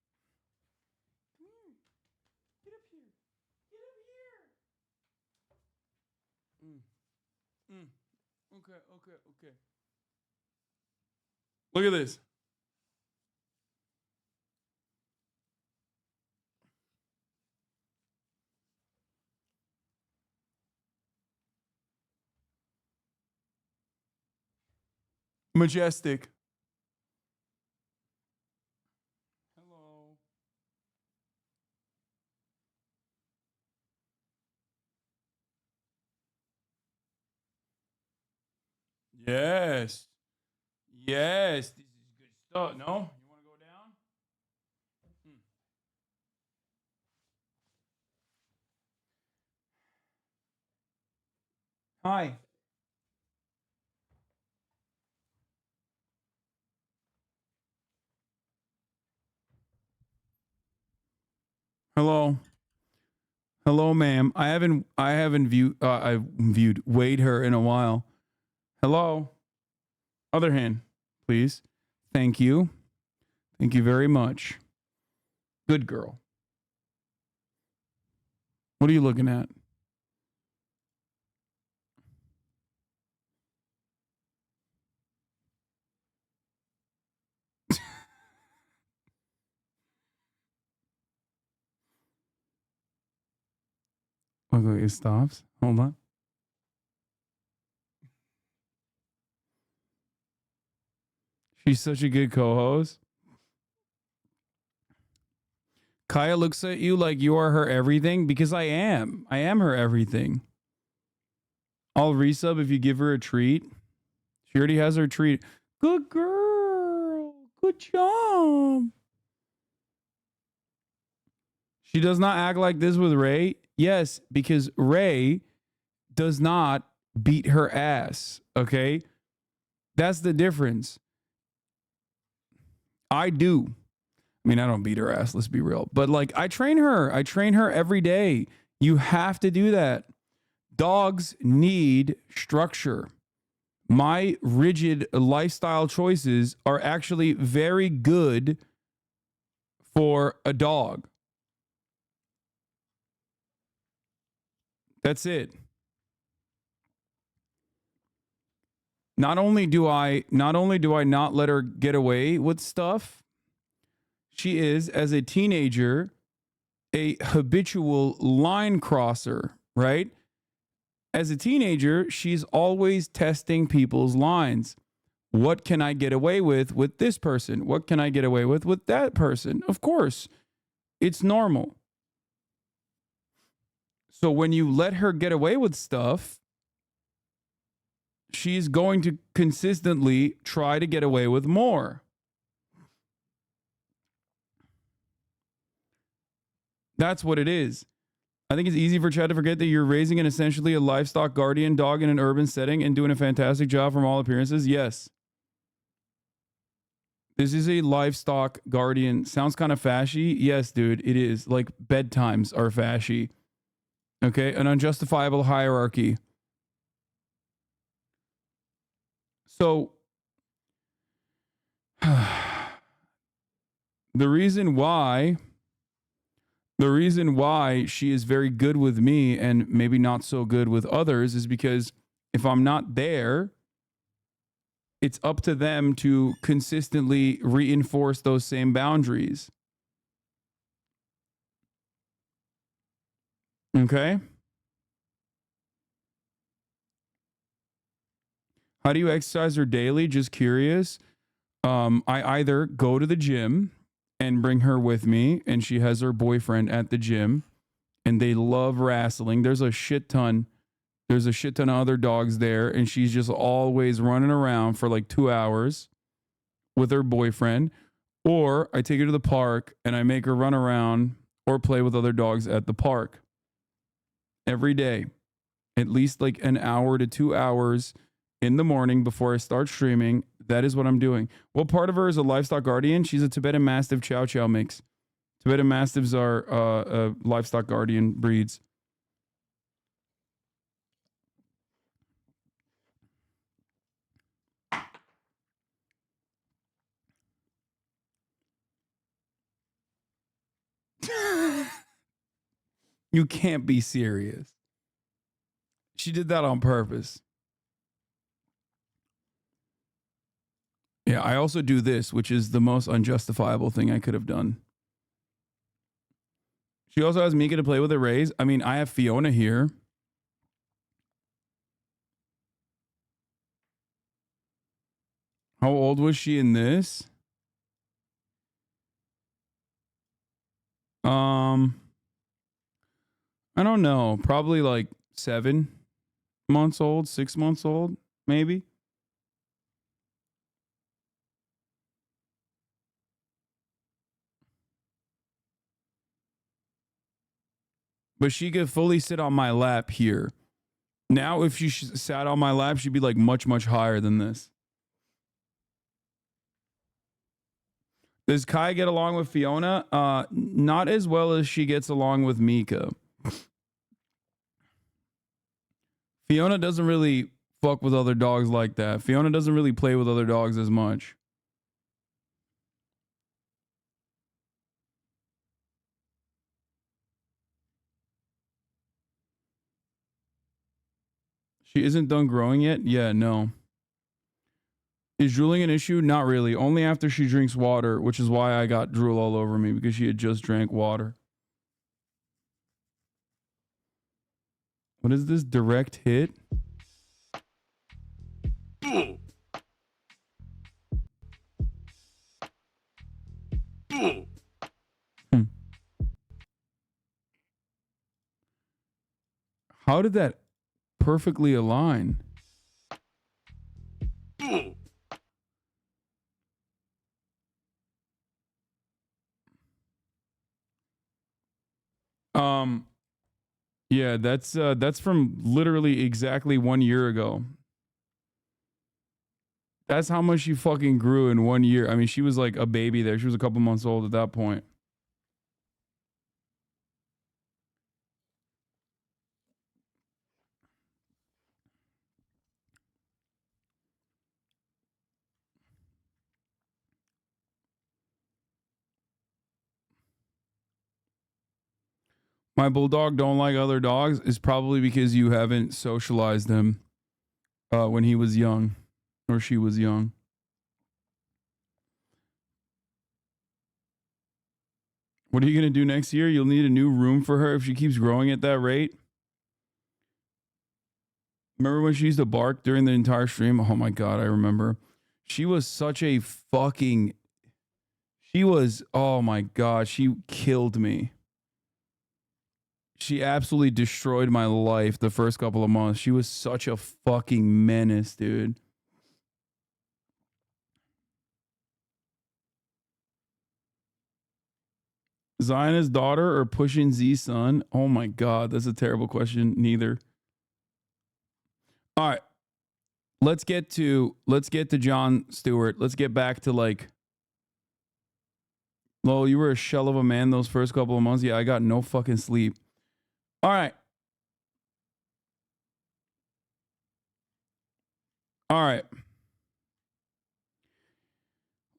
Okay. Look at this. Majestic. Hello. Yes. Yes. This is good stuff. No? You want to go down? Hi. Hello. Hello, ma'am. I haven't weighed her in a while. Hello. Other hand, please. Thank you. Thank you very much. Good girl. What are you looking at? Okay, it stops. Hold on. She's such a good co-host. Kaya looks at you like you are her everything because I am. I am her everything. I'll resub if you give her a treat. She already has her treat. Good girl. Good job. She does not act like this with Ray. Yes, because Ray does not beat her ass. Okay? That's the difference. I do. I mean, I don't beat her ass, let's be real. But like, I train her. I train her every day. You have to do that. Dogs need structure. My rigid lifestyle choices are actually very good for a dog. That's it. Not only do I not let her get away with stuff, she is, as a teenager, a habitual line crosser, right? As a teenager, she's always testing people's lines. What can I get away with this person? What can I get away with that person? Of course, it's normal. So when you let her get away with stuff, she's going to consistently try to get away with more. That's what it is. I think it's easy for Chad to forget that you're raising an essentially a livestock guardian dog in an urban setting and doing a fantastic job from all appearances. Yes. This is a livestock guardian. Sounds kind of fashy. Yes, dude, it is. Like bedtimes are fashy. Okay, an unjustifiable hierarchy. So the reason why she is very good with me and maybe not so good with others is because if I'm not there, it's up to them to consistently reinforce those same boundaries. Okay? How do you exercise her daily? Just curious. I either go to the gym and bring her with me, and she has her boyfriend at the gym, and they love wrestling. There's a shit ton of other dogs there, and she's just always running around for like 2 hours with her boyfriend. Or I take her to the park and I make her run around or play with other dogs at the park every day, at least like an hour to 2 hours in the morning before I start streaming. That is what I'm doing. What part of her is a livestock guardian? She's a Tibetan Mastiff Ciao Ciao mix. Tibetan Mastiffs are livestock guardian breeds. You can't be serious. She did that on purpose. Yeah, I also do this, which is the most unjustifiable thing I could have done. She also has Mika to play with at Rays. I mean, I have Fiona here. How old was she in this? I don't know. Probably like 7 months old, 6 months old, maybe. But she could fully sit on my lap here. Now, if she sat on my lap, she'd be like much, much higher than this. Does Kai get along with Fiona? Not as well as she gets along with Mika. Fiona doesn't really fuck with other dogs like that. Fiona doesn't really play with other dogs as much. She isn't done growing yet? Yeah, no. Is drooling an issue? Not really. Only after she drinks water, which is why I got drool all over me, because she had just drank water. What is this? Direct hit? How did that perfectly align? Yeah, that's from literally exactly 1 year ago. That's how much she fucking grew in 1 year. I mean, she was like a baby there. She was a couple months old at that point. My bulldog don't like other dogs is probably because you haven't socialized him when he was young or she was young. What are you going to do next year? You'll need a new room for her if she keeps growing at that rate. Remember when she used to bark during the entire stream? Oh my God, I remember. She was such a fucking... oh my God, she killed me. She absolutely destroyed my life the first couple of months. She was such a fucking menace, dude. Zion's daughter or Pushing Z's son? Oh my God, that's a terrible question. Neither. All right. Let's get to Jon Stewart. Let's get back to like, Lowell, you were a shell of a man those first couple of months. Yeah, I got no fucking sleep. All right. All right.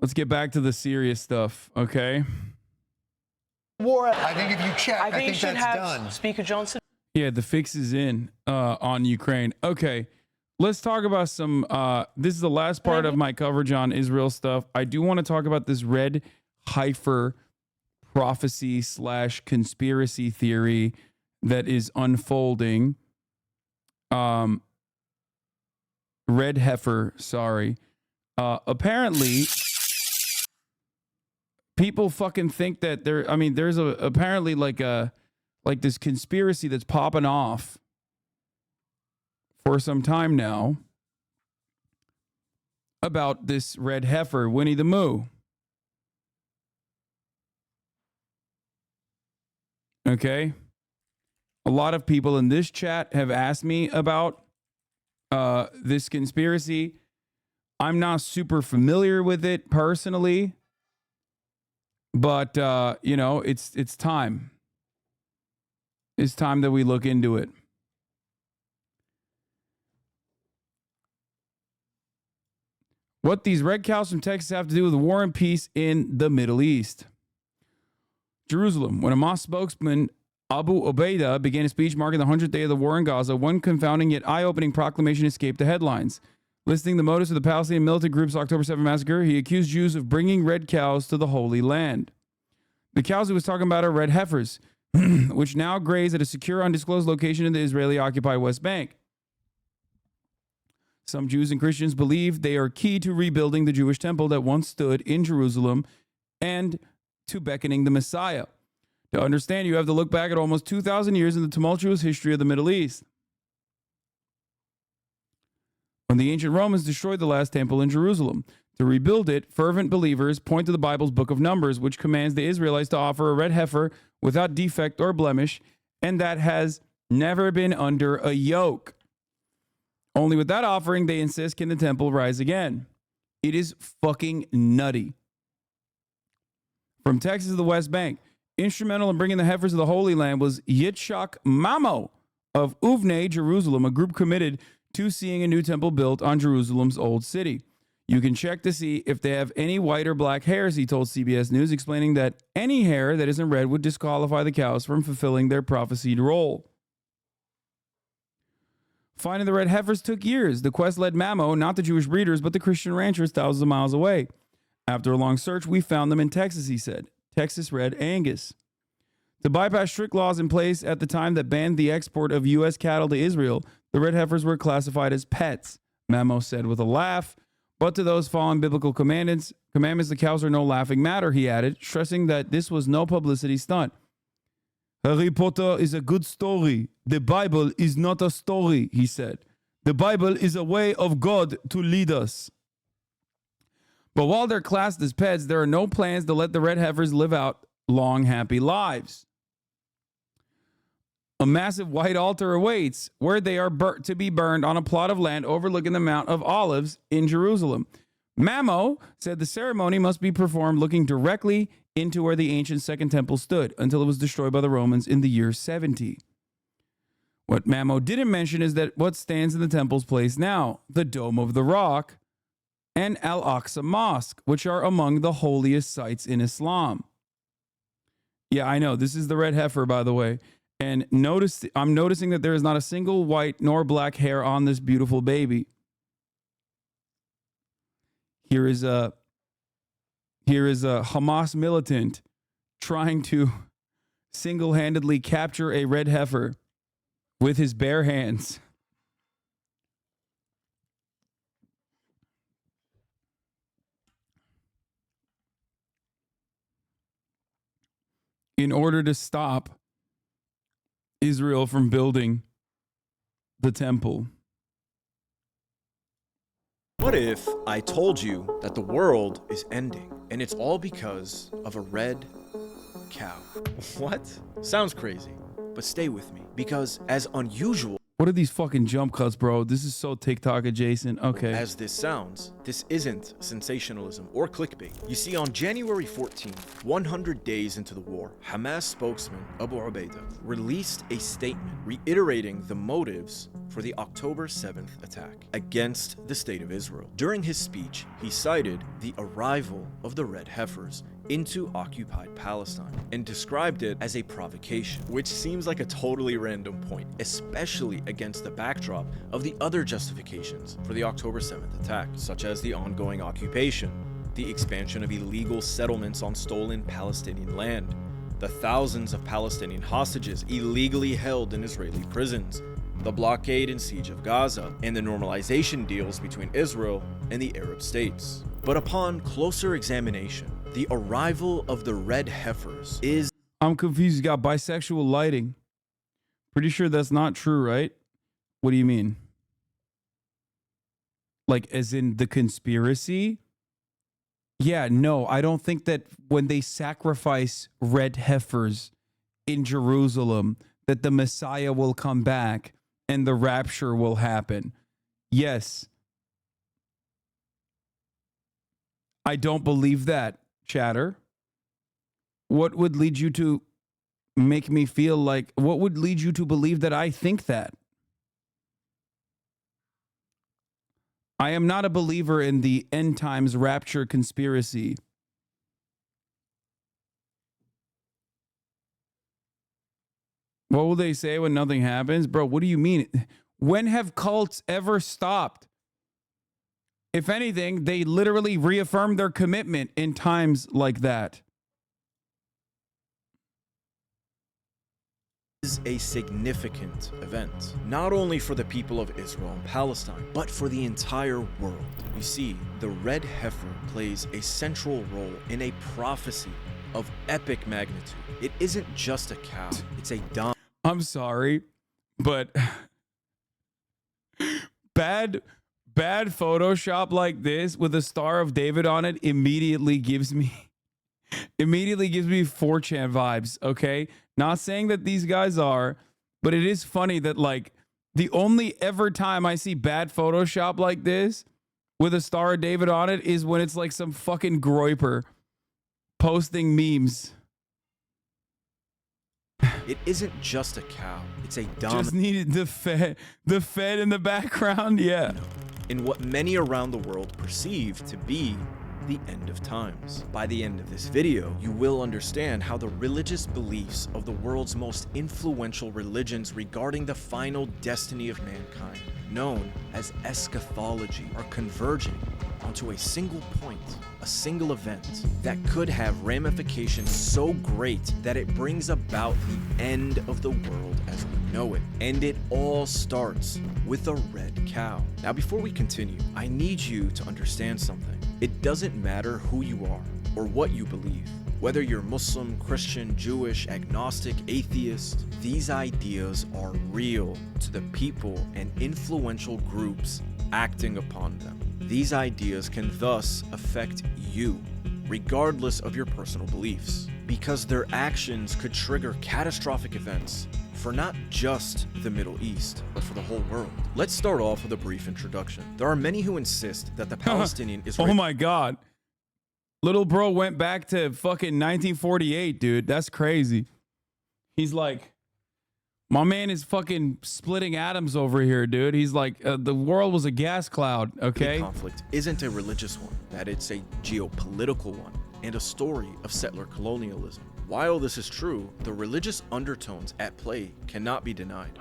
Let's get back to the serious stuff, okay? War. I think if you check, I think should that's have done. Speaker Johnson. Yeah, the fix is in on Ukraine. Okay, let's talk about some. This is the last part of my coverage on Israel stuff. I do want to talk about this red heifer prophecy / conspiracy theory that is unfolding. Red heifer, sorry. Apparently, people fucking think that there's apparently like this conspiracy that's popping off for some time now about this red heifer, Winnie the Moo. Okay. A lot of people in this chat have asked me about this conspiracy. I'm not super familiar with it personally, but it's time. It's time that we look into it. What these red cows from Texas have to do with war and peace in the Middle East. Jerusalem. When Hamas spokesman Abu Obaida began a speech marking the 100th day of the war in Gaza, one confounding yet eye-opening proclamation escaped the headlines. Listing the motives of the Palestinian militant group's October 7 massacre, he accused Jews of bringing red cows to the Holy Land. The cows he was talking about are red heifers, which now graze at a secure, undisclosed location in the Israeli-occupied West Bank. Some Jews and Christians believe they are key to rebuilding the Jewish temple that once stood in Jerusalem and to beckoning the Messiah. To understand, you have to look back at almost 2,000 years in the tumultuous history of the Middle East. When the ancient Romans destroyed the last temple in Jerusalem, to rebuild it, fervent believers point to the Bible's book of Numbers, which commands the Israelites to offer a red heifer without defect or blemish, and that has never been under a yoke. Only with that offering, they insist, can the temple rise again. It is fucking nutty. From Texas to the West Bank, instrumental in bringing the heifers to the Holy Land was Yitzhak Mamo of Uvne, Jerusalem, a group committed to seeing a new temple built on Jerusalem's old city. You can check to see if they have any white or black hairs, he told CBS News, explaining that any hair that isn't red would disqualify the cows from fulfilling their prophesied role. Finding the red heifers took years. The quest led Mamo, not the Jewish breeders, but the Christian ranchers thousands of miles away. After a long search, we found them in Texas, he said. Texas Red Angus. To bypass strict laws in place at the time that banned the export of U.S. cattle to Israel, the red heifers were classified as pets, Mamo said with a laugh. But to those following biblical commandments, the cows are no laughing matter, he added, stressing that this was no publicity stunt. Harry Potter is a good story. The Bible is not a story, he said. The Bible is a way of God to lead us. But while they're classed as pets, there are no plans to let the red heifers live out long, happy lives. A massive white altar awaits where they are to be burned on a plot of land overlooking the Mount of Olives in Jerusalem. Mamo said the ceremony must be performed looking directly into where the ancient Second Temple stood until it was destroyed by the Romans in the year 70. What Mamo didn't mention is that what stands in the temple's place now, the Dome of the Rock and Al-Aqsa Mosque, which are among the holiest sites in Islam. Yeah, I know. This is the red heifer, by the way. And I'm noticing that there is not a single white nor black hair on this beautiful baby. Here is a Hamas militant trying to single-handedly capture a red heifer with his bare hands. In order to stop Israel from building the temple. What if I told you that the world is ending and it's all because of a red cow? What? Sounds crazy, but stay with me because as unusual What are these fucking jump cuts, bro? This is so TikTok adjacent. Okay. As this sounds, this isn't sensationalism or clickbait. You see, on January 14th, 100 days into the war, Hamas spokesman Abu Ubaidah released a statement reiterating the motives for the October 7th attack against the state of Israel. During his speech, he cited the arrival of the red heifers into occupied Palestine and described it as a provocation, which seems like a totally random point, especially against the backdrop of the other justifications for the October 7th attack, such as the ongoing occupation, the expansion of illegal settlements on stolen Palestinian land, the thousands of Palestinian hostages illegally held in Israeli prisons, the blockade and siege of Gaza, and the normalization deals between Israel and the Arab states. But upon closer examination, the arrival of the red heifers is... I'm confused. You got bisexual lighting. Pretty sure that's not true, right? What do you mean? Like, as in the conspiracy? Yeah, no, I don't think that when they sacrifice red heifers in Jerusalem, that the Messiah will come back and the rapture will happen. Yes. I don't believe that, chatter. What would lead you to make me feel like, what would lead you to believe that I think that? I am not a believer in the end times rapture conspiracy. What will they say when nothing happens? Bro, what do you mean? When have cults ever stopped? If anything, they literally reaffirm their commitment in times like that. Is a significant event, not only for the people of Israel and Palestine, but for the entire world. You see, the red heifer plays a central role in a prophecy of epic magnitude. It isn't just a cow, it's a dom. I'm sorry, but bad Photoshop like this with a Star of David on it immediately gives me 4chan vibes, okay? Not saying that these guys are, but it is funny that like the only ever time I see bad Photoshop like this with a Star of David on it is when it's like some fucking groiper posting memes. It isn't just a cow, it's a dom. Just needed the Fed in the background, yeah. In what many around the world perceive to be the end of times. By the end of this video, you will understand how the religious beliefs of the world's most influential religions regarding the final destiny of mankind, known as eschatology, are converging onto a single point, a single event that could have ramifications so great that it brings about the end of the world as we know it. And it all starts with a red cow. Now, before we continue, I need you to understand something. It doesn't matter who you are or what you believe. Whether you're Muslim, Christian, Jewish, agnostic, atheist, these ideas are real to the people and influential groups acting upon them. These ideas can thus affect you, regardless of your personal beliefs, because their actions could trigger catastrophic events for not just the Middle East, but for the whole world. Let's start off with a brief introduction. There are many who insist that the Palestinian Israeli... Oh my God. Little bro went back to fucking 1948, dude. That's crazy. He's like, my man is fucking splitting atoms over here, dude. He's like, the world was a gas cloud, okay? The conflict isn't a religious one, that it's a geopolitical one and a story of settler colonialism. While this is true, the religious undertones at play cannot be denied.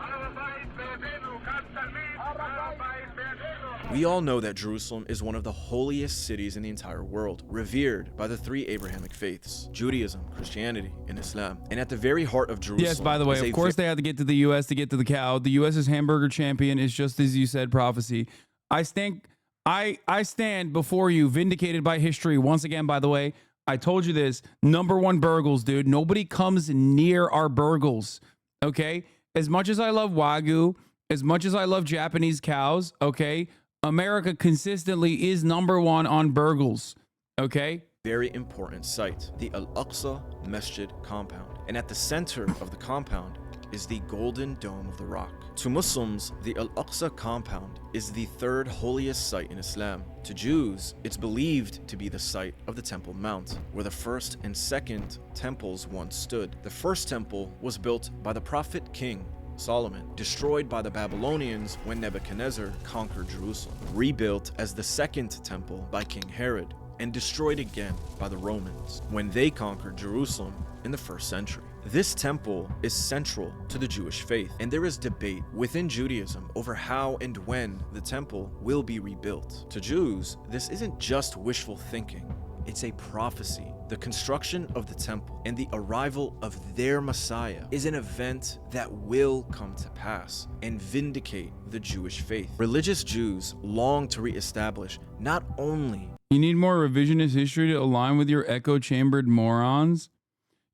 We all know that Jerusalem is one of the holiest cities in the entire world, revered by the three Abrahamic faiths, Judaism, Christianity, and Islam. And at the very heart of Jerusalem... Yes, by the way, of course they had to get to the U.S. to get to the cow. The U.S.'s hamburger champion is just as you said, prophecy. I stand before you, vindicated by history. Once again, by the way, I told you this, #1 burgles, dude. Nobody comes near our burgles, okay? As much as I love Wagyu, as much as I love Japanese cows, okay? America consistently is #1 on burgles, okay? Very important site, the Al-Aqsa Masjid compound. And at the center of the compound is the Golden Dome of the Rock. To Muslims, the Al-Aqsa compound is the third holiest site in Islam. To Jews, it's believed to be the site of the Temple Mount, where the first and second temples once stood. The first temple was built by the prophet king Solomon, destroyed by the Babylonians when Nebuchadnezzar conquered Jerusalem, rebuilt as the second temple by King Herod, and destroyed again by the Romans when they conquered Jerusalem in the 1st century. This temple is central to the Jewish faith, and there is debate within Judaism over how and when the temple will be rebuilt. To Jews, this isn't just wishful thinking, it's a prophecy. The construction of the temple and the arrival of their Messiah is an event that will come to pass and vindicate the Jewish faith. Religious Jews long to reestablish not only... You need more revisionist history to align with your echo-chambered morons.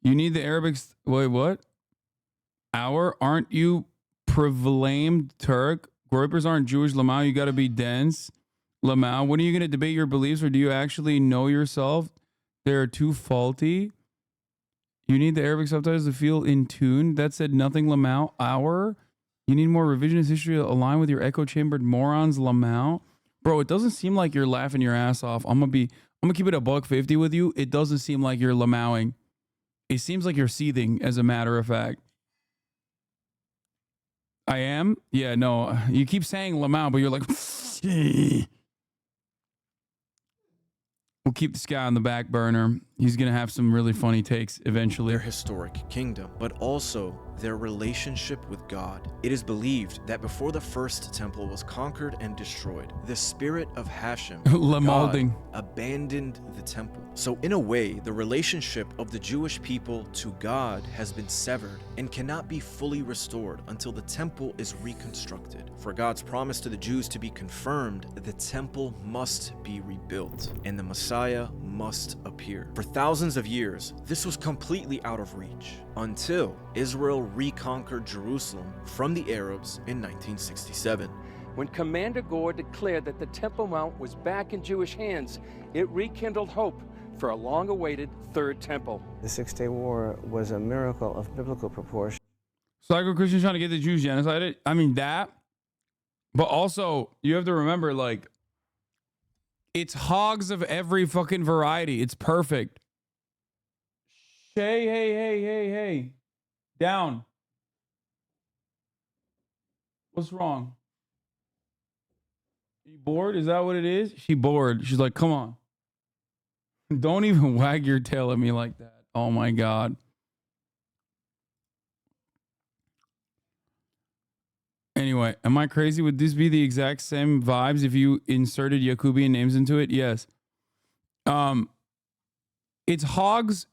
You need the Arabics... Wait, what? Aren't you proclaimed Turk? Groypers aren't Jewish. Lamau, you got to be dense. Lamau, when are you going to debate your beliefs, or do you actually know yourself? They're too faulty. You need the Arabic subtitles to feel in tune. That said nothing, Lamau. You need more revisionist history to align with your echo-chambered morons, Lamau. Bro, it doesn't seem like you're laughing your ass off. I'm gonna keep it $150 with you. It doesn't seem like you're Lamauing. It seems like you're seething, as a matter of fact. I am? Yeah, no. You keep saying Lamau, but you're like... We'll keep this guy on the back burner. He's going to have some really funny takes eventually. Their historic kingdom, but also their relationship with God. It is believed that before the first temple was conquered and destroyed, the spirit of Hashem, God, abandoned the temple. So in a way, the relationship of the Jewish people to God has been severed and cannot be fully restored until the temple is reconstructed. For God's promise to the Jews to be confirmed, the temple must be rebuilt and the Messiah must appear. For thousands of years, this was completely out of reach until Israel reconquered Jerusalem from the Arabs in 1967. When Commander Gore declared that the Temple Mount was back in Jewish hands, it rekindled hope for a long-awaited Third Temple. The Six-Day War was a miracle of biblical proportion. Psycho Christians trying to get the Jews genocided. I mean, that. But also, you have to remember, like, it's hogs of every fucking variety. It's perfect. Hey. Down. What's wrong? You bored? Is that what it is? She bored. She's like, come on. Don't even wag your tail at me like that. Oh my God. Anyway, am I crazy? Would this be the exact same vibes if you inserted Yakubian names into it? Yes. It's hogs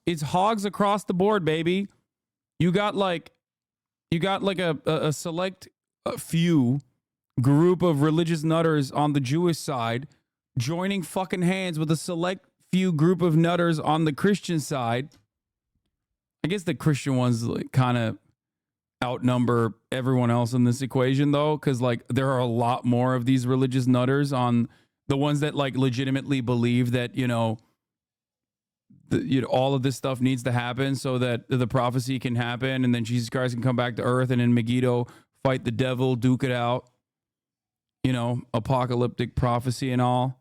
across the board, baby. You got like a select few group of religious nutters on the Jewish side joining fucking hands with a select few group of nutters on the Christian side. I guess the Christian ones like kind of outnumber everyone else in this equation though, because like there are a lot more of these religious nutters on the ones that like legitimately believe that, you know, all of this stuff needs to happen so that the prophecy can happen and then Jesus Christ can come back to earth and in Megiddo fight the devil, duke it out, you know, apocalyptic prophecy and all.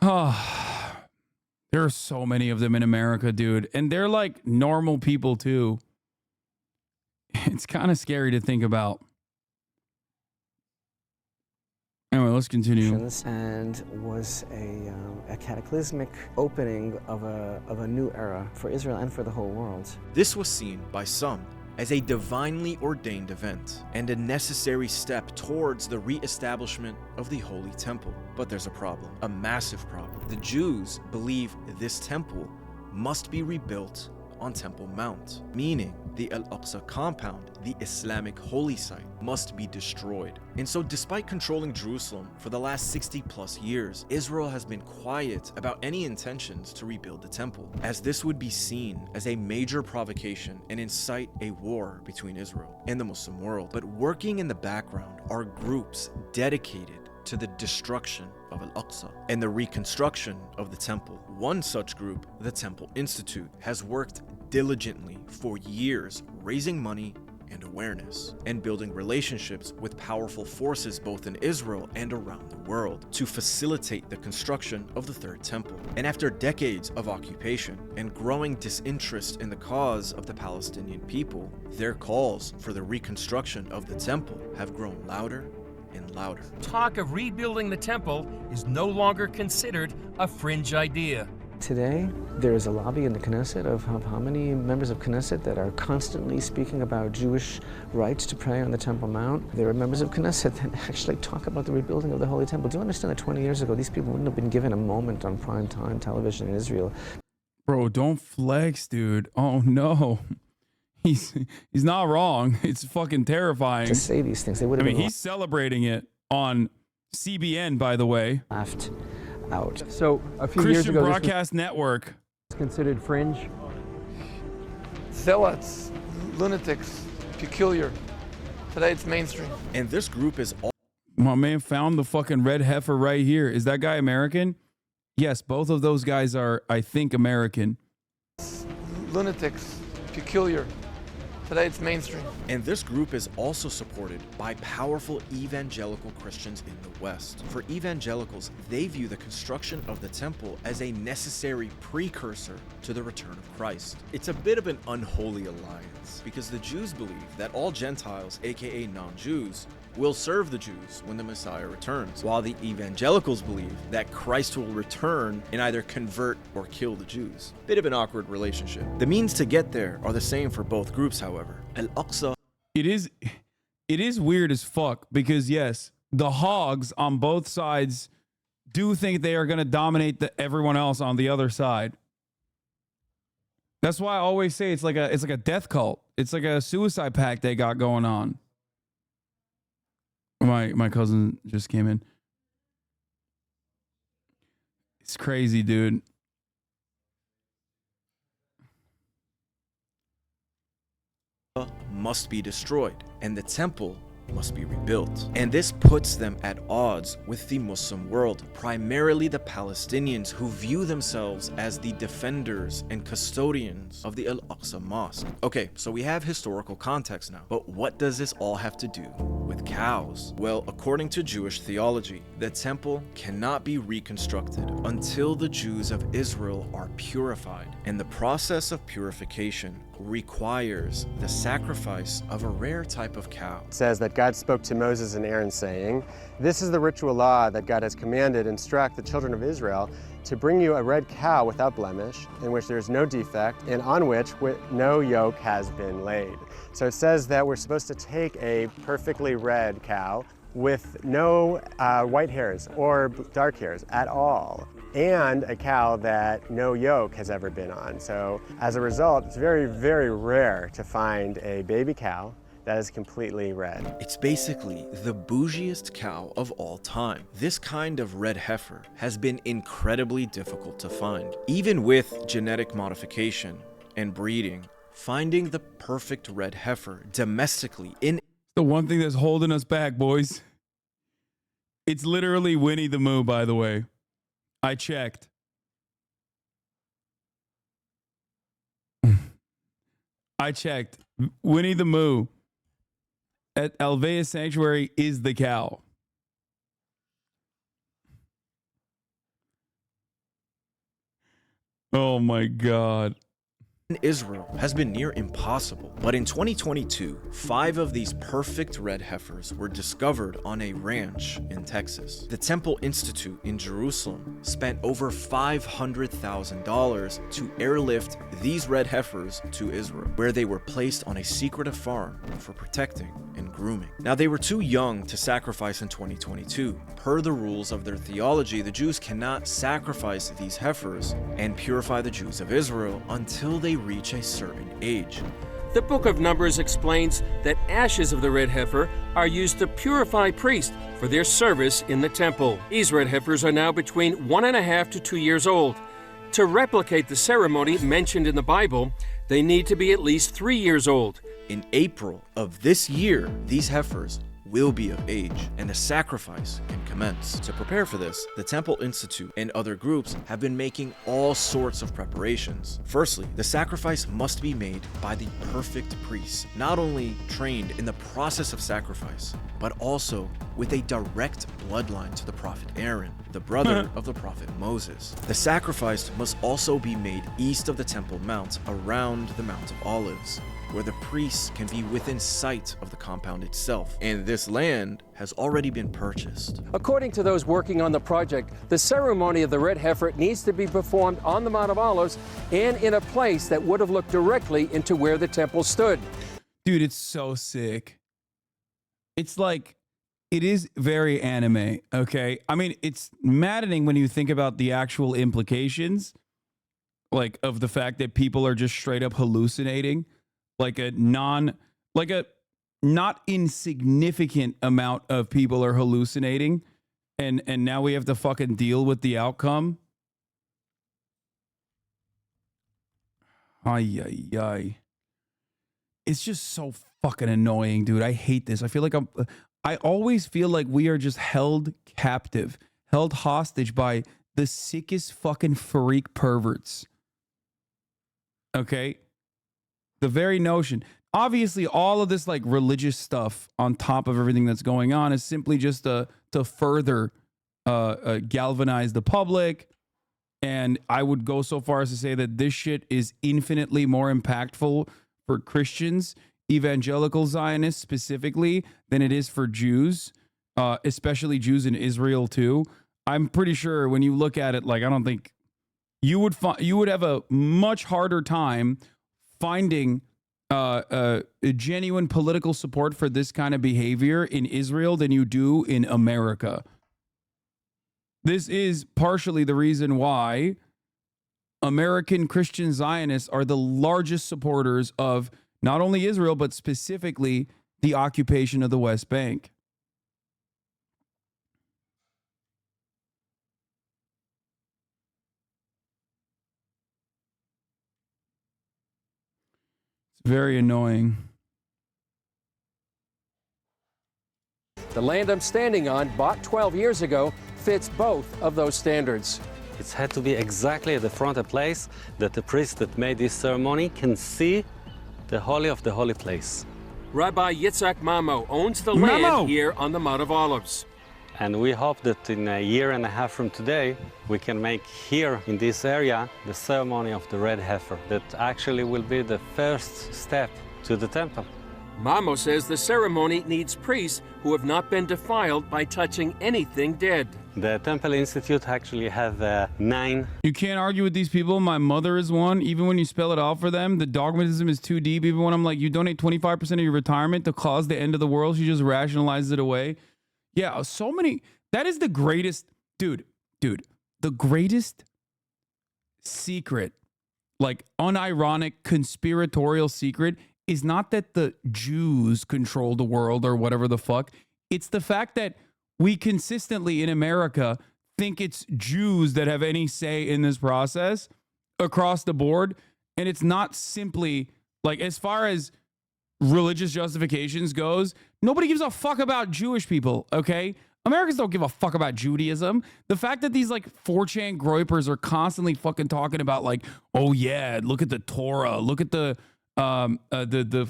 There are so many of them in America, dude. And they're like normal people too. It's kind of scary to think about. Anyway, let's continue. And was a cataclysmic opening of a new era for Israel and for the whole world. This was seen by some as a divinely ordained event and a necessary step towards the re-establishment of the Holy Temple. But there's a problem, a massive problem. The Jews believe this temple must be rebuilt on Temple Mount, meaning the Al-Aqsa compound, the Islamic holy site, must be destroyed. And so despite controlling Jerusalem for the last 60 plus years, Israel has been quiet about any intentions to rebuild the temple, as this would be seen as a major provocation and incite a war between Israel and the Muslim world. But working in the background are groups dedicated to the destruction of Al-Aqsa and the reconstruction of the temple. One such group, the Temple Institute, has worked diligently for years, raising money and awareness, and building relationships with powerful forces both in Israel and around the world to facilitate the construction of the Third Temple. And after decades of occupation and growing disinterest in the cause of the Palestinian people, their calls for the reconstruction of the temple have grown louder and louder. Talk of rebuilding the temple is no longer considered a fringe idea. Today, there is a lobby in the Knesset of how many members of Knesset that are constantly speaking about Jewish rights to pray on the Temple Mount. There are members of Knesset that actually talk about the rebuilding of the Holy Temple. Do you understand that 20 years ago, these people wouldn't have been given a moment on prime time television in Israel? Bro, don't flex, dude. Oh no. He's not wrong. It's fucking terrifying. To say these things, they would have he's celebrating it on CBN, by the way. Laughed out. So a few Christian years ago, Broadcast Network. It's considered fringe. Zealots, lunatics, peculiar. Today it's mainstream. And this group is all. My man found the fucking red heifer right here. Is that guy American? Yes, both of those guys are, I think, American. Lunatics, peculiar. Today it's mainstream. And this group is also supported by powerful evangelical Christians in the West. For evangelicals, they view the construction of the temple as a necessary precursor to the return of Christ. It's a bit of an unholy alliance because the Jews believe that all Gentiles, aka non-Jews, will serve the Jews when the Messiah returns, while the evangelicals believe that Christ will return and either convert or kill the Jews. Bit of an awkward relationship. The means to get there are the same for both groups, however. Al-Aqsa. It is weird as fuck because yes, the hogs on both sides do think they are going to dominate everyone else on the other side. That's why I always say it's like a death cult. It's like a suicide pact they got going on. My cousin just came in. It's crazy, dude. Must be destroyed, and the temple must be rebuilt. And this puts them at odds with the Muslim world, primarily the Palestinians, who view themselves as the defenders and custodians of the Al-Aqsa Mosque. Okay, so we have historical context now, but what does this all have to do with cows? Well, according to Jewish theology, the temple cannot be reconstructed until the Jews of Israel are purified, and the process of purification requires the sacrifice of a rare type of cow. It says that God spoke to Moses and Aaron saying, "This is the ritual law that God has commanded, instruct the children of Israel to bring you a red cow without blemish, in which there is no defect, and on which no yoke has been laid." So it says that we're supposed to take a perfectly red cow with no white hairs or dark hairs at all, and a cow that no yoke has ever been on. So as a result, it's very, very rare to find a baby cow that is completely red. It's basically the bougiest cow of all time. This kind of red heifer has been incredibly difficult to find. Even with genetic modification and breeding, finding the perfect red heifer domestically in the one thing that's holding us back, boys. It's literally Winnie the Moo, by the way. I checked. I checked. Winnie the Moo at Alvea Sanctuary is the cow. Oh my God. Israel has been near impossible, but in 2022, 5 of these perfect red heifers were discovered on a ranch in Texas. The Temple Institute in Jerusalem spent over $500,000 to airlift these red heifers to Israel, where they were placed on a secretive farm for protecting and grooming. Now, they were too young to sacrifice in 2022. Per the rules of their theology, the Jews cannot sacrifice these heifers and purify the Jews of Israel until they reach a certain age. The book of Numbers explains that ashes of the red heifer are used to purify priests for their service in the temple. These red heifers are now between 1.5 to 2 years old. To replicate the ceremony mentioned in the Bible, they need to be at least 3 years old. In April of this year, these heifers will be of age, and the sacrifice can commence. To prepare for this, the Temple Institute and other groups have been making all sorts of preparations. Firstly, the sacrifice must be made by the perfect priest, not only trained in the process of sacrifice, but also with a direct bloodline to the prophet Aaron, the brother of the prophet Moses. The sacrifice must also be made east of the Temple Mount, around the Mount of Olives, where the priests can be within sight of the compound itself. And this land has already been purchased. According to those working on the project, the ceremony of the red heifer needs to be performed on the Mount of Olives and in a place that would have looked directly into where the temple stood. Dude, it's so sick. It's like, it is very anime, okay? I mean, it's maddening when you think about the actual implications, like, of the fact that people are just straight up hallucinating. Like a not insignificant amount of people are hallucinating, and now we have to fucking deal with the outcome. Ay, ay, ay. It's just so fucking annoying, dude. I hate this. I feel like I always feel like we are just held captive, held hostage by the sickest fucking freak perverts. Okay? The very notion. Obviously, all of this like religious stuff on top of everything that's going on is simply just to further galvanize the public. And I would go so far as to say that this shit is infinitely more impactful for Christians, evangelical Zionists specifically, than it is for Jews, especially Jews in Israel too. I'm pretty sure when you look at it, like, I don't think you would have a much harder time finding a genuine political support for this kind of behavior in Israel than you do in America. This is partially the reason why American Christian Zionists are the largest supporters of not only Israel, but specifically the occupation of the West Bank. It's very annoying. The land I'm standing on, bought 12 years ago, fits both of those standards. It's had to be exactly at the front, a place that the priest that made this ceremony can see the holy of the holy place. Rabbi Yitzhak Mamo owns the land here on the Mount of Olives. And we hope that in a year and a half from today, we can make here in this area the ceremony of the red heifer. That actually will be the first step to the temple. Mamo says the ceremony needs priests who have not been defiled by touching anything dead. The Temple Institute actually have 9. You can't argue with these people. My mother is one. Even when you spell it out for them, the dogmatism is too deep. Even when I'm like, you donate 25% of your retirement to cause the end of the world, she just rationalizes it away. Yeah, so many. That is the greatest, dude, the greatest secret, like unironic conspiratorial secret, is not that the Jews control the world or whatever the fuck. It's the fact that we consistently in America think it's Jews that have any say in this process across the board. And it's not simply like, as far as religious justifications goes, nobody gives a fuck about Jewish people, okay? Americans don't give a fuck about Judaism. The fact that these like 4chan groypers are constantly fucking talking about like, oh yeah, look at the Torah, look at the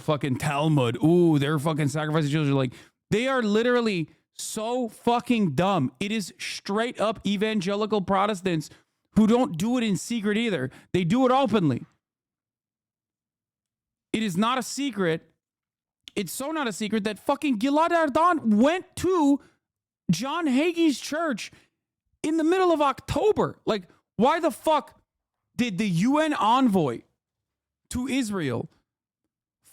fucking Talmud. Ooh, they're fucking sacrificing children. Like, they are literally so fucking dumb. It is straight up evangelical Protestants who don't do it in secret either. They do it openly. It is not a secret. It's so not a secret that fucking Gilad Erdan went to John Hagee's church in the middle of October. Like, why the fuck did the UN envoy to Israel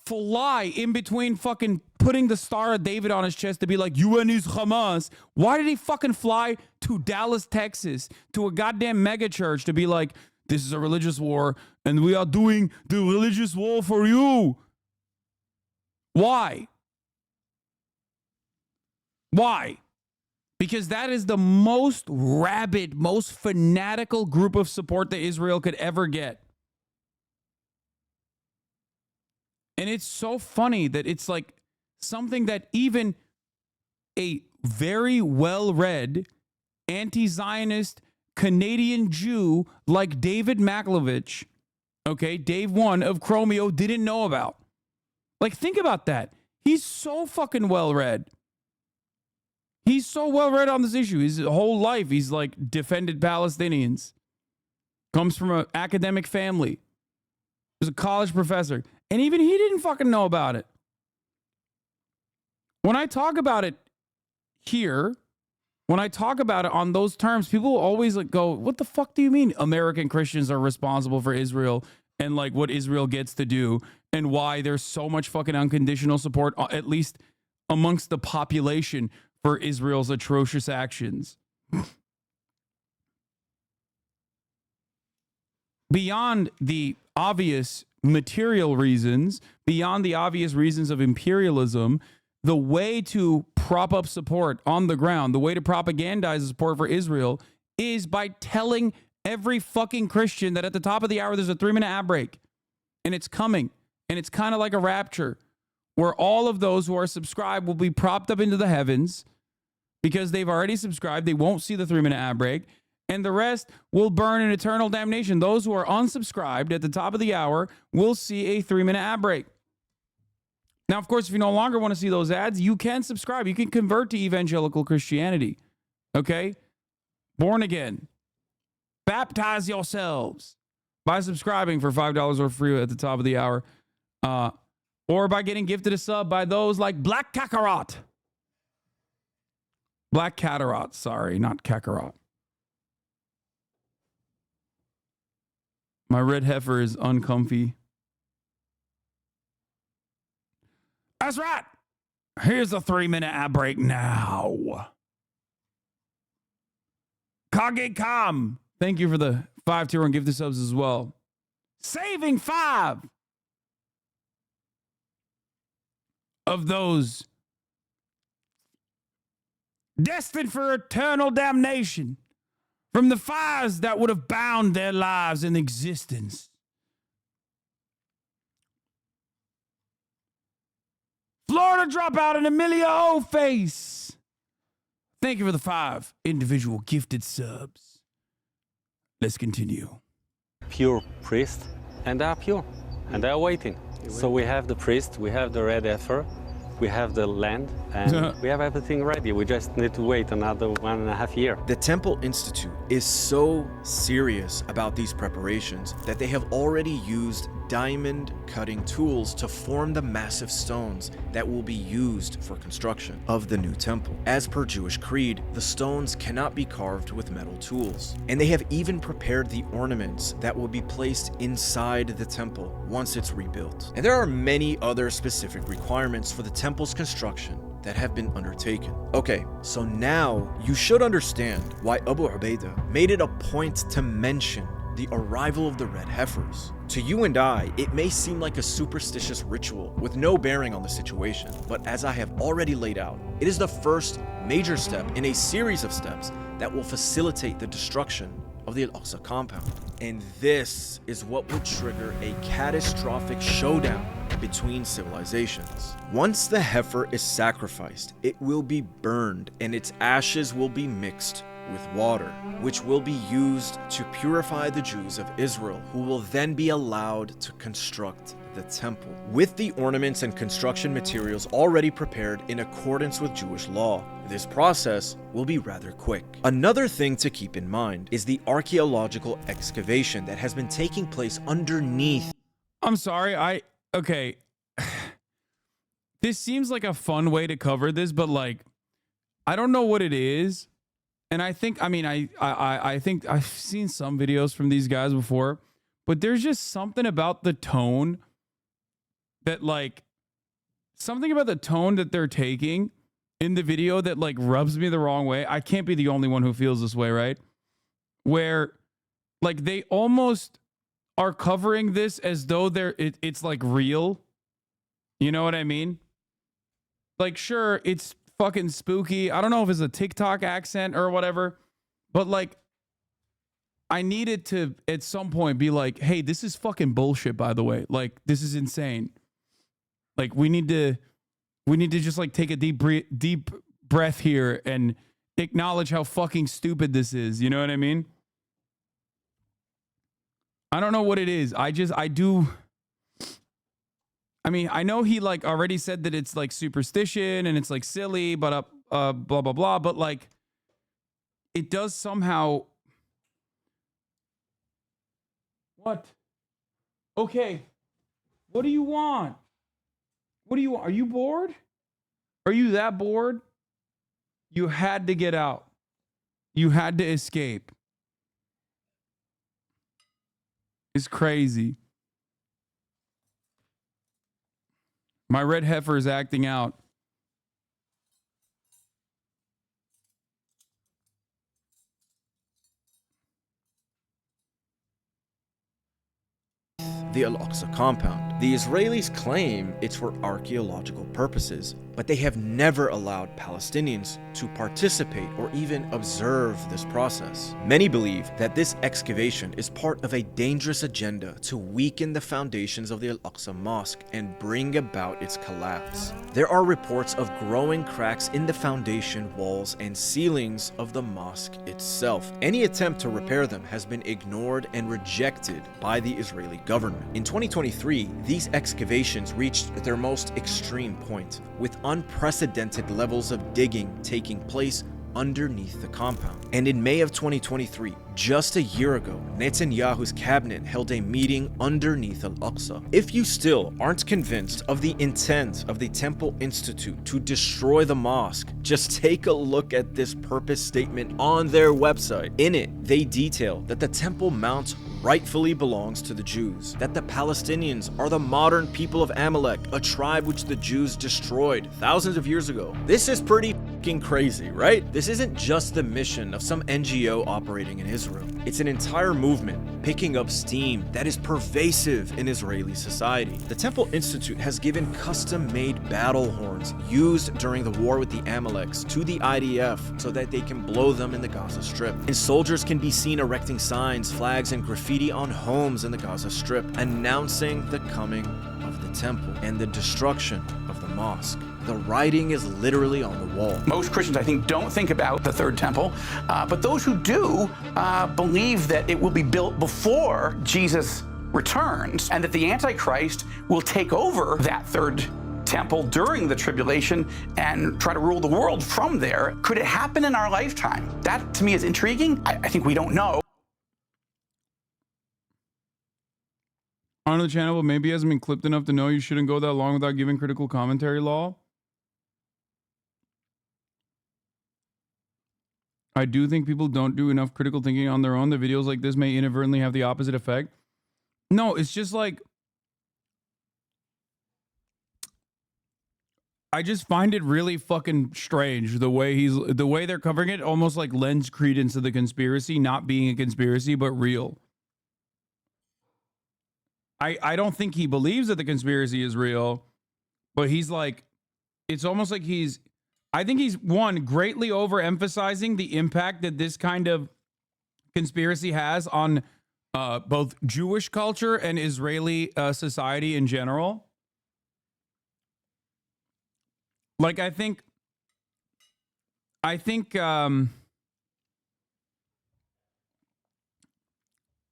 fly in between fucking putting the Star of David on his chest to be like, UN is Hamas? Why did he fucking fly to Dallas, Texas, to a goddamn mega church to be like, this is a religious war and we are doing the religious war for you? Why? Why? Because that is the most rabid, most fanatical group of support that Israel could ever get. And it's so funny that it's like something that even a very well-read anti-Zionist Canadian Jew like David Maklovich, okay, Dave 1 of Chromeo, didn't know about. Like, think about that. He's so fucking well-read. He's so well-read on this issue. His whole life, he's like defended Palestinians. Comes from an academic family. Was a college professor. And even he didn't fucking know about it. When I talk about it here, when I talk about it on those terms, people always like go, what the fuck do you mean American Christians are responsible for Israel and like what Israel gets to do and why there's so much fucking unconditional support, at least amongst the population, for Israel's atrocious actions? Beyond the obvious material reasons, beyond the obvious reasons of imperialism, the way to prop up support on the ground, the way to propagandize support for Israel is by telling every fucking Christian that at the top of the hour there's a 3-minute ad break and it's coming. And it's kind of like a rapture where all of those who are subscribed will be propped up into the heavens because they've already subscribed. They won't see the 3-minute ad break. And the rest will burn in eternal damnation. Those who are unsubscribed at the top of the hour will see a 3-minute ad break. Now, of course, if you no longer want to see those ads, you can subscribe. You can convert to evangelical Christianity. Okay? Born again. Baptize yourselves by subscribing for $5 or free at the top of the hour. Or by getting gifted a sub by those like Black Kakarot. Black Kakarot, sorry, not Kakarot. My red heifer is uncomfy. That's right. Here's a 3-minute ad break now. Kage Kam, thank you for the 5-tier 1 gifted subs as well. Saving 5 of those destined for eternal damnation from the fires that would have bound their lives in existence. Florida dropout and Amelia O-Face. Thank you for the 5 individual gifted subs. Let's continue. Pure priest, and they are pure, and they are waiting. So we have the priest, we have the red heifer, we have the land, and we have everything ready. We just need to wait another 1.5 years. The Temple Institute is so serious about these preparations that they have already used diamond cutting tools to form the massive stones that will be used for construction of the new temple. As per Jewish creed, the stones cannot be carved with metal tools. And they have even prepared the ornaments that will be placed inside the temple once it's rebuilt. And there are many other specific requirements for the temple's construction that have been undertaken. Okay, so now you should understand why Abu Ubaidah made it a point to mention the arrival of the red heifers. To you and I, it may seem like a superstitious ritual with no bearing on the situation, but as I have already laid out, it is the first major step in a series of steps that will facilitate the destruction of the Al-Aqsa compound. And this is what will trigger a catastrophic showdown between civilizations. Once the heifer is sacrificed, it will be burned and its ashes will be mixed with water, which will be used to purify the Jews of Israel, who will then be allowed to construct the temple, with the ornaments and construction materials already prepared in accordance with Jewish law. This process will be rather quick. Another thing to keep in mind is the archaeological excavation that has been taking place underneath. I'm sorry, okay. This seems like a fun way to cover this, but like, I don't know what it is. And I think, I think I've seen some videos from these guys before, but there's just something about the tone that like, something about the tone that they're taking in the video that like rubs me the wrong way. I can't be the only one who feels this way, right? Where like they almost are covering this as though it's like real. You know what I mean? Like, sure, it's fucking spooky. I don't know if it's a TikTok accent or whatever, but like, I needed to at some point be like, hey, this is fucking bullshit, by the way. Like, this is insane. Like, we need to just like take a deep breath here and acknowledge how fucking stupid this is. You know what I mean? I don't know what it is. I mean, I know he like already said that it's like superstition and it's like silly, but blah, blah, blah. But like, it does somehow. What? Okay. What do you want? What do you want? Are you bored? Are you that bored? You had to get out. You had to escape. It's crazy. My red heifer is acting out. The Al-Aqsa compound. The Israelis claim it's for archaeological purposes, but they have never allowed Palestinians to participate or even observe this process. Many believe that this excavation is part of a dangerous agenda to weaken the foundations of the Al-Aqsa Mosque and bring about its collapse. There are reports of growing cracks in the foundation walls and ceilings of the mosque itself. Any attempt to repair them has been ignored and rejected by the Israeli government. In 2023, these excavations reached their most extreme point, with unprecedented levels of digging taking place underneath the compound. And in May of 2023, just a year ago, Netanyahu's cabinet held a meeting underneath Al-Aqsa. If you still aren't convinced of the intent of the Temple Institute to destroy the mosque, just take a look at this purpose statement on their website. In it, they detail that the Temple Mount rightfully belongs to the Jews, that the Palestinians are the modern people of Amalek, a tribe which the Jews destroyed thousands of years ago. This is pretty fucking crazy, right? This isn't just the mission of some NGO operating in Israel. It's an entire movement picking up steam that is pervasive in Israeli society. The Temple Institute has given custom-made battle horns used during the war with the Amaleks to the IDF so that they can blow them in the Gaza Strip. And soldiers can be seen erecting signs, flags, and graffiti on homes in the Gaza Strip, announcing the coming of the temple and the destruction of the mosque. The writing is literally on the wall. Most Christians, I think, don't think about the third temple, but those who do believe that it will be built before Jesus returns and that the Antichrist will take over that third temple during the tribulation and try to rule the world from there. Could it happen in our lifetime? That, to me, is intriguing. I think we don't know. On the channel, but maybe hasn't been clipped enough to know you shouldn't go that long without giving critical commentary law. I do think people don't do enough critical thinking on their own. The videos like this may inadvertently have the opposite effect. No, it's just like, I just find it really fucking strange the way they're covering it, almost like lends credence to the conspiracy not being a conspiracy but real. I don't think he believes that the conspiracy is real, but he's like, it's almost like I think he's, one, greatly overemphasizing the impact that this kind of conspiracy has on both Jewish culture and Israeli society in general. Like, I think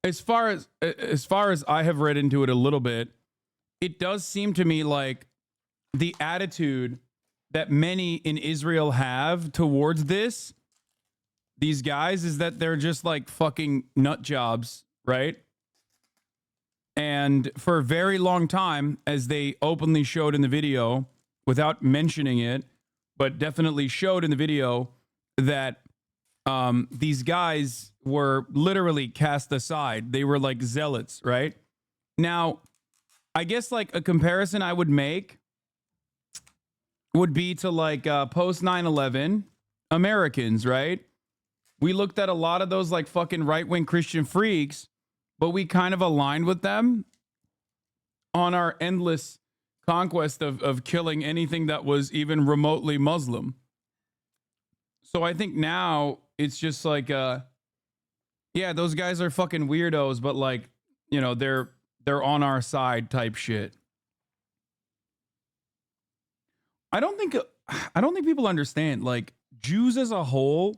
as far as I have read into it a little bit, it does seem to me like the attitude that many in Israel have towards these guys, is that they're just like fucking nut jobs, right? And for a very long time, as they openly showed in the video, without mentioning it, but definitely showed in the video, that these guys were literally cast aside. They were like zealots, right? Now, I guess like a comparison I would make would be to like post 9/11 Americans, right? We looked at a lot of those like fucking right-wing Christian freaks, but we kind of aligned with them on our endless conquest of killing anything that was even remotely Muslim. So I think now it's just like, yeah, those guys are fucking weirdos, but like, you know, they're on our side type shit. I don't think I don't think people understand, like, Jews as a whole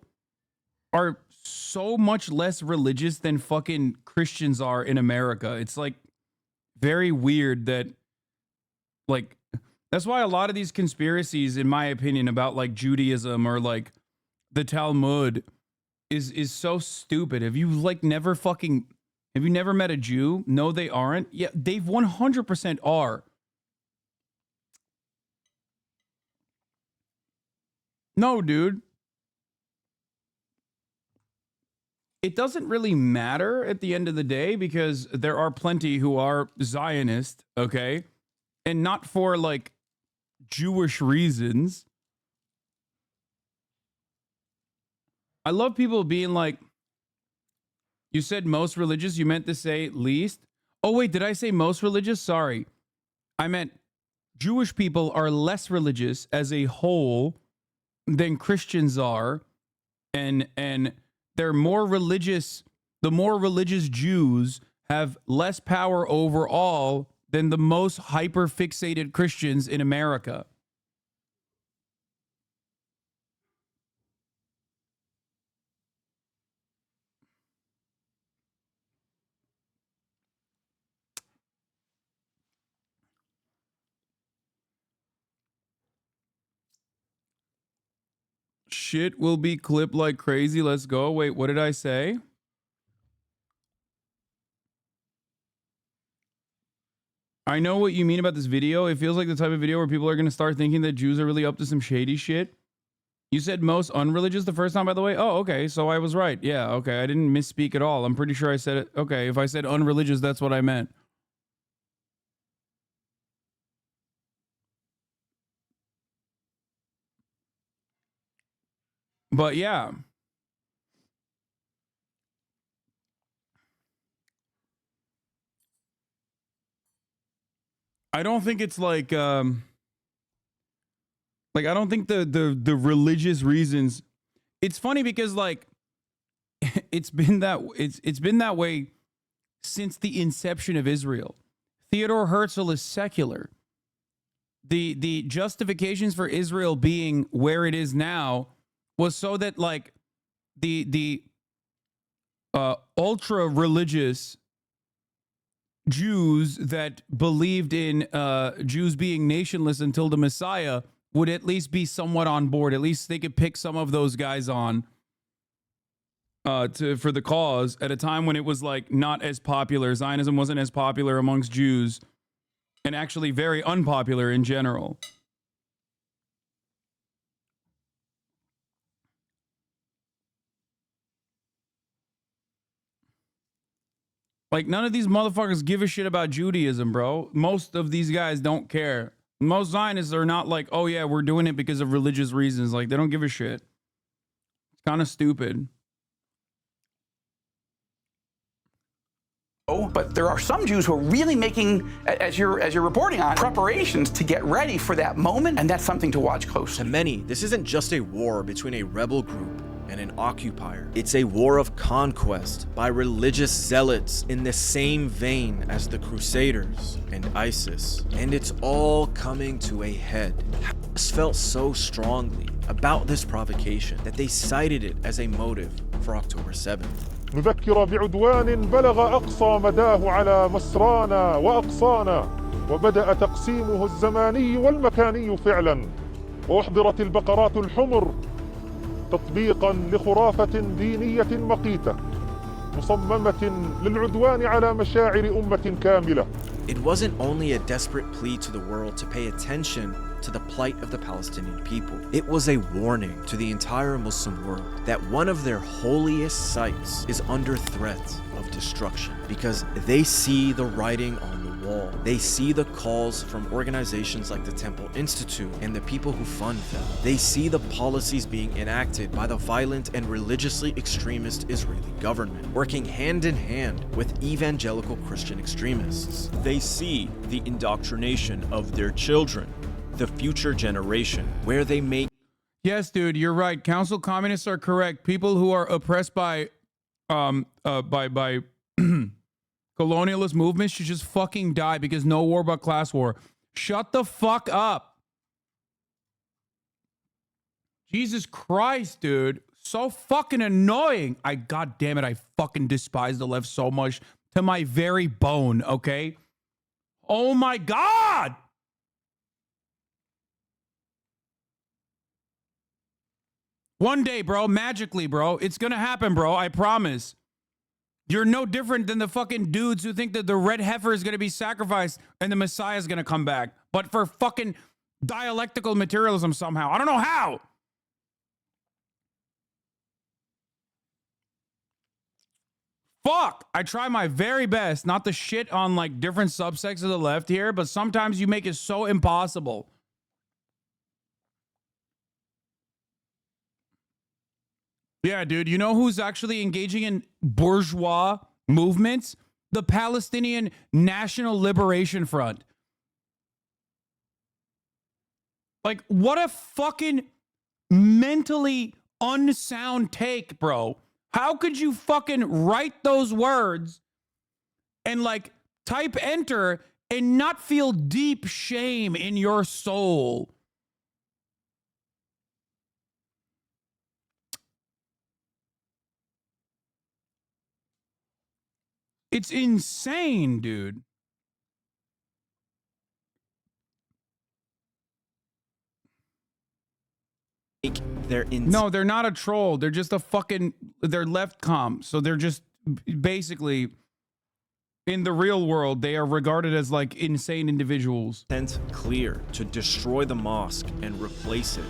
are so much less religious than fucking Christians are in America. It's like very weird that, like, that's why a lot of these conspiracies, in my opinion, about like Judaism or like the Talmud is so stupid. Have you never met a Jew? No, they aren't. Yeah, they 100% are. No, dude. It doesn't really matter at the end of the day because there are plenty who are Zionist, okay? And not for like Jewish reasons. I love people being like, you said most religious, you meant to say least. Oh, wait, did I say most religious? Sorry. I meant Jewish people are less religious as a whole than Christians are. And they're more religious. The more religious Jews have less power overall than the most hyper-fixated Christians in America. Shit will be clipped like crazy. Let's go. Wait, what did I say? I know what you mean about this video. It feels like the type of video where people are going to start thinking that Jews are really up to some shady shit. You said most unreligious the first time, by the way? Oh, okay. So I was right. Yeah, okay. I didn't misspeak at all. I'm pretty sure I said it. Okay, if I said unreligious, that's what I meant. But yeah. I don't think it's like I don't think the religious reasons. It's funny because like it's been that way since the inception of Israel. Theodore Herzl is secular. The justifications for Israel being where it is now was so that like the ultra religious Jews that believed in Jews being nationless until the Messiah would at least be somewhat on board. At least they could pick some of those guys on for the cause at a time when it was like not as popular. Zionism wasn't as popular amongst Jews and actually very unpopular in general. Like, none of these motherfuckers give a shit about Judaism, bro. Most of these guys don't care. Most Zionists are not like, oh, yeah, we're doing it because of religious reasons. Like, they don't give a shit. It's kind of stupid. Oh, but there are some Jews who are really making, as you're reporting on, preparations to get ready for that moment, and that's something to watch closely. To many, this isn't just a war between a rebel group and an occupier. It's a war of conquest by religious zealots in the same vein as the Crusaders and ISIS. And it's all coming to a head. Hamas felt so strongly about this provocation that they cited it as a motive for October 7th. نذكر بعدوان بلغ أقصى مداه على مسرانا وأقصانا وبدأ تقسيمه الزماني والمكاني فعلا وأحضرت البقرات الحمر تطبيقا لخرافة دينية مقيتة مصممة للعدوان على مشاعر أمة كاملة. It wasn't only a desperate plea to the world to pay attention to the plight of the Palestinian people. It was a warning to the entire Muslim world that one of their holiest sites is under threat of destruction because they see the writing on the wall. They see the calls from organizations like the Temple Institute and the people who fund them. They see the policies being enacted by the violent and religiously extremist Israeli government, working hand in hand with evangelical Christian extremists. They see the indoctrination of their children, the future generation, where they make... Yes, dude, you're right. Council communists are correct. People who are oppressed by colonialist movements should just fucking die because no war but class war. Shut the fuck up. Jesus Christ, dude. So fucking annoying. God damn it, I fucking despise the left so much to my very bone, okay? Oh my God! One day, bro, magically, bro, it's gonna happen, bro, I promise. You're no different than the fucking dudes who think that the red heifer is gonna be sacrificed and the Messiah is gonna come back, but for fucking dialectical materialism somehow. I don't know how. Fuck! I try my very best not to shit on like different subsects of the left here, but sometimes you make it so impossible. Yeah, dude, you know who's actually engaging in bourgeois movements? The Palestinian National Liberation Front. Like, what a fucking mentally unsound take, bro. How could you fucking write those words and like type enter and not feel deep shame in your soul? It's insane, dude. No, they're not a troll. They're just a fucking, they're left comp. So they're just basically, in the real world, they are regarded as like insane individuals. Intent clear to destroy the mosque and replace it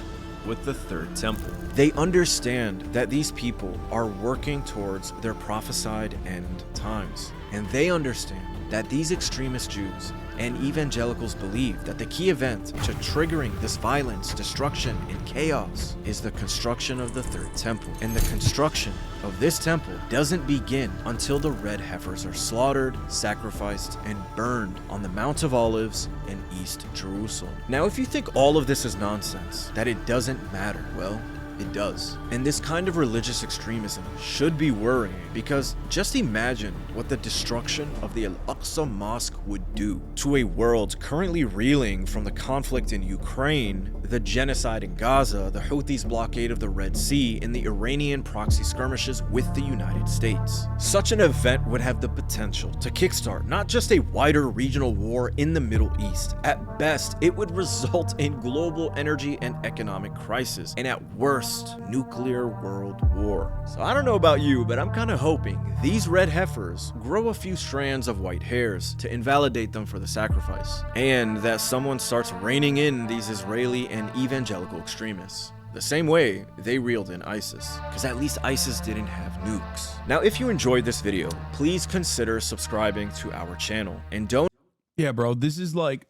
with the third temple. They understand that these people are working towards their prophesied end times. And they understand that these extremist Jews and evangelicals believe that the key event to triggering this violence, destruction, and chaos is the construction of the third temple. And the construction of this temple doesn't begin until the red heifers are slaughtered, sacrificed, and burned on the Mount of Olives in East Jerusalem. Now, if you think all of this is nonsense, that it doesn't matter, well, it does. And this kind of religious extremism should be worrying, because just imagine what the destruction of the Al-Aqsa Mosque would do to a world currently reeling from the conflict in Ukraine, the genocide in Gaza, the Houthis' blockade of the Red Sea, and the Iranian proxy skirmishes with the United States. Such an event would have the potential to kickstart not just a wider regional war in the Middle East. At best, it would result in global energy and economic crisis, and at worst, nuclear world war. So I don't know about you, but I'm kind of hoping these red heifers grow a few strands of white hairs to invalidate them for the sacrifice, and that someone starts reining in these Israeli and evangelical extremists the same way they reeled in ISIS, because at least ISIS didn't have nukes. Now, if you enjoyed this video, please consider subscribing to our channel, and don't— Yeah, bro, this is like,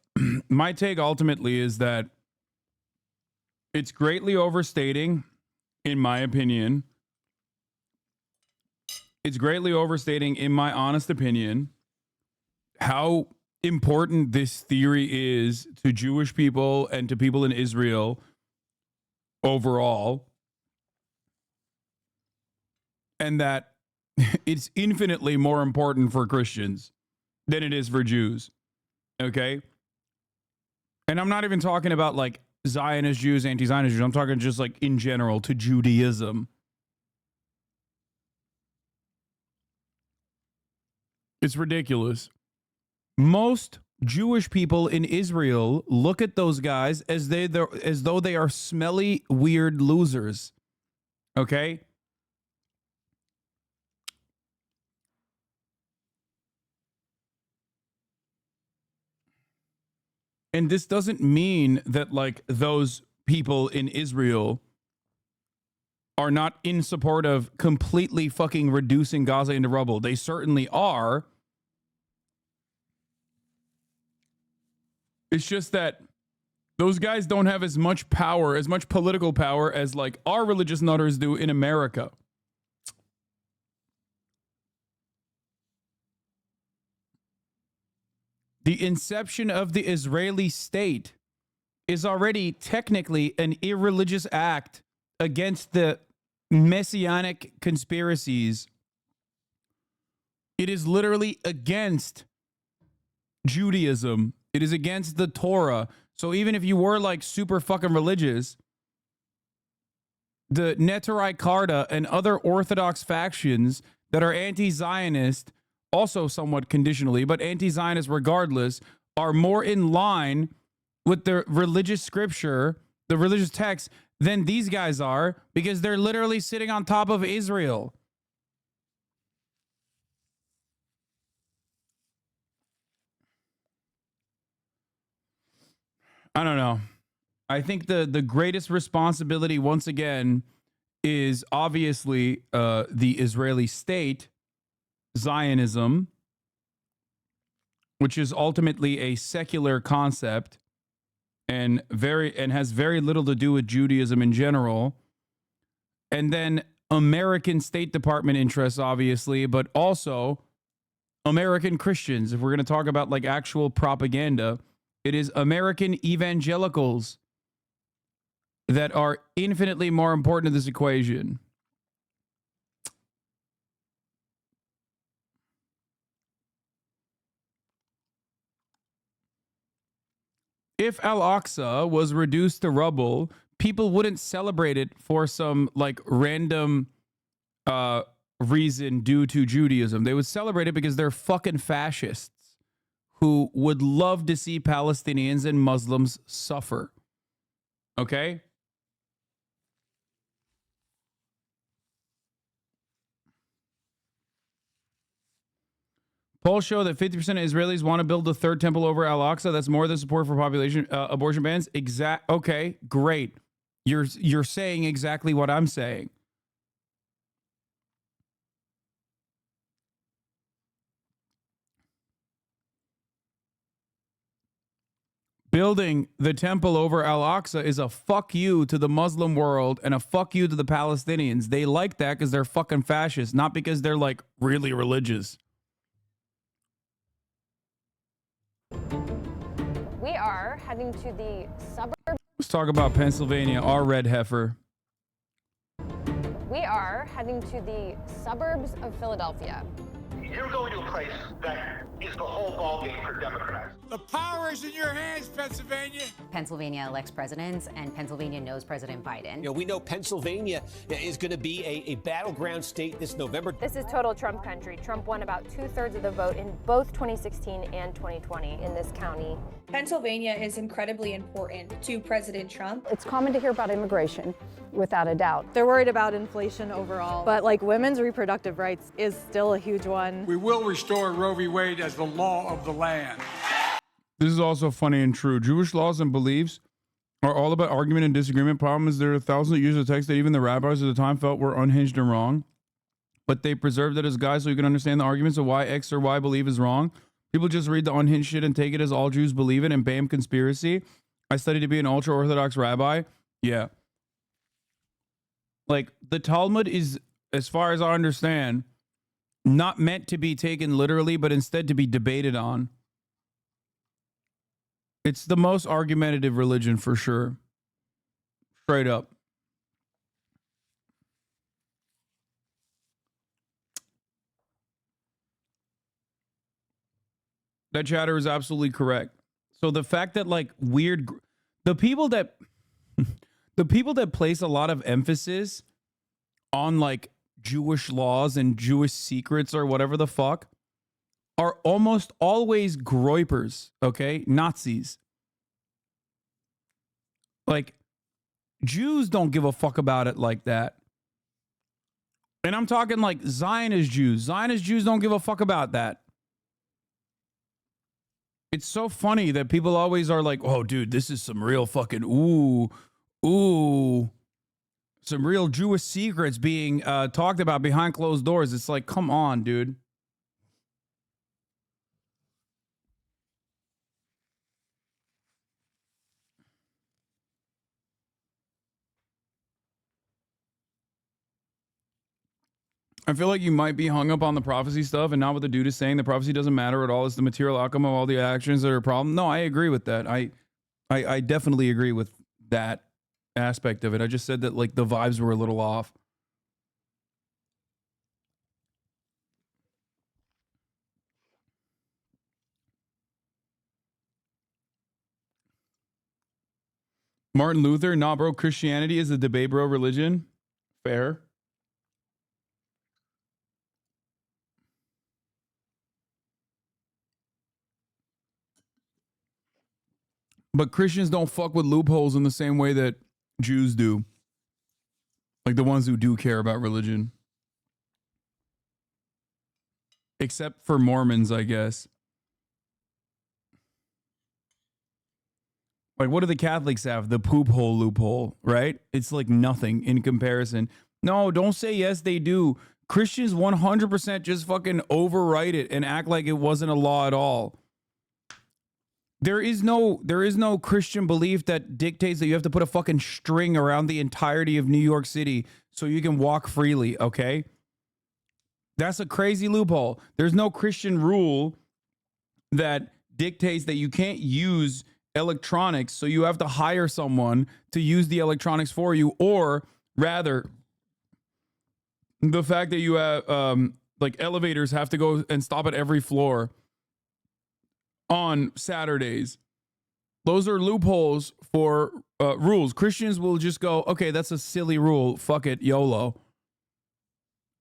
my take ultimately is that it's greatly overstating, in my opinion. It's greatly overstating, in my honest opinion, how important this theory is to Jewish people and to people in Israel overall. And that it's infinitely more important for Christians than it is for Jews. Okay? And I'm not even talking about like Zionist Jews, anti-Zionist Jews. I'm talking just like in general to Judaism. It's ridiculous. Most Jewish people in Israel look at those guys as though they are smelly, weird losers. Okay? And this doesn't mean that like those people in Israel are not in support of completely fucking reducing Gaza into rubble. They certainly are. It's just that those guys don't have as much power, as much political power as like our religious nutters do in America. The inception of the Israeli state is already technically an irreligious act against the messianic conspiracies. It is literally against Judaism. It is against the Torah. So even if you were like super fucking religious, the Neturei Karta and other Orthodox factions that are anti-Zionist, also somewhat conditionally, but anti-Zionist regardless, are more in line with the religious scripture, the religious text, than these guys are, because they're literally sitting on top of Israel. I don't know. I think the greatest responsibility, once again, is obviously the Israeli state, Zionism, which is ultimately a secular concept and has very little to do with Judaism in general. And then American State Department interests, obviously, but also American Christians. If we're going to talk about like actual propaganda, it is American evangelicals that are infinitely more important to this equation. If Al-Aqsa was reduced to rubble, people wouldn't celebrate it for some like random reason due to Judaism. They would celebrate it because they're fucking fascists who would love to see Palestinians and Muslims suffer. Okay? Polls show that 50% of Israelis want to build a third temple over Al-Aqsa. That's more than support for population abortion bans. Okay, great. You're saying exactly what I'm saying. Building the temple over Al-Aqsa is a fuck you to the Muslim world and a fuck you to the Palestinians. They like that because they're fucking fascists, not because they're like really religious. We are heading to the suburbs. Let's talk about Pennsylvania, our red heifer. We are heading to the suburbs of Philadelphia. You're going to a place that is the whole ballgame for Democrats. The power is in your hands, Pennsylvania. Pennsylvania elects presidents, and Pennsylvania knows President Biden. You know, we know Pennsylvania is going to be a battleground state this November. This is total Trump country. Trump won about 2/3 of the vote in both 2016 and 2020 in this county. Pennsylvania is incredibly important to President Trump. It's common to hear about immigration, without a doubt. They're worried about inflation overall, but like women's reproductive rights is still a huge one. We will restore Roe v. Wade as the law of the land. This is also funny and true. Jewish laws and beliefs are all about argument and disagreement. Problem is there are thousands of years of text that even the rabbis at the time felt were unhinged and wrong, but they preserved it as guides so you can understand the arguments of why X or Y belief is wrong. People just read the unhinged shit and take it as all Jews believe it and bam, conspiracy. I studied to be an ultra-Orthodox rabbi. Yeah. Like, the Talmud is, as far as I understand, not meant to be taken literally, but instead to be debated on. It's the most argumentative religion for sure. Straight up. That chatter is absolutely correct. So the fact that like the people that place a lot of emphasis on like Jewish laws and Jewish secrets or whatever the fuck are almost always groypers, okay? Nazis. Like, Jews don't give a fuck about it like that. And I'm talking like Zionist Jews. Zionist Jews don't give a fuck about that. It's so funny that people always are like, oh, dude, this is some real fucking, some real Jewish secrets being talked about behind closed doors. It's like, come on, dude. I feel like you might be hung up on the prophecy stuff and not what the dude is saying. The prophecy doesn't matter at all. It's the material outcome of all the actions that are a problem. No, I agree with that. I definitely agree with that aspect of it. I just said that like the vibes were a little off. Martin Luther, nah, bro, Christianity is a debate, bro, religion. Fair. But Christians don't fuck with loopholes in the same way that Jews do. Like the ones who do care about religion. Except for Mormons, I guess. Like, what do the Catholics have? The poop hole loophole, right? It's like nothing in comparison. No, don't say yes, they do. Christians 100% just fucking overwrite it and act like it wasn't a law at all. There is no Christian belief that dictates that you have to put a fucking string around the entirety of New York City so you can walk freely, okay? That's a crazy loophole. There's no Christian rule that dictates that you can't use electronics, so you have to hire someone to use the electronics for you, or rather, the fact that you have like elevators have to go and stop at every floor on Saturdays. Those are loopholes for rules. Christians will just go, okay, that's a silly rule. Fuck it, YOLO.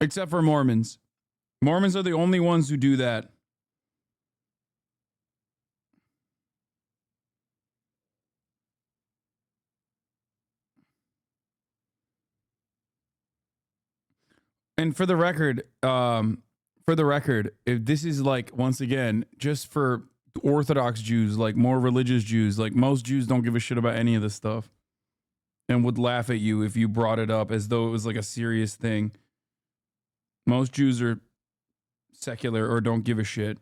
Except for Mormons. Mormons are the only ones who do that. And for the record, if this is like, once again, just for Orthodox Jews, like more religious Jews, like most Jews don't give a shit about any of this stuff and would laugh at you if you brought it up as though it was like a serious thing. Most Jews are secular or don't give a shit.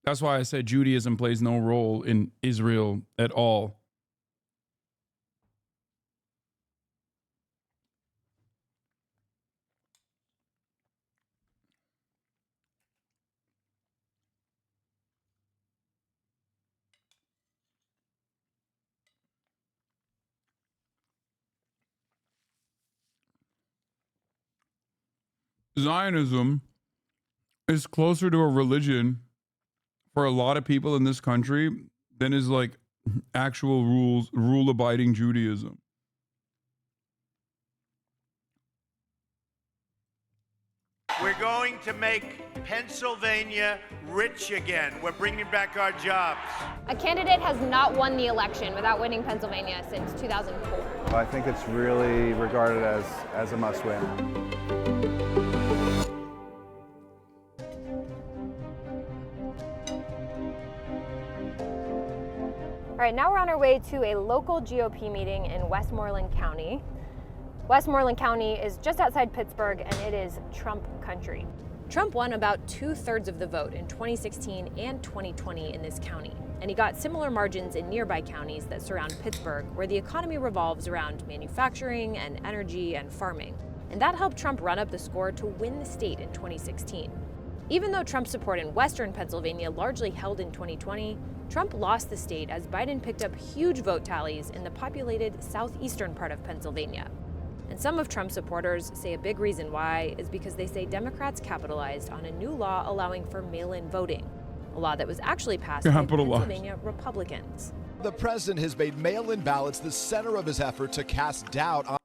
That's why I said Judaism plays no role in Israel at all. Zionism is closer to a religion for a lot of people in this country than is like actual rule-abiding Judaism. We're going to make Pennsylvania rich again. We're bringing back our jobs. A candidate has not won the election without winning Pennsylvania since 2004. I think it's really regarded as a must-win. All right, now we're on our way to a local GOP meeting in Westmoreland County. Westmoreland County is just outside Pittsburgh, and it is Trump country. Trump won about 2/3 of the vote in 2016 and 2020 in this county, and he got similar margins in nearby counties that surround Pittsburgh, where the economy revolves around manufacturing and energy and farming. And that helped Trump run up the score to win the state in 2016. Even though Trump's support in Western Pennsylvania largely held in 2020, Trump lost the state as Biden picked up huge vote tallies in the populated southeastern part of Pennsylvania. And some of Trump's supporters say a big reason why is because they say Democrats capitalized on a new law allowing for mail-in voting, a law that was actually passed by Pennsylvania Republicans. The president has made mail-in ballots the center of his effort to cast doubt on.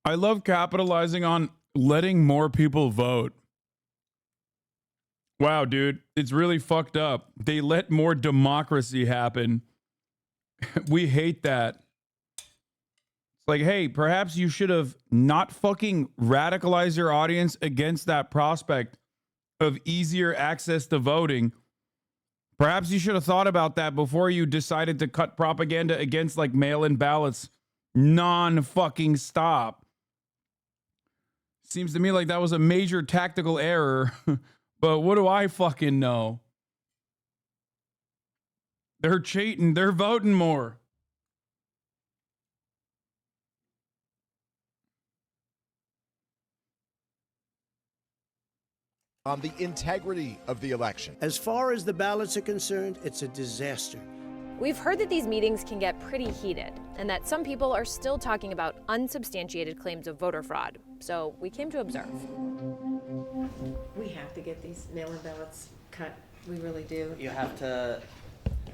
I love capitalizing on letting more people vote. Wow, dude, it's really fucked up. They let more democracy happen. We hate that. It's like, hey, perhaps you should have not fucking radicalized your audience against that prospect of easier access to voting. Perhaps you should have thought about that before you decided to cut propaganda against like mail-in ballots non-fucking stop. Seems to me like that was a major tactical error. But what do I fucking know? They're cheating. They're voting more. On the integrity of the election. As far as the ballots are concerned, it's a disaster. We've heard that these meetings can get pretty heated and that some people are still talking about unsubstantiated claims of voter fraud. So we came to observe. We have to get these mail-in ballots cut We really do. You have to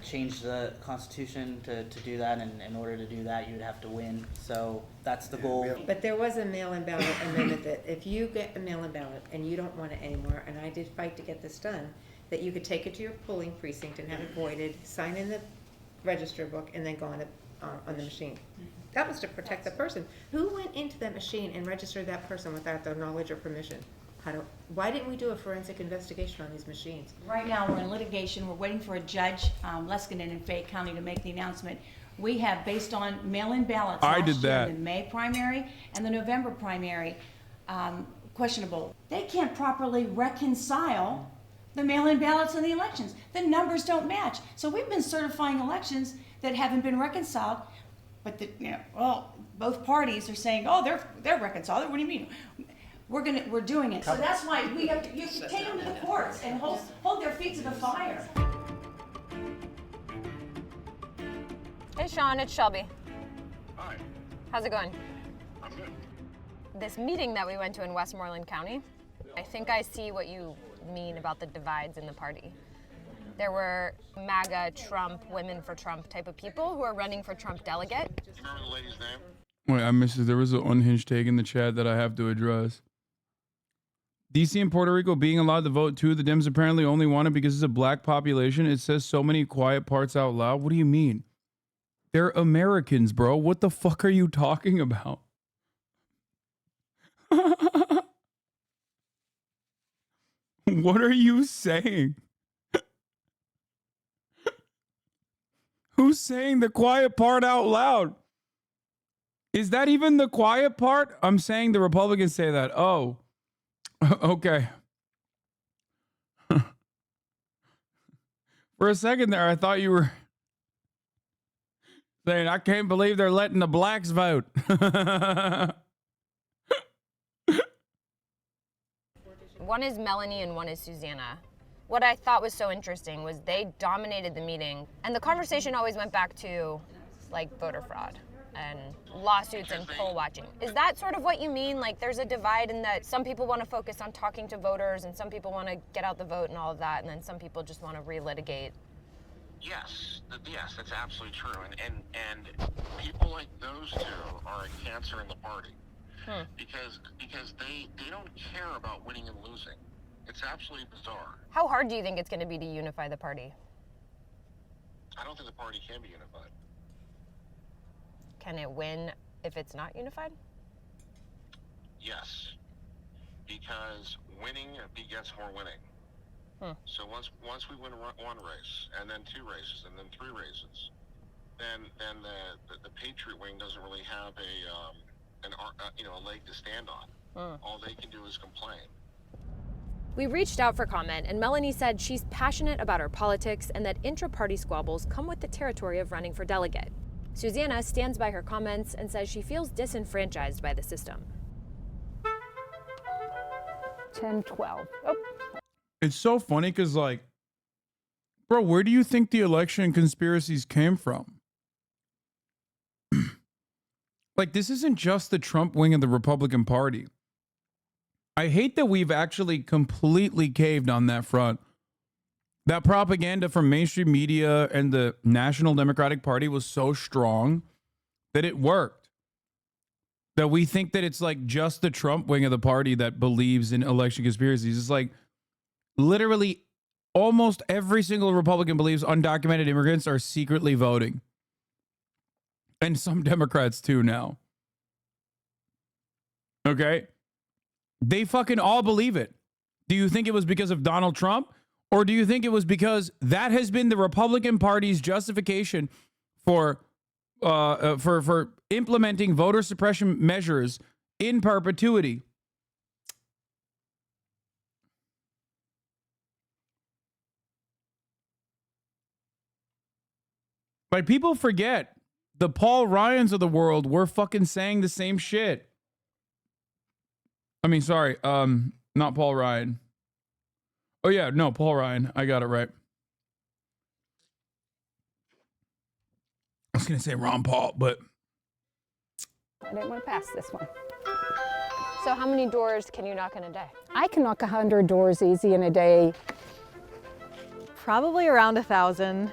change the Constitution to do that, and in order to do that, you would have to win. So that's the goal. But there was a mail-in ballot amendment that if you get a mail-in ballot and you don't want it anymore, and I did fight to get this done, that you could take it to your polling precinct and have it voided, sign in the register book, and then go on the machine. That was to protect the person. Who went into that machine and registered that person without their knowledge or permission? Why didn't we do a forensic investigation on these machines? Right now, we're in litigation. We're waiting for a judge, Leskinen in Fayette County, to make the announcement. We have, based on mail-in ballots last year in the May primary and the November primary, questionable. They can't properly reconcile the mail-in ballots and the elections. The numbers don't match. So we've been certifying elections that haven't been reconciled, but both parties are saying, oh, they're reconciled. What do you mean? We're doing it. So that's why you have to take them to the courts and hold their feet to the fire. Hey Sean, it's Shelby. Hi. How's it going? I'm good. This meeting that we went to in Westmoreland County, I think I see what you mean about the divides in the party. There were MAGA, Trump, Women for Trump type of people who are running for Trump delegate. Do you remember the lady's name? Wait, I missed it. There was an unhinged take in the chat that I have to address. DC and Puerto Rico being allowed to vote too. The Dems apparently only want it because it's a black population. It says so many quiet parts out loud. What do you mean? They're Americans, bro. What the fuck are you talking about? What are you saying? Who's saying the quiet part out loud? Is that even the quiet part? I'm saying the Republicans say that. Oh, okay. For a second there, I thought you were saying, I can't believe they're letting the blacks vote. One is Melanie and one is Susanna. What I thought was so interesting was they dominated the meeting, and the conversation always went back to like voter fraud and lawsuits and poll watching. Is that sort of what you mean? Like there's a divide in that some people want to focus on talking to voters and some people want to get out the vote and all of that, and then some people just want to relitigate. Yes, that's absolutely true. And people like those two are a cancer in the party. Because they don't care about winning and losing. It's absolutely bizarre. How hard do you think it's going to be to unify the party? I don't think the party can be unified. Can it win if it's not unified? Yes, because winning begets more winning. So once we win one race, and then two races, and then three races, then the Patriot wing doesn't really have a leg to stand on. All they can do is complain. We reached out for comment, and Melanie said she's passionate about her politics and that intra-party squabbles come with the territory of running for delegate. Susanna stands by her comments and says she feels disenfranchised by the system. 10, 12. Oh. It's so funny because, like, bro, where do you think the election conspiracies came from? Like, this isn't just the Trump wing of the Republican Party. I hate that we've actually completely caved on that front. That propaganda from mainstream media and the National Democratic Party was so strong that it worked. That we think that it's like just the Trump wing of the party that believes in election conspiracies. It's like literally almost every single Republican believes undocumented immigrants are secretly voting. And some Democrats too now. Okay? They fucking all believe it. Do you think it was because of Donald Trump? Or do you think it was because that has been the Republican Party's justification for implementing voter suppression measures in perpetuity? Like, people forget the Paul Ryans of the world were fucking saying the same shit. I mean, sorry, not Paul Ryan. Oh yeah, no, Paul Ryan. I got it right. I was gonna say Ron Paul, but I didn't want to pass this one. So how many doors can you knock in a day? I can knock 100 doors easy in a day. Probably around 1,000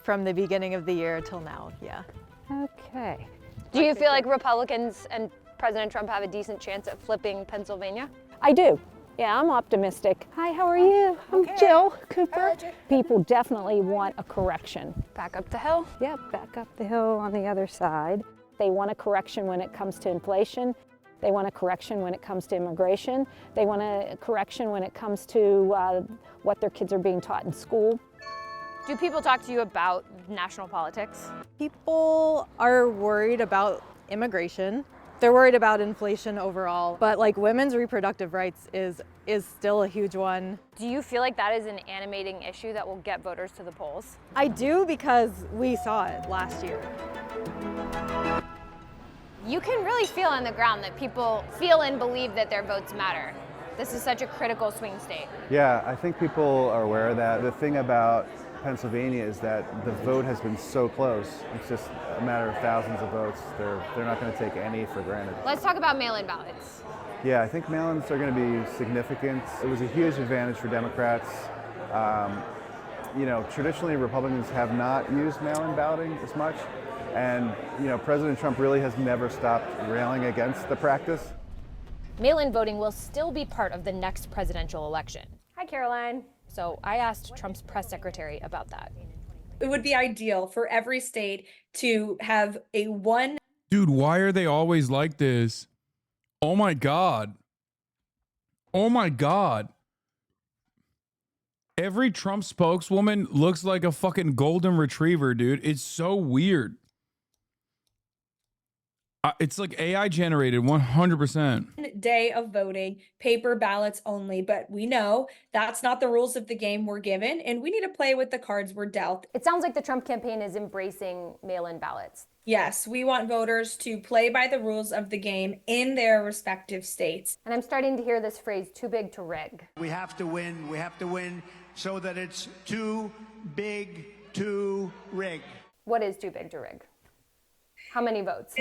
from the beginning of the year till now, yeah. Okay. Do you feel like Republicans and President Trump have a decent chance at flipping Pennsylvania? I do. Yeah, I'm optimistic. Hi, how are you? I'm Jill Cooper. People definitely want a correction. Back up the hill? Yep, back up the hill on the other side. They want a correction when it comes to inflation. They want a correction when it comes to immigration. They want a correction when it comes to what their kids are being taught in school. Do people talk to you about national politics? People are worried about immigration. They're worried about inflation overall, but like women's reproductive rights is still a huge one. Do you feel like that is an animating issue that will get voters to the polls? I do, because we saw it last year. You can really feel on the ground that people feel and believe that their votes matter. This is such a critical swing state. Yeah, I think people are aware of that. The thing about Pennsylvania is that the vote has been so close. It's just a matter of thousands of votes. They're not going to take any for granted. Let's talk about mail-in ballots. Yeah, I think mail-ins are going to be significant. It was a huge advantage for Democrats. You know, traditionally Republicans have not used mail-in balloting as much. And, you know, President Trump really has never stopped railing against the practice. Mail-in voting will still be part of the next presidential election. Hi, Caroline. So I asked Trump's press secretary about that. It would be ideal for every state to have a one. Dude, why are they always like this? Oh my God. Oh my God. Every Trump spokeswoman looks like a fucking golden retriever, dude. It's so weird. It's like AI generated 100%. Day of voting, paper ballots only, but we know that's not the rules of the game we're given, and we need to play with the cards we're dealt. It sounds like the Trump campaign is embracing mail-in ballots. Yes, we want voters to play by the rules of the game in their respective states. And I'm starting to hear this phrase, too big to rig. We have to win. We have to win so that it's too big to rig. What is too big to rig? How many votes?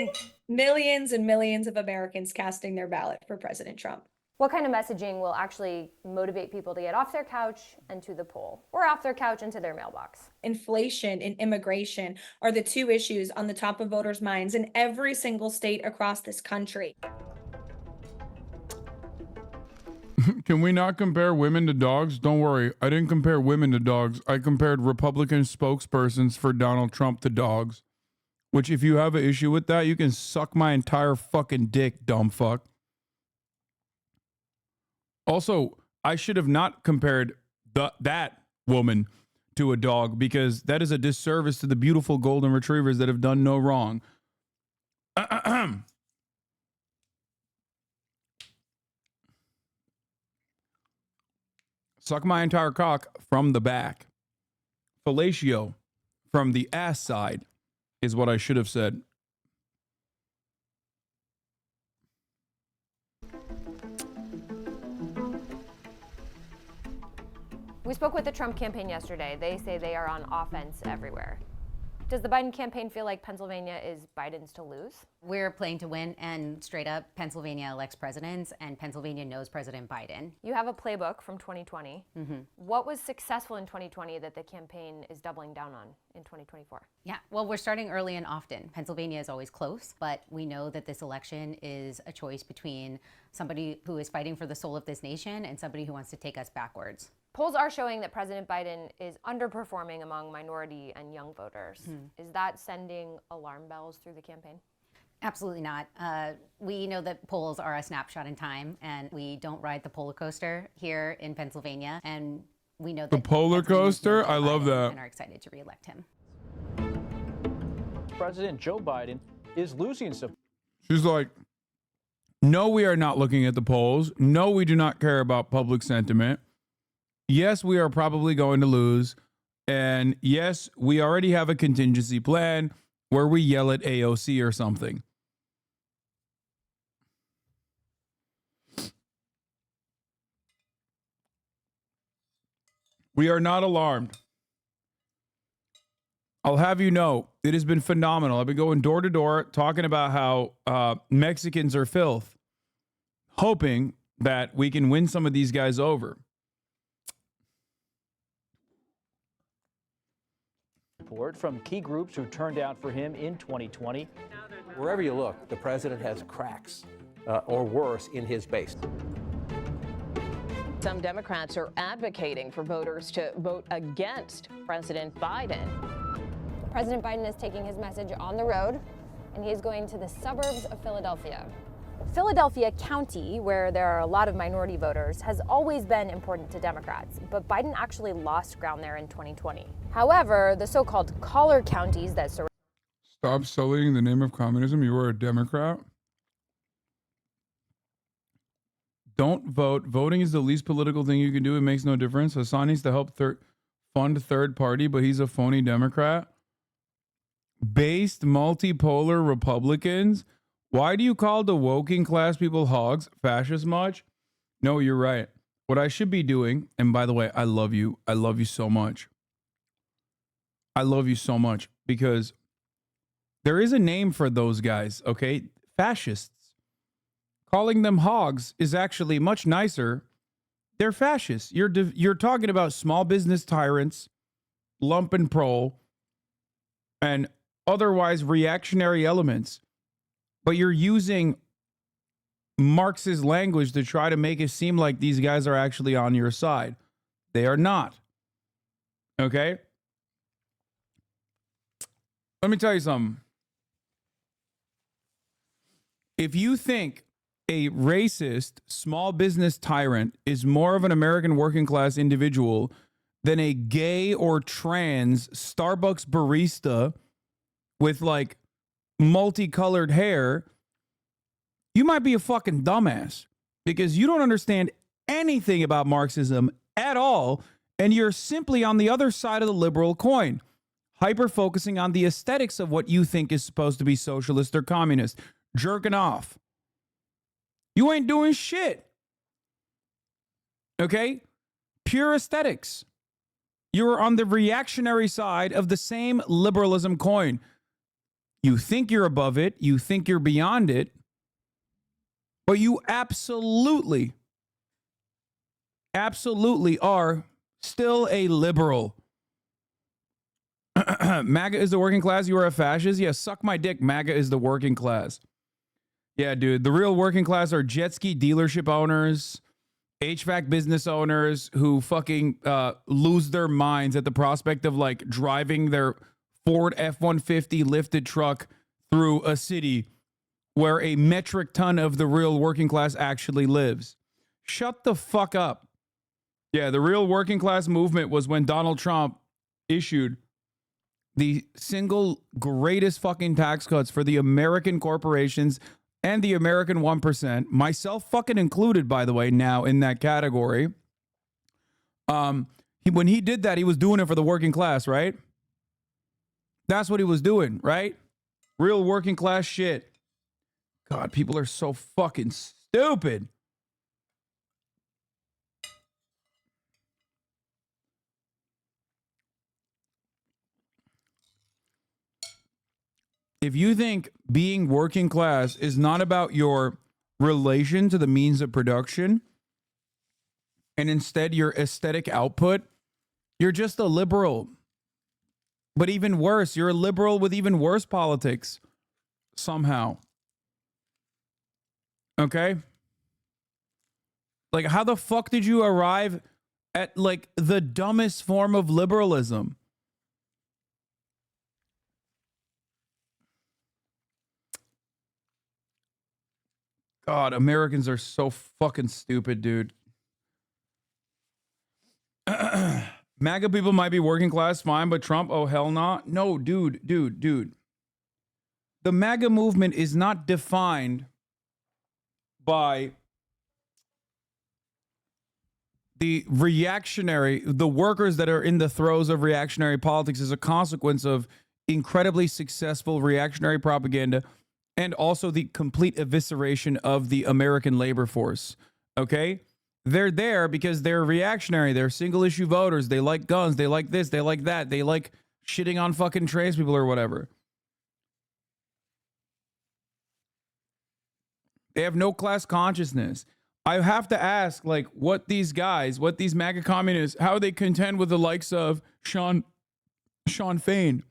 Millions and millions of Americans casting their ballot for President Trump. What kind of messaging will actually motivate people to get off their couch and to the poll, or off their couch into their mailbox? Inflation and immigration are the two issues on the top of voters' minds in every single state across this country. Can we not compare women to dogs? Don't worry, I didn't compare women to dogs. I compared Republican spokespersons for Donald Trump to dogs. Which, if you have an issue with that, you can suck my entire fucking dick, dumb fuck. Also, I should have not compared that woman to a dog, because that is a disservice to the beautiful golden retrievers that have done no wrong. Suck my entire cock from the back. Fellatio from the ass side is what I should have said. We spoke with the Trump campaign yesterday. They say they are on offense everywhere. Does the Biden campaign feel like Pennsylvania is Biden's to lose? We're playing to win, and straight up, Pennsylvania elects presidents, and Pennsylvania knows President Biden. You have a playbook from 2020. Mm-hmm. What was successful in 2020 that the campaign is doubling down on in 2024? Yeah, well, we're starting early and often. Pennsylvania is always close, but we know that this election is a choice between somebody who is fighting for the soul of this nation and somebody who wants to take us backwards. Polls are showing that President Biden is underperforming among minority and young voters. Is that sending alarm bells through the campaign? Absolutely not. We know that polls are a snapshot in time, and we don't ride the polar coaster here in Pennsylvania. And we know that the polar coaster? I love that. And are excited to reelect him. President Joe Biden is losing support. She's like, no, we are not looking at the polls. No, we do not care about public sentiment. Yes, we are probably going to lose. And yes, we already have a contingency plan where we yell at AOC or something. We are not alarmed. I'll have you know, it has been phenomenal. I've been going door to door talking about how Mexicans are filth, hoping that we can win some of these guys over. support from key groups who turned out for him in 2020. Wherever you look, the president has cracks, or worse, in his base. Some Democrats are advocating for voters to vote against President Biden. President Biden is taking his message on the road, and he is going to the suburbs of Philadelphia. Philadelphia County, where there are a lot of minority voters, has always been important to Democrats, but Biden actually lost ground there in 2020. However, the so-called collar counties that surround... Stop sullying the name of communism. You are a Democrat. Don't vote. Voting is the least political thing you can do. It makes no difference. Hasan needs to help fund third party, but he's a phony Democrat. Based multipolar Republicans. Why do you call the woking class people hogs, fascist much? No, you're right. What I should be doing, and by the way, I love you. I love you so much. I love you so much because there is a name for those guys, okay? Fascists. Calling them hogs is actually much nicer. They're fascists. You're talking about small business tyrants, lumpen pro, and otherwise reactionary elements. But you're using Marxist language to try to make it seem like these guys are actually on your side. They are not. Okay? Let me tell you something. If you think a racist small business tyrant is more of an American working class individual than a gay or trans Starbucks barista with like multicolored hair, you might be a fucking dumbass because you don't understand anything about Marxism at all, and you're simply on the other side of the liberal coin, hyper focusing on the aesthetics of what you think is supposed to be socialist or communist, jerking off. You ain't doing shit. Okay? Pure aesthetics. You're on the reactionary side of the same liberalism coin. You think you're above it. You think you're beyond it. But you absolutely are still a liberal. MAGA is the working class. You are a fascist. Yeah, suck my dick. MAGA is the working class. Yeah, dude. The real working class are jet ski dealership owners, HVAC business owners who fucking lose their minds at the prospect of like driving their Ford F-150 lifted truck through a city where a metric ton of the real working class actually lives. Shut the fuck up. Yeah, the real working class movement was when Donald Trump issued the single greatest fucking tax cuts for the American corporations and the American 1%, myself fucking included, by the way, now in that category. When he did that, he was doing it for the working class, right? That's what he was doing, right? Real working class shit. God, people are so fucking stupid. If you think being working class is not about your relation to the means of production and instead your aesthetic output, you're just a liberal. But even worse, you're a liberal with even worse politics somehow. Okay? Like, how the fuck did you arrive at like the dumbest form of liberalism? God, Americans are so fucking stupid, dude. MAGA people might be working class, fine, but Trump, oh, hell not. No, dude. The MAGA movement is not defined by the workers that are in the throes of reactionary politics as a consequence of incredibly successful reactionary propaganda and also the complete evisceration of the American labor force, okay? They're there because they're reactionary. They're single issue voters. They like guns. They like this. They like that. They like shitting on fucking trans people or whatever. They have no class consciousness. I have to ask, like, what these MAGA communists, how they contend with the likes of Sean Sean Fain.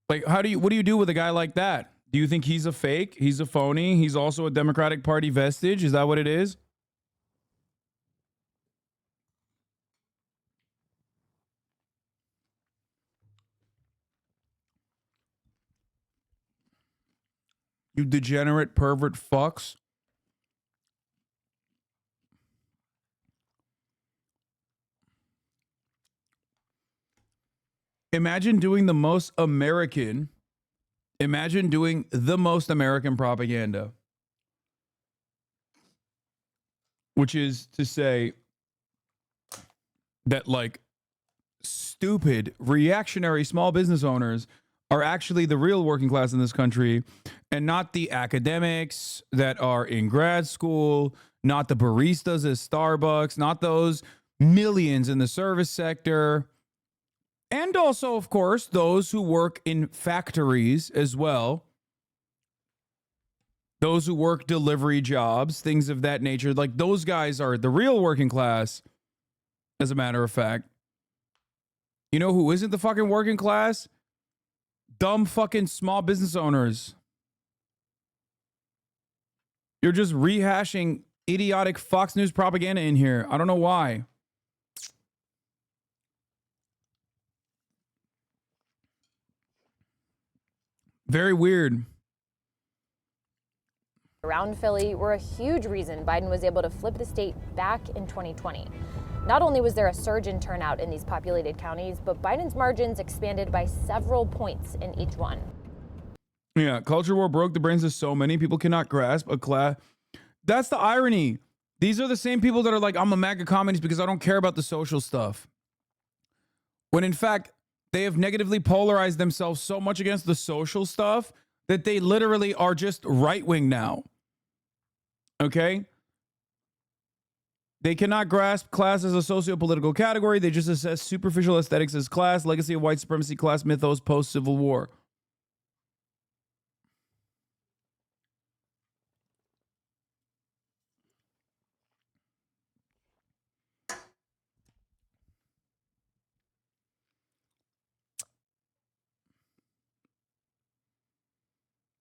Like, what do you do with a guy like that? Do you think he's a fake? He's a phony? He's also a Democratic Party vestige? Is that what it is? You degenerate pervert fucks. Imagine doing the most American propaganda, which is to say that, like, stupid, reactionary small business owners are actually the real working class in this country, and not the academics that are in grad school, not the baristas at Starbucks, not those millions in the service sector. And also, of course, those who work in factories as well. Those who work delivery jobs, things of that nature. Like, those guys are the real working class, as a matter of fact. You know who isn't the fucking working class? Dumb fucking small business owners. You're just rehashing idiotic Fox News propaganda in here. I don't know why. Very weird. Around Philly were a huge reason Biden was able to flip the state back in 2020. Not only was there a surge in turnout in these populated counties, but Biden's margins expanded by several points in each one. Yeah, culture war broke the brains of so many people cannot grasp a class. That's the irony. These are the same people that are like, I'm a MAGA communist because I don't care about the social stuff. When in fact, they have negatively polarized themselves so much against the social stuff that they literally are just right-wing now. Okay? They cannot grasp class as a socio-political category. They just assess superficial aesthetics as class, legacy of white supremacy, class mythos, post-Civil War.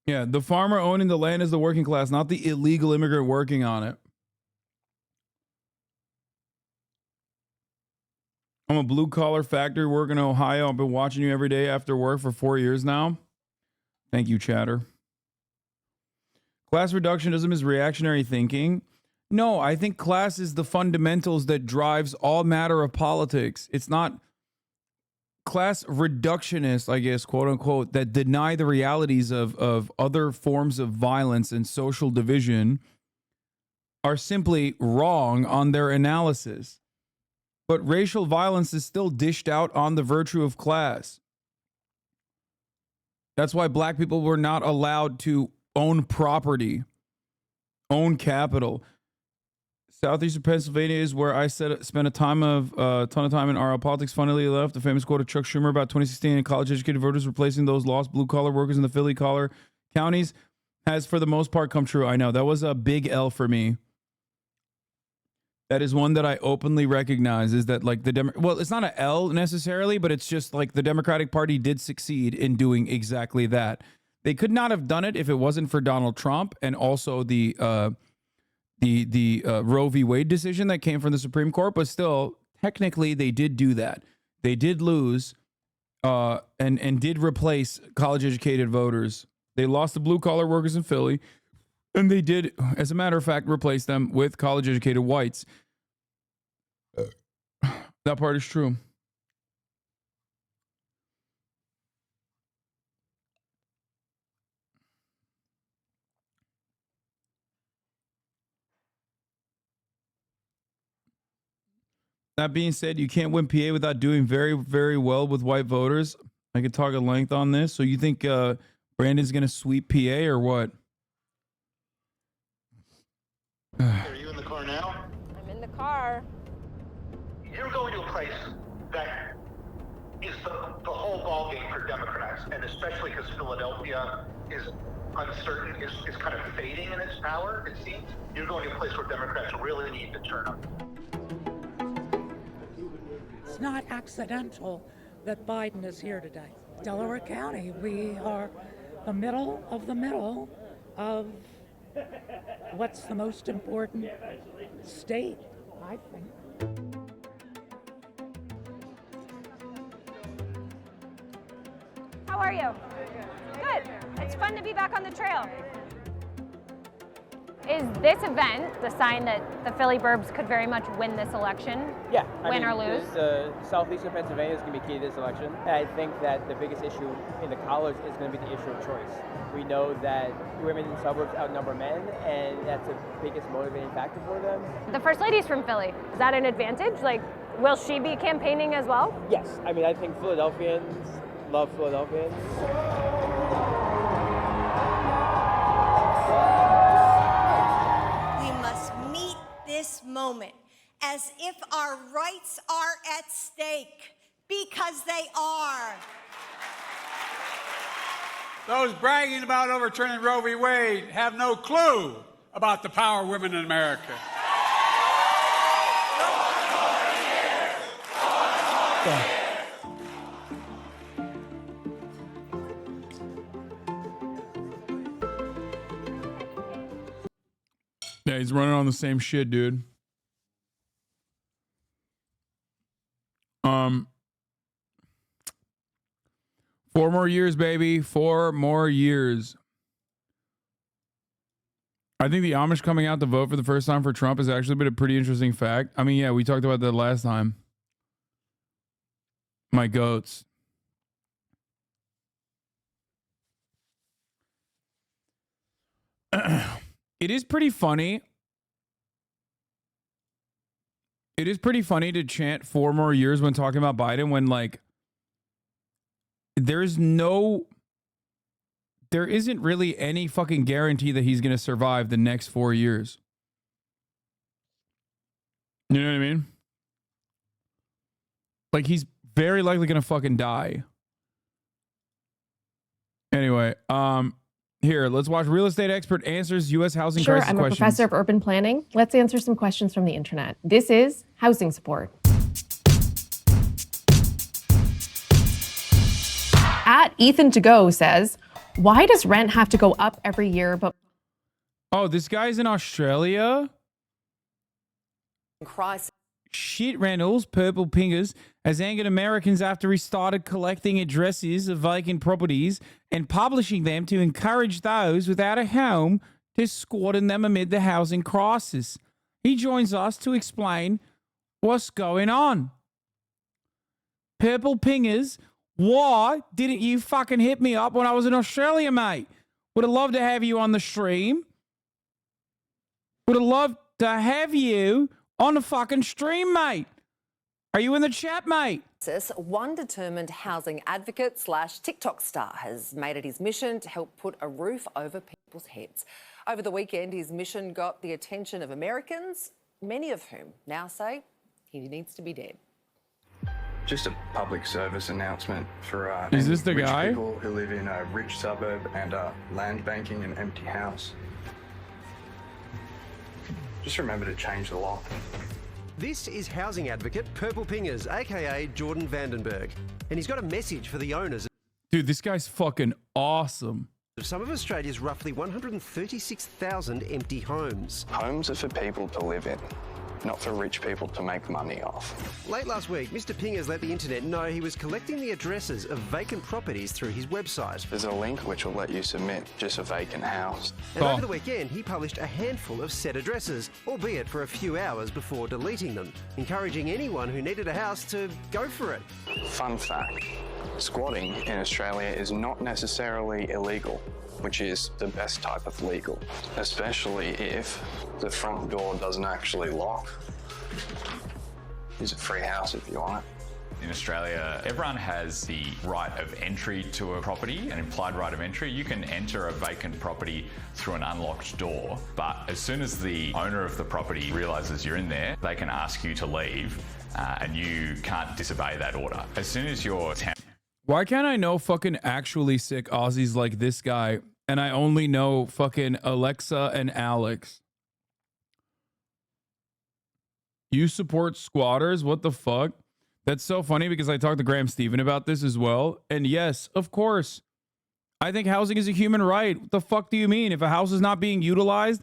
Yeah, the farmer owning the land is the working class, not the illegal immigrant working on it. I'm a blue-collar factory worker in Ohio. I've been watching you every day after work for 4 years now. Thank you, chatter. Class reductionism is reactionary thinking. No, I think class is the fundamentals that drives all matter of politics. It's not class reductionists, I guess, quote unquote, that deny the realities of other forms of violence and social division are simply wrong on their analysis. But racial violence is still dished out on the virtue of class. That's why black people were not allowed to own property, own capital. Southeastern Pennsylvania is where I spent a ton of time in RL politics. Funnily enough, the famous quote of Chuck Schumer about 2016 and college-educated voters replacing those lost blue-collar workers in the Philly collar counties has, for the most part, come true. I know that was a big L for me. That is one that I openly recognize, is that, like, well, it's not an L necessarily, but it's just like the Democratic Party did succeed in doing exactly that. They could not have done it if it wasn't for Donald Trump and also the Roe v. Wade decision that came from the Supreme Court, but still, technically, they did do that. They did lose and did replace college-educated voters. They lost the blue-collar workers in Philly, and they did, as a matter of fact, replace them with college-educated whites. That part is true. That being said, you can't win PA without doing very, very well with white voters. I could talk at length on this. So you think Brandon's going to sweep PA or what? Are you in the car now? I'm in the car. You're going to a place that is the whole ballgame for Democrats, and especially because Philadelphia is uncertain, is kind of fading in its power, it seems. You're going to a place where Democrats really need to turn up. It's not accidental that Biden is here today. Delaware County, we are the middle of what's the most important state, I think. How are you? Good. It's fun to be back on the trail. Is this event the sign that the Philly Burbs could very much win this election? Yeah. Win or lose? Southeastern Pennsylvania is going to be key to this election. And I think that the biggest issue in the college is going to be the issue of choice. We know that women in suburbs outnumber men, and that's the biggest motivating factor for them. The First Lady's from Philly. Is that an advantage? Like, will she be campaigning as well? Yes. I mean, I think Philadelphians love Philadelphians. This moment as if our rights are at stake, because they are. Those bragging about overturning Roe v. Wade have no clue about the power of women in America. Yeah, he's running on the same shit, dude. 4 more years, baby. 4 more years. I think the Amish coming out to vote for the first time for Trump has actually been a pretty interesting fact. I mean, yeah, we talked about that last time. My goats. It is pretty funny. It is pretty funny to chant 4 more years when talking about Biden when, like, there isn't really any fucking guarantee that he's going to survive the next 4 years. You know what I mean? Like, he's very likely going to fucking die. Anyway, here, let's watch Real Estate Expert Answers U.S. Housing Crisis I'm a Questions. professor of urban planning. Let's answer some questions from the internet. This is housing support. At Ethan to Go says, why does rent have to go up every year? But Oh, this guy's in Australia? Cross. Shit rentals, purplepingers, has angered Americans after he started collecting addresses of vacant properties and publishing them to encourage those without a home to squat in them amid the housing crisis. He joins us to explain what's going on. Purplepingers, why didn't you fucking hit me up when I was in Australia, mate? Would have loved to have you on the stream. Would have loved to have you on the fucking stream, mate. Are you in the chat, mate? One determined housing advocate / TikTok star has made it his mission to help put a roof over people's heads. Over the weekend, his mission got the attention of Americans, many of whom now say he needs to be dead. Just a public service announcement for Is this the rich guy? people who live in a rich suburb and land banking an empty house. Just remember to change the lock. This is housing advocate Purplepingers, aka Jordan Vandenberg, and he's got a message for the owners. Dude, this guy's fucking awesome. Of some of Australia's roughly 136,000 empty homes. Homes are for people to live in, not for rich people to make money off. Late last week, Mr. Pingers let the internet know he was collecting the addresses of vacant properties through his website. There's a link which will let you submit just a vacant house. And over the weekend, he published a handful of set addresses, albeit for a few hours before deleting them, encouraging anyone who needed a house to go for it. Fun fact, squatting in Australia is not necessarily illegal, which is the best type of legal, especially if the front door doesn't actually lock. It's a free house if you want it. In Australia, everyone has the right of entry to a property, an implied right of entry. You can enter a vacant property through an unlocked door, but as soon as the owner of the property realizes you're in there, they can ask you to leave, and you can't disobey that order. As soon as you're... Why can't I know fucking actually sick Aussies like this guy, and I only know fucking Alexa and Alex? You support squatters? What the fuck? That's so funny because I talked to Graham Stephen about this as well. And yes, of course, I think housing is a human right. What the fuck do you mean? If a house is not being utilized,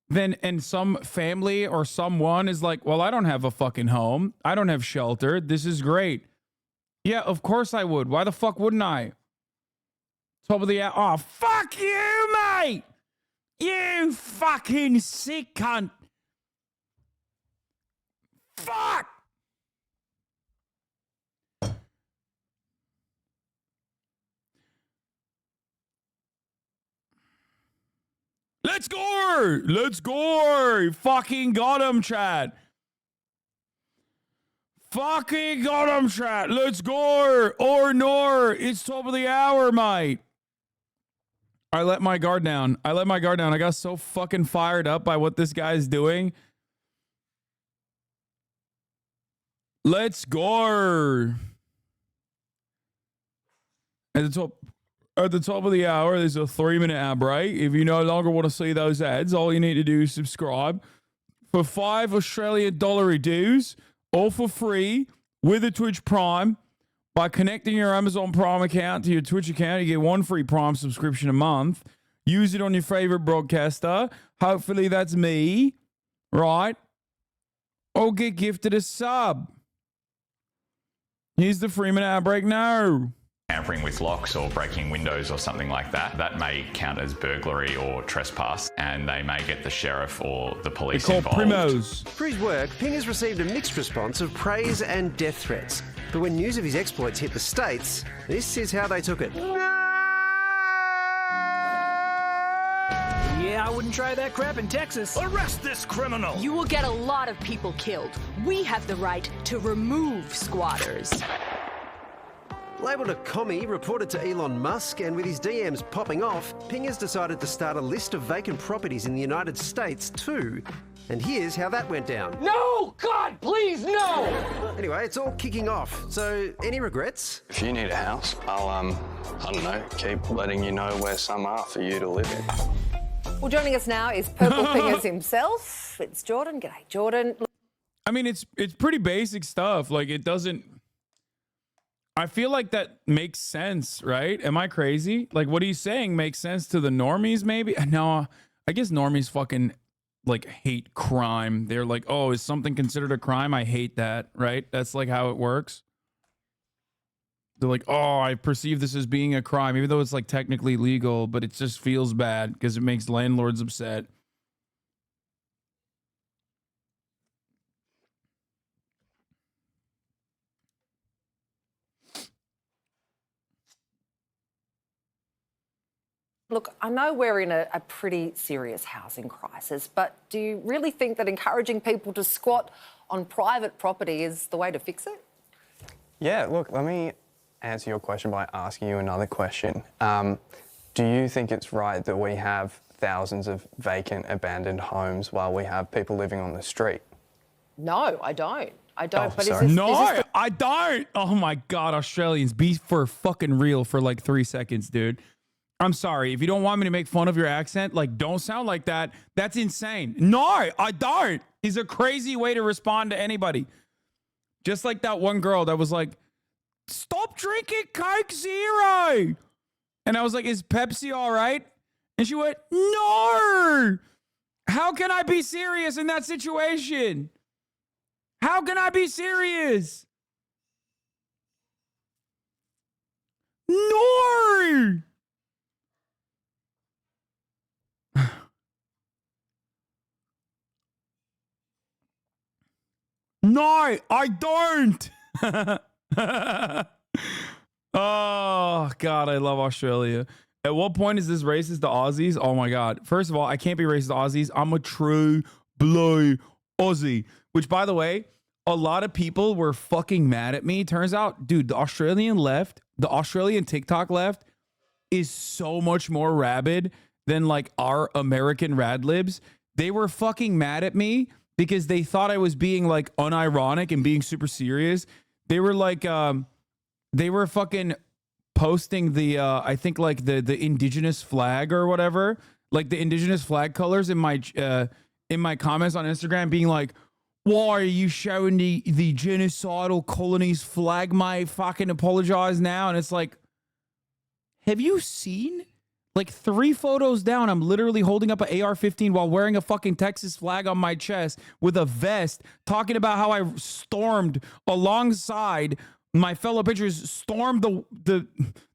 then and some family or someone is like, well, I don't have a fucking home. I don't have shelter. This is great. Yeah, of course I would. Why the fuck wouldn't I? Top of the hour. Oh, fuck you, mate. You fucking sick cunt. Fuck. Let's go! Let's go! Fucking got him, chat. Fucking got him, chat. Let's go! Or nor. It's top of the hour, mate. I let my guard down. I got so fucking fired up by what this guy's doing. Let's go! At the top of the hour, there's a 3-minute ad break. If you no longer want to see those ads, all you need to do is subscribe for $5 Australian dues, all for free with a Twitch Prime. By connecting your Amazon Prime account to your Twitch account, you get 1 free Prime subscription a month. Use it on your favorite broadcaster. Hopefully that's me, right? Or get gifted a sub. Here's the 3-minute ad break now. Tampering with locks or breaking windows or something like that, that may count as burglary or trespass, and they may get the sheriff or the police involved. Primos. For his work, Ping has received a mixed response of praise and death threats. But when news of his exploits hit the States, this is how they took it. Yeah, I wouldn't try that crap in Texas. Arrest this criminal! You will get a lot of people killed. We have the right to remove squatters. Labelled a commie, reported to Elon Musk, and with his DMs popping off, Ping has decided to start a list of vacant properties in the United States too. And here's how that went down. No! God, please, no! Anyway, it's all kicking off. So, any regrets? If you need a house, I'll, I don't know, keep letting you know where some are for you to live in. Well, joining us now is purplepingers himself. It's Jordan. G'day, Jordan. I mean, it's pretty basic stuff. Like, it doesn't... I feel like that makes sense, right? Am I crazy? Like, what he's saying makes sense to the normies, maybe? No, I guess normies fucking, like, hate crime. They're like, oh, is something considered a crime? I hate that, right? That's, like, how it works. They're like, oh, I perceive this as being a crime, even though it's, like, technically legal, but it just feels bad because it makes landlords upset. Look, I know we're in a pretty serious housing crisis, but do you really think that encouraging people to squat on private property is the way to fix it? Yeah, look, let me answer your question by asking you another question. Do you think it's right that we have thousands of vacant, abandoned homes while we have people living on the street? No, I don't. I don't. Oh, but sorry. I don't. Oh my God, Australians, be for fucking real for like 3 seconds, dude. I'm sorry. If you don't want me to make fun of your accent, like, don't sound like that. That's insane. No, I don't. Is a crazy way to respond to anybody. Just like that one girl that was like, stop drinking Coke Zero. And I was like, is Pepsi all right? And she went, no. How can I be serious in that situation? How can I be serious? No. No, I don't. Oh, God, I love Australia. At what point is this racist to Aussies? Oh, my God. First of all, I can't be racist to Aussies. I'm a true blue Aussie. Which, by the way, a lot of people were fucking mad at me. Turns out, dude, the Australian left, the Australian TikTok left is so much more rabid than, like, our American rad libs. They were fucking mad at me because they thought I was being, like, unironic and being super serious. They were like, they were fucking posting the, I think, like, the indigenous flag or whatever, like the indigenous flag colors in my comments on Instagram, being like, Why are you showing the genocidal colonies flag, mate? Fucking apologize now. And it's like, have you seen? Like 3 photos down, I'm literally holding up an AR-15 while wearing a fucking Texas flag on my chest with a vest, talking about how I stormed alongside my fellow pictures, stormed the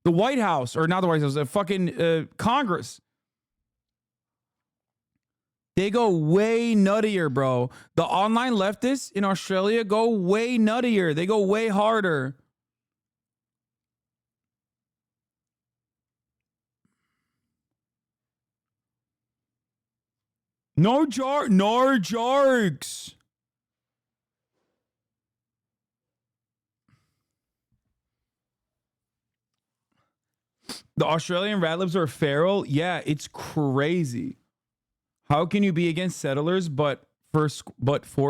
White House, or not the White House, the fucking Congress. They go way nuttier, bro. The online leftists in Australia go way nuttier. They go way harder. No jokes. The Australian rat libs are feral. Yeah, it's crazy. How can you be against settlers but for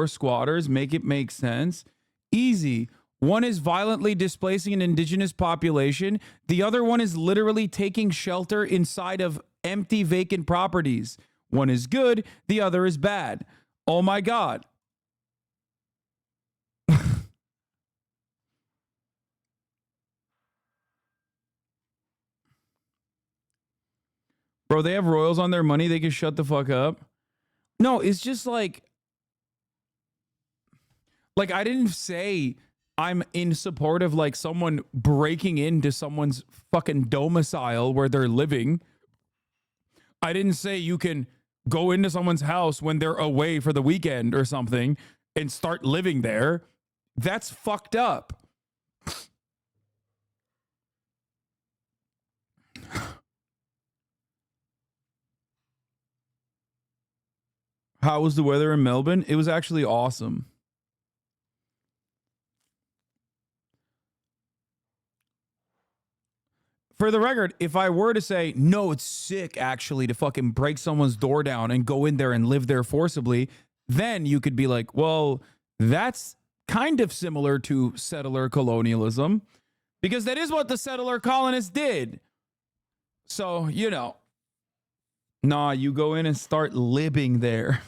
squatters? Make it make sense. Easy. One is violently displacing an indigenous population. The other one is literally taking shelter inside of empty, vacant properties. One is good, the other is bad. Oh my God. Bro, they have royals on their money. They can shut the fuck up. No, it's just like I didn't say I'm in support of like someone breaking into someone's fucking domicile where they're living. I didn't say you can go into someone's house when they're away for the weekend or something and start living there. That's fucked up. How was the weather in Melbourne? It was actually awesome. For the record, if I were to say, no, it's sick actually to fucking break someone's door down and go in there and live there forcibly, then you could be like, well, that's kind of similar to settler colonialism, because that is what the settler colonists did. So, you know, nah, you go in and start living there.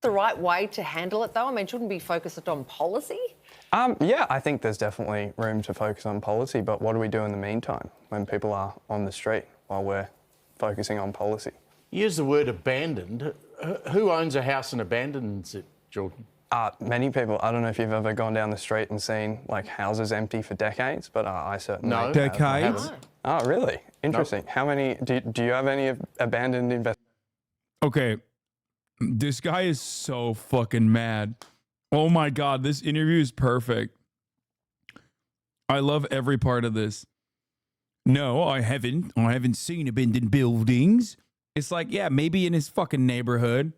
The right way to handle it, though? I mean, shouldn't be focused on policy? Yeah, I think there's definitely room to focus on policy, but what do we do in the meantime when people are on the street while we're focusing on policy? You use the word abandoned. Who owns a house and abandons it, Jordan? Many people. I don't know if you've ever gone down the street and seen like houses empty for decades, but I certainly have. Decades? Oh, really? Interesting. Nope. How many, do you have any abandoned investments? Okay. This guy is so fucking mad. Oh my God, this interview is perfect. I love every part of this. No, I haven't. I haven't seen abandoned buildings. It's like, yeah, maybe in his fucking neighborhood.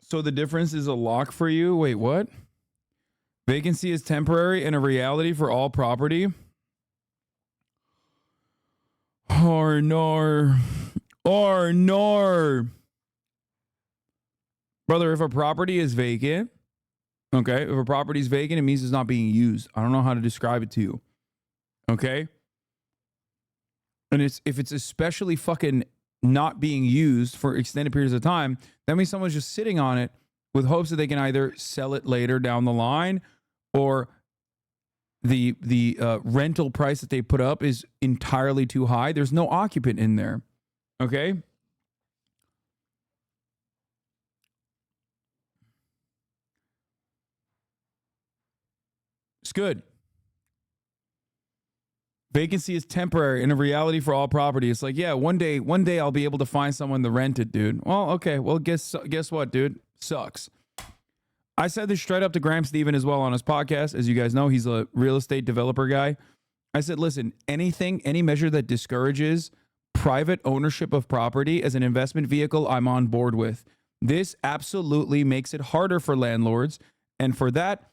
So the difference is a lock for you? Wait, what? Vacancy is temporary and a reality for all property? Or nor. Brother, if a property is vacant, okay, if a property is vacant, it means it's not being used. I don't know how to describe it to you. Okay? And if it's especially fucking not being used for extended periods of time, that means someone's just sitting on it with hopes that they can either sell it later down the line, or the rental price that they put up is entirely too high. There's no occupant in there. Okay? It's good. Vacancy is temporary and a reality for all property. It's like, yeah, one day I'll be able to find someone to rent it, dude. Well, okay. Well, guess what, dude? Sucks. I said this straight up to Graham Stephen as well on his podcast. As you guys know, he's a real estate developer guy. I said, listen, any measure that discourages private ownership of property as an investment vehicle, I'm on board with. This absolutely makes it harder for landlords. And for that,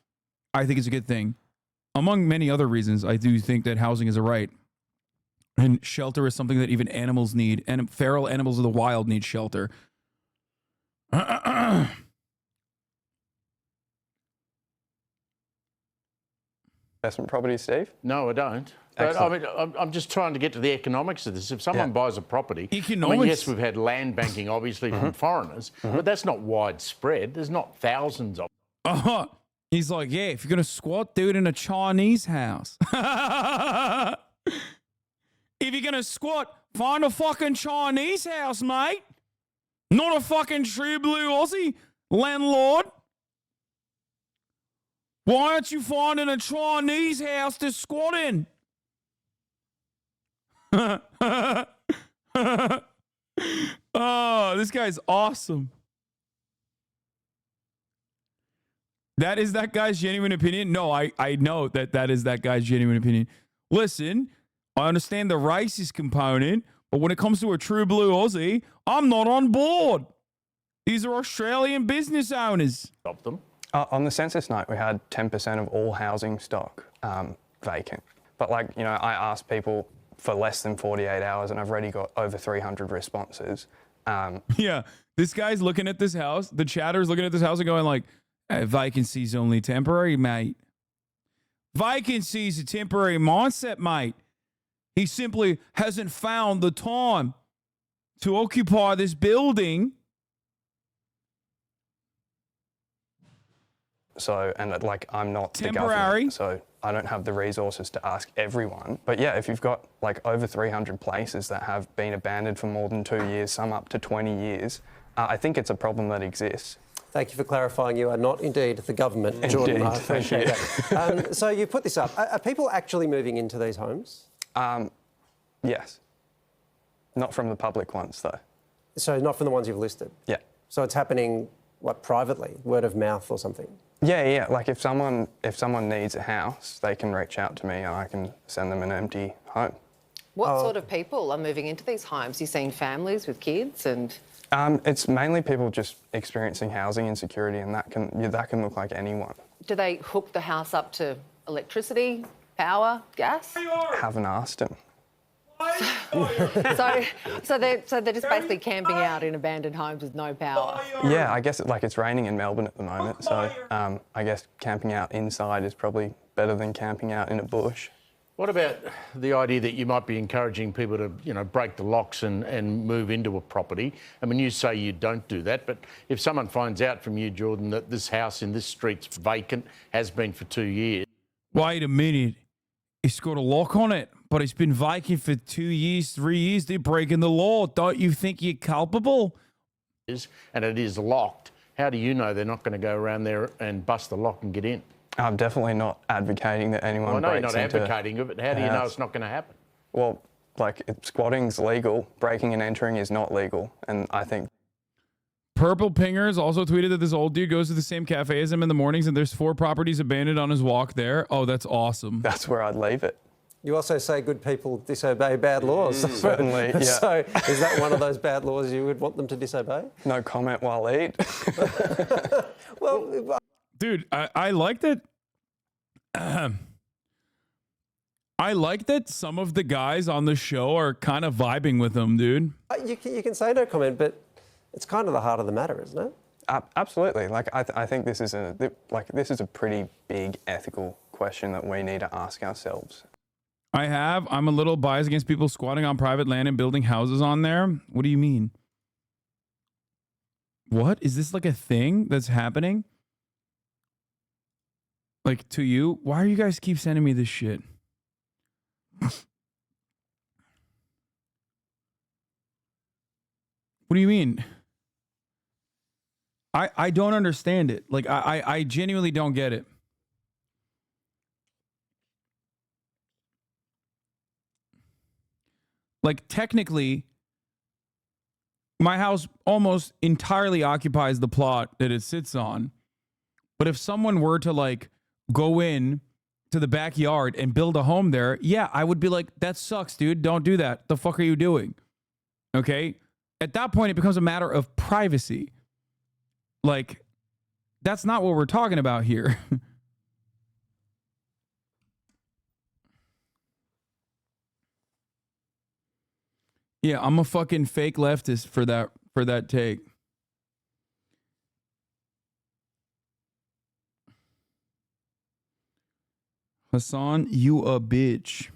I think it's a good thing. Among many other reasons, I do think that housing is a right. And shelter is something that even animals need. And feral animals of the wild need shelter. Investment properties, Steve? No, I don't. But I mean, I'm just trying to get to the economics of this. If someone buys a property, I mean, yes, we've had land banking, obviously, from foreigners, but that's not widespread. There's not thousands of Uh-huh. He's like, yeah, if you're going to squat, do it in a Chinese house. If you're going to squat, find a fucking Chinese house, mate. Not a fucking true blue Aussie landlord. Why aren't you finding a Chinese house to squat in? Oh, this guy's awesome. That is that guy's genuine opinion? No, I know that is that guy's genuine opinion. Listen, I understand the racist component, but when it comes to a true blue Aussie, I'm not on board. These are Australian business owners. Stop them. On the census note, we had 10% of all housing stock vacant. But like, you know, I asked people for less than 48 hours and I've already got over 300 responses. Yeah, this guy's looking at this house. The chatter's looking at this house and going like, hey, vacancy's only temporary, mate. Vacancy's a temporary mindset, mate. He simply hasn't found the time to occupy this building. So, and like, I'm not temporary. The government, so I don't have the resources to ask everyone. But yeah, if you've got like over 300 places that have been abandoned for more than 2 years, some up to 20 years, I think it's a problem that exists. Thank you for clarifying. You are not indeed the government, Jordan. Indeed. I appreciate that. So you put this up. Are people actually moving into these homes? Yes. Not from the public ones, though. So not from the ones you've listed? Yeah. So it's happening, what, privately, word of mouth or something? Yeah. Like if someone needs a house, they can reach out to me and I can send them an empty home. What sort of people are moving into these homes? You're seeing families with kids and... It's mainly people just experiencing housing insecurity, and that can look like anyone. Do they hook the house up to electricity, power, gas? Haven't asked them. So they're just basically camping out in abandoned homes with no power. Yeah, I guess it's raining in Melbourne at the moment, so I guess camping out inside is probably better than camping out in a bush. What about the idea that you might be encouraging people to, you know, break the locks and move into a property? I mean, you say you don't do that, but if someone finds out from you, Jordan, that this house in this street's vacant, has been for 2 years... Wait a minute. It's got a lock on it, but it's been vacant for 2 years, 3 years. They're breaking the law. Don't you think you're culpable? And it is locked. How do you know they're not going to go around there and bust the lock and get in? I'm definitely not advocating that anyone breaks into... I know you're not advocating it, but how do you know it's not going to happen? Well, like, squatting's legal, breaking and entering is not legal, and I think... Purplepingers also tweeted that this old dude goes to the same cafe as him in the mornings and there's 4 properties abandoned on his walk there. Oh, that's awesome. That's where I'd leave it. You also say good people disobey bad laws. Certainly, yeah. So is that one of those bad laws you would want them to disobey? No comment while eat. Well... Dude, I like that. I like that some of the guys on the show are kind of vibing with him, dude. You can say no comment, but it's kind of the heart of the matter, isn't it? Absolutely. Like I think this is a pretty big ethical question that we need to ask ourselves. I'm a little biased against people squatting on private land and building houses on there. What do you mean? What? Is this like a thing that's happening? Like, to you? Why are you guys keep sending me this shit? What do you mean? I don't understand it. Like, I genuinely don't get it. Like, technically, my house almost entirely occupies the plot that it sits on. But if someone were to, like, go in to the backyard and build a home there, yeah, I would be like, that sucks, dude. Don't do that. The fuck are you doing? Okay? At that point, it becomes a matter of privacy. Like, that's not what we're talking about here. Yeah, I'm a fucking fake leftist for that take. Hasan, you a bitch.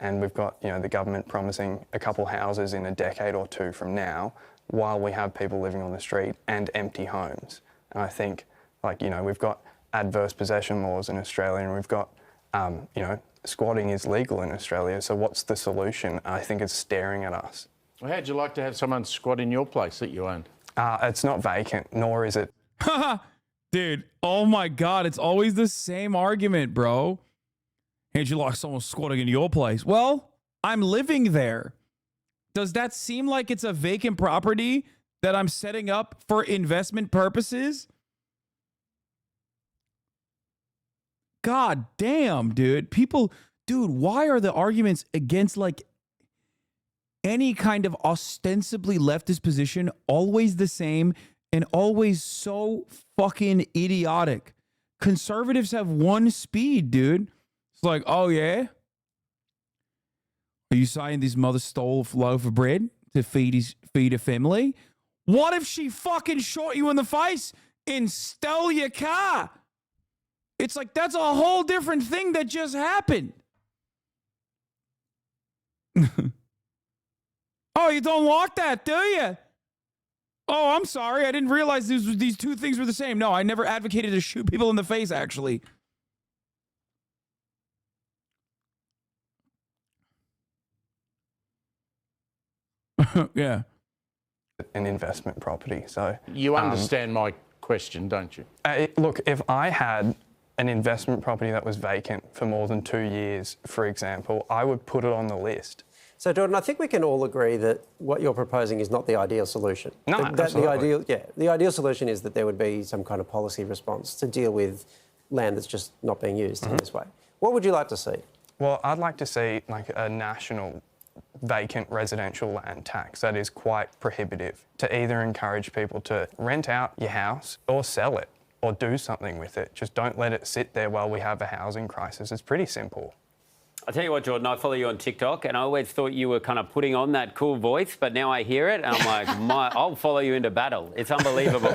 And we've got, the government promising a couple houses in a decade or two from now, while we have people living on the street and empty homes. And I think, we've got adverse possession laws in Australia, and we've got, squatting is legal in Australia. So what's the solution? I think it's staring at us. Well, how'd you like to have someone squat in your place that you owned? It's not vacant, nor is it. Dude, oh my God, it's always the same argument, bro. How'd you like someone squatting in your place? Well, I'm living there. Does that seem like it's a vacant property that I'm setting up for investment purposes? God damn, dude. Dude, why are the arguments against like any kind of ostensibly leftist position always the same and always so fucking idiotic? Conservatives have one speed, dude. It's like, oh yeah? Are you saying this mother stole a loaf of bread to feed a family? What if she fucking shot you in the face and stole your car? It's like, that's a whole different thing that just happened. Oh, you don't like that, do you? Oh, I'm sorry. I didn't realize these two things were the same. No, I never advocated to shoot people in the face, actually. Yeah. An investment property. So you understand my question, don't you? Look, if I had an investment property that was vacant for more than 2 years, for example, I would put it on the list. So, Jordan, I think we can all agree that what you're proposing is not the ideal solution. No, absolutely. The ideal solution is that there would be some kind of policy response to deal with land that's just not being used in this way. What would you like to see? Well, I'd like to see like a national vacant residential land tax that is quite prohibitive to either encourage people to rent out your house or sell it or do something with it. Just don't let it sit there while we have a housing crisis. It's pretty simple. I'll tell you what, Jordan, I follow you on TikTok and I always thought you were kind of putting on that cool voice, but now I hear it and I'm like, I'll follow you into battle. It's unbelievable.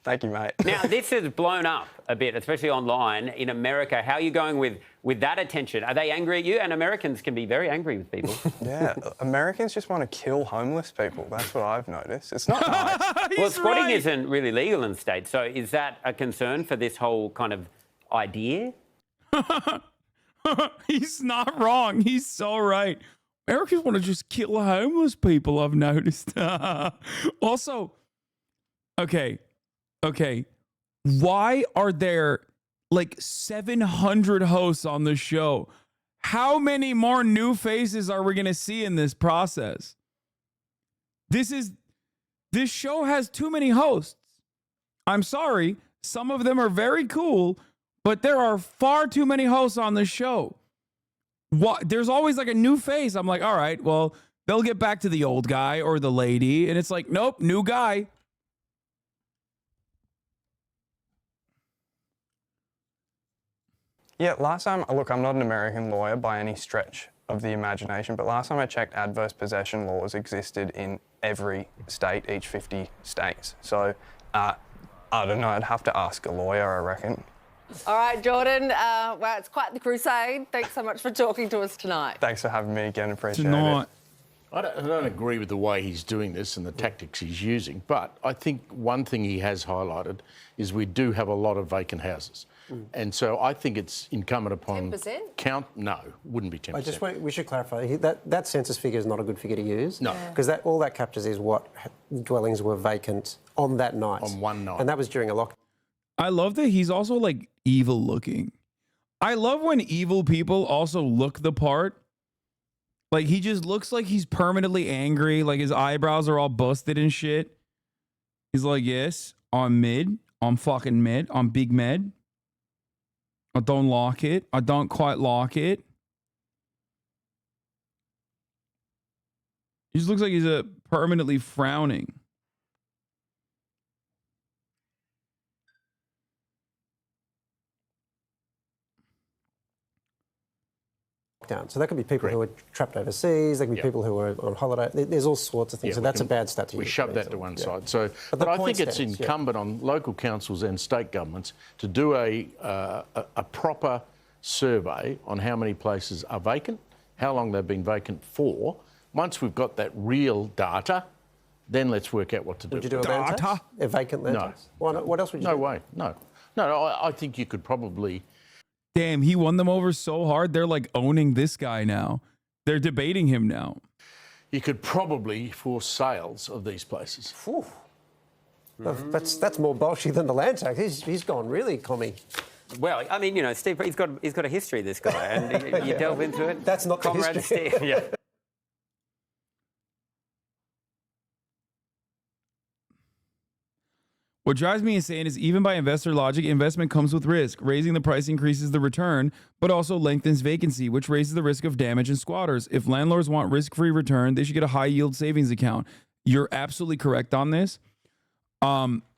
Thank you, mate. Now, this has blown up a bit, especially online in America. How are you going with that attention? Are they angry at you? And Americans can be very angry with people. Yeah, Americans just want to kill homeless people. That's what I've noticed. It's not nice. Well, squatting isn't really legal in the States, so is that a concern for this whole kind of idea? He's not wrong. He's so right. Americans want to just kill homeless people, I've noticed. Also, okay. Why are there like 700 hosts on the show? How many more new faces are we going to see in this process? This show has too many hosts. I'm sorry. Some of them are very cool, but there are far too many hosts on the show. There's always like a new face. I'm like, all right, well, they'll get back to the old guy or the lady. And it's like, nope, new guy. Yeah, last time, look, I'm not an American lawyer by any stretch of the imagination, but last time I checked, adverse possession laws existed in every state, each 50 states. So, I don't know, I'd have to ask a lawyer, I reckon. All right, Jordan. Well, it's quite the crusade. Thanks so much for talking to us tonight. Thanks for having me again. Appreciate it. I don't agree with the way he's doing this and the tactics he's using, but I think one thing he has highlighted is we do have a lot of vacant houses. And so I think it's incumbent upon 10%? No, wouldn't be 10%. We should clarify that census figure is not a good figure to use. No. Because all that captures is what dwellings were vacant on that night. On one night. And that was during a lockdown. I love that he's also like evil looking. I love when evil people also look the part. Like he just looks like he's permanently angry. Like his eyebrows are all busted and shit. He's like, yes, I'm mid. I'm fucking mid. I'm big med. I don't like it. I don't quite like it. He just looks like he's permanently frowning. lockdown. So that could be people who are trapped overseas. There could be people who are on holiday. There's all sorts of things. Yeah, so that's a bad stat to use. We shove that to one side. So, But I the think point it's stands, incumbent on local councils and state governments to do a proper survey on how many places are vacant, how long they've been vacant for. Once we've got that real data, then let's work out what to do. Would you do a land tax? A vacant land tax? Why not? What else would you do? No way. No, I think you could probably... Damn, he won them over so hard. They're like owning this guy now. They're debating him now. You could probably force sales of these places. That's more bolshy than the land tax. He's gone really commie. Well, I mean, you know, Steve, he's got a history, this guy, and you delve into it. That's not the Comrade history. Steve. Yeah. What drives me insane is even by investor logic, investment comes with risk. Raising the price increases the return, but also lengthens vacancy, which raises the risk of damage and squatters. If landlords want risk-free return, they should get a high-yield savings account. You're absolutely correct on this.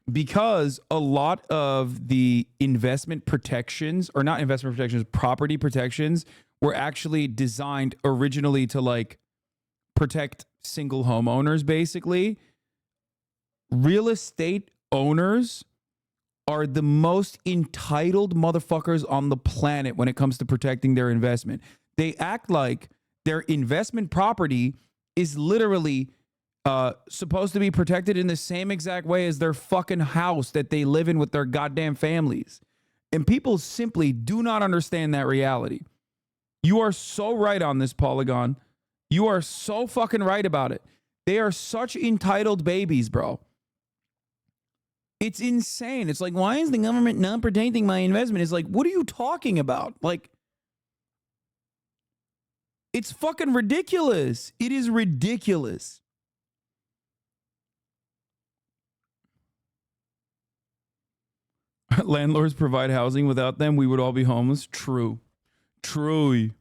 Because a lot of the investment protections, or not investment protections, property protections, were actually designed originally to like protect single homeowners, basically. Real estate owners are the most entitled motherfuckers on the planet when it comes to protecting their investment. They act like their investment property is literally supposed to be protected in the same exact way as their fucking house that they live in with their goddamn families. And people simply do not understand that reality. You are so right on this, Polygon. You are so fucking right about it. They are such entitled babies, bro. It's insane. It's like, why is the government not protecting my investment? It's like, what are you talking about? Like, it's fucking ridiculous. It is ridiculous. Landlords provide housing. Without them, we would all be homeless. True. Truly.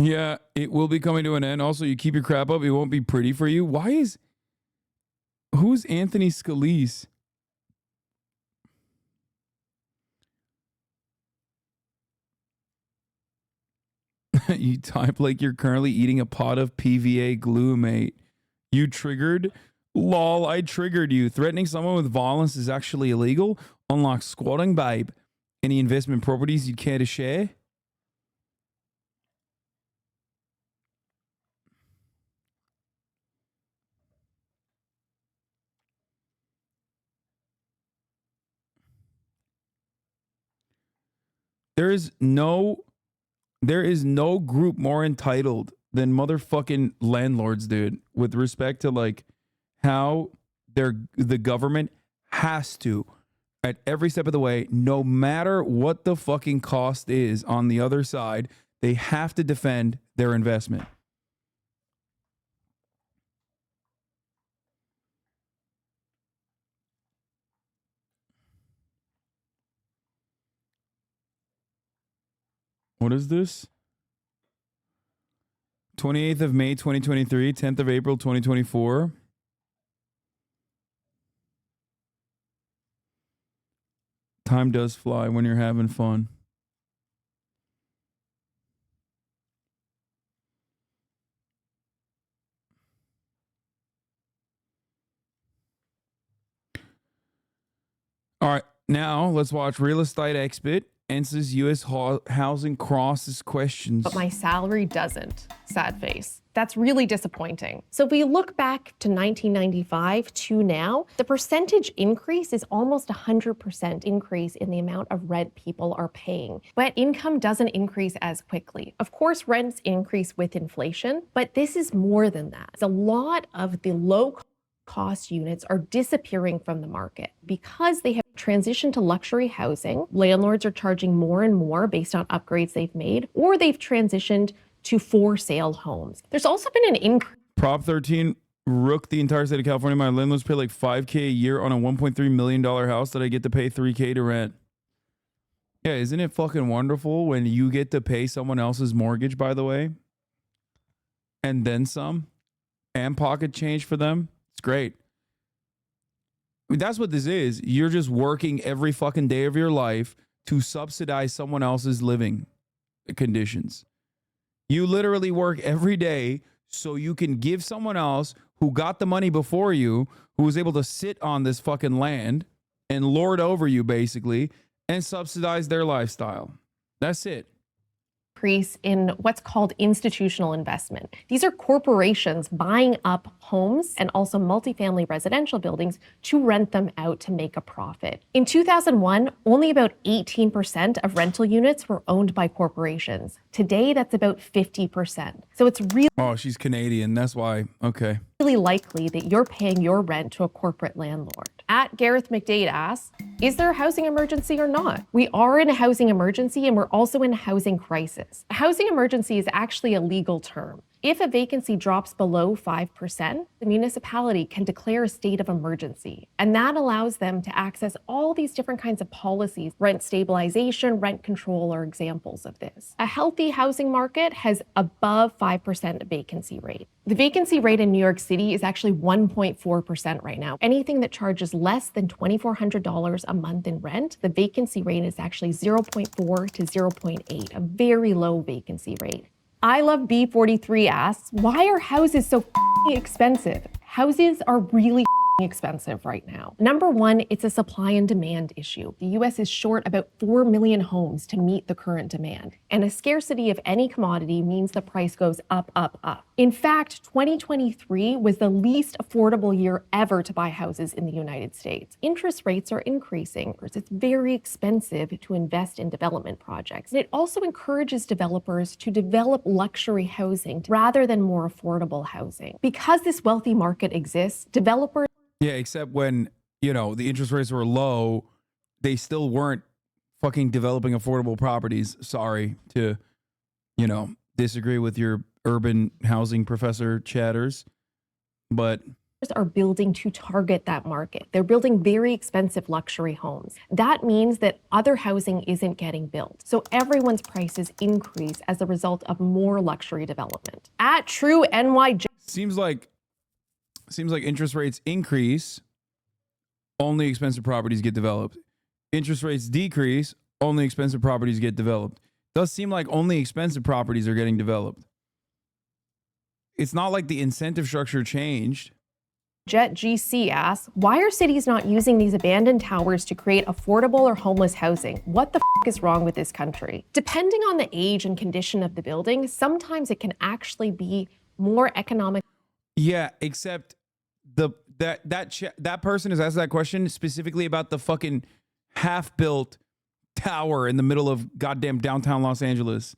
Yeah, it will be coming to an end. Also, you keep your crap up, it won't be pretty for you. Who's Anthony Scalise? You type like you're currently eating a pot of PVA glue, mate. You triggered? Lol, I triggered you. Threatening someone with violence is actually illegal. Unlock squatting, babe. Any investment properties you care to share? There is no group more entitled than motherfucking landlords, dude, with respect to like how the government has to, at every step of the way, no matter what the fucking cost is on the other side, they have to defend their investment. What is this? 28th of May, 2023, 10th of April, 2024. Time does fly when you're having fun. All right, now let's watch Real Estate Expert answers U.S. housing crisis questions. But my salary doesn't. Sad face. That's really disappointing. So if we look back to 1995 to now, the percentage increase is almost 100% increase in the amount of rent people are paying. But income doesn't increase as quickly. Of course, rents increase with inflation, but this is more than that. A lot of the low-cost units are disappearing from the market because they have transitioned to luxury housing. Landlords are charging more and more based on upgrades they've made, or they've transitioned to for-sale homes. There's also been an increase. Prop 13 rooked the entire state of California. My landlords pay like $5K a year on a $1.3 million house that I get to pay $3K to rent. Yeah, isn't it fucking wonderful when you get to pay someone else's mortgage, by the way? And then some? And pocket change for them? It's great. I mean, that's what this is. You're just working every fucking day of your life to subsidize someone else's living conditions. You literally work every day so you can give someone else who got the money before you, who was able to sit on this fucking land and lord over you, basically, and subsidize their lifestyle. That's it. Increase in what's called institutional investment. These are corporations buying up homes and also multifamily residential buildings to rent them out to make a profit. In 2001, only about 18% of rental units were owned by corporations. Today, that's about 50%. So it's really Oh, she's Canadian. That's why. Okay. likely that you're paying your rent to a corporate landlord. At Gareth McDade asks, is there a housing emergency or not? We are in a housing emergency and we're also in a housing crisis. A housing emergency is actually a legal term. If a vacancy drops below 5%, the municipality can declare a state of emergency. And that allows them to access all these different kinds of policies. Rent stabilization, rent control are examples of this. A healthy housing market has above 5% vacancy rate. The vacancy rate in New York City is actually 1.4% right now. Anything that charges less than $2,400 a month in rent, the vacancy rate is actually 0.4 to 0.8, a very low vacancy rate. I Love B43 asks, why are houses so expensive? Houses are really expensive right now. Number one, it's a supply and demand issue. The US is short about 4 million homes to meet the current demand. And a scarcity of any commodity means the price goes up, up, up. In fact, 2023 was the least affordable year ever to buy houses in the United States. Interest rates are increasing. It's very expensive to invest in development projects. And it also encourages developers to develop luxury housing rather than more affordable housing. Because this wealthy market exists, developers Yeah, except when, you know, the interest rates were low, they still weren't fucking developing affordable properties. Sorry to, you know, disagree with your urban housing professor chatters, but are building to target that market. They're building very expensive luxury homes. That means that other housing isn't getting built. So everyone's prices increase as a result of more luxury development. At True NYJ, seems like interest rates increase, only expensive properties get developed. Interest rates decrease, only expensive properties get developed. Does seem like only expensive properties are getting developed. It's not like the incentive structure changed. Jet GC asks, why are cities not using these abandoned towers to create affordable or homeless housing? What the is wrong with this country? Depending on the age and condition of the building, sometimes it can actually be more economic. Yeah, except that person has asked that question specifically about the fucking half-built tower in the middle of goddamn downtown Los Angeles.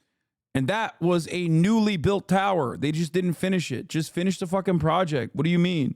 And that was a newly built tower. They just didn't finish it. Just finish the fucking project. What do you mean?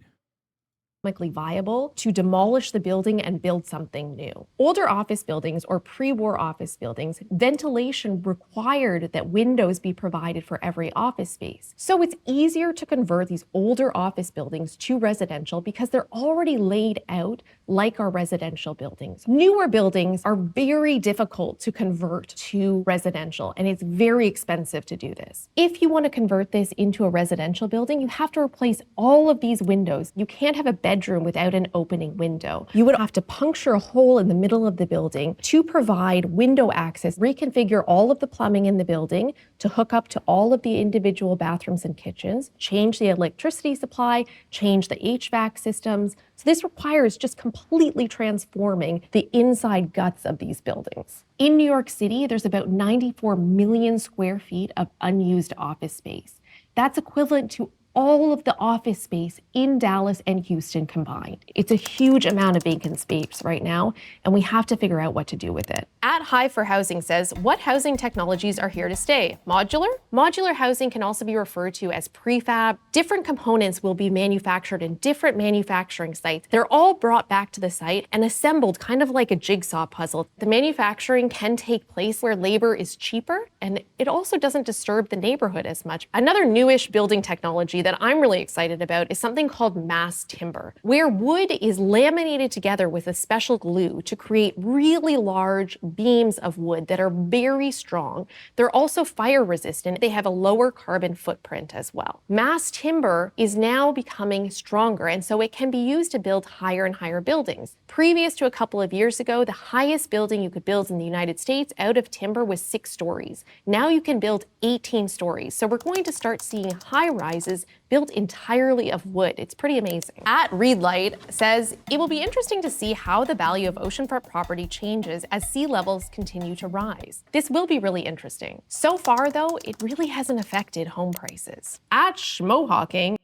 Viable to demolish the building and build something new. Older office buildings or pre-war office buildings, ventilation required that windows be provided for every office space. So it's easier to convert these older office buildings to residential because they're already laid out like our residential buildings. Newer buildings are very difficult to convert to residential, and it's very expensive to do this. If you want to convert this into a residential building, you have to replace all of these windows. You can't have a bedroom without an opening window. You would have to puncture a hole in the middle of the building to provide window access, reconfigure all of the plumbing in the building to hook up to all of the individual bathrooms and kitchens, change the electricity supply, change the HVAC systems. So this requires just completely transforming the inside guts of these buildings. In New York City, there's about 94 million square feet of unused office space. That's equivalent to all of the office space in Dallas and Houston combined. It's a huge amount of vacant space right now, and we have to figure out what to do with it. At High for Housing says, what housing technologies are here to stay? Modular? Modular housing can also be referred to as prefab. Different components will be manufactured in different manufacturing sites. They're all brought back to the site and assembled kind of like a jigsaw puzzle. The manufacturing can take place where labor is cheaper, and it also doesn't disturb the neighborhood as much. Another newish building technology that I'm really excited about is something called mass timber, where wood is laminated together with a special glue to create really large beams of wood that are very strong. They're also fire resistant. They have a lower carbon footprint as well. Mass timber is now becoming stronger, and so it can be used to build higher and higher buildings. Previous to a couple of years ago, the highest building you could build in the United States out of timber was 6 stories. Now you can build 18 stories. So we're going to start seeing high rises built entirely of wood. It's pretty amazing. At Readlight says, it will be interesting to see how the value of oceanfront property changes as sea levels continue to rise. This will be really interesting. So far though, it really hasn't affected home prices. At Schmohawking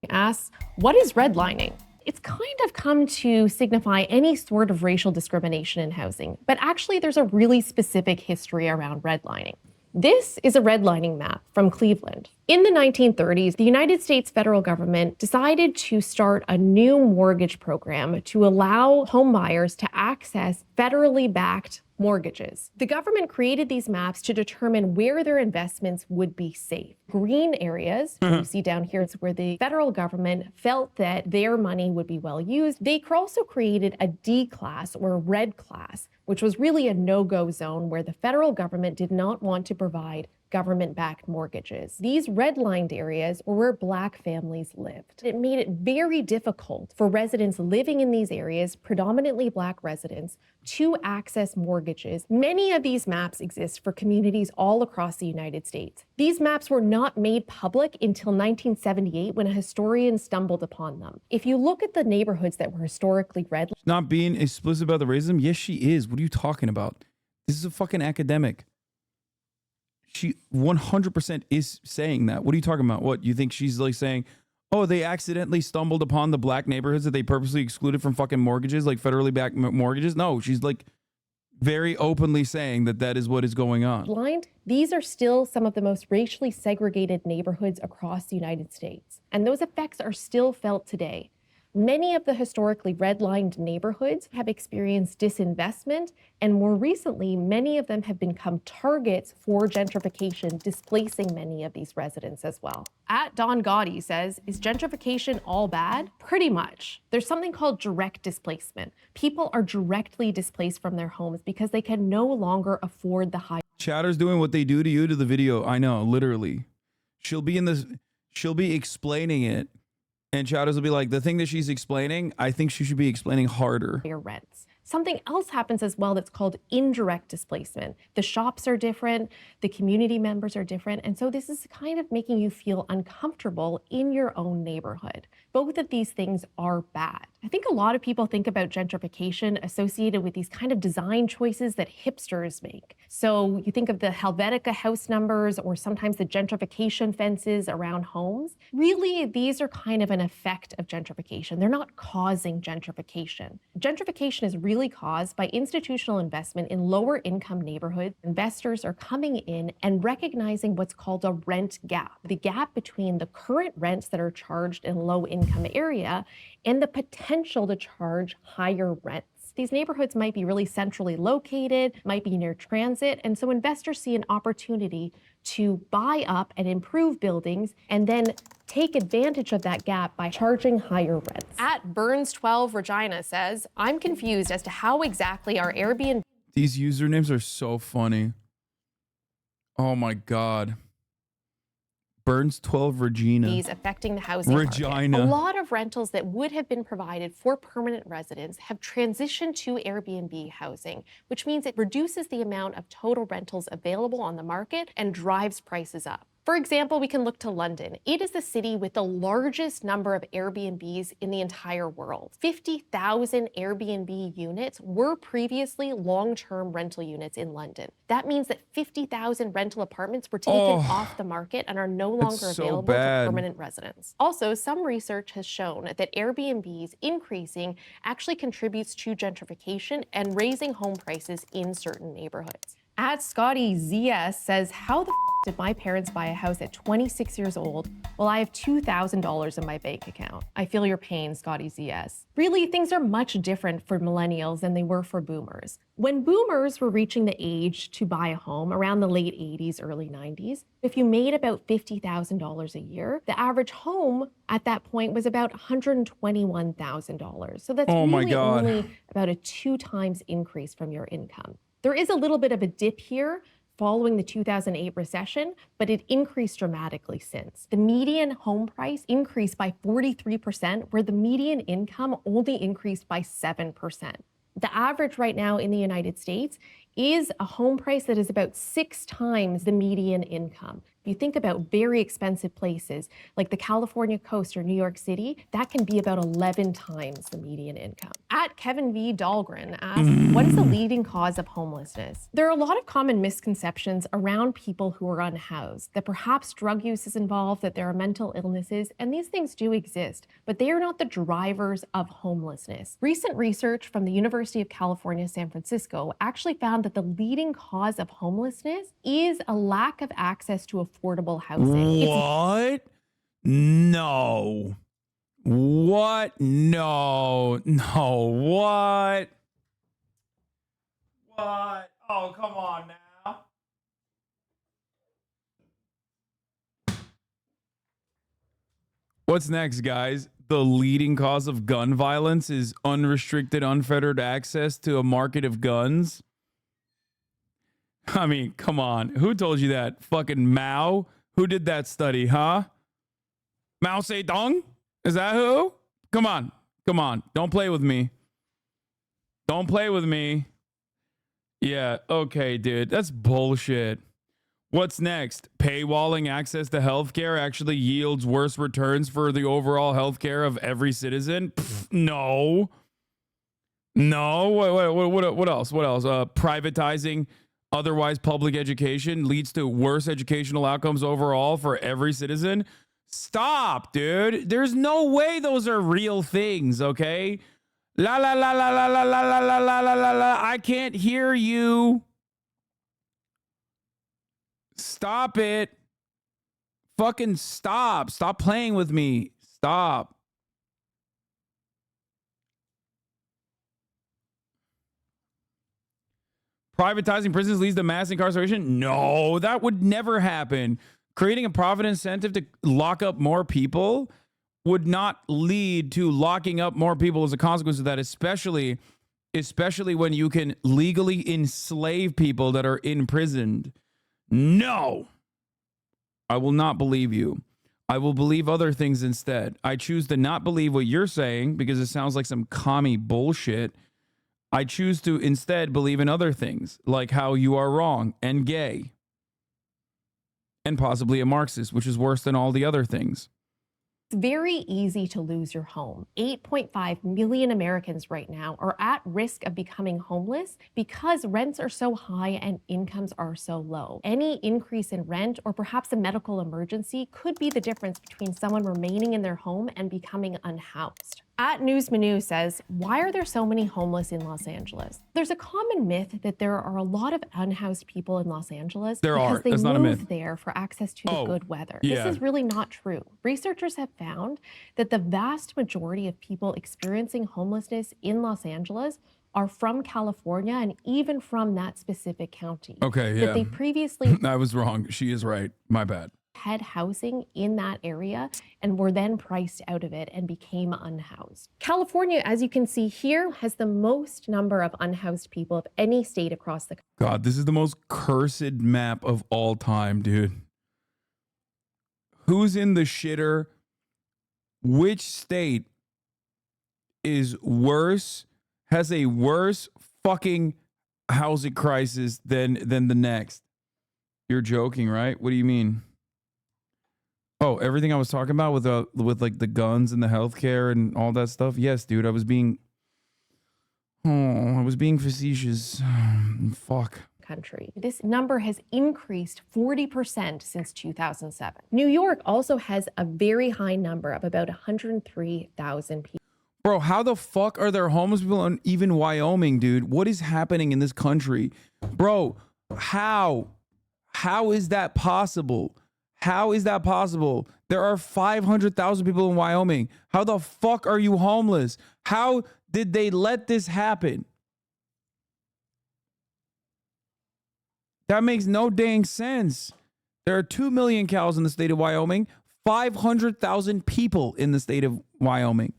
asks, what is redlining? It's kind of come to signify any sort of racial discrimination in housing, but actually there's a really specific history around redlining. This is a redlining map from Cleveland. In the 1930s, the United States federal government decided to start a new mortgage program to allow home buyers to access federally backed mortgages. The government created these maps to determine where their investments would be safe. Green areas, you see down here, is where the federal government felt that their money would be well used. They also created a D class or red class, which was really a no-go zone where the federal government did not want to provide government-backed mortgages. These redlined areas were where Black families lived. It made it very difficult for residents living in these areas, predominantly Black residents, to access mortgages. Many of these maps exist for communities all across the United States. These maps were not made public until 1978 when a historian stumbled upon them. If you look at the neighborhoods that were historically red... Not being explicit about the racism? Yes, she is. What are you talking about? This is a fucking academic. She 100% is saying that. What are you talking about? What, you think she's like saying, oh, they accidentally stumbled upon the Black neighborhoods that they purposely excluded from fucking mortgages, like federally backed mortgages? No, she's like very openly saying that that is what is going on. Blind, these are still some of the most racially segregated neighborhoods across the United States. And those effects are still felt today. Many of the historically redlined neighborhoods have experienced disinvestment, and more recently, many of them have become targets for gentrification, displacing many of these residents as well. At Don Gotti says, is gentrification all bad? Pretty much. There's something called direct displacement. People are directly displaced from their homes because they can no longer afford the high. Chatter's doing what they do to you to the video. I know, literally. She'll be explaining it. And Chowders will be like, the thing that she's explaining, I think she should be explaining harder. Your rents. Something else happens as well that's called indirect displacement. The shops are different, the community members are different, and so this is kind of making you feel uncomfortable in your own neighborhood. Both of these things are bad. I think a lot of people think about gentrification associated with these kind of design choices that hipsters make. So you think of the Helvetica house numbers or sometimes the gentrification fences around homes. Really, these are kind of an effect of gentrification. They're not causing gentrification. Gentrification is really caused by institutional investment in lower income neighborhoods. Investors are coming in and recognizing what's called a rent gap, the gap between the current rents that are charged in low income area and the potential to charge higher rents. These neighborhoods might be really centrally located, might be near transit, and so investors see an opportunity to buy up and improve buildings and then take advantage of that gap by charging higher rents. At Burns12 Regina says, I'm confused as to how exactly our Airbnb... These usernames are so funny. Oh my God. Burns12 Regina. Affecting the housing Regina. market. A lot of rentals that would have been provided for permanent residents have transitioned to Airbnb housing, which means it reduces the amount of total rentals available on the market and drives prices up. For example, we can look to London. It is the city with the largest number of Airbnbs in the entire world. 50,000 Airbnb units were previously long-term rental units in London. That means that 50,000 rental apartments were taken off the market and are no longer available to permanent residents. Also, some research has shown that Airbnbs increasing actually contributes to gentrification and raising home prices in certain neighborhoods. At Scotty ZS says, how the Did my parents buy a house at 26 years old while I have $2,000 in my bank account? I feel your pain, Scotty ZS. Really, things are much different for millennials than they were for boomers. When boomers were reaching the age to buy a home around the late 80s, early 90s, if you made about $50,000 a year, the average home at that point was about $121,000. So that's really only about a 2 times increase from your income. There is a little bit of a dip here following the 2008 recession, but it increased dramatically since. The median home price increased by 43%, where the median income only increased by 7%. The average right now in the United States is a home price that is about 6 times the median income. If you think about very expensive places like the California coast or New York City, that can be about 11 times the median income. At Kevin V. Dahlgren asks, what is the leading cause of homelessness? There are a lot of common misconceptions around people who are unhoused, that perhaps drug use is involved, that there are mental illnesses, and these things do exist, but they are not the drivers of homelessness. Recent research from the University of California, San Francisco actually found that the leading cause of homelessness is a lack of access to affordable housing. What? No. What? No. No. What? What? Oh, come on now. What's next, guys? The leading cause of gun violence is unrestricted, unfettered access to a market of guns. I mean, come on. Who told you that? Fucking Mao? Who did that study, huh? Mao Zedong? Is that who? Come on. Come on. Don't play with me. Don't play with me. Yeah, okay, dude. That's bullshit. What's next? Paywalling access to healthcare actually yields worse returns for the overall healthcare of every citizen? Pfft, no. No. What else? What else? Privatizing otherwise public education leads to worse educational outcomes overall for every citizen? Stop, dude. There's no way those are real things, okay? La la la la la la la la la la la la la. I can't hear you. Stop it. Fucking stop. Stop playing with me. Stop. Privatizing prisons leads to mass incarceration? No, that would never happen. Creating a profit incentive to lock up more people would not lead to locking up more people as a consequence of that, especially when you can legally enslave people that are imprisoned. No, I will not believe you. I will believe other things instead. I choose to not believe what you're saying because it sounds like some commie bullshit. I choose to instead believe in other things, like how you are wrong and gay. And possibly a Marxist, which is worse than all the other things. It's very easy to lose your home. 8.5 million Americans right now are at risk of becoming homeless because rents are so high and incomes are so low. Any increase in rent or perhaps a medical emergency could be the difference between someone remaining in their home and becoming unhoused. At News Manu says, why are there so many homeless in Los Angeles? There's a common myth that there are a lot of unhoused people in Los Angeles because they move there for access to the good weather. Yeah. This is really not true. Researchers have found that the vast majority of people experiencing homelessness in Los Angeles are from California and even from that specific county. Okay, yeah. That they previously I was wrong. She is right. My bad. had housing in that area and were then priced out of it and became unhoused. California, as you can see here, has the most number of unhoused people of any state across the country. God, this is the most cursed map of all time, dude. Who's in the shitter? Which state is worse, has a worse fucking housing crisis than the next? You're joking, right? What do you mean? Oh, everything I was talking about with like the guns and the healthcare and all that stuff. Yes, dude, I was being facetious. Fuck. Country. This number has increased 40% since 2007. New York also has a very high number of about 103,000 people. Bro, how the fuck are there homeless people in even Wyoming, dude? What is happening in this country? Bro, how How is that possible? How is that possible? There are 500,000 people in Wyoming. How the fuck are you homeless? How did they let this happen? That makes no dang sense. There are 2 million cows in the state of Wyoming, 500,000 people in the state of Wyoming.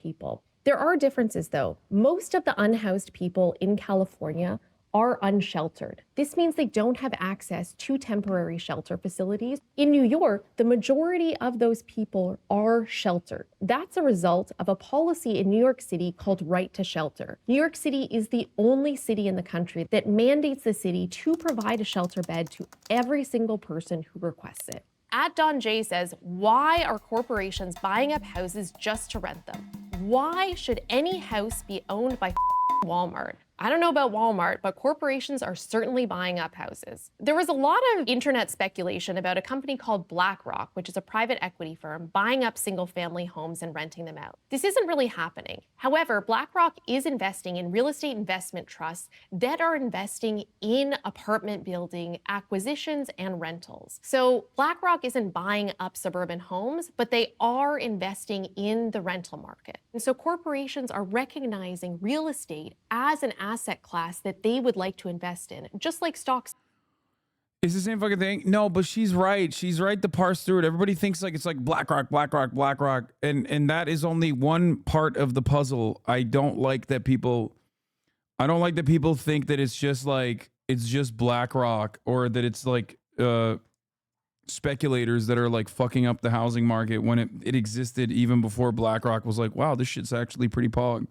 People. There are differences though. Most of the unhoused people in California are unsheltered. This means they don't have access to temporary shelter facilities. In New York, the majority of those people are sheltered. That's a result of a policy in New York City called Right to Shelter. New York City is the only city in the country that mandates the city to provide a shelter bed to every single person who requests it. At Don J says, why are corporations buying up houses just to rent them? Why should any house be owned by Walmart? I don't know about Walmart, but corporations are certainly buying up houses. There was a lot of internet speculation about a company called BlackRock, which is a private equity firm, buying up single-family homes and renting them out. This isn't really happening. However, BlackRock is investing in real estate investment trusts that are investing in apartment building acquisitions and rentals. So BlackRock isn't buying up suburban homes, but they are investing in the rental market. And so corporations are recognizing real estate as an asset class that they would like to invest in, just like stocks. It's the same fucking thing. No, but she's right. She's right to parse through it. Everybody thinks like it's like BlackRock, BlackRock, BlackRock, and that is only one part of the puzzle. I don't like that people think that it's just BlackRock, or that it's like speculators that are like fucking up the housing market when it existed even before BlackRock was like, wow, this shit's actually pretty pog.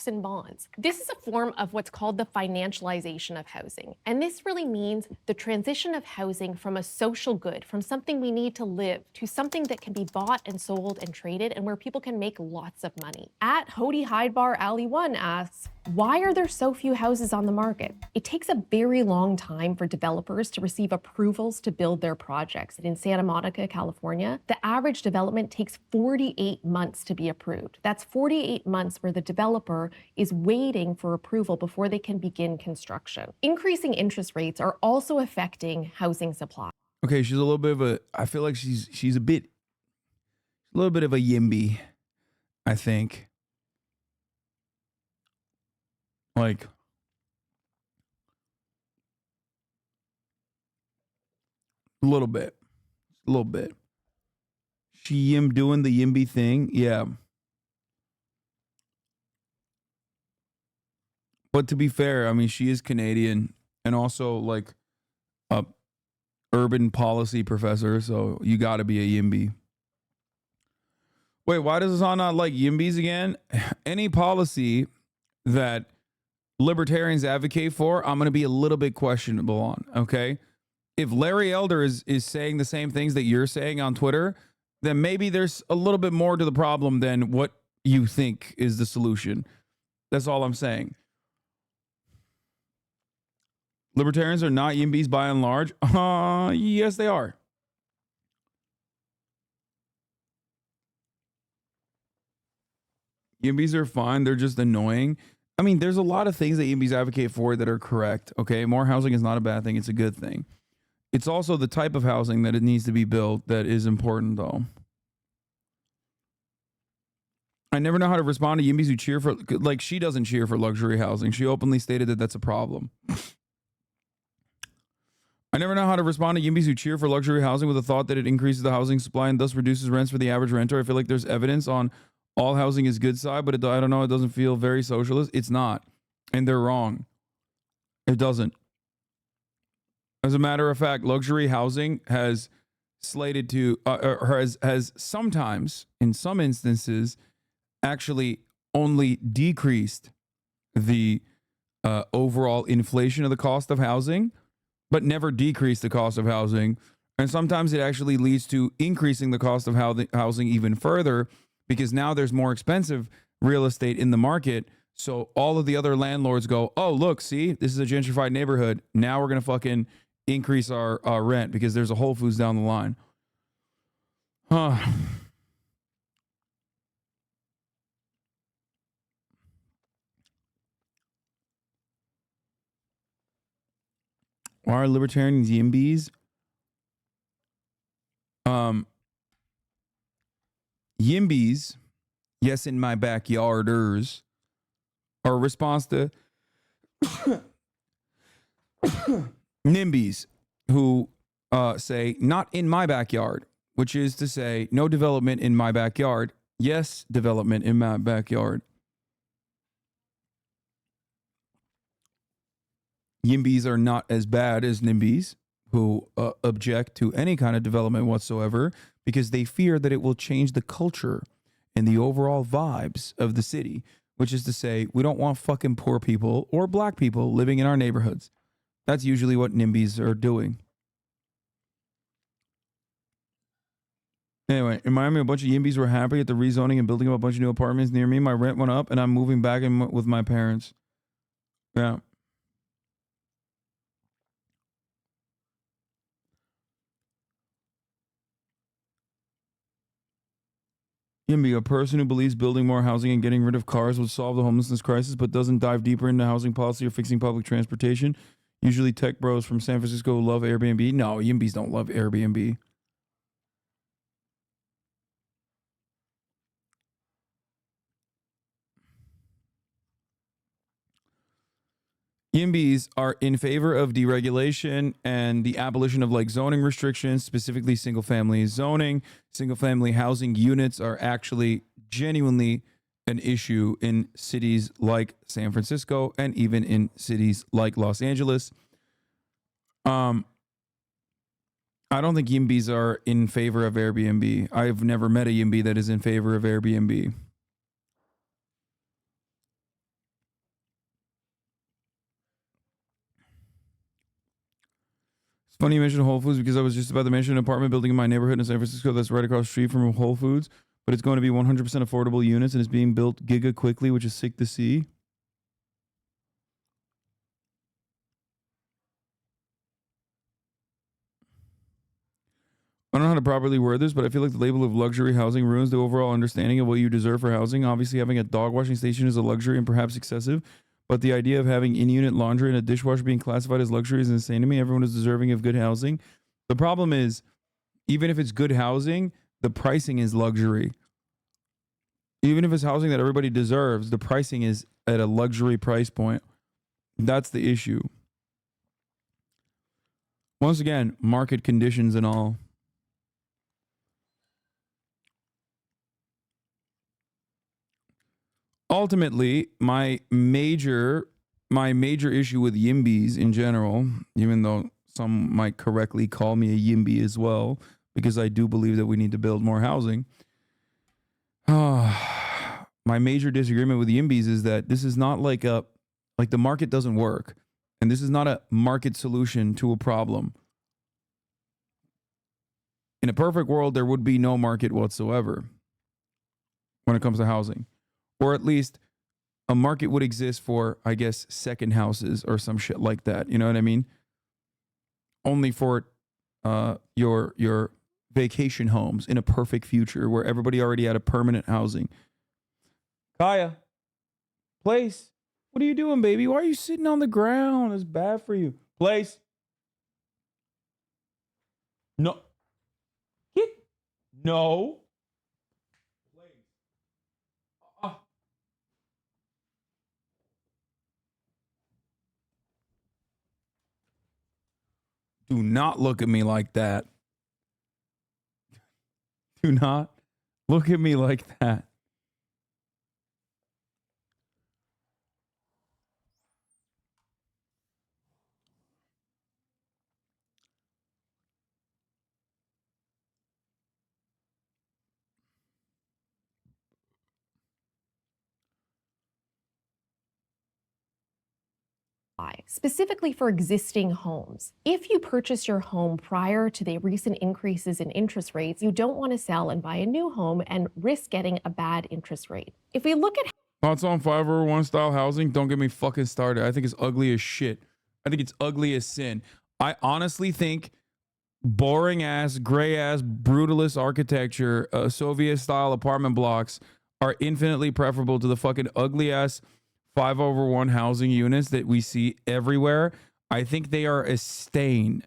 And bonds. This is a form of what's called the financialization of housing. And this really means the transition of housing from a social good, from something we need to live, to something that can be bought and sold and traded, and where people can make lots of money. At Hody Hydebar Alley 1 asks, why are there so few houses on the market? It takes a very long time for developers to receive approvals to build their projects. In Santa Monica, California, the average development takes 48 months to be approved. That's 48 months where the developer is waiting for approval before they can begin construction. Increasing interest rates are also affecting housing supply. Okay, she's a little bit of a, I feel like she's a little bit of a yimby, I think. Like, a little bit. She doing the yimby thing, yeah. But to be fair, I mean, she is Canadian and also like a urban policy professor, so you got to be a yimby. Wait, why does Hasan not like yimbys again? Any policy that libertarians advocate for, I'm going to be a little bit questionable on, okay? If Larry Elder is saying the same things that you're saying on Twitter, then maybe there's a little bit more to the problem than what you think is the solution. That's all I'm saying. Libertarians are not yimbies by and large. Yes, they are. Yimbies are fine. They're just annoying. I mean, there's a lot of things that yimbies advocate for that are correct. Okay, more housing is not a bad thing. It's a good thing. It's also the type of housing that it needs to be built that is important, though. I never know how to respond to yimbies who cheer for, like, she doesn't cheer for luxury housing. She openly stated that that's a problem. I never know how to respond to yimbies who cheer for luxury housing with the thought that it increases the housing supply and thus reduces rents for the average renter. I feel like there's evidence on all housing is good side, but I don't know, it doesn't feel very socialist. It's not. And they're wrong. It doesn't. As a matter of fact, luxury housing has slated to, has sometimes, in some instances, actually only decreased the overall inflation of the cost of housing, but never decreased the cost of housing. And sometimes it actually leads to increasing the cost of housing even further, because now there's more expensive real estate in the market. So all of the other landlords go, oh, look, see, this is a gentrified neighborhood. Now we're going to fucking increase our rent because there's a Whole Foods down the line. Huh. Why are libertarians YIMBYs? YIMBYs, yes, in my backyarders, are a response to NIMBYs, who say, not in my backyard, which is to say, no development in my backyard. Yes, development in my backyard. YIMBYs are not as bad as NIMBYs, who object to any kind of development whatsoever because they fear that it will change the culture and the overall vibes of the city, which is to say, we don't want fucking poor people or black people living in our neighborhoods. That's usually what NIMBYs are doing. Anyway, in Miami, a bunch of YIMBYs were happy at the rezoning and building up a bunch of new apartments near me. My rent went up and I'm moving back in with my parents. Yeah. YIMBY, a person who believes building more housing and getting rid of cars would solve the homelessness crisis, but doesn't dive deeper into housing policy or fixing public transportation. Usually tech bros from San Francisco love Airbnb. No, YIMBYs don't love Airbnb. YIMBYs are in favor of deregulation and the abolition of like zoning restrictions, specifically single family zoning. Single family housing units are actually genuinely an issue in cities like San Francisco and even in cities like Los Angeles. I don't think YIMBYs are in favor of Airbnb. I've never met a YIMBY that is in favor of Airbnb. Funny you mentioned Whole Foods because I was just about to mention an apartment building in my neighborhood in San Francisco that's right across the street from Whole Foods, but it's going to be 100% affordable units and it's being built giga quickly, which is sick to see. I don't know how to properly word this, but I feel like the label of luxury housing ruins the overall understanding of what you deserve for housing. Obviously, having a dog washing station is a luxury and perhaps excessive, but the idea of having in-unit laundry and a dishwasher being classified as luxury is insane to me. Everyone is deserving of good housing. The problem is, even if it's good housing, the pricing is luxury. Even if it's housing that everybody deserves, the pricing is at a luxury price point. That's the issue. Once again, market conditions and all. Ultimately, my major issue with YIMBYs in general, even though some might correctly call me a YIMBY as well, because I do believe that we need to build more housing. My major disagreement with YIMBYs is that this is not like the market doesn't work, and this is not a market solution to a problem. In a perfect world, there would be no market whatsoever when it comes to housing. Or at least a market would exist for, I guess, second houses or some shit like that. You know what I mean? Only for your vacation homes in a perfect future where everybody already had a permanent housing. Kaya, Place, what are you doing, baby? Why are you sitting on the ground? It's bad for you. Place. No. No. Do not look at me like that. Do not look at me like that. Specifically for existing homes. If you purchase your home prior to the recent increases in interest rates, you don't want to sell and buy a new home and risk getting a bad interest rate. If we look at Thoughts on 501 style housing? Don't get me fucking started. I think it's ugly as shit. I think it's ugly as sin. I honestly think boring ass, gray ass, brutalist architecture, Soviet style apartment blocks are infinitely preferable to the fucking ugly ass 5/1 housing units that we see everywhere. I think they are a stain.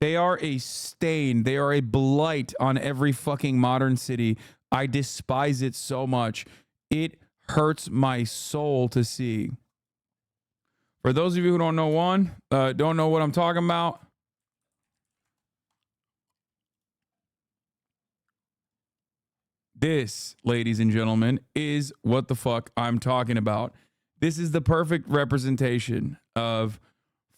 They are a stain. They are a blight on every fucking modern city. I despise it so much. It hurts my soul to see. For those of you who don't know don't know what I'm talking about, this, ladies and gentlemen, is what the fuck I'm talking about. This is the perfect representation of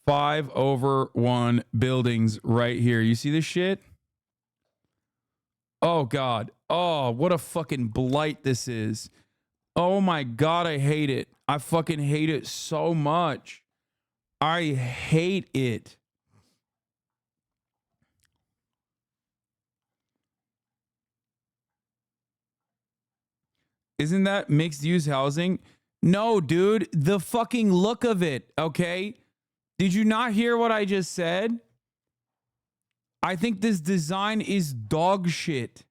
5/1 buildings right here. You see this shit? Oh, God. Oh, what a fucking blight this is. Oh, my God, I hate it. I fucking hate it so much. I hate it. Isn't that mixed use housing? No, dude, the fucking look of it, okay? Did you not hear what I just said? I think this design is dog shit.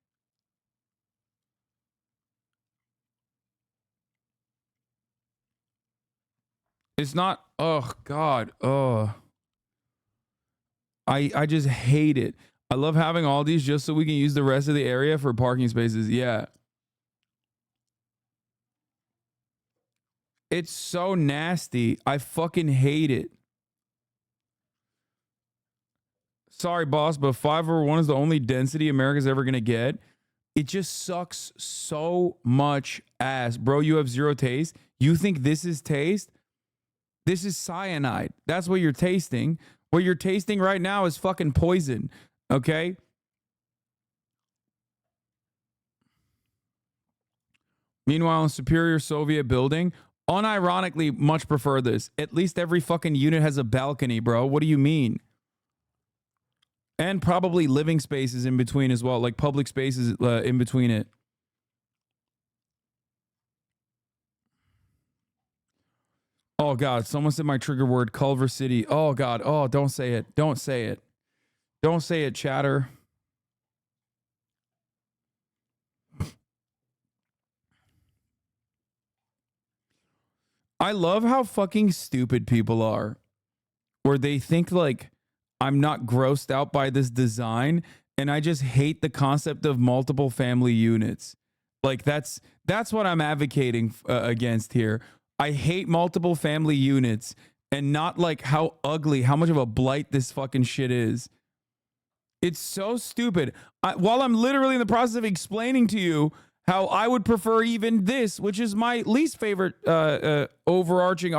It's not, oh God, oh. I just hate it. I love having all these just so we can use the rest of the area for parking spaces. Yeah. It's so nasty. I fucking hate it. Sorry, boss, but 5/1 is the only density America's ever going to get. It just sucks so much ass. Bro, you have zero taste. You think this is taste? This is cyanide. That's what you're tasting. What you're tasting right now is fucking poison. Okay? Meanwhile, in Superior Soviet building, unironically much prefer this. At least every fucking unit has a balcony, bro. What do you mean? And probably living spaces in between as well, like public spaces in between it. Oh, God. Someone said my trigger word, Culver City. Oh, God. Oh, don't say it. Don't say it. Don't say it, chatter. I love how fucking stupid people are. Where they think like, I'm not grossed out by this design, and I just hate the concept of multiple family units. Like that's what I'm advocating against here. I hate multiple family units, and not like how ugly, how much of a blight this fucking shit is. It's so stupid. While I'm literally in the process of explaining to you how I would prefer even this, which is my least favorite overarching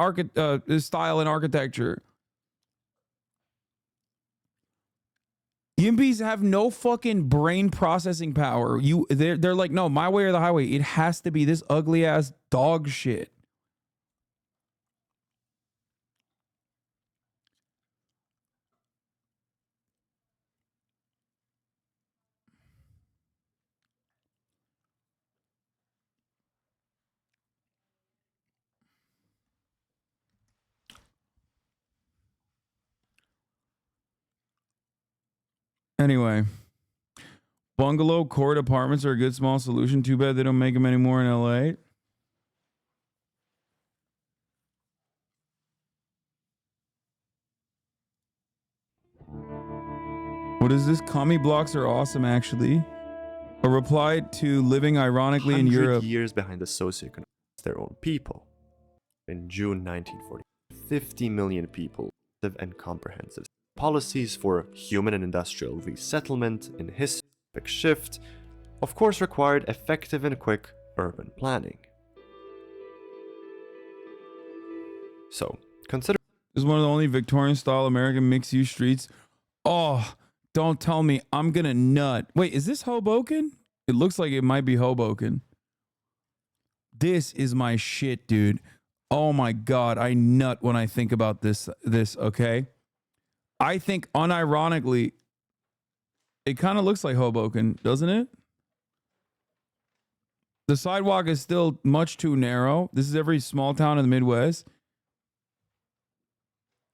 style in architecture. Yimpies have no fucking brain processing power. They're like, no, my way or the highway. It has to be this ugly ass dog shit. Anyway, bungalow court apartments are a good small solution. Too bad they don't make them anymore in LA. What is this? Commie blocks are awesome, actually. A reply to living ironically in Europe. Years behind the socioeconomics of their own people. In June 1940, 50 million people live and comprehensive policies for human and industrial resettlement in historic shift, of course required effective and quick urban planning. So, consider This is one of the only Victorian-style American mixed-use streets. Oh, don't tell me I'm gonna nut. Wait, is this Hoboken? It looks like it might be Hoboken. This is my shit, dude. Oh my God, I nut when I think about this, okay? I think unironically, it kind of looks like Hoboken, doesn't it? The sidewalk is still much too narrow. This is every small town in the Midwest.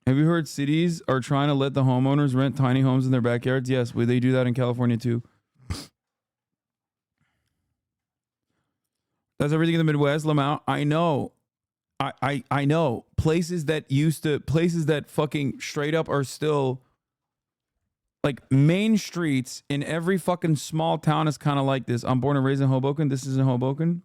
Have you heard cities are trying to let the homeowners rent tiny homes in their backyards? Yes, they do that in California too. That's everything in the Midwest, Lamau. I know. I know. Places that fucking straight up are still like main streets in every fucking small town is kind of like this. I'm born and raised in Hoboken. This is in Hoboken.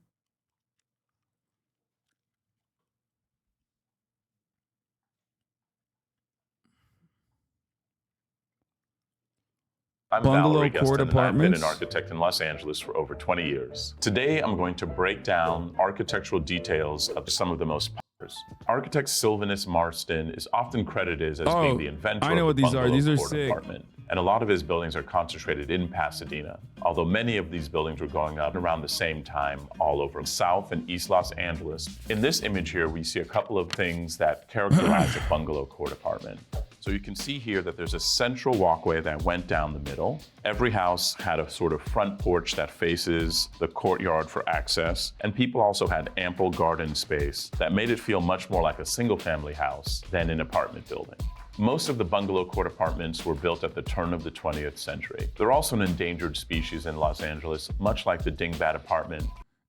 I'm Bungalow Valerie Court Gustin, and I've been Apartments. an architect in Los Angeles for over 20 years. Today, I'm going to break down architectural details of some of the most popular. Architect Sylvanus Marston is often credited as being the inventor I know of what the these are. Bungalow These are Court sick. apartment. And a lot of his buildings are concentrated in Pasadena, although many of these buildings were going up around the same time all over South and East Los Angeles. In this image here, we see a couple of things that characterize a bungalow court apartment. So you can see here that there's a central walkway that went down the middle. Every house had a sort of front porch that faces the courtyard for access. And people also had ample garden space that made it feel much more like a single-family house than an apartment building. Most of the bungalow court apartments were built at the turn of the 20th century. They're also an endangered species in Los Angeles, much like the dingbat apartment.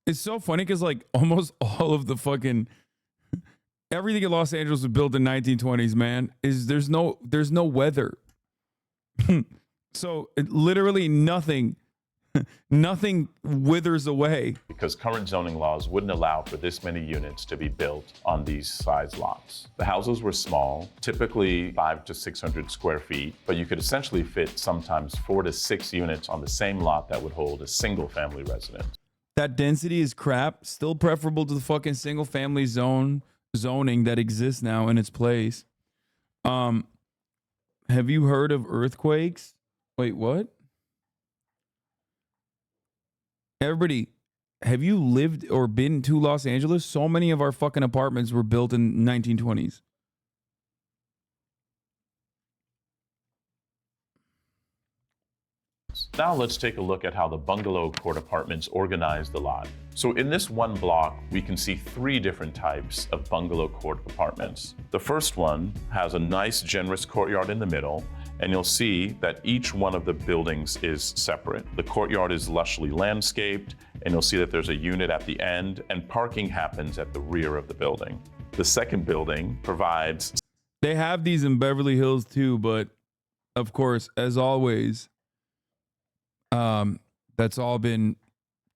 It's so funny because like almost all of the fucking everything in Los Angeles was built in 1920s, man. There's no weather. So literally nothing withers away. Because current zoning laws wouldn't allow for this many units to be built on these size lots. The houses were small, typically 500 to 600 square feet, but you could essentially fit sometimes 4 to 6 units on the same lot that would hold a single family residence. That density is crap. Still preferable to the fucking single family zoning that exists now in its place. Have you heard of earthquakes? Wait, what? Everybody, have you lived or been to Los Angeles? So many of our fucking apartments were built in 1920s. Now let's take a look at how the bungalow court apartments organize the lot. So in this one block, we can see 3 different types of bungalow court apartments. The first one has a nice, generous courtyard in the middle, and you'll see that each one of the buildings is separate. The courtyard is lushly landscaped, and you'll see that there's a unit at the end, and parking happens at the rear of the building. The second building provides... They have these in Beverly Hills too, but of course, as always, that's all been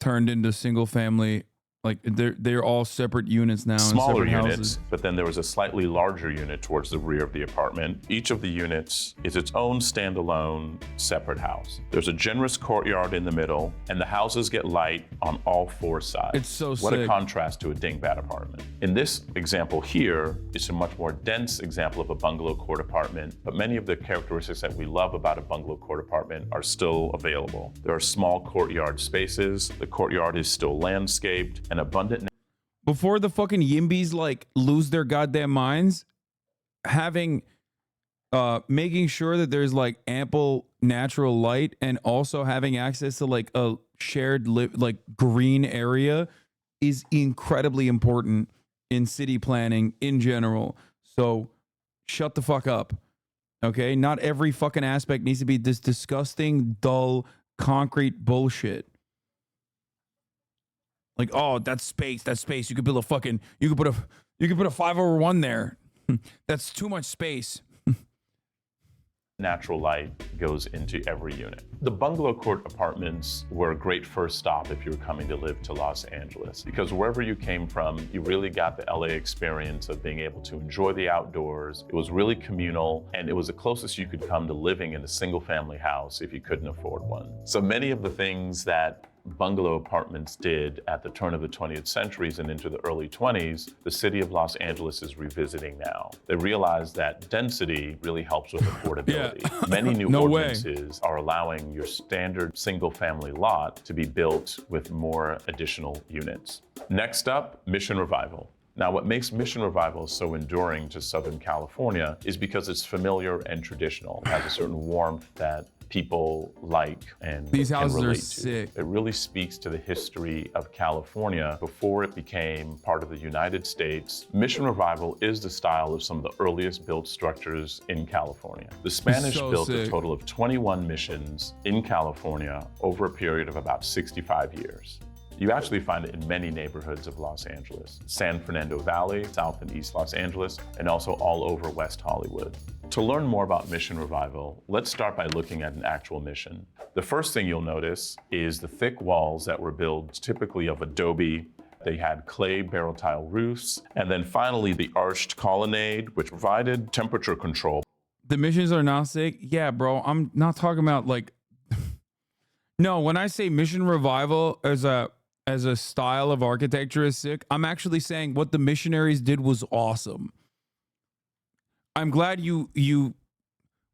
turned into single family. Like they're all separate units now. Smaller in separate units, houses. but then there was a slightly larger unit towards the rear of the apartment. Each of the units is its own standalone separate house. There's a generous courtyard in the middle, and the houses get light on all 4 sides. It's so What a sick. contrast to a dingbat apartment. In this example here, it's a much more dense example of a bungalow court apartment, but many of the characteristics that we love about a bungalow court apartment are still available. There are small courtyard spaces, the courtyard is still landscaped, and abundant. Before the fucking Yimbys like lose their goddamn minds, making sure that there's like ample natural light and also having access to like a shared like green area is incredibly important in city planning in general. So shut the fuck up. Okay? Not every fucking aspect needs to be this disgusting, dull, concrete bullshit. Like, oh, that's space. You could build a fucking, you could put a 5/1 there. That's too much space. Natural light goes into every unit. The bungalow court apartments were a great first stop if you were coming to live to Los Angeles, because wherever you came from, you really got the LA experience of being able to enjoy the outdoors. It was really communal, and it was the closest you could come to living in a single family house if you couldn't afford one. So many of the things that bungalow apartments did at the turn of the 20th centuries and into the early 20s, the city of Los Angeles is revisiting now. They realize that density really helps with affordability. Many new ordinances are allowing your standard single-family lot to be built with more additional units. Next up, Mission Revival. Now, what makes Mission Revival so enduring to Southern California is because it's familiar and traditional. It has a certain warmth that people like and These can houses are relate to. sick. It really speaks to the history of California before it became part of the United States. Mission Revival is the style of some of the earliest built structures in California. The Spanish So built sick. a total of 21 missions in California over a period of about 65 years. You actually find it in many neighborhoods of Los Angeles, San Fernando Valley, South and East Los Angeles, and also all over West Hollywood. To learn more about Mission Revival, let's start by looking at an actual mission. The first thing you'll notice is the thick walls that were built typically of adobe. They had clay barrel tile roofs, and then finally the arched colonnade, which provided temperature control. The missions are not sick. Yeah, bro. I'm not talking about like. No, when I say Mission Revival as a style of architecture is sick, I'm actually saying what the missionaries did was awesome. I'm glad you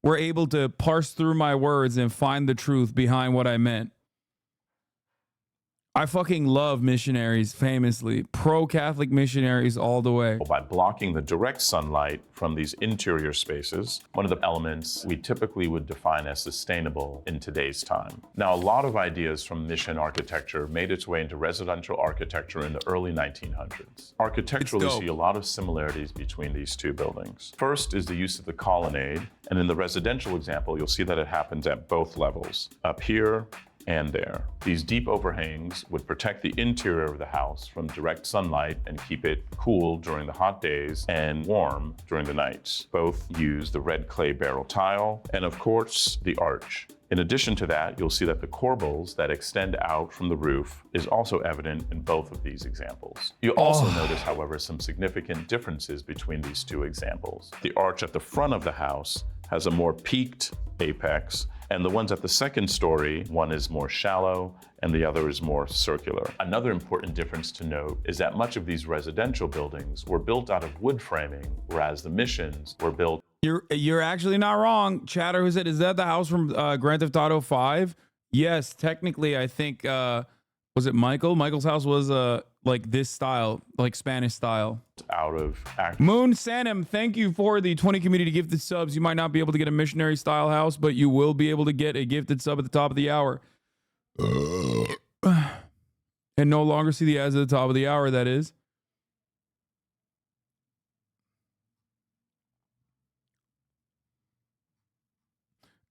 were able to parse through my words and find the truth behind what I meant. I fucking love missionaries, famously. Pro-Catholic missionaries all the way. By blocking the direct sunlight from these interior spaces, one of the elements we typically would define as sustainable in today's time. Now, a lot of ideas from mission architecture made its way into residential architecture in the early 1900s. Architecturally, you see a lot of similarities between these two buildings. First is the use of the colonnade, and in the residential example, you'll see that it happens at both levels, up here and there. These deep overhangs would protect the interior of the house from direct sunlight and keep it cool during the hot days and warm during the nights. Both use the red clay barrel tile and, of course, the arch. In addition to that, you'll see that the corbels that extend out from the roof is also evident in both of these examples. You also notice, however, some significant differences between these two examples. The arch at the front of the house has a more peaked apex, and the ones at the second story, one is more shallow and the other is more circular. Another important difference to note is that much of these residential buildings were built out of wood framing, whereas the missions were built. You're actually not wrong. Chatter, who said, is that the house from Grand Theft Auto 5? Yes, technically, I think, was it Michael? Michael's house was like this style, like Spanish style. Out of Moon Sanem, thank you for the 20 community gifted subs. You might not be able to get a missionary style house, but you will be able to get a gifted sub at the top of the hour. And no longer see the ads at the top of the hour, that is.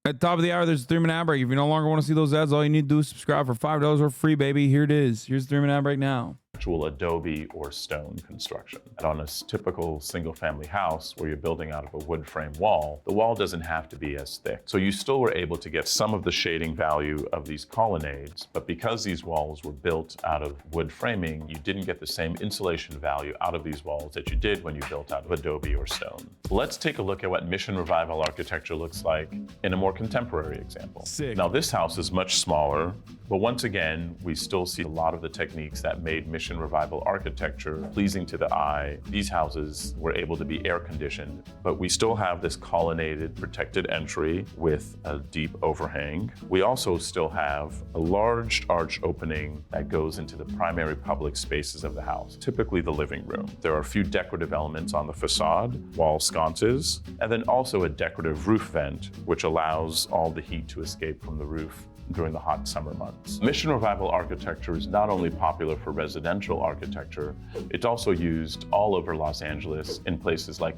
At the top of the hour, there's a 3-minute ad break. If you no longer want to see those ads, all you need to do is subscribe for $5 or free, baby. Here it is. Here's the 3-minute ad break now. Actual adobe or stone construction. And on a typical single-family house where you're building out of a wood frame wall, the wall doesn't have to be as thick. So you still were able to get some of the shading value of these colonnades, but because these walls were built out of wood framing, you didn't get the same insulation value out of these walls that you did when you built out of adobe or stone. Let's take a look at what Mission Revival architecture looks like in a more contemporary example. Sick. Now, this house is much smaller, but once again, we still see a lot of the techniques that made Mission Revival architecture pleasing to the eye. These houses were able to be air conditioned, but we still have this colonnaded protected entry with a deep overhang. We also still have a large arch opening that goes into the primary public spaces of the house, typically the living room. There are a few decorative elements on the facade, wall sconces, and then also a decorative roof vent, which allows all the heat to escape from the roof during the hot summer months. Mission Revival architecture is not only popular for residential architecture, it's also used all over Los Angeles in places like.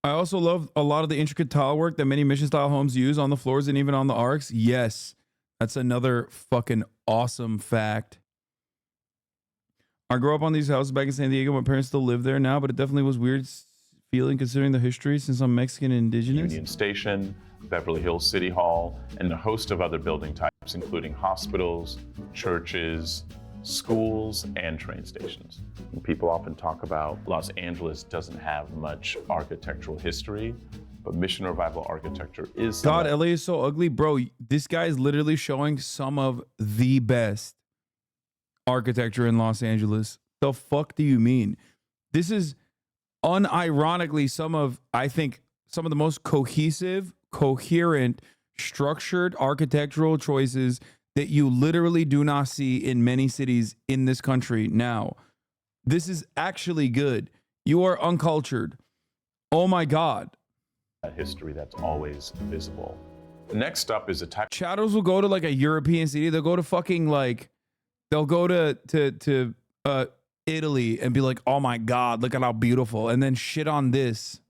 I also love a lot of the intricate tile work that many mission-style homes use on the floors and even on the arcs. Yes, that's another fucking awesome fact. I grew up on these houses back in San Diego. My parents still live there now, but it definitely was weird feeling considering the history since I'm Mexican and indigenous. Union Station, Beverly Hills City Hall, and a host of other building types, including hospitals, churches, schools, and train stations. And people often talk about Los Angeles doesn't have much architectural history, but Mission Revival architecture is. God, LA is so ugly. Bro, this guy is literally showing some of the best architecture in Los Angeles. The fuck do you mean? This is unironically I think, some of the most cohesive, coherent, structured architectural choices that you literally do not see in many cities in this country now. This is actually good. You are uncultured. Oh my God. That history that's always visible. Next up is a type. Shadows will go to like a European city. They'll go to fucking like, they'll go to Italy and be like, oh my God, look at how beautiful. And then shit on this.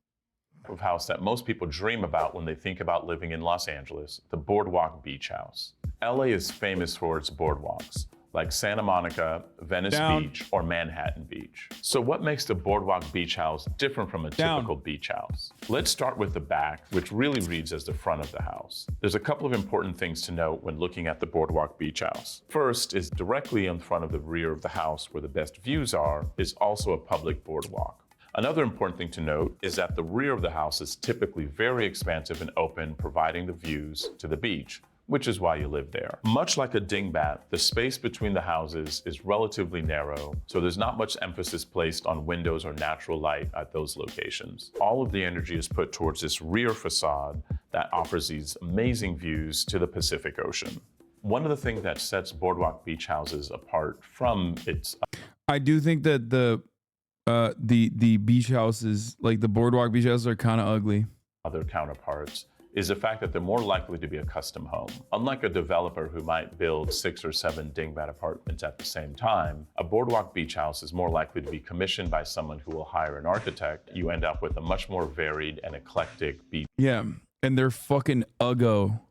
Of house that most people dream about when they think about living in Los Angeles, the Boardwalk Beach House. LA is famous for its boardwalks, like Santa Monica, Venice Beach, or Manhattan Beach. So what makes the Boardwalk Beach House different from a typical beach house? Let's start with the back, which really reads as the front of the house. There's a couple of important things to note when looking at the Boardwalk Beach House. First is directly in front of the rear of the house where the best views are, is also a public boardwalk. Another important thing to note is that the rear of the house is typically very expansive and open, providing the views to the beach, which is why you live there. Much like a dingbat, the space between the houses is relatively narrow, so there's not much emphasis placed on windows or natural light at those locations. All of the energy is put towards this rear facade that offers these amazing views to the Pacific Ocean. One of the things that sets Boardwalk Beach houses apart from its... I do think that the beach houses, like the Boardwalk beach houses, are kind of ugly. Other counterparts is the fact that they're more likely to be a custom home. Unlike a developer who might build 6 or 7 dingbat apartments at the same time, a Boardwalk Beach house is more likely to be commissioned by someone who will hire an architect. You end up with a much more varied and eclectic beach. Yeah, and they're fucking uggo.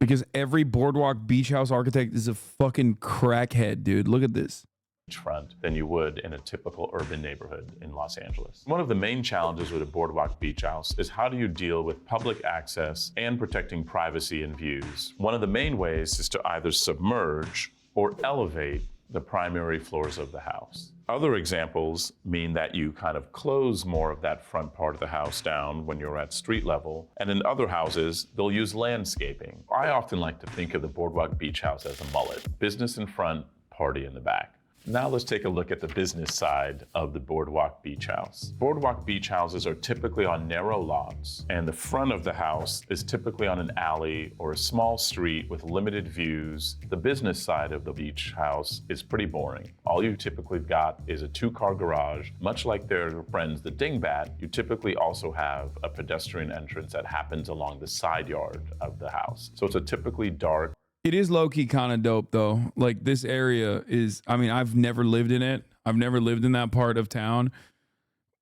Because every Boardwalk Beach house architect is a fucking crackhead, dude. Look at this. Front than you would in a typical urban neighborhood in Los Angeles. One of the main challenges with a Boardwalk Beach house is how do you deal with public access and protecting privacy and views. One of the main ways is to either submerge or elevate the primary floors of the house. Other examples mean that you kind of close more of that front part of the house down when you're at street level, and in other houses, they'll use landscaping. I often like to think of the Boardwalk Beach house as a mullet, business in front, party in the back. Now let's take a look at the business side of the Boardwalk Beach house. Boardwalk beach houses are typically on narrow lots, and the front of the house is typically on an alley or a small street with limited views. The business side of the beach house is pretty boring. All you typically got is a 2-car garage. Much like their friends, the dingbat, you typically also have a pedestrian entrance that happens along the side yard of the house. So it's a typically dark. It is low-key kind of dope, though. Like, this area is, I mean, I've never lived in it. I've never lived in that part of town.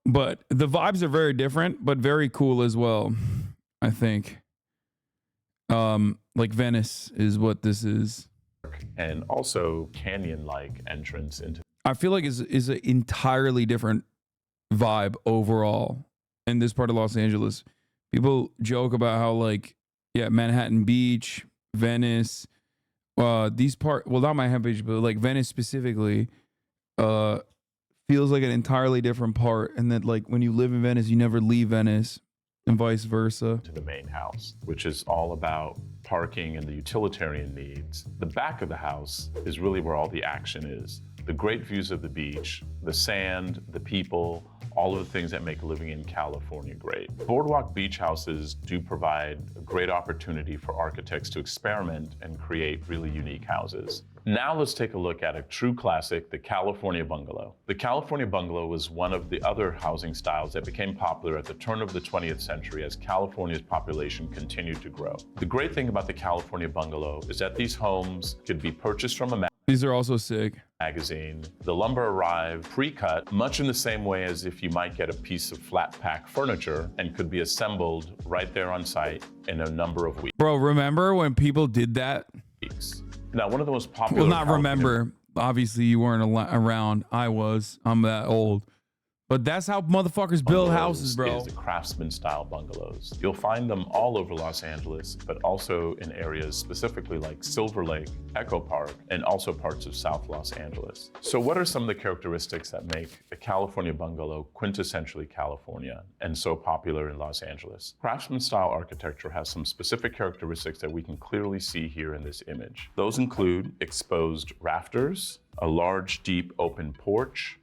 But the vibes are very different, but very cool as well, I think. Like Venice is what this is. And also canyon-like entrance into... I feel like is an entirely different vibe overall in this part of Los Angeles. People joke about how, like, yeah, Manhattan Beach... Venice, these part, well, not Manhattan Beach, but like Venice specifically, feels like an entirely different part, and that like when you live in Venice, you never leave Venice, and vice versa. To the main house, which is all about parking and the utilitarian needs. The back of the house is really where all the action is. The great views of the beach, the sand, the people, all of the things that make living in California great. Boardwalk beach houses do provide a great opportunity for architects to experiment and create really unique houses. Now let's take a look at a true classic, the California bungalow. The California bungalow was one of the other housing styles that became popular at the turn of the 20th century as California's population continued to grow. The great thing about the California bungalow is that these homes could be purchased from a These are also sick. Magazine. The lumber arrived pre-cut, much in the same way as if you might get a piece of flat pack furniture, and could be assembled right there on site in a number of weeks. Bro, remember when people did that? Now, one of the most popular... Well, not remember. Obviously, you weren't around. I was. I'm that old. But that's how motherfuckers build houses, bro. Is the craftsman style bungalows. You'll find them all over Los Angeles, but also in areas specifically like Silver Lake, Echo Park, and also parts of South Los Angeles. So what are some of the characteristics that make a California bungalow quintessentially California and so popular in Los Angeles? Craftsman style architecture has some specific characteristics that we can clearly see here in this image. Those include exposed rafters, a large, deep, open porch,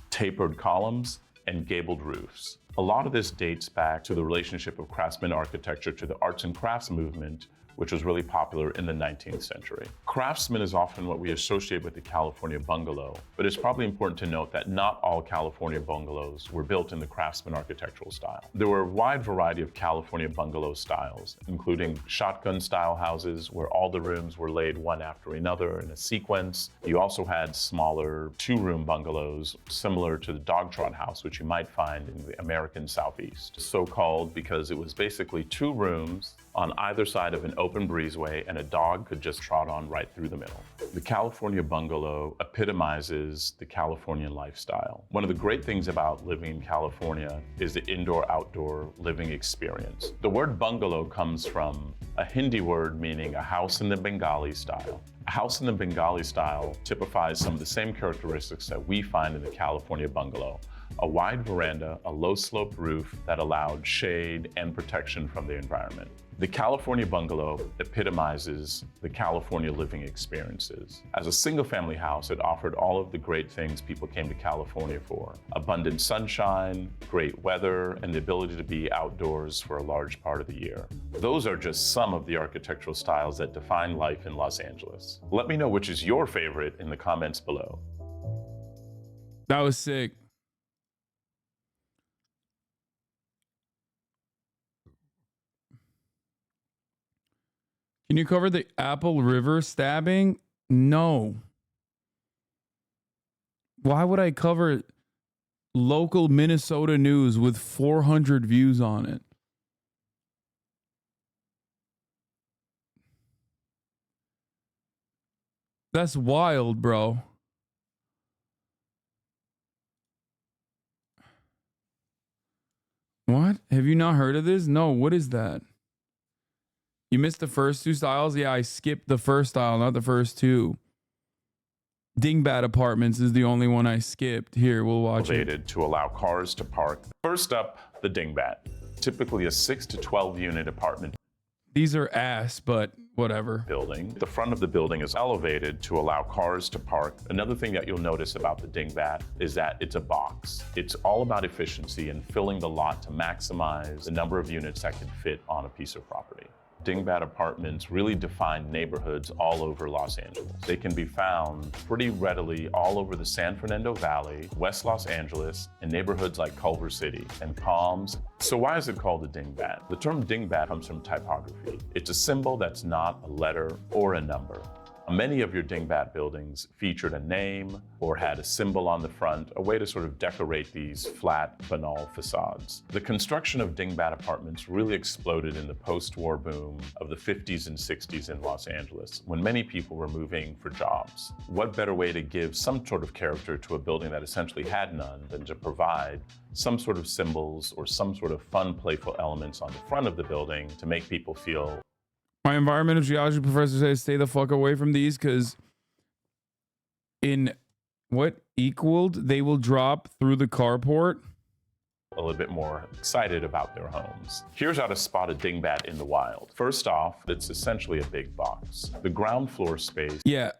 tapered columns, and gabled roofs. A lot of this dates back to the relationship of craftsman architecture to the arts and crafts movement, which was really popular in the 19th century. Craftsman is often what we associate with the California bungalow, but it's probably important to note that not all California bungalows were built in the Craftsman architectural style. There were a wide variety of California bungalow styles, including shotgun-style houses where all the rooms were laid one after another in a sequence. You also had smaller two-room bungalows, similar to the dog trot house, which you might find in the American Southeast. So-called because it was basically two rooms on either side of an open breezeway, and a dog could just trot on right through the middle. The California bungalow epitomizes the Californian lifestyle. One of the great things about living in California is the indoor-outdoor living experience. The word bungalow comes from a Hindi word meaning a house in the Bengali style. A house in the Bengali style typifies some of the same characteristics that we find in the California bungalow. A wide veranda, a low-sloped roof that allowed shade and protection from the environment. The California bungalow epitomizes the California living experiences. As a single-family house, it offered all of the great things people came to California for. Abundant sunshine, great weather, and the ability to be outdoors for a large part of the year. Those are just some of the architectural styles that define life in Los Angeles. Let me know which is your favorite in the comments below. That was sick. Can you cover the Apple River stabbing? No. Why would I cover local Minnesota news with 400 views on it? That's wild, bro. What? Have you not heard of this? No, what is that? You missed the first two styles? Yeah, I skipped the first style, not the first two. Dingbat Apartments is the only one I skipped. Here, we'll watch it. To allow cars to park. First up, the Dingbat. Typically a 6 to 12 unit apartment. These are ass, but whatever. Building. The front of the building is elevated to allow cars to park. Another thing that you'll notice about the Dingbat is that it's a box. It's all about efficiency and filling the lot to maximize the number of units that can fit on a piece of property. Dingbat apartments really define neighborhoods all over Los Angeles. They can be found pretty readily all over the San Fernando Valley, West Los Angeles, and neighborhoods like Culver City and Palms. So why is it called a dingbat? The term dingbat comes from typography. It's a symbol that's not a letter or a number. Many of your dingbat buildings featured a name or had a symbol on the front, a way to sort of decorate these flat, banal facades. The construction of dingbat apartments really exploded in the post-war boom of the 50s and 60s in Los Angeles, when many people were moving for jobs. What better way to give some sort of character to a building that essentially had none than to provide some sort of symbols or some sort of fun, playful elements on the front of the building to make people feel. My environmental geology professor says stay the fuck away from these because in what equaled, they will drop through the carport. A little bit more excited about their homes. Here's how to spot a dingbat in the wild. First off, it's essentially a big box. The ground floor space. Yeah.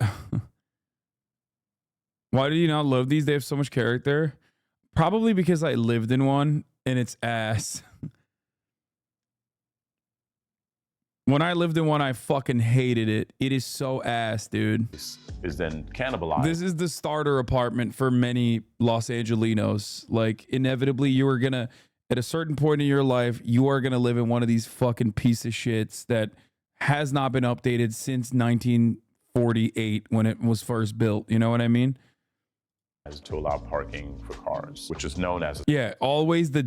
Why do you not love these? They have so much character. Probably because I lived in one and it's ass. When I lived in one, I fucking hated it. It is so ass, dude. Is then cannibalized. This is the starter apartment for many Los Angelinos. Like, inevitably, you are gonna, at a certain point in your life, you are gonna live in one of these fucking piece of shits that has not been updated since 1948 when it was first built. You know what I mean? To allow parking for cars, which is known as. Yeah, always the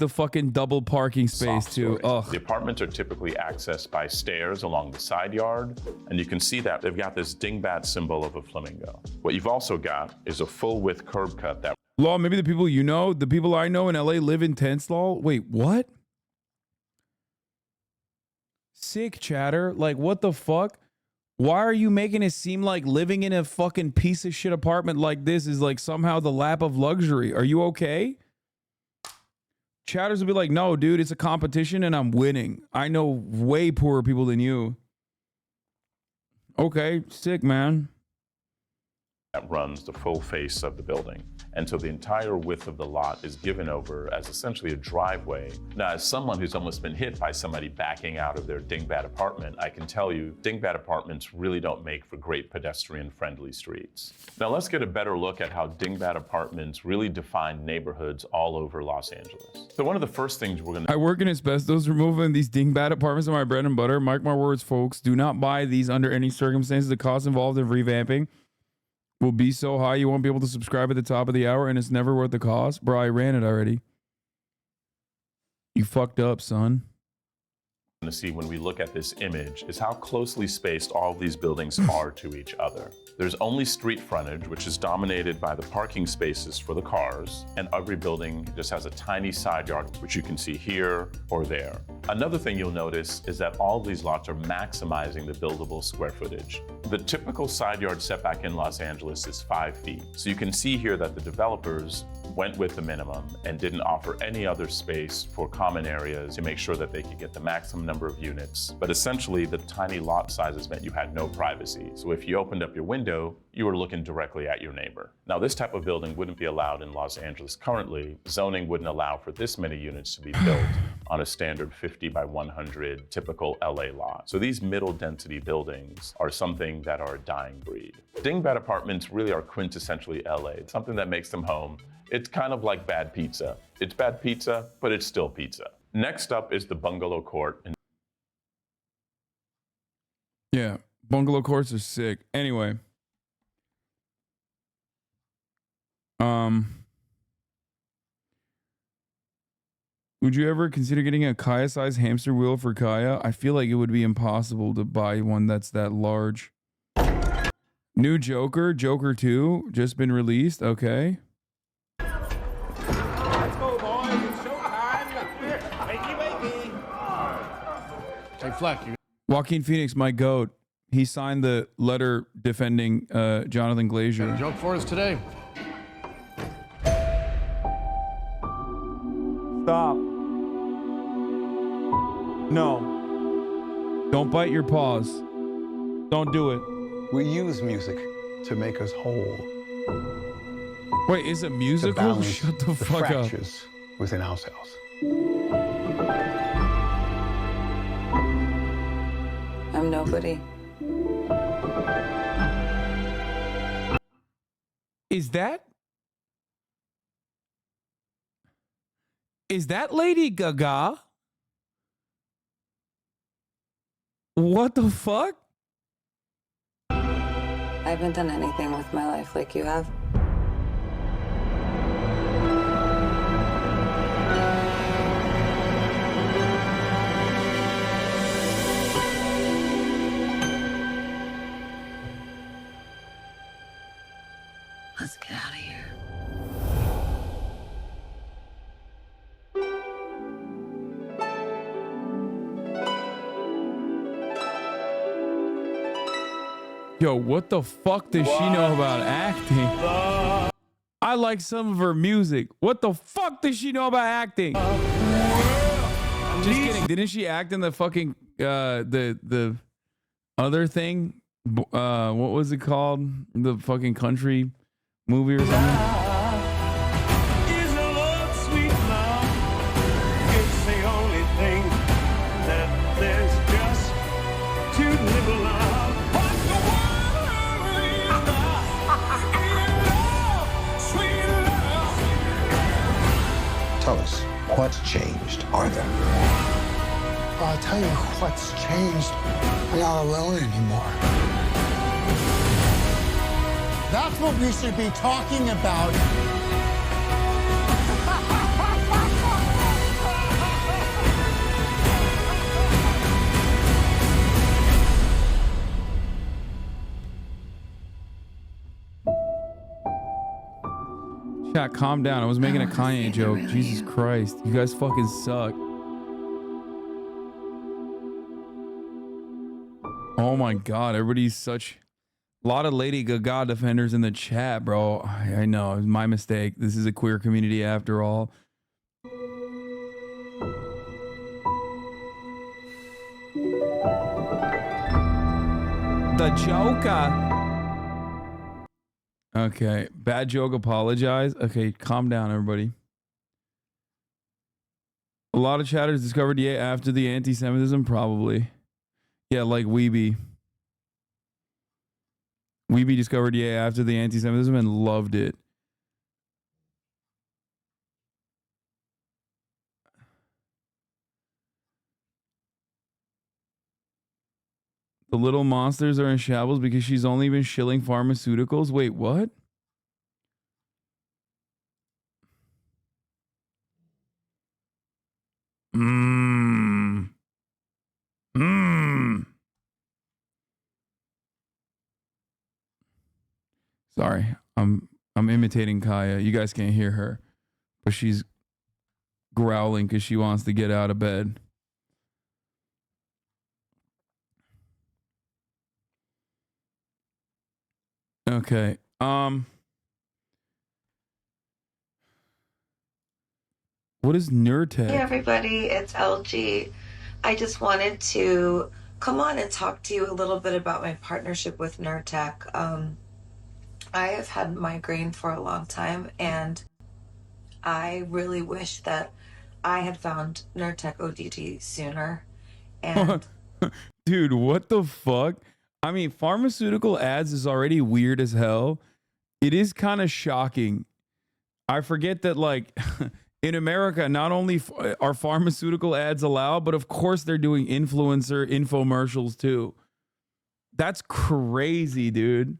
fucking double parking space too. Ugh. The apartments are typically accessed by stairs along the side yard, and you can see that they've got this dingbat symbol of a flamingo. What you've also got is a full width curb cut that. Law, maybe the people you know, the people I know in LA live in tents, Law. Wait, what? Sick, chatter. Like, what the fuck? Why are you making it seem like living in a fucking piece of shit apartment like this is like somehow the lap of luxury? Are you okay? Chatters will be like, no, dude, it's a competition and I'm winning. I know way poorer people than you. Okay, sick, man. that runs the full face of the building. And so the entire width of the lot is given over as essentially a driveway. Now, as someone who's almost been hit by somebody backing out of their dingbat apartment, I can tell you dingbat apartments really don't make for great pedestrian-friendly streets. Now, let's get a better look at how dingbat apartments really define neighborhoods all over Los Angeles. So one of the first things we're gonna— I work in asbestos removal, and these dingbat apartments are my bread and butter. Mark my words, folks. Do not buy these under any circumstances. The cost involved in revamping will be so high you won't be able to subscribe at the top of the hour, and it's never worth the cost. Bro, I ran it already. You fucked up, son. to see when we look at this image is how closely spaced all of these buildings are to each other. There's only street frontage, which is dominated by the parking spaces for the cars, and every building just has a tiny side yard, which you can see here or there. Another thing you'll notice is that all of these lots are maximizing the buildable square footage. The typical side yard setback in Los Angeles is 5 feet. So you can see here that the developers went with the minimum and didn't offer any other space for common areas to make sure that they could get the maximum number of units. But essentially, the tiny lot sizes meant you had no privacy. So if you opened up your window, you were looking directly at your neighbor. Now, this type of building wouldn't be allowed in Los Angeles currently. Zoning wouldn't allow for this many units to be built on a standard 50 by 100 typical LA lot. So these middle density buildings are something that are a dying breed. Dingbat apartments really are quintessentially LA. It's something that makes them home. It's kind of like bad pizza. It's bad pizza, but it's still pizza. Next up is the bungalow court. Yeah, bungalow courts are sick. Anyway. Would you ever consider getting a Kaya-sized hamster wheel for Kaya? I feel like it would be impossible to buy one that's that large. New Joker, Joker 2, just been released. Okay. Let's go, boys. It's showtime. Wakey, wakey. Hey, Flack, you. Joaquin Phoenix, my goat. He signed the letter defending Jonathan Glazer. Got a joke for us today. Stop. No. Don't bite your paws. Don't do it. We use music to make us whole. Wait, is it musical? Shut the fuck up. Fractures within ourselves. I'm nobody. Is that Lady Gaga? What the fuck? I haven't done anything with my life like you have. Let's get out of here. Yo, what the fuck does she know about acting? I like some of her music. What the fuck does she know about acting? Just kidding. Didn't she act in the fucking the other thing? What was it called? The fucking country movie or something? Tell us, what's changed, Arthur? I'll tell you what's changed. I'm not alone anymore. That's what we should be talking about. Chat, calm down. I was making a Kanye joke. Jesus Christ. You guys fucking suck. Oh my God. Everybody's such... A lot of Lady Gaga defenders in the chat, bro. I know. It was my mistake. This is a queer community after all. The Joker. Okay. Bad joke, apologize. Okay, calm down, everybody. A lot of chatters discovered Ye after the anti-Semitism, probably. Yeah, like Weeby. Weeby discovered Ye after the anti-Semitism and loved it. The little monsters are in shambles because she's only been shilling pharmaceuticals. Wait, what? Sorry, I'm imitating Kaya. You guys can't hear her, but she's growling because she wants to get out of bed. Okay. What is Nurtech? Hey everybody, it's LG. I just wanted to come on and talk to you a little bit about my partnership with Nurtech. I have had migraine for a long time, and I really wish that I had found Nurtech ODT sooner. And Dude, what the fuck? I mean, pharmaceutical ads is already weird as hell. It is kind of shocking. I forget that, like, in America, not only are pharmaceutical ads allowed, but of course they're doing influencer infomercials too. That's crazy, dude.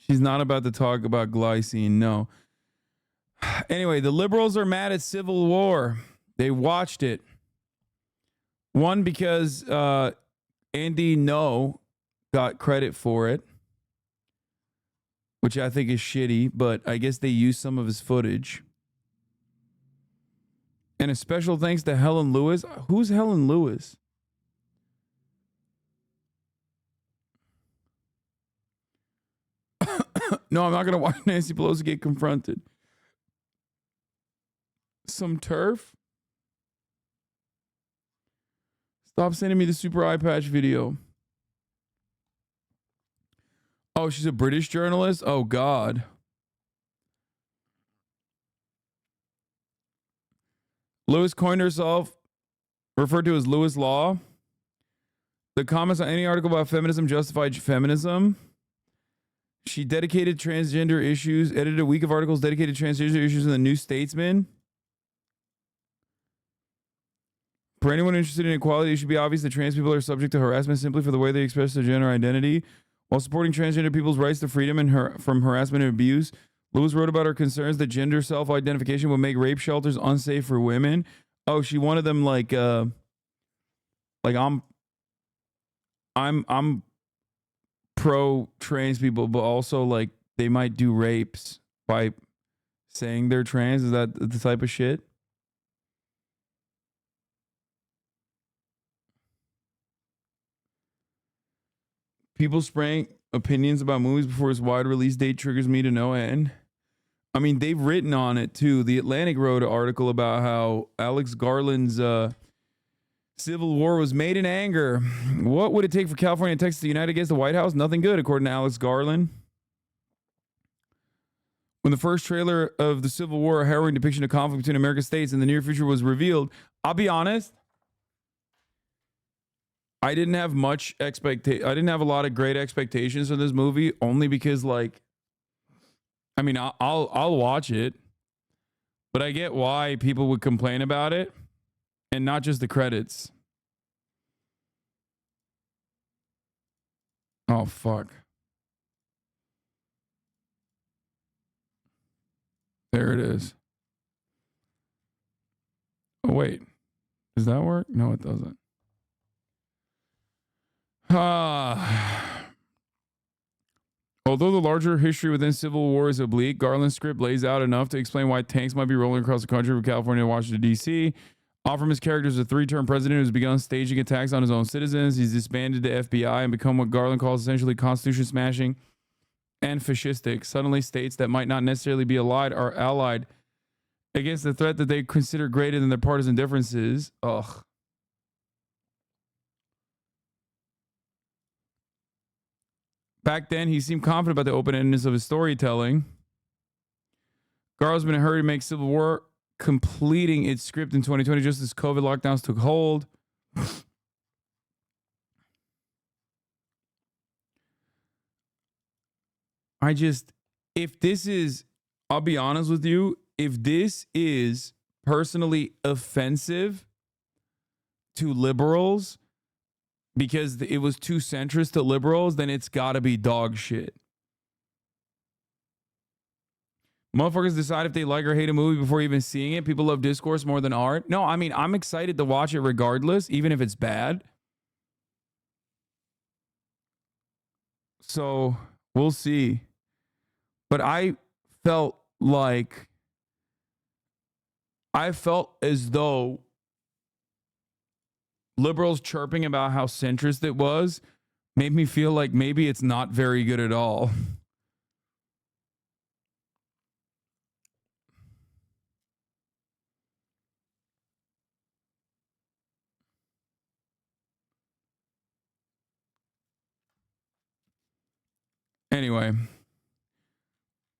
She's not about to talk about glycine, no. Anyway, the liberals are mad at Civil War. They watched it. One, because Andy No got credit for it, which I think is shitty, but I guess they used some of his footage. And a special thanks to Helen Lewis. Who's Helen Lewis? No, I'm not going to watch Nancy Pelosi get confronted. Some turf? Stop sending me the super eye patch video. Oh, she's a British journalist? Oh, God. Lewis coined herself, referred to as Lewis Law. The comments on any article about feminism justified feminism. She dedicated transgender issues, edited a week of articles dedicated to transgender issues in the New Statesman. For anyone interested in equality, it should be obvious that trans people are subject to harassment simply for the way they express their gender identity. While supporting transgender people's rights to freedom and from harassment and abuse, Lewis wrote about her concerns that gender self-identification would make rape shelters unsafe for women. Oh, she wanted them like I'm pro trans people, but also like they might do rapes by saying they're trans. Is that the type of shit? People spraying opinions about movies before its wide release date triggers me to no end. I mean, they've written on it too. The Atlantic wrote an article about how Alex Garland's Civil War was made in anger. What would it take for California and Texas to unite against the White House? Nothing good, according to Alex Garland. When the first trailer of the Civil War, a harrowing depiction of conflict between America's states in the near future, was revealed, I'll be honest, I didn't have I didn't have a lot of great expectations for this movie, only because, like, I mean, I'll watch it, but I get why people would complain about it, and not just the credits. Oh, fuck. There it is. Oh, wait. Does that work? No, it doesn't. Although the larger history within Civil War is oblique, Garland's script lays out enough to explain why tanks might be rolling across the country from California to Washington, D.C. Offerman's character is a 3-term president who's begun staging attacks on his own citizens. He's disbanded the FBI and become what Garland calls essentially constitution smashing and fascistic. Suddenly states that might not necessarily be allied are allied against the threat that they consider greater than their partisan differences. Ugh. Back then, he seemed confident about the open-endedness of his storytelling. Garland's been in a hurry to make Civil War, completing its script in 2020 just as COVID lockdowns took hold. If this is, I'll be honest with you, if this is personally offensive to liberals because it was too centrist to liberals, then it's got to be dog shit. Motherfuckers decide if they like or hate a movie before even seeing it. People love discourse more than art. No, I mean, I'm excited to watch it regardless, even if it's bad. So we'll see. But I felt as though liberals chirping about how centrist it was made me feel like maybe it's not very good at all. Anyway,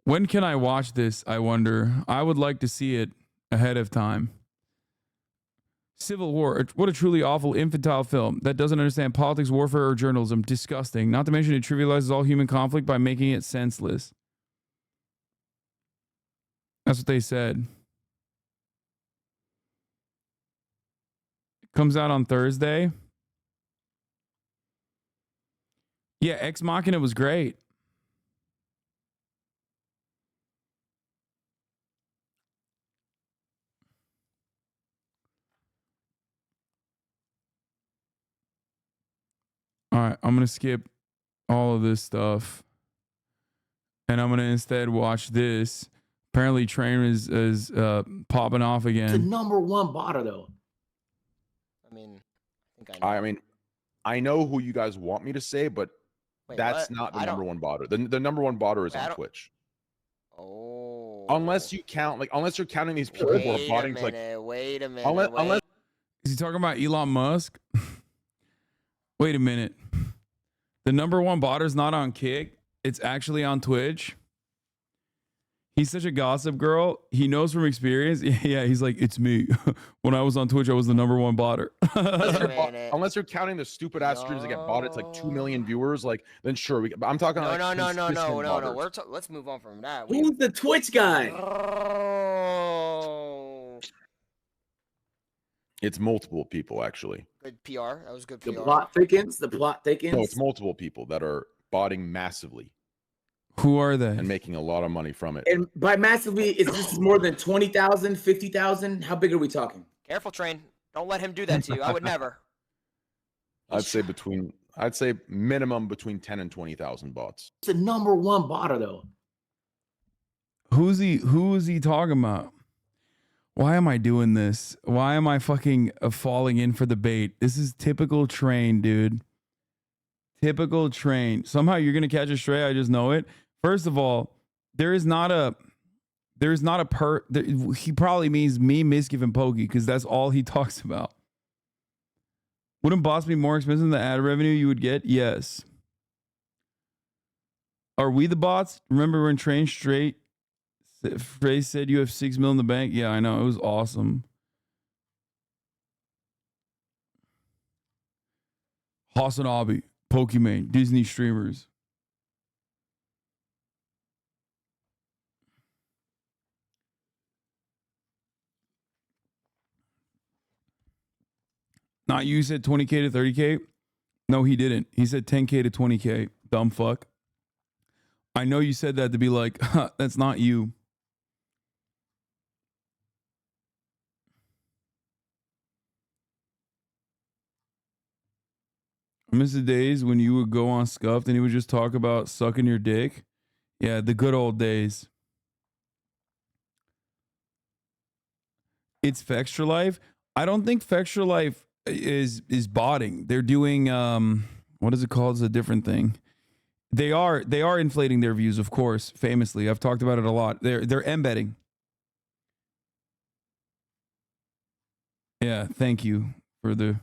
when can I watch this, I wonder? I would like to see it ahead of time. Civil War, what a truly awful infantile film that doesn't understand politics, warfare, or journalism. Disgusting. Not to mention it trivializes all human conflict by making it senseless. That's what they said. It comes out on Thursday. Yeah, Ex Machina was great. All right, I'm going to skip all of this stuff. And I'm going to instead watch this. Apparently, Train is popping off again. It's the number one botter, though. I mean, I know who you guys want me to say, but that's not the number one botter. The number one botter is on Twitch. Oh. Unless you count, unless you're counting these people who are botting, Wait a minute. Unless is he talking about Elon Musk? Wait a minute. The number one botter's not on Kick. It's actually on Twitch. He's such a gossip girl. He knows from experience. Yeah, he's like, it's me. When I was on Twitch, I was the number one botter. unless you're counting the stupid ass streams that get botted to 2 million viewers, then sure. I'm talking No. botters. Let's move on from that. Who's the Twitch guy? Oh. It's multiple people, actually. Good PR. That was good PR. The plot thickens. No, it's multiple people that are botting massively. Who are they? And making a lot of money from it. And by massively, is this more than 20,000, 50,000? How big are we talking? Careful, Train. Don't let him do that to you. I would never. I'd say minimum between 10 and 20,000 bots. It's the number one botter, though. Who is he talking about? Why am I doing this? Why am I fucking falling in for the bait? This is typical Train, dude. Typical Train. Somehow you're gonna catch a stray. I just know it. First of all, he probably means me, Misgive, and Pokey because that's all he talks about. Wouldn't bots be more expensive than the ad revenue you would get? Yes. Are we the bots? Remember when Train Straight Phrase said you have 6 mil in the bank? Yeah, I know. It was awesome. Hasanabi, Pokemon, Disney streamers. Not you said 20K to 30K? No, he didn't. He said 10K to 20K. Dumb fuck. I know you said that to be like, that's not you. I miss the days when you would go on Scuffed and he would just talk about sucking your dick. Yeah, the good old days. It's Fextra Life. I don't think Fextra Life is botting. They're doing what is it called? It's a different thing. They are inflating their views, of course, famously. I've talked about it a lot. They're embedding. Yeah, thank you for the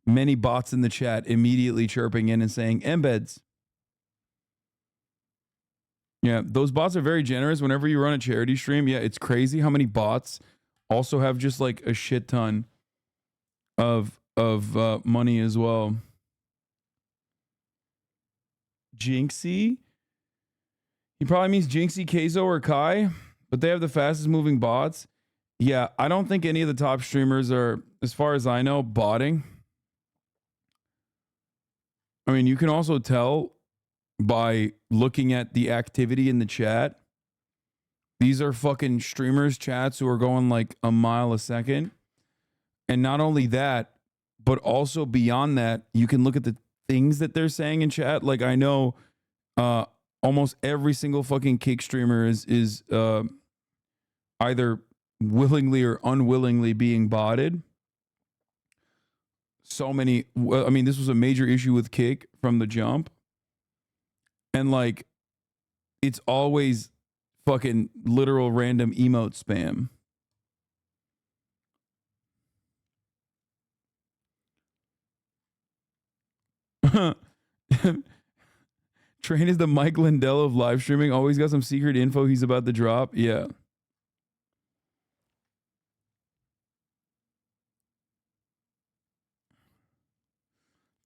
many bots in the chat immediately chirping in and saying embeds. Yeah, those bots are very generous whenever you run a charity stream. Yeah, it's crazy how many bots also have just like a shit ton of money as well. Jinxie? He probably means Jinxie, Keizo, or Kai, but they have the fastest moving bots. Yeah, I don't think any of the top streamers are, as far as I know, botting. I mean, you can also tell by looking at the activity in the chat. These are fucking streamers chats who are going like a mile a second. And not only that, but also beyond that, you can look at the things that they're saying in chat. Like I know almost every single fucking kick streamer is either willingly or unwillingly being botted. So many, I mean, this was a major issue with Kick from the jump. And like, it's always fucking literal random emote spam. Train is the Mike Lindell of live streaming. Always got some secret info he's about to drop. Yeah.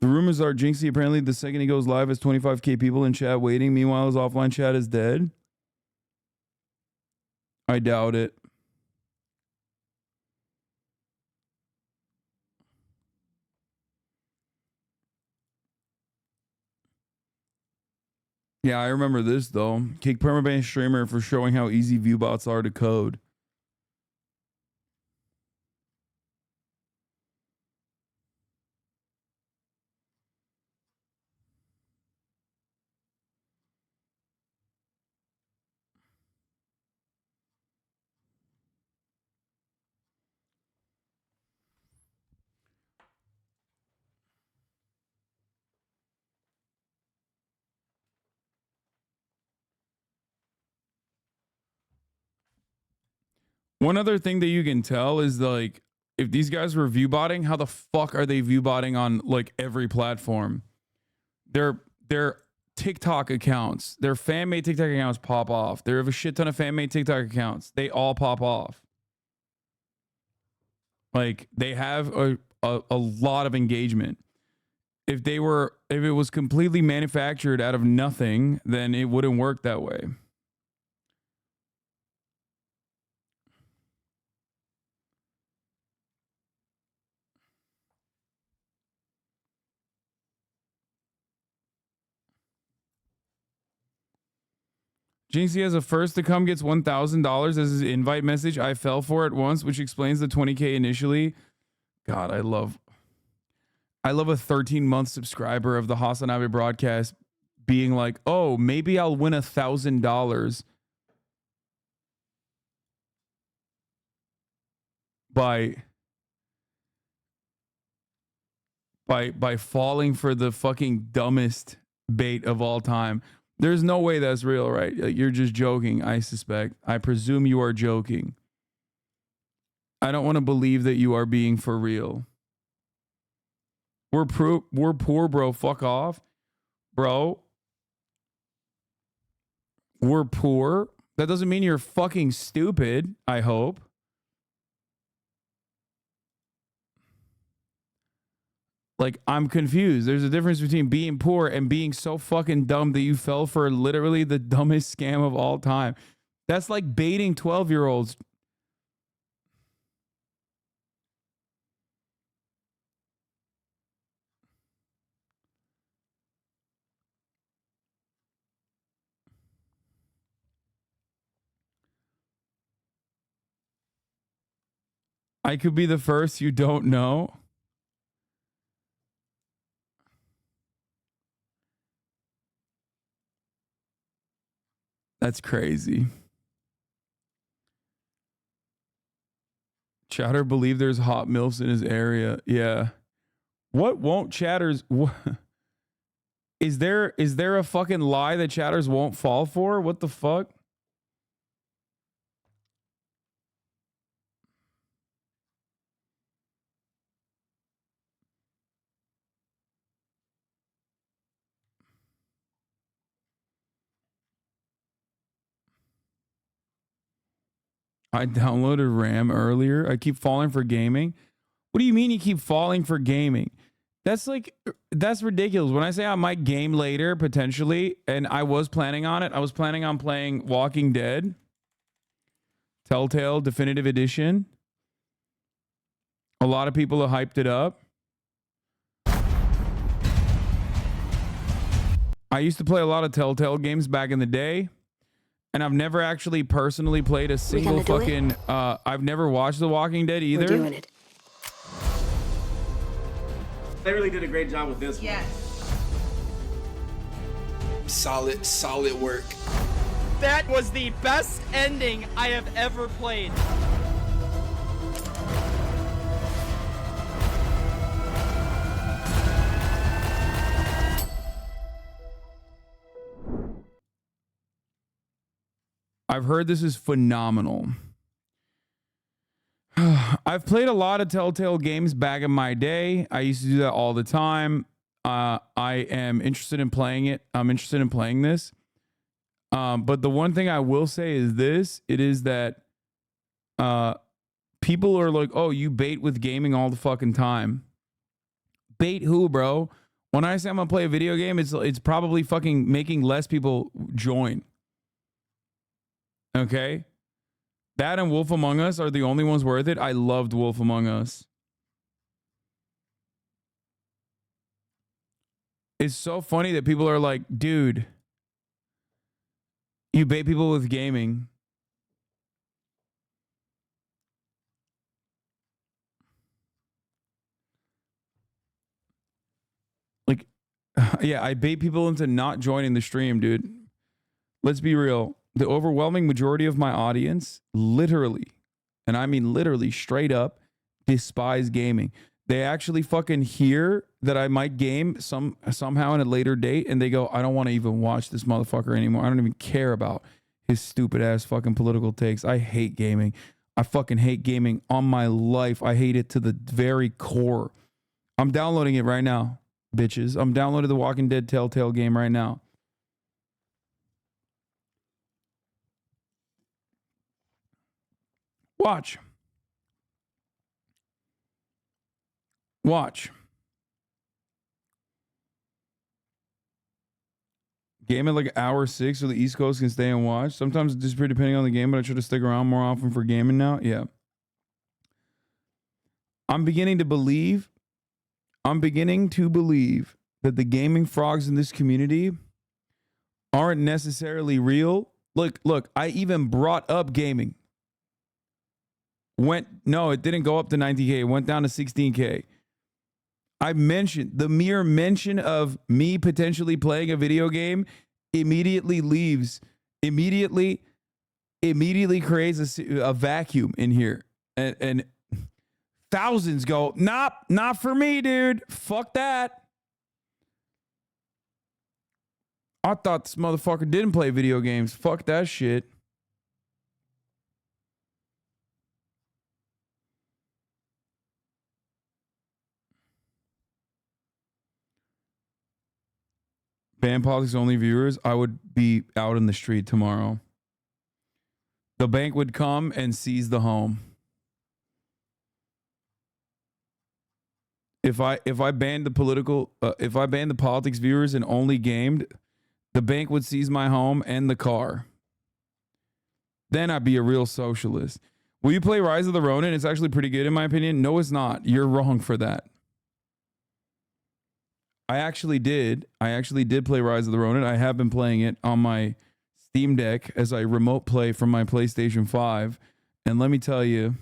The rumors are Jinxie apparently the second he goes live has 25k people in chat waiting. Meanwhile, his offline chat is dead. I doubt it. Yeah, I remember this though. Kick permaban streamer for showing how easy viewbots are to code. One other thing that you can tell is like, if these guys were viewbotting, how the fuck are they viewbotting on like every platform? Their TikTok accounts, their fan-made TikTok accounts pop off. They have a shit ton of fan-made TikTok accounts. They all pop off. Like they have a lot of engagement. If it was completely manufactured out of nothing, then it wouldn't work that way. Jinxie has a first to come gets $1,000 as his invite message. I fell for it once, which explains the 20k initially. God, I love a 13-month subscriber of the Hasanabi broadcast being like, oh, maybe I'll win $1,000 by falling for the fucking dumbest bait of all time. There's no way that's real, right? You're just joking, I suspect. I presume you are joking. I don't want to believe that you are being for real. We're poor, bro. Fuck off. Bro. We're poor. That doesn't mean you're fucking stupid, I hope. Like, I'm confused. There's a difference between being poor and being so fucking dumb that you fell for literally the dumbest scam of all time. That's like baiting 12-year-olds. I could be the first you don't know. That's crazy. Chatter believe there's hot milfs in his area. Yeah. What won't chatters? Is there a fucking lie that chatters won't fall for? What the fuck? I downloaded RAM earlier. I keep falling for gaming. What do you mean you keep falling for gaming? That's ridiculous. When I say I might game later, potentially, and I was planning on it, I was planning on playing Walking Dead, Telltale Definitive Edition. A lot of people have hyped it up. I used to play a lot of Telltale games back in the day, and I've never actually personally played a single fucking... I've never watched The Walking Dead either. We're doing it. They really did a great job with this one. Yes. Solid work. That was the best ending I have ever played. I've heard this is phenomenal. I've played a lot of Telltale games back in my day. I used to do that all the time. I am interested in playing it. I'm interested in playing this. But the one thing I will say is this. It is that people are like, oh, you bait with gaming all the fucking time. Bait who, bro? When I say I'm going to play a video game, it's probably fucking making less people join. Okay? That and Wolf Among Us are the only ones worth it. I loved Wolf Among Us. It's so funny that people are like, dude, you bait people with gaming. Like, yeah, I bait people into not joining the stream, dude. Let's be real. The overwhelming majority of my audience literally, and I mean literally straight up, despise gaming. They actually fucking hear that I might game somehow in a later date, and they go, I don't want to even watch this motherfucker anymore. I don't even care about his stupid ass fucking political takes. I hate gaming. I fucking hate gaming on my life. I hate it to the very core. I'm downloading it right now, bitches. I'm downloading the Walking Dead Telltale game right now. Watch. Game at like hour 6 so the East Coast can stay and watch. Sometimes it's just pretty depending on the game, but I try to stick around more often for gaming now. Yeah. I'm beginning to believe that the gaming frogs in this community aren't necessarily real. Look, I even brought up gaming. No, it didn't go up to 90K. It went down to 16K. I mentioned the mere mention of me potentially playing a video game immediately creates a vacuum in here. And thousands go, not for me, dude. Fuck that. I thought this motherfucker didn't play video games. Fuck that shit. Ban politics only viewers, I would be out in the street tomorrow. The bank would come and seize the home. If I banned the politics viewers and only gamed, the bank would seize my home and the car. Then I'd be a real socialist. Will you play Rise of the Ronin? It's actually pretty good in my opinion. No, it's not. You're wrong for that. I actually did play Rise of the Ronin. I have been playing it on my Steam Deck as I remote play from my PlayStation 5. And let me tell you,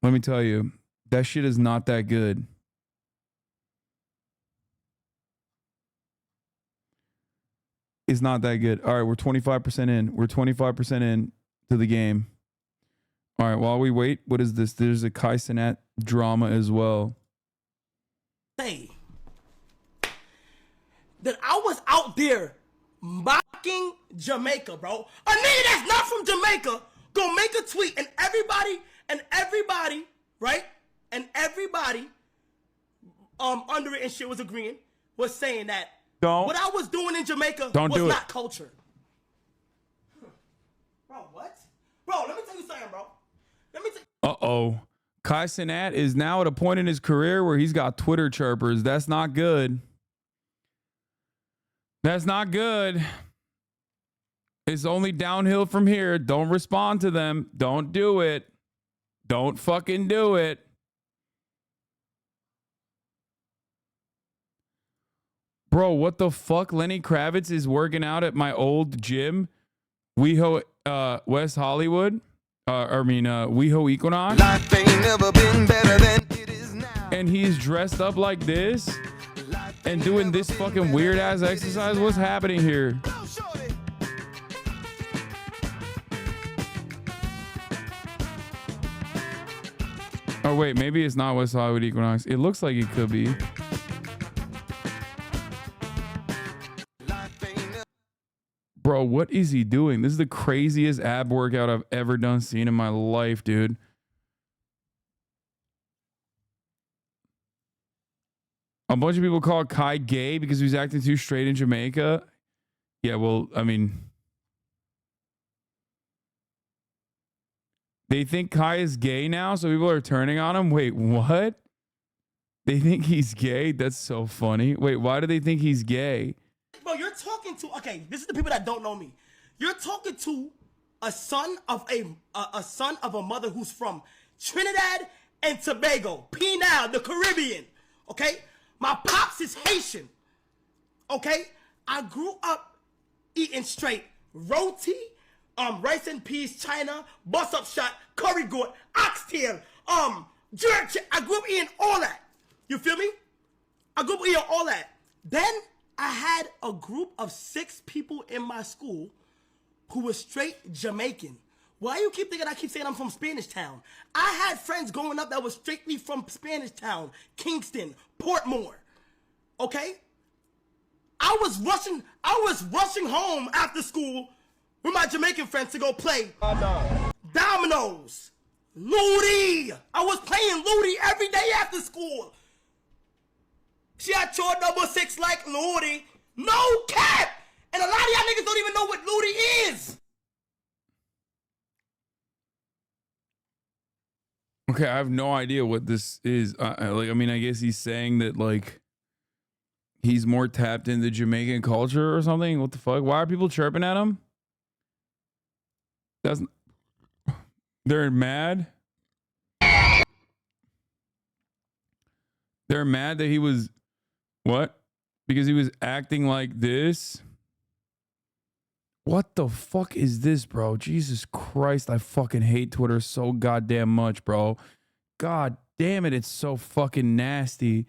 that shit is not that good. It's not that good. All right, we're 25% in. to the game. All right, while we wait, what is this? There's a Cenat drama as well. Say that I was out there mocking Jamaica, bro. A nigga that's not from Jamaica gonna make a tweet and everybody, right? And everybody under it and shit was agreeing, was saying that what I was doing in Jamaica was not culture. Bro, what? Bro, let me tell you something, bro. Uh-oh. Cenat is now at a point in his career where he's got Twitter chirpers. That's not good. That's not good. It's only downhill from here. Don't respond to them. Don't do it. Don't fucking do it. Bro, what the fuck? Lenny Kravitz is working out at my old gym, WeHo West Hollywood. WeHo Equinox. Life ain't never been better than it is now. And he's dressed up like this and doing this fucking weird ass exercise. What's happening here? Oh wait, maybe it's not West Hollywood Equinox. It looks like it could be. Bro, what is he doing? This is the craziest ab workout I've ever seen in my life, dude. A bunch of people call Kai gay because he was acting too straight in Jamaica. Yeah, well, I mean, they think Kai is gay now, so people are turning on him. Wait, what? They think he's gay? That's so funny. Wait, why do they think he's gay? Bro, you're talking to, okay, this is the people that don't know me. You're talking to a son of a mother who's from Trinidad and Tobago, Pinal, the Caribbean, okay? My pops is Haitian, okay? I grew up eating straight roti, rice and peas, China, bus up shot, curry goat, oxtail, jerk. I grew up eating all that. You feel me? I grew up eating all that. Then I had a group of 6 people in my school who were straight Jamaican. Why you keep thinking I keep saying I'm from Spanish Town? I had friends growing up that was strictly from Spanish Town, Kingston, Portmore. Okay? I was rushing home after school with my Jamaican friends to go play dominoes, Ludi. I was playing Ludi every day after school. She had chore number 6 like Ludi. No cap! And a lot of y'all niggas don't even know what Ludi is. Okay, I have no idea what this is. I mean, I guess he's saying that, like, he's more tapped into Jamaican culture or something. What the fuck? Why are people chirping at him? They're mad. They're mad that he was... What? Because he was acting like this? What the fuck is this, bro? Jesus Christ, I fucking hate Twitter so goddamn much, bro. God damn it, it's so fucking nasty.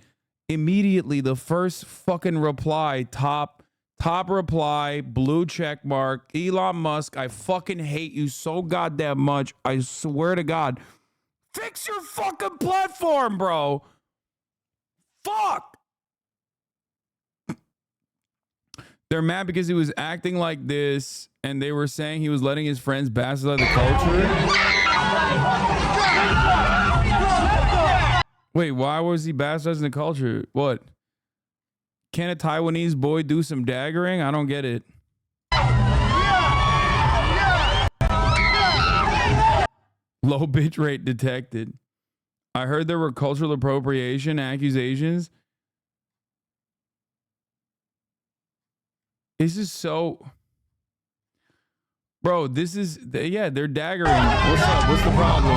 Immediately, the first fucking reply, top reply, blue check mark, Elon Musk, I fucking hate you so goddamn much. I swear to God. Fix your fucking platform, bro. Fuck. They're mad because he was acting like this, and they were saying he was letting his friends bastardize the culture. Wait, why was he bastardizing the culture? What? Can a Taiwanese boy do some daggering? I don't get it. Low bitch rate detected. I heard there were cultural appropriation accusations. This is so... Bro, this is... Yeah, they're daggering. What's up? What's the problem?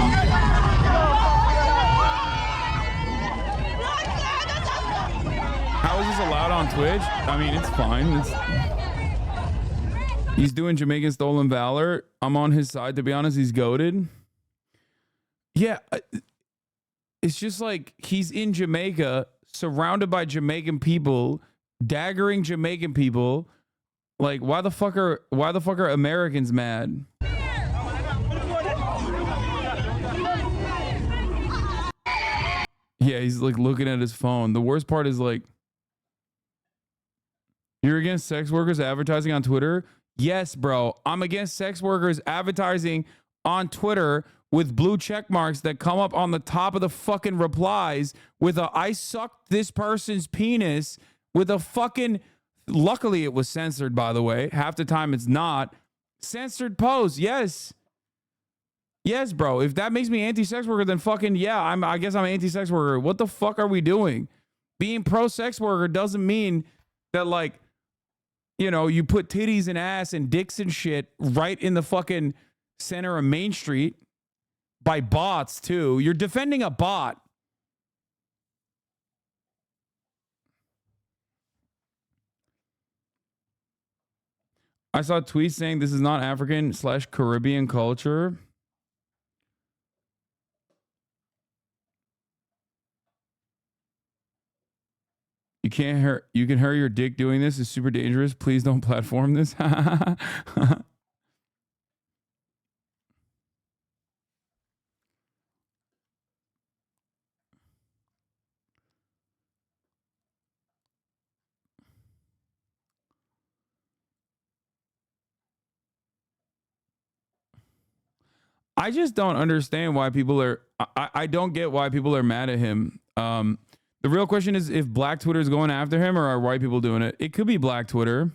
How is this allowed on Twitch? I mean, it's fine. He's doing Jamaican Stolen Valor. I'm on his side. To be honest, he's goated. Yeah. It's just like he's in Jamaica, surrounded by Jamaican people, daggering Jamaican people. Like, why the fuck are Americans mad? Yeah, he's like looking at his phone. The worst part is like, you're against sex workers advertising on Twitter? Yes, bro. I'm against sex workers advertising on Twitter with blue check marks that come up on the top of the fucking replies with a "I sucked this person's penis" with a fucking, luckily it was censored, by the way. Half the time it's not. Censored post. Yes. Yes, bro. If that makes me anti-sex worker, then fucking yeah, I guess I'm an anti-sex worker. What the fuck are we doing? Being pro-sex worker doesn't mean that, like, you know, you put titties and ass and dicks and shit right in the fucking center of Main Street by bots too. You're defending a bot. I saw a tweet saying this is not African/Caribbean culture. You can hurt your dick doing this. It's super dangerous. Please don't platform this. I just don't understand why people are. I don't get why people are mad at him. The real question is if Black Twitter is going after him or are white people doing it. It could be Black Twitter.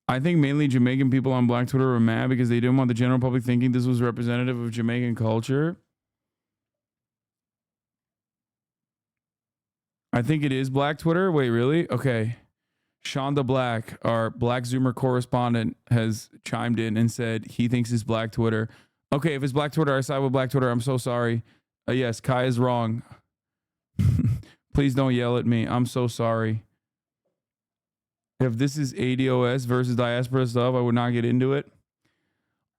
I think mainly Jamaican people on Black Twitter were mad because they didn't want the general public thinking this was representative of Jamaican culture. I think it is Black Twitter. Wait, really? Okay. Shonda Black, our Black Zoomer correspondent, has chimed in and said he thinks it's Black Twitter. Okay, if it's Black Twitter, I side with Black Twitter. I'm so sorry. Yes, Kai is wrong. Please don't yell at me. I'm so sorry. If this is ADOS versus diaspora stuff, I would not get into it.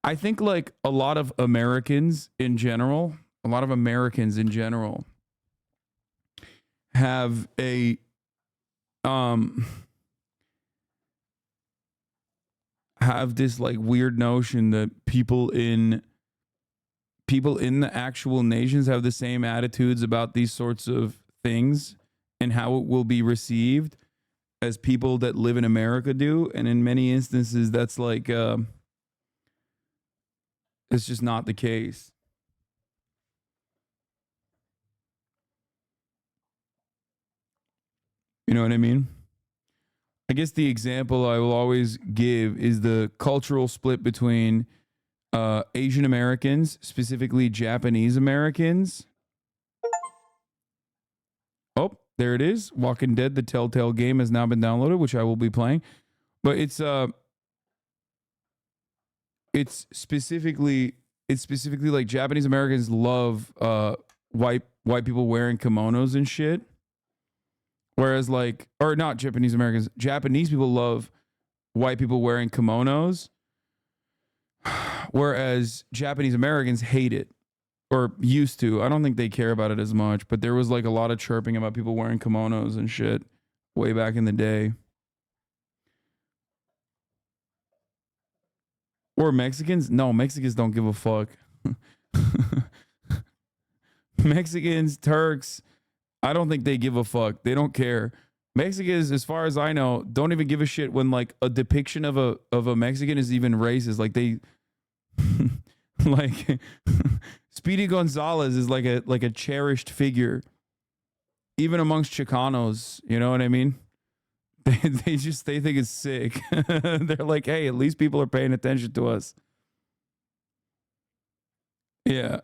I think like a lot of Americans in general have a have this like weird notion that people in the actual nations have the same attitudes about these sorts of things and how it will be received as people that live in America do. And in many instances, that's like, it's just not the case. You know what I mean? I guess the example I will always give is the cultural split between Asian Americans, specifically Japanese Americans. Oh, there it is. Walking Dead, the Telltale game has now been downloaded, which I will be playing. But it's specifically like Japanese Americans love white people wearing kimonos and shit. Whereas like, or not Japanese Americans, Japanese people love white people wearing kimonos. Whereas Japanese Americans hate it, or used to. I don't think they care about it as much, but there was like a lot of chirping about people wearing kimonos and shit way back in the day. Or Mexicans? No, Mexicans don't give a fuck. Mexicans, Turks, I don't think they give a fuck. They don't care. Mexicans, as far as I know, don't even give a shit when like a depiction of a Mexican is even racist. Like they like Speedy Gonzalez is like a cherished figure even amongst Chicanos, you know what I mean? They think it's sick. They're like, hey, at least people are paying attention to us. Yeah.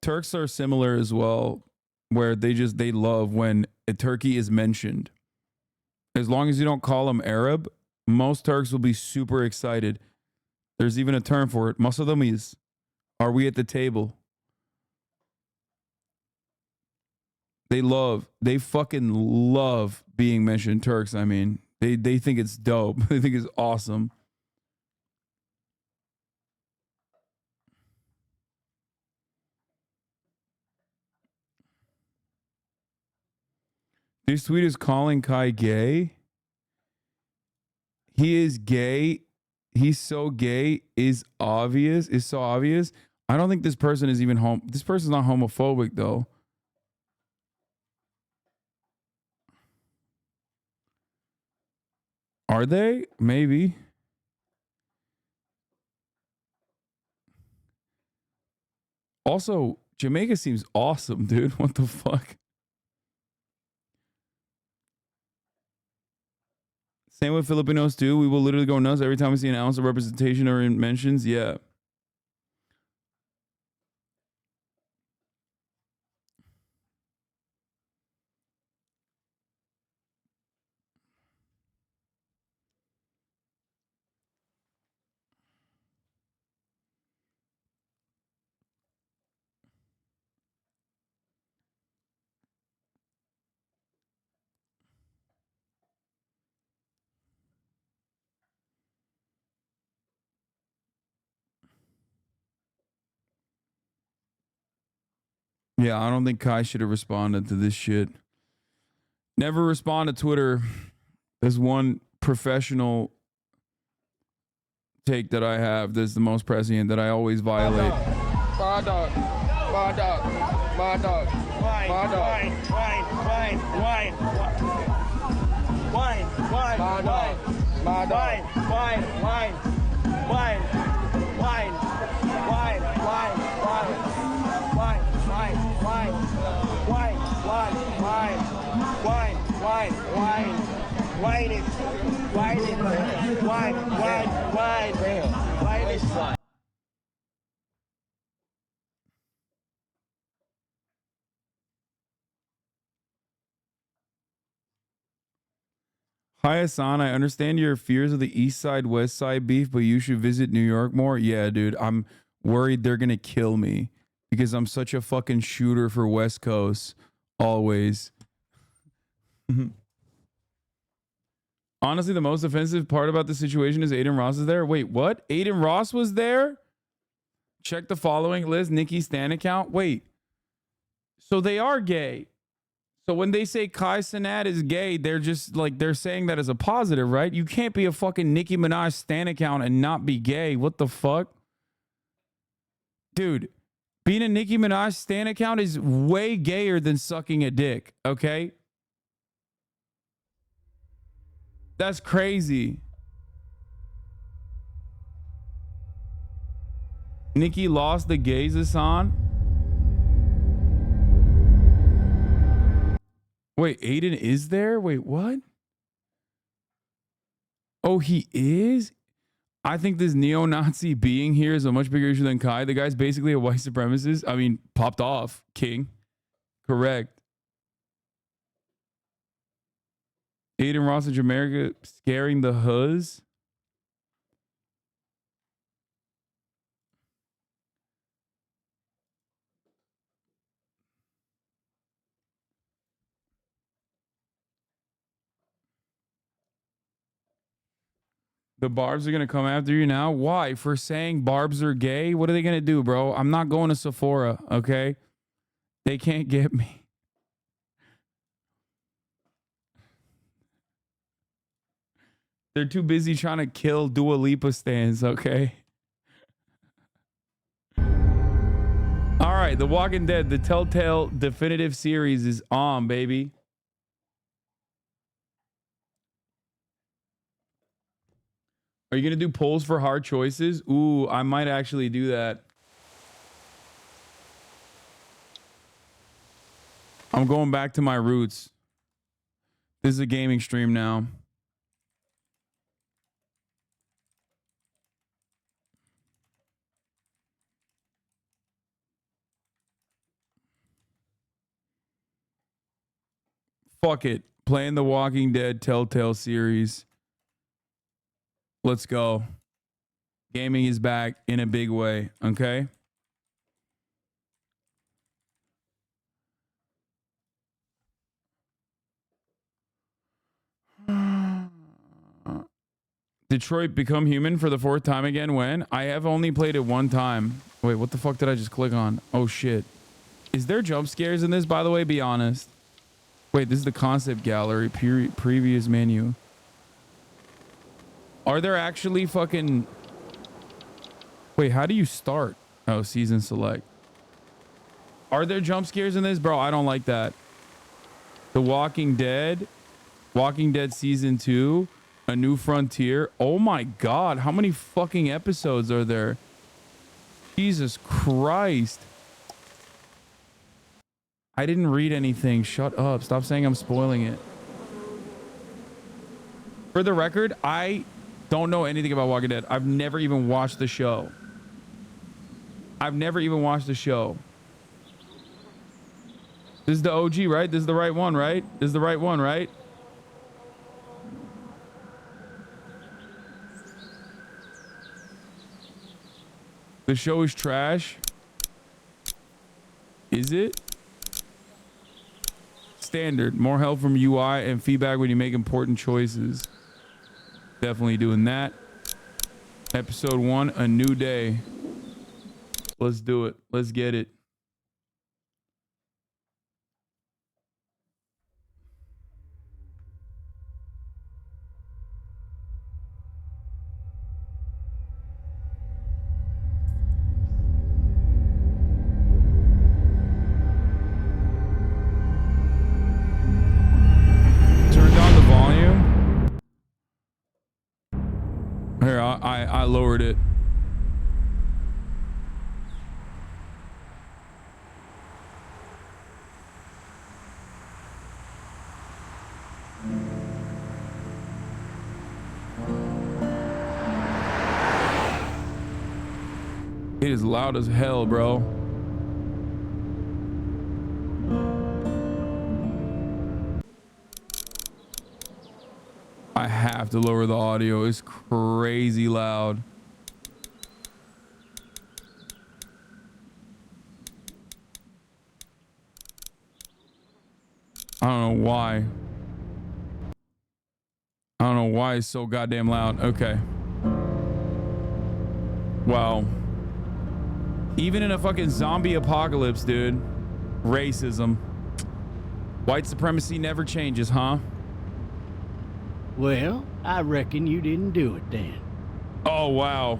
Turks are similar as well, where they love when a Turkey is mentioned. As long as you don't call them Arab, most Turks will be super excited. There's even a term for it. Masadamiz. Are we at the table? They fucking love being mentioned Turks. I mean, they think it's dope. They think it's awesome. This tweet is calling Kai gay. He is gay. He's so gay is obvious. Is so obvious. I don't think this person is even this person's not homophobic though. Are they? Maybe. Also, Jamaica seems awesome, dude. What the fuck? Same with Filipinos too. We will literally go nuts every time we see an ounce of representation or in mentions. Yeah. Yeah, I don't think Kai should have responded to this shit. Never respond to Twitter. There's one professional take that I have that's the most prescient that I always violate. My dog. My dog. My dog. My dog. Wine. Wine. Wine. Wine. Wine. My dog. My dog. Wine. Wine. Wine. Wine. Wine. Wine. Wine. Wine. Wine. Wine. Wine. Wine. Wine. Wine. Wine. Wine. Wine it. Wine it. Wine. Wine. Wine. Wine it. Hi Hasan, I understand your fears of the East Side West Side beef, but you should visit New York more. Yeah, dude, I'm worried they're gonna kill me because I'm such a fucking shooter for West Coast always. Honestly, the most offensive part about the situation is Aiden Ross is there. Wait, what? Aiden Ross was there? Check the following list. Nikki Stan account. Wait. So they are gay. So when they say Kai Cenat is gay, they're just like, they're saying that as a positive, right? You can't be a fucking Nicki Minaj Stan account and not be gay. What the fuck? Dude, being a Nicki Minaj Stan account is way gayer than sucking a dick, okay? That's crazy. Nicki lost the gays, Hasan. Wait, Aiden is there? Wait, what? Oh, he is? I think this neo-Nazi being here is a much bigger issue than Kai. The guy's basically a white supremacist. I mean, popped off, King. Correct. Aiden Ross of Jamaica scaring the huzz. The Barbs are going to come after you now? Why? For saying Barbs are gay? What are they going to do, bro? I'm not going to Sephora, okay? They can't get me. They're too busy trying to kill Dua Lipa stans, okay? All right, The Walking Dead, the Telltale definitive series is on, baby. Are you going to do polls for hard choices? Ooh, I might actually do that. I'm going back to my roots. This is a gaming stream now. Fuck it. Playing the Walking Dead Telltale series. Let's go. Gaming is back in a big way, okay? Detroit Become Human for the 4th time again when? I have only played it one time. Wait, what the fuck did I just click on? Oh shit. Is there jump scares in this, by the way? Be honest. Wait, this is the concept gallery, previous menu. Are there actually fucking... Wait, how do you start? Oh, season select. Are there jump scares in this? Bro, I don't like that. The Walking Dead season 2, A New Frontier. Oh my God, how many fucking episodes are there? Jesus Christ. I didn't read anything. Shut up. Stop saying I'm spoiling it. For the record, I don't know anything about Walking Dead. I've never even watched the show. This is the OG, right? This is the right one, right? The show is trash. Is it? Standard. More help from UI and feedback when you make important choices. Definitely doing that. Episode 1, A New Day. Let's do it. Let's get it. Here, I lowered it. It is loud as hell, bro. I have to lower the audio. It's crazy loud. I don't know why. I don't know why it's so goddamn loud. Okay. Wow. Even in a fucking zombie apocalypse, dude. Racism. White supremacy never changes, huh? Well, I reckon you didn't do it then. Oh, wow.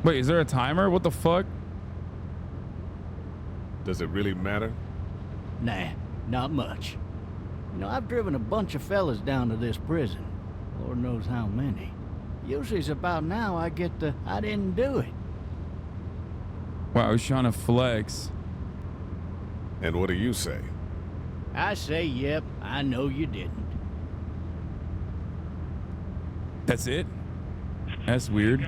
Wait, is there a timer? What the fuck? Does it really matter? Nah, not much. You know, I've driven a bunch of fellas down to this prison. Lord knows how many. Usually it's about now I get the, I didn't do it. Wow, he's trying to flex. And what do you say? I say, yep, I know you didn't. That's it? That's weird.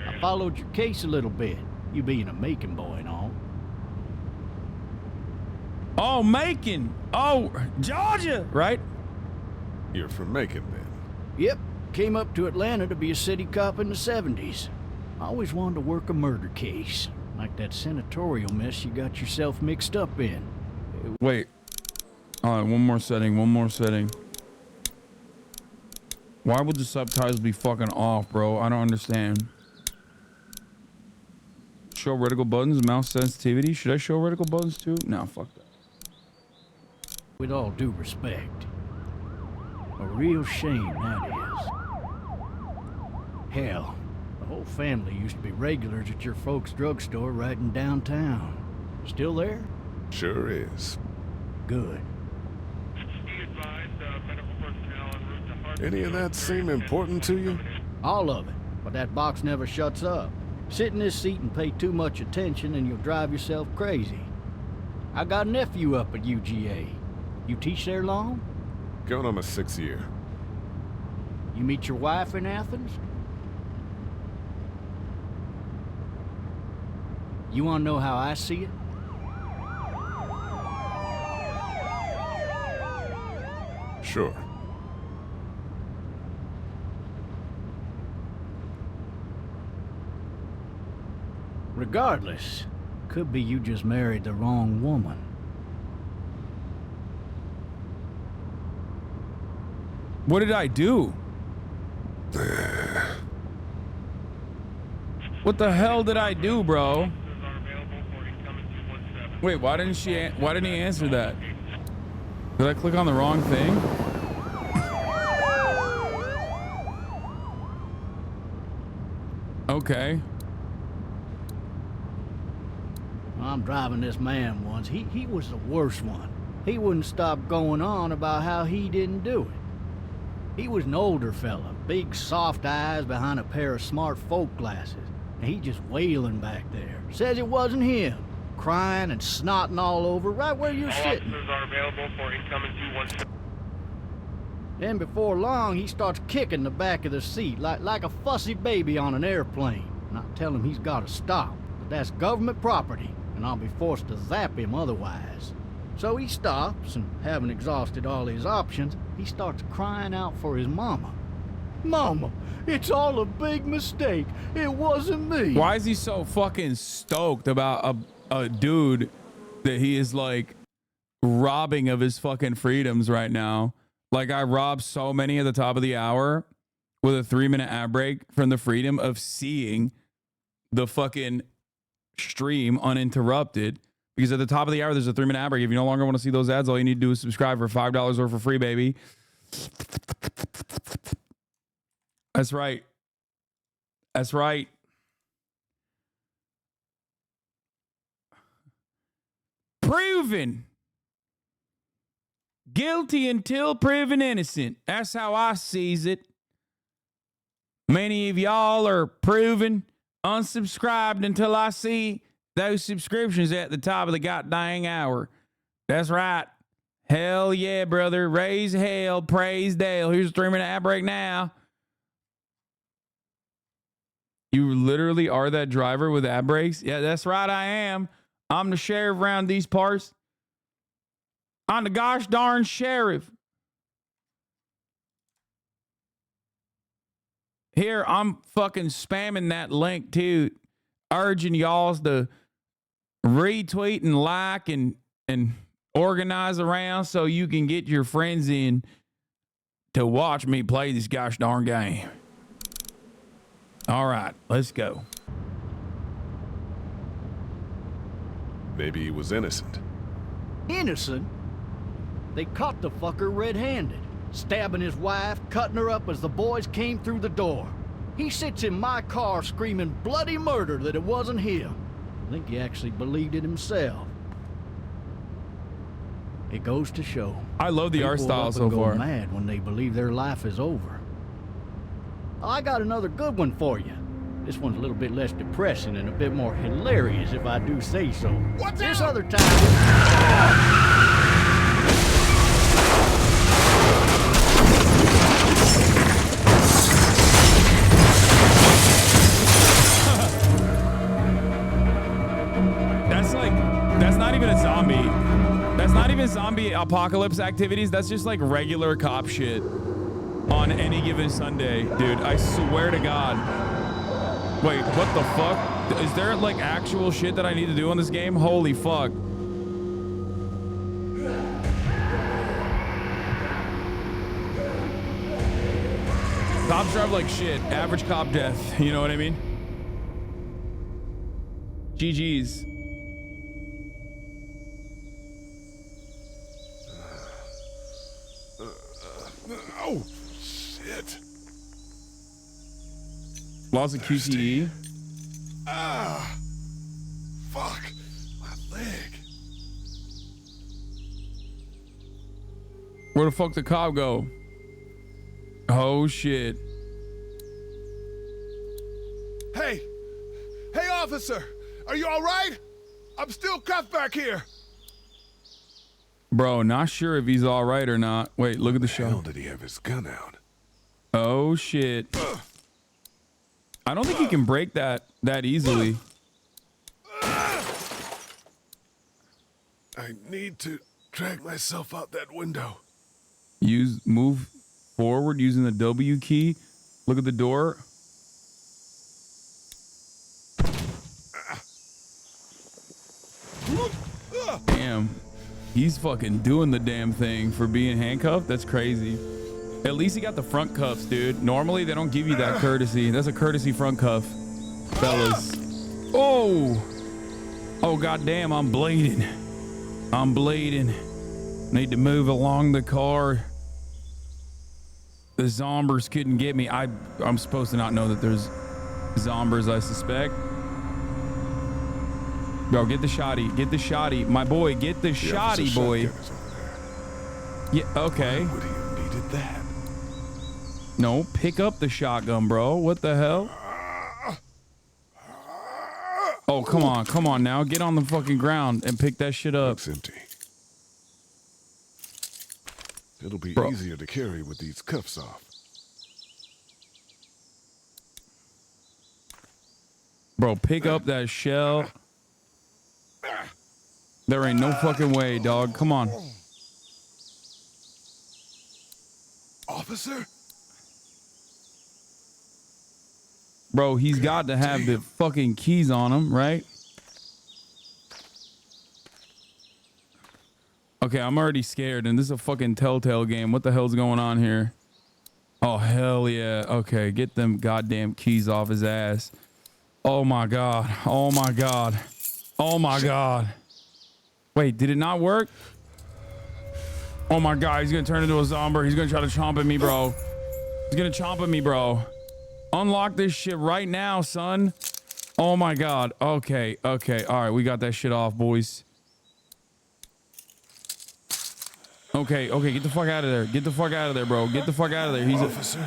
I followed your case a little bit, you being a Macon boy and all. Oh, Macon! Oh, Georgia! Right? You're from Macon, then? Yep, came up to Atlanta to be a city cop in the 70s. I always wanted to work a murder case, like that senatorial mess you got yourself mixed up in. Wait. All right, one more setting. Why would the subtitles be fucking off, bro? I don't understand. Show reticle buttons, mouse sensitivity. Should I show reticle buttons too? No, fuck that. With all due respect. A real shame, that is. Hell, the whole family used to be regulars at your folks' drugstore right in downtown. Still there? Sure is. Good. Any of that seem important to you? All of it, but that box never shuts up. Sit in this seat and pay too much attention and you'll drive yourself crazy. I got a nephew up at UGA. You teach there long? Going on my 6th year. You meet your wife in Athens? You want to know how I see it? Sure. Regardless, Could be you just married the wrong woman. What did I do? What the hell did I do, bro? Wait, why didn't he answer that? Did I click on the wrong thing? Okay. I'm driving this man once. He was the worst one. He wouldn't stop going on about how he didn't do it. He was an older fella, big soft eyes behind a pair of smart folk glasses. And he just wailing back there. Says it wasn't him. Crying and snotting all over right where you're sitting. Officers are available for incoming 217. Then before long, he starts kicking the back of the seat like a fussy baby on an airplane. And I tell him he's got to stop. But that's government property, and I'll be forced to zap him otherwise. So he stops, and having exhausted all his options, he starts crying out for his mama. Mama, it's all a big mistake. It wasn't me. Why is he so fucking stoked about a dude that he is like robbing of his fucking freedoms right now? Like, I robbed so many at the top of the hour with a 3-minute ad break from the freedom of seeing the fucking stream uninterrupted. Because at the top of the hour, there's a 3-minute ad break. If you no longer want to see those ads, all you need to do is subscribe for $5 or for free, baby. That's right. That's right. Proven guilty until proven innocent. That's how I sees it. Many of y'all are proven unsubscribed until I see those subscriptions at the top of the goddamn hour. That's right. Hell yeah, brother. Raise hell. Praise Dale. Here's a 3-minute ad break now. You literally are that driver with ad breaks? Yeah, that's right, I am. I'm the sheriff around these parts. I'm the gosh darn sheriff. Here, I'm fucking spamming that link too, urging y'all to retweet and like and organize around so you can get your friends in to watch me play this gosh darn game. All right, let's go. Maybe he was innocent. Innocent? They caught the fucker red-handed, stabbing his wife, cutting her up as the boys came through the door. He sits in my car screaming bloody murder that it wasn't him. I think he actually believed it himself. It goes to show. I love the art style so far. People go mad when they believe their life is over. I got another good one for you. This one's a little bit less depressing and a bit more hilarious, if I do say so. What's this other time? That's not even a zombie. That's not even zombie apocalypse activities. That's just like regular cop shit on any given Sunday, dude. I swear to God. Wait, what the fuck? Is there like actual shit that I need to do on this game? Holy fuck. Cops drive like shit. Average cop death. You know what I mean? GG's. Oh, shit. Loss of QCE. Ah, fuck, my leg. Where the fuck did Cobb go? Oh shit. Hey, officer, are you all right? I'm still cuffed back here. Bro, not sure if he's all right or not. Wait, look at the show. Hell, did he have his gun out? Oh shit. I don't think he can break that easily. I need to drag myself out that window. Move forward using the W key. Look at the door. he's fucking doing the damn thing for being handcuffed. That's crazy. At least he got the front cuffs, dude. Normally they don't give you that courtesy. That's a courtesy front cuff, fellas. Oh, goddamn! I'm bleeding. I'm bleeding. Need to move along the car. The zombers couldn't get me. I'm supposed to not know that there's zombers, I suspect. Bro, get the shotty. Get the shotty. My boy, get the shotty, boy. Yeah, okay. Why would he have needed that? No, pick up the shotgun, bro. What the hell? Oh, come on now. Get on the fucking ground and pick that shit up. It's empty. It'll be Bro. easier to carry with these cuffs off. Bro, pick up that shell. There ain't no fucking way, dog. Come on. Officer? Bro, he's got to have the fucking keys on him, right? Okay, I'm already scared, and this is a fucking Telltale game. What the hell's going on here? Oh, hell yeah. Okay, get them goddamn keys off his ass. Oh my god. Oh my god. Oh my god. Wait, did it not work? Oh my god, he's gonna turn into a zombie. He's gonna try to chomp at me, bro. He's gonna chomp at me, bro. Unlock this shit right now, son. Oh my god. Okay, okay. All right, we got that shit off, boys. Okay, okay, get the fuck out of there. Get the fuck out of there, bro. Get the fuck out of there. He's Officer.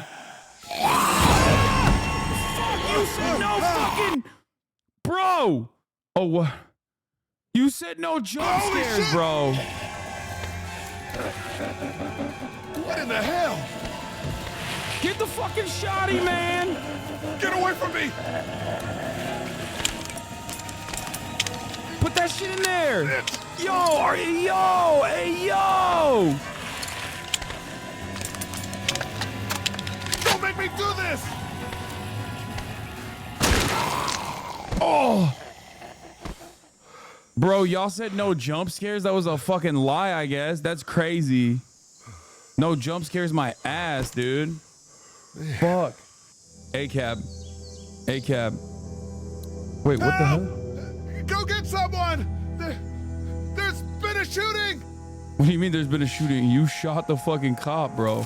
You said no fucking... Bro! Oh, what? You said no jump scares, bro. What in the hell? Get the fucking shotty, man! Get away from me! Put that shit in there! Yo, yo, hey, yo! Don't make me do this! Oh! Bro, y'all said no jump scares? That was a fucking lie, I guess. That's crazy. No jump scares my ass, dude. Fuck. A-cab. A-cab. Wait, what the hell? Go get someone! There's been a shooting! What do you mean there's been a shooting? You shot the fucking cop, bro.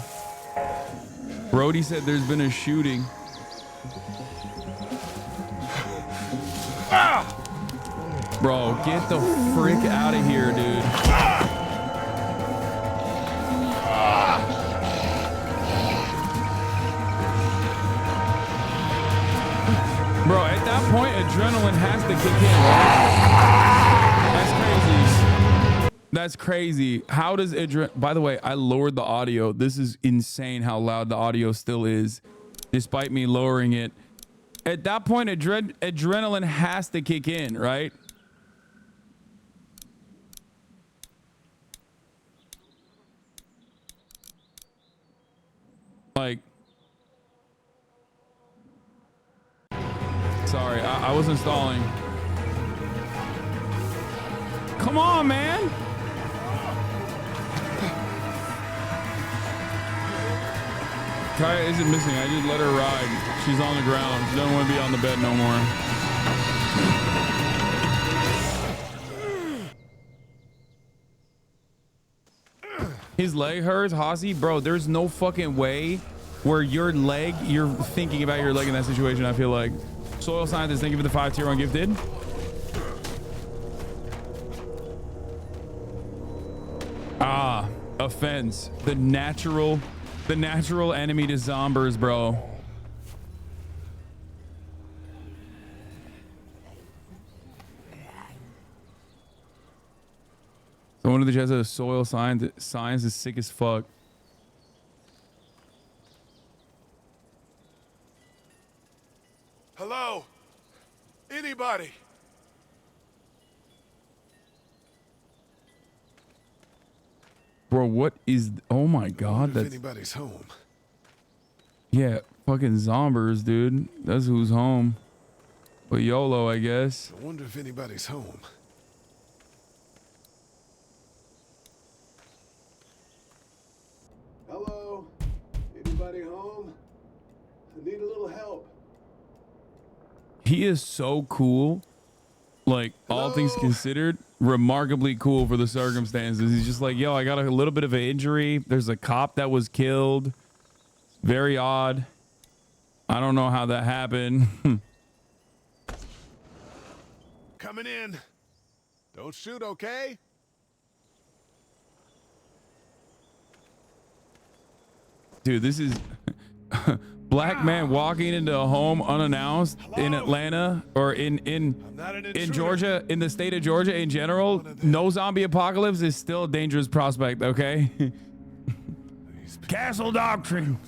Brody said there's been a shooting. Ah! Bro, get the frick out of here, dude. Bro, at that point, adrenaline has to kick in, right? That's crazy. That's crazy. How does by the way, I lowered the audio. This is insane how loud the audio still is, despite me lowering it. At that point, adrenaline has to kick in, right? Like, sorry, I was installing. Come on, man. Kaya isn't missing. I just let her ride. She's on the ground. She doesn't want to be on the bed no more. His leg hurts, Hossie. Bro, there's no fucking way where your leg, you're thinking about your leg in that situation, I feel like. Soil Scientist, thank you for the 5 tier 1 gifted. Ah, offense. The natural enemy to zombies, bro. So one of the jets of soil science is sick as fuck. Hello? Anybody? Bro, what is... Oh my god, If that's... anybody's home. Yeah, fucking zombies, dude. That's who's home. But YOLO, I guess. I wonder if anybody's home. I need a little help. He is so cool. Like, all things considered, remarkably cool for the circumstances. He's just like, yo, I got a little bit of an injury. There's a cop that was killed. Very odd. I don't know how that happened. Coming in. Don't shoot, okay? Dude, this is black man walking into a home unannounced in Atlanta or in Georgia, in the state of Georgia in general. No zombie apocalypse is still a dangerous prospect, okay? Castle doctrine.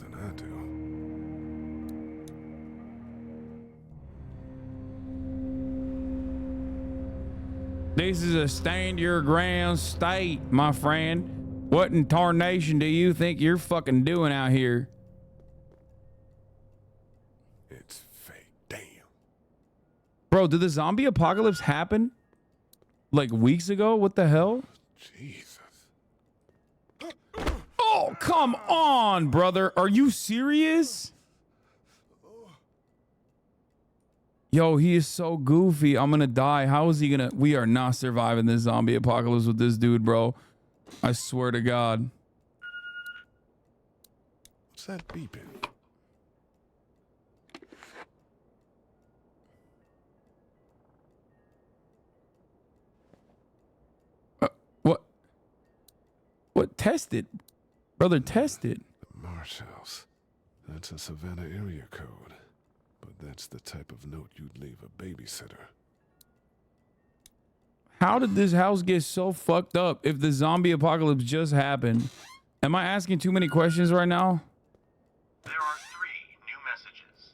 This is a stand your ground state, my friend. What in tarnation do you think you're fucking doing out here? It's fake. Damn. Bro, did the zombie apocalypse happen like weeks ago? What the hell? Jesus. Oh, come on, brother. Are you serious? Yo, he is so goofy. I'm gonna die. How is he gonna? We are not surviving this zombie apocalypse with this dude, bro. I swear to God. What's that beeping? What? Test it. Brother, test it. The Marsh House. That's a Savannah area code. But that's the type of note you'd leave a babysitter. How did this house get so fucked up if the zombie apocalypse just happened? Am I asking too many questions right now? There are 3 new messages.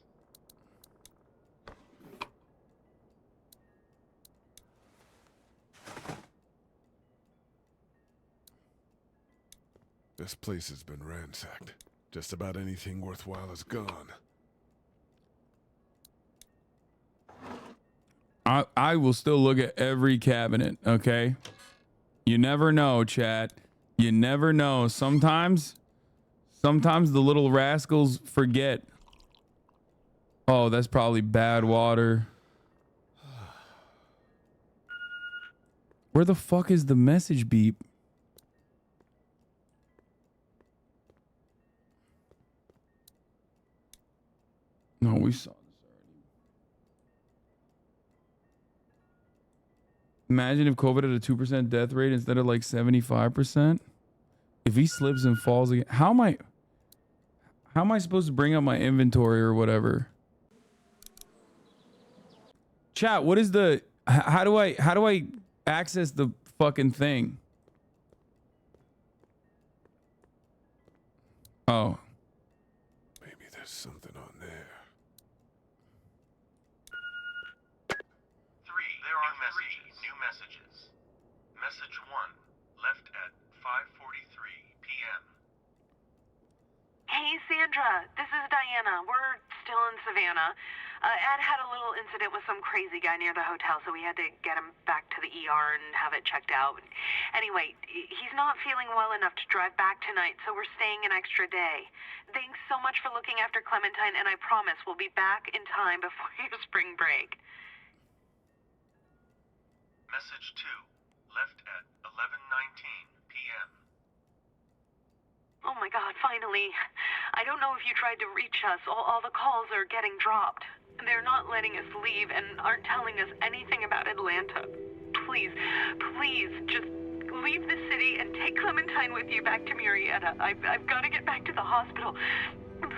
This place has been ransacked. Just about anything worthwhile is gone. I will still look at every cabinet, okay? You never know, chat. You never know. Sometimes the little rascals forget. Oh, that's probably bad water. Where the fuck is the message beep? No, we saw this already. Imagine if COVID had a 2% death rate instead of like 75%. If he slips and falls again, how am I supposed to bring up my inventory or whatever? Chat, what is the how do I access the fucking thing? Oh. Maybe there's something on there. 3 new messages. Message 1, left at 5:43 p.m. Hey, Sandra. This is Diana. We're still in Savannah. Ed had a little incident with some crazy guy near the hotel, so we had to get him back to the ER and have it checked out. Anyway, he's not feeling well enough to drive back tonight, so we're staying an extra day. Thanks so much for looking after Clementine, and I promise we'll be back in time before your spring break. Message 2, left at 11:19 p.m. Oh my God, finally. I don't know if you tried to reach us. All the calls are getting dropped. They're not letting us leave and aren't telling us anything about Atlanta. Please, just leave the city and take Clementine with you back to Murrieta. I've got to get back to the hospital.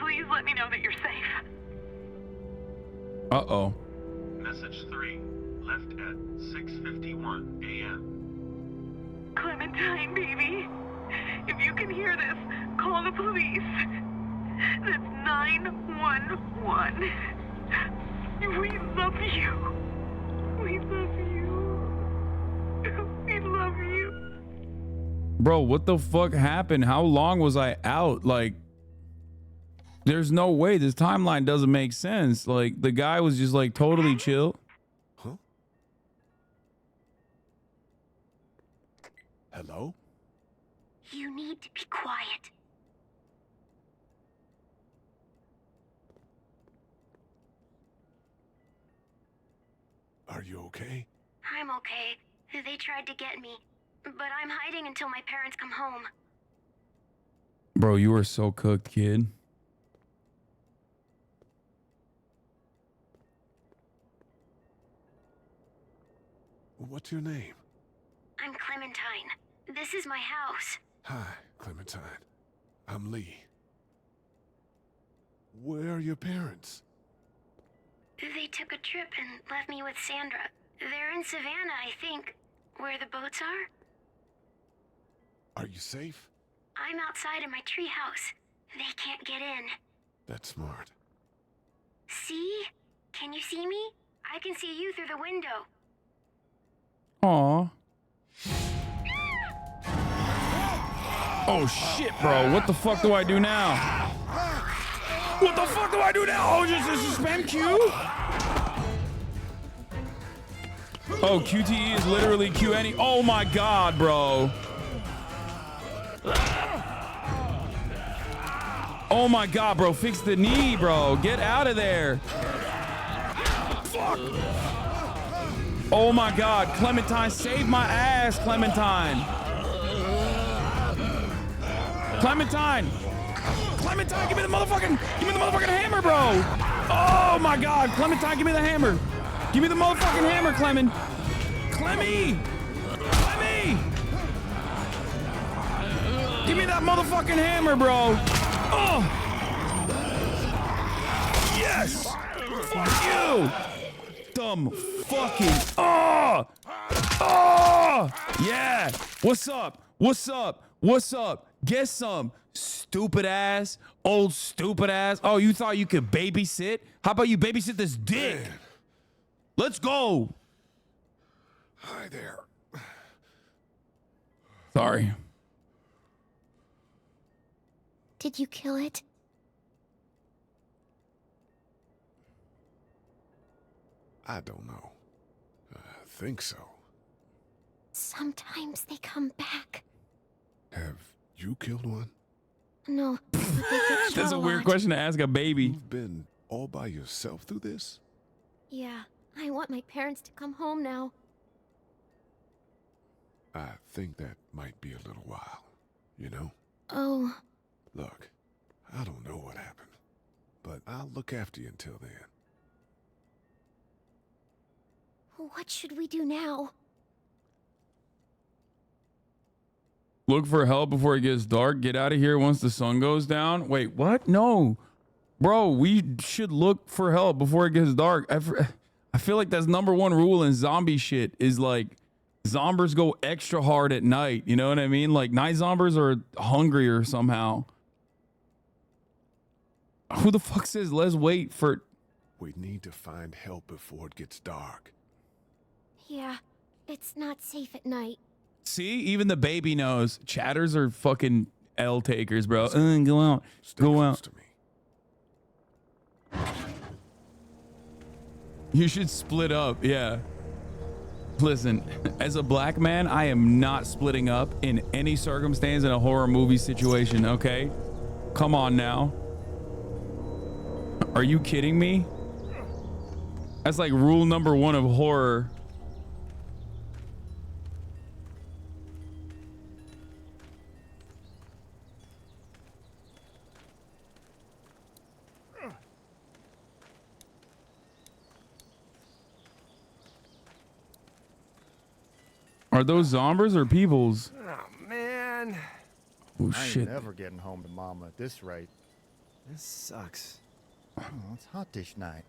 Please let me know that you're safe. Uh-oh. Message 3, left at 6:51 a.m. Clementine, baby. If you can hear this, call the police. That's 911. We love you. We love you. We love you. Bro, what the fuck happened? How long was I out? Like, there's no way. This timeline doesn't make sense. Like, the guy was just like totally chill. Huh? Hello? You need to be quiet. Are you okay? I'm okay. They tried to get me, but I'm hiding until my parents come home. Bro, you are so cooked, kid. What's your name? I'm Clementine. This is my house. Hi, Clementine. I'm Lee. Where are your parents? They took a trip and left me with Sandra. They're in Savannah, I think, where the boats are. Are you safe? I'm outside in my treehouse. They can't get in. That's smart. See? Can you see me? I can see you through the window. Aw. Oh shit, bro. What the fuck do I do now? What the fuck do I do now? Oh, just a spam Q? Oh, QTE is literally Q any. Oh my god, bro. Oh my god, bro. Fix the knee, bro. Get out of there. Fuck. Oh my god, Clementine, save my ass, Clementine. Clementine, give me the motherfucking hammer, bro. Oh my god, Clementine, give me the hammer. Give me the motherfucking hammer, Clemmy. Give me that motherfucking hammer, bro. Oh. Yes. Fuck you. Dumb fucking. Oh. Yeah. What's up? Get some. Stupid ass. Old stupid ass. Oh, you thought you could babysit? How about you babysit this dick? Man. Let's go. Hi there. Sorry. Did you kill it? I don't know. I think so. Sometimes they come back. Have you killed one? No. But they get That's a weird question to ask a baby. You've been all by yourself through this? Yeah, I want my parents to come home now. I think that might be a little while, you know? Oh. Look, I don't know what happened, but I'll look after you until then. What should we do now? Look for help before it gets dark. Get out of here once the sun goes down. Wait, what? No. Bro, we should look for help before it gets dark. I feel like that's number one rule in zombie shit is like zombies go extra hard at night. You know what I mean? Like night zombies are hungrier somehow. Who the fuck says let's wait for... We need to find help before it gets dark. Yeah, it's not safe at night. See, even the baby knows. Chatters are fucking L takers, bro. Go out. Go out. To me. You should split up. Yeah. Listen, as a black man, I am not splitting up in any circumstance in a horror movie situation, okay? Come on now. Are you kidding me? That's like rule number one of horror. Are those zombies or peoples? Oh, man. Oh, I shit. ain't never getting home to Mama at this rate. This sucks. Oh, it's hot this night.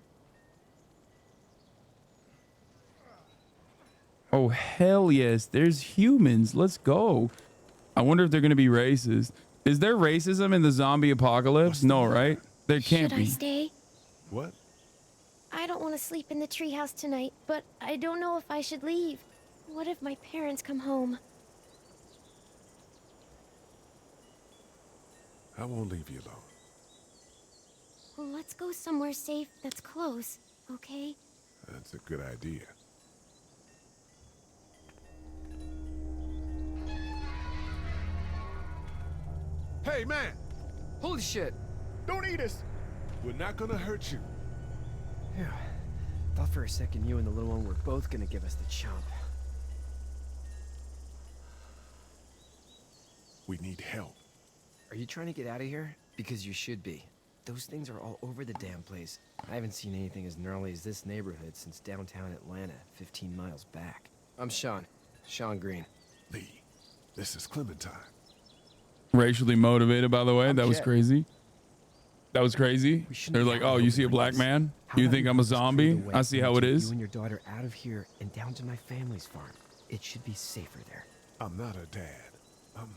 Oh, hell yes. There's humans. Let's go. I wonder if they're going to be racist. Is there racism in the zombie apocalypse? No, right? There can't Should be. I stay? What? I don't want to sleep in the treehouse tonight, but I don't know if I should leave. What if my parents come home? I won't leave you alone. Well, let's go somewhere safe that's close, okay? That's a good idea. Hey, man! Holy shit! Don't eat us! We're not gonna hurt you. Yeah. Thought for a second you and the little one were both gonna give us the chomp. We need help. Are you trying to get out of here? Because you should be. Those things are all over the damn place. I haven't seen anything as gnarly as this neighborhood since downtown Atlanta, 15 miles back. I'm Sean Green. Lee, this is Clementine. Racially motivated, by the way. I'm That was Jet. crazy. That was crazy. They're like, oh, you see a black man? You think I'm a zombie? I see how it is. You and your daughter out of here and down to my family's farm. It should be safer there. I'm not her dad. I'm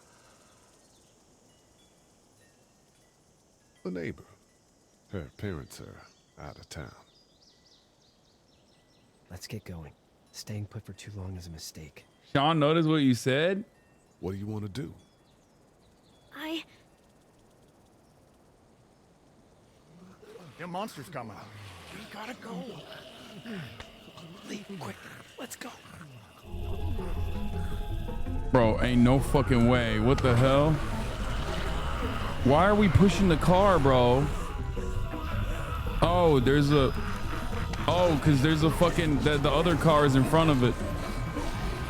a neighbor. Her parents are out of town. Let's get going. Staying put for too long is a mistake. Sean, notice what you said? What do you want to do? Your monster's coming. We gotta go. Leave quick. Let's go. Bro, ain't no fucking way. What the hell? Why are we pushing the car, bro? Oh, there's a... Oh, because there's a fucking... The other car is in front of it.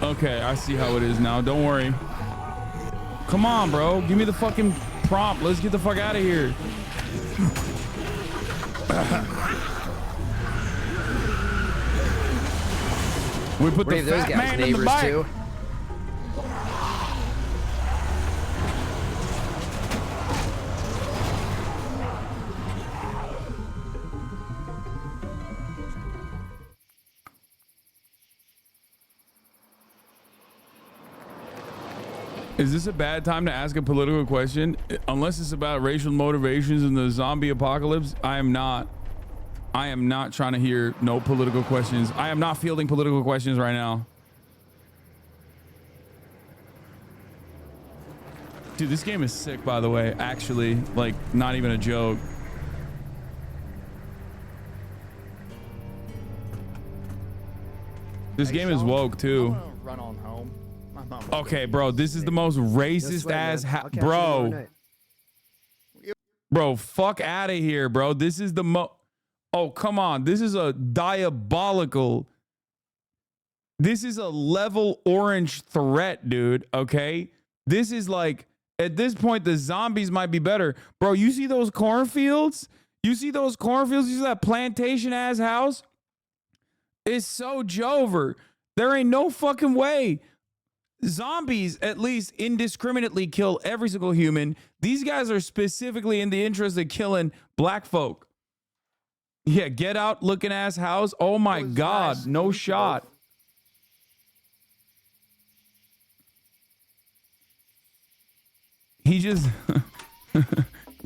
Okay, I see how it is now. Don't worry. Come on, bro. Give me the fucking prompt. Let's get the fuck out of here. We put the fat man in the back. Too. Is this a bad time to ask a political question? Unless it's about racial motivations in the zombie apocalypse, I am not trying to hear no political questions. I am not fielding political questions right now. Dude, this game is sick, by the way. Actually, like, not even a joke. This game is woke too. Run on home. My mom. Okay, bro, this is the most racist ass bro, fuck out of here, bro. This is the oh, come on. This is a diabolical. This is a level orange threat, dude. Okay. This is like, at this point, the zombies might be better. Bro, you see those cornfields? You see those cornfields? You see that plantation ass house? It's so Jover. There ain't no fucking way. Zombies at least indiscriminately kill every single human. These guys are specifically in the interest of killing black folk. Yeah, Get Out looking ass house. Oh my God, no shot. He just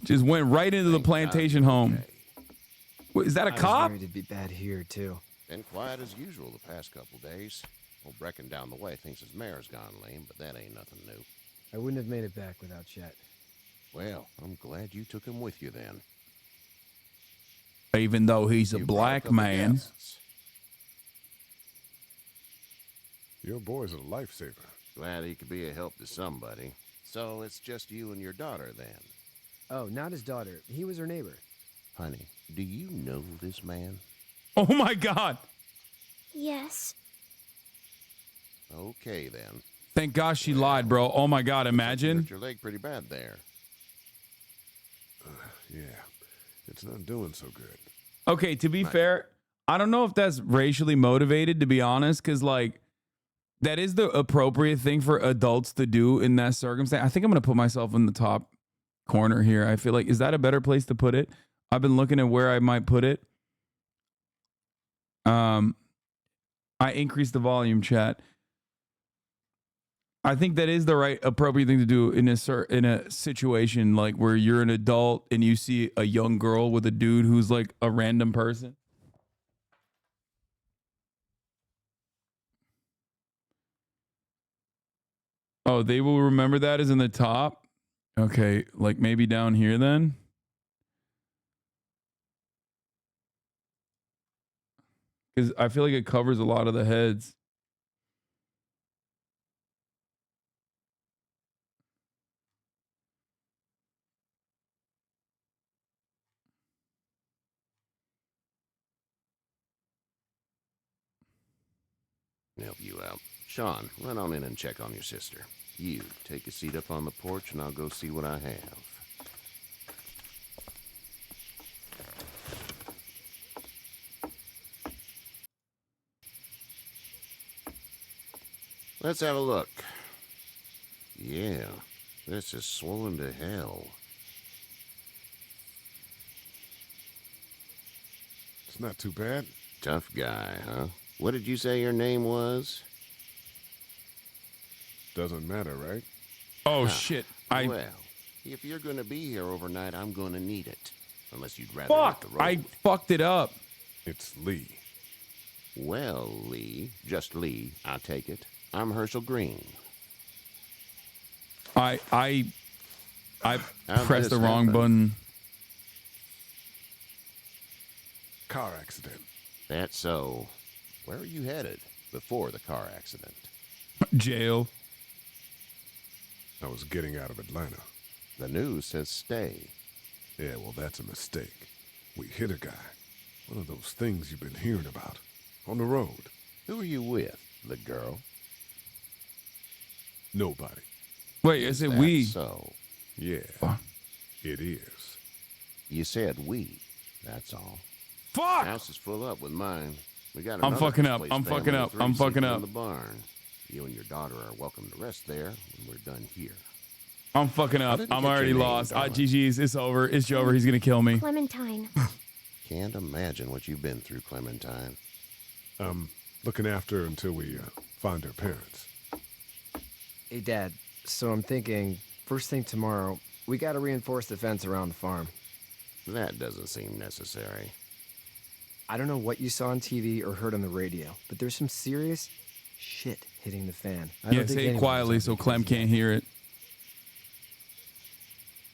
just went right into the plantation home. Wait, is that a cop? To be bad here too. Been quiet as usual the past couple days. Old Brecken down the way thinks his mare's gone lame, but that ain't nothing new. I wouldn't have made it back without Chet. Well, I'm glad you took him with you then. Even though he's a black man. Your boy's a lifesaver. Glad he could be a help to somebody. So it's just you and your daughter then? Oh, not his daughter. He was her neighbor. Honey, do you know this man? Oh my God. Yes. Okay then. Thank gosh she lied, bro. Oh my God, imagine. Hurt your leg pretty bad there. Yeah, it's not doing so good. Okay, to be fair, I don't know if that's racially motivated, to be honest, because like that is the appropriate thing for adults to do in that circumstance. I think I'm gonna put myself in the top corner here. I feel like, is that a better place to put it? I've been looking at where I might put it. I increased the volume, chat. I think that is the right appropriate thing to do in a situation like where you're an adult and you see a young girl with a dude who's like a random person. Oh, they will remember that as in the top. Okay, like maybe down here then. Because I feel like it covers a lot of the heads. Help you out. Sean, run on in and check on your sister. You, take a seat up on the porch and I'll go see what I have. Let's have a look. Yeah, this is swollen to hell. It's not too bad. Tough guy, huh? What did you say your name was? Doesn't matter, right? Oh, shit. Well, if you're gonna be here overnight, I'm gonna need it. Unless you'd rather Fuck! hit the road. I fucked it up. It's Lee. Well, Lee, just Lee, I take it. I'm Herschel Green. I How'd pressed the this wrong happen? button. Car accident. That's so. Where were you headed before the car accident? Jail. I was getting out of Atlanta. The news says stay. Yeah, well, that's a mistake. We hit a guy. One of those things you've been hearing about. On the road. Who are you with? The girl? Nobody. Wait, is it that we? So. Yeah, it is. You said we. That's all. Fuck! House is full up with mine. We got I'm another fucking up. displaced I'm fucking family up. with I'm 3 fucking sleeping up. in the barn. You and your daughter are welcome to rest there when we're done here. I'm fucking up. didn't I'm get your already name, lost. darling. GG's. It's over. It's over. He's gonna kill me. Clementine. Can't imagine what you've been through, Clementine. Looking after her until we find her parents. Hey, Dad. So I'm thinking, first thing tomorrow, we gotta reinforce the fence around the farm. That doesn't seem necessary. I don't know what you saw on TV or heard on the radio, but there's some serious shit hitting the fan. I Yeah, don't think say it anyone's quietly gonna so be Clem crazy. can't hear it.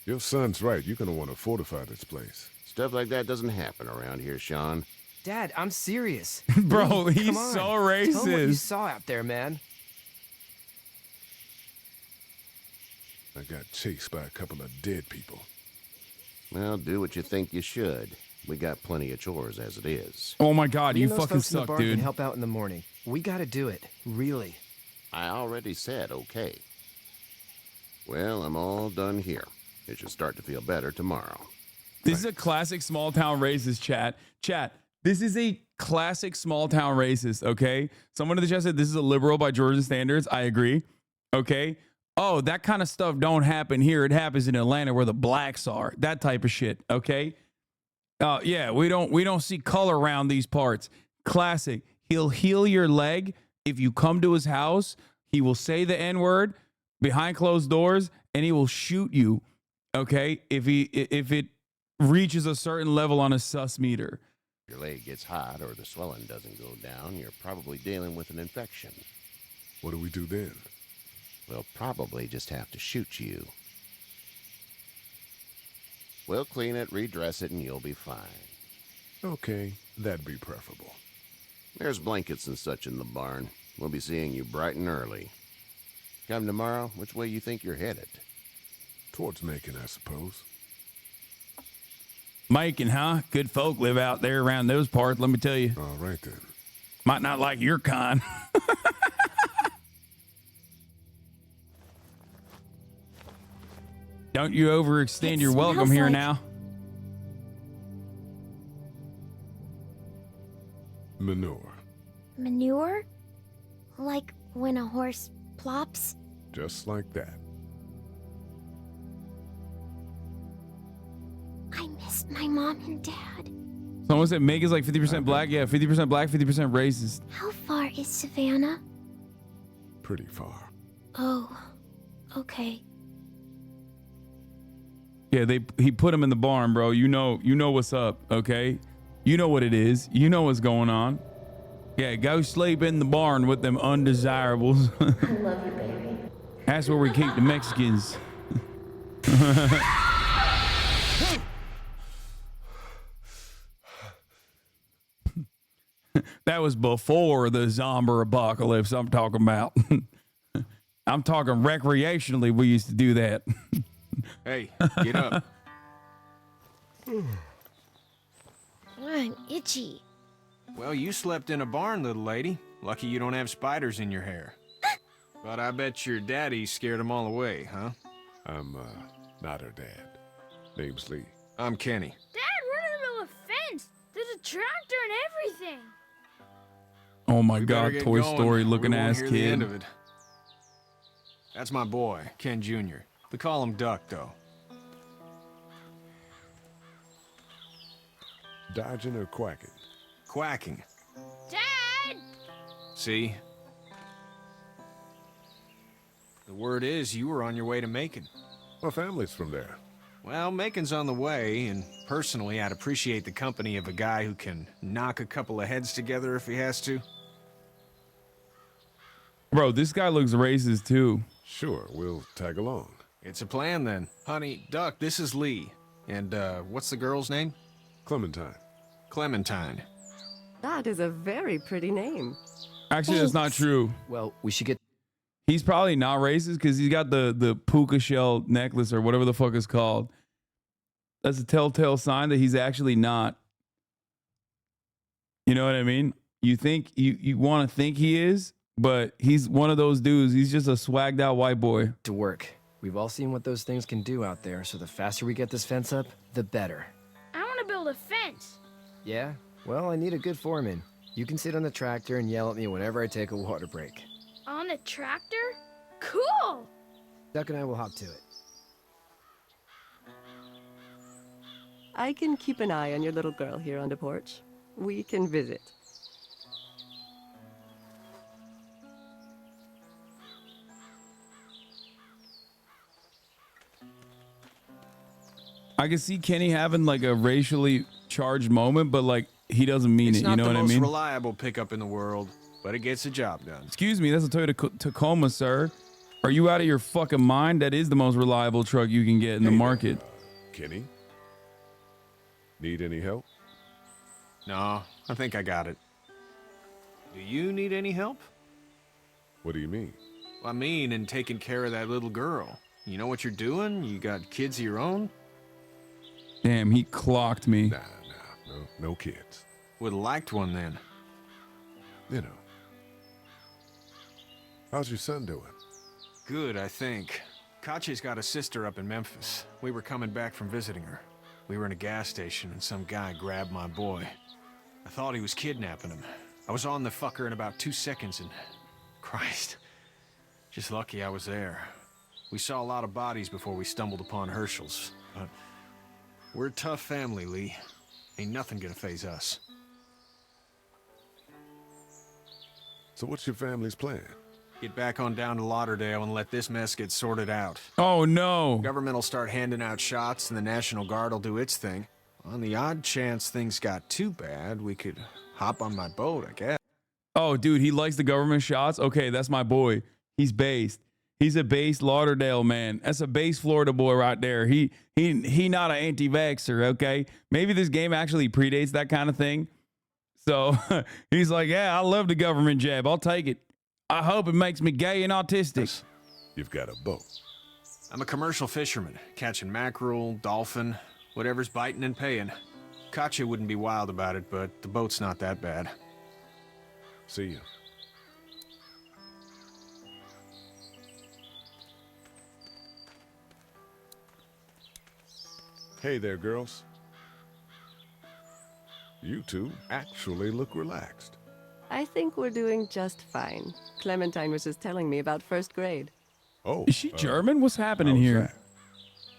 Your son's right. You're going to want to fortify this place. Stuff like that doesn't happen around here, Sean. Dad, I'm serious. Bro, Lee, he's come on. so Tell 'em what you racist. saw out there, man. I got chased by a couple of dead people. Well, do what you think you should. We got plenty of chores as it is. Oh my God, Me you and those fucking folks in the suck, barn dude. Can help out in the morning. We gotta do it. Really. I already said okay. Well, I'm all done here. It should start to feel better tomorrow. This is a classic small town racist, chat. Chat, this is a classic small town racist, okay? Someone in the chat said this is a liberal by Georgian standards. I agree. Okay. Oh, that kind of stuff don't happen here. It happens in Atlanta where the blacks are. That type of shit. Okay. Yeah, we don't see color around these parts. Classic. He'll heal your leg if you come to his house. He will say the N-word behind closed doors, and he will shoot you. Okay, if it reaches a certain level on a sus meter. If your leg gets hot or the swelling doesn't go down, you're probably dealing with an infection. What do we do then? We'll probably just have to shoot you. We'll clean it, redress it, and you'll be fine. Okay, that'd be preferable. There's blankets and such in the barn. We'll be seeing you bright and early. Come tomorrow, which way you think you're headed? Towards Macon, I suppose. Macon, huh? Good folk live out there around those parts, let me tell you. All right, then. Might not like your kind. Don't you overextend It your welcome smells here like- now. Manure. Manure? Like when a horse plops? Just like that. I missed my mom and dad. Someone said Meg is like 50% black. Yeah, 50% black, 50% racist. How far is Savannah? Pretty far. Oh, okay. Yeah, he put him in the barn, bro. You know what's up, okay? You know what it is. You know what's going on. Yeah, go sleep in the barn with them undesirables. I love you, baby. That's where we keep the Mexicans. That was before the zombie apocalypse I'm talking about. I'm talking recreationally, we used to do that. Hey, get up. I'm itchy. Well, you slept in a barn, little lady. Lucky you don't have spiders in your hair. But I bet your daddy scared them all away, huh? I'm, not her dad. Name's Lee. I'm Kenny. Dad, we're in the middle of a fence. There's a tractor and everything. Oh my We better God, get Toy going. Story looking We won't ass hear the end kid. of it. That's my boy, Ken Jr. We call him Duck, though. Dodging or quacking? Quacking. Dad! See? The word is you were on your way to Macon. My family's from there. Well, Macon's on the way, and personally, I'd appreciate the company of a guy who can knock a couple of heads together if he has to. Bro, this guy looks racist too. Sure, we'll tag along. It's a plan then. Honey, Duck, this is Lee. And, what's the girl's name? Clementine. Clementine. That is a very pretty name. Actually, that's not true. Well, we should get... He's probably not racist because he's got the puka shell necklace or whatever the fuck it's called. That's a telltale sign that he's actually not. You know what I mean? You think you want to think he is, but he's one of those dudes. He's just a swagged out white boy. To work. We've all seen what those things can do out there, so the faster we get this fence up, the better. I want to build a fence. Yeah? Well, I need a good foreman. You can sit on the tractor and yell at me whenever I take a water break. On a tractor? Cool! Duck and I will hop to it. I can keep an eye on your little girl here on the porch. We can visit. I can see Kenny having like a racially charged moment, but like he doesn't mean it. You know what I It's not the mean? most reliable pickup in the world, but it gets the job done. Excuse me, that's a Toyota Tacoma, sir. Are you out of your fucking mind? That is the most reliable truck you can get in the market. Kenny? Need any help? No, I think I got it. Do you need any help? What do you mean? I mean, in taking care of that little girl. You know what you're doing? You got kids of your own? Damn, he clocked me. No kids. Would've liked one then. You know. How's your son doing? Good, I think. Kache's got a sister up in Memphis. We were coming back from visiting her. We were in a gas station and some guy grabbed my boy. I thought he was kidnapping him. I was on the fucker in about 2 seconds and... Christ. Just lucky I was there. We saw a lot of bodies before we stumbled upon Herschel's. But we're a tough family, Lee. Ain't nothing gonna faze us. So what's your family's plan? Get back on down to Lauderdale and let this mess get sorted out. Oh no! Government will start handing out shots and the National Guard will do its thing. On the odd chance things got too bad, we could hop on my boat, I guess. Oh, dude, he likes the government shots? Okay, that's my boy. He's based. He's a based Lauderdale man. That's a base Florida boy right there. He not an anti-vaxxer, okay? Maybe this game actually predates that kind of thing. So he's like, yeah, I love the government jab. I'll take it. I hope it makes me gay and autistic. You've got a boat. I'm a commercial fisherman, catching mackerel, dolphin, whatever's biting and paying. Kache wouldn't be wild about it, but the boat's not that bad. See you. Hey there, girls. You two actually look relaxed. I think we're doing just fine. Clementine was just telling me about first grade. Oh. Is she German? What's happening here?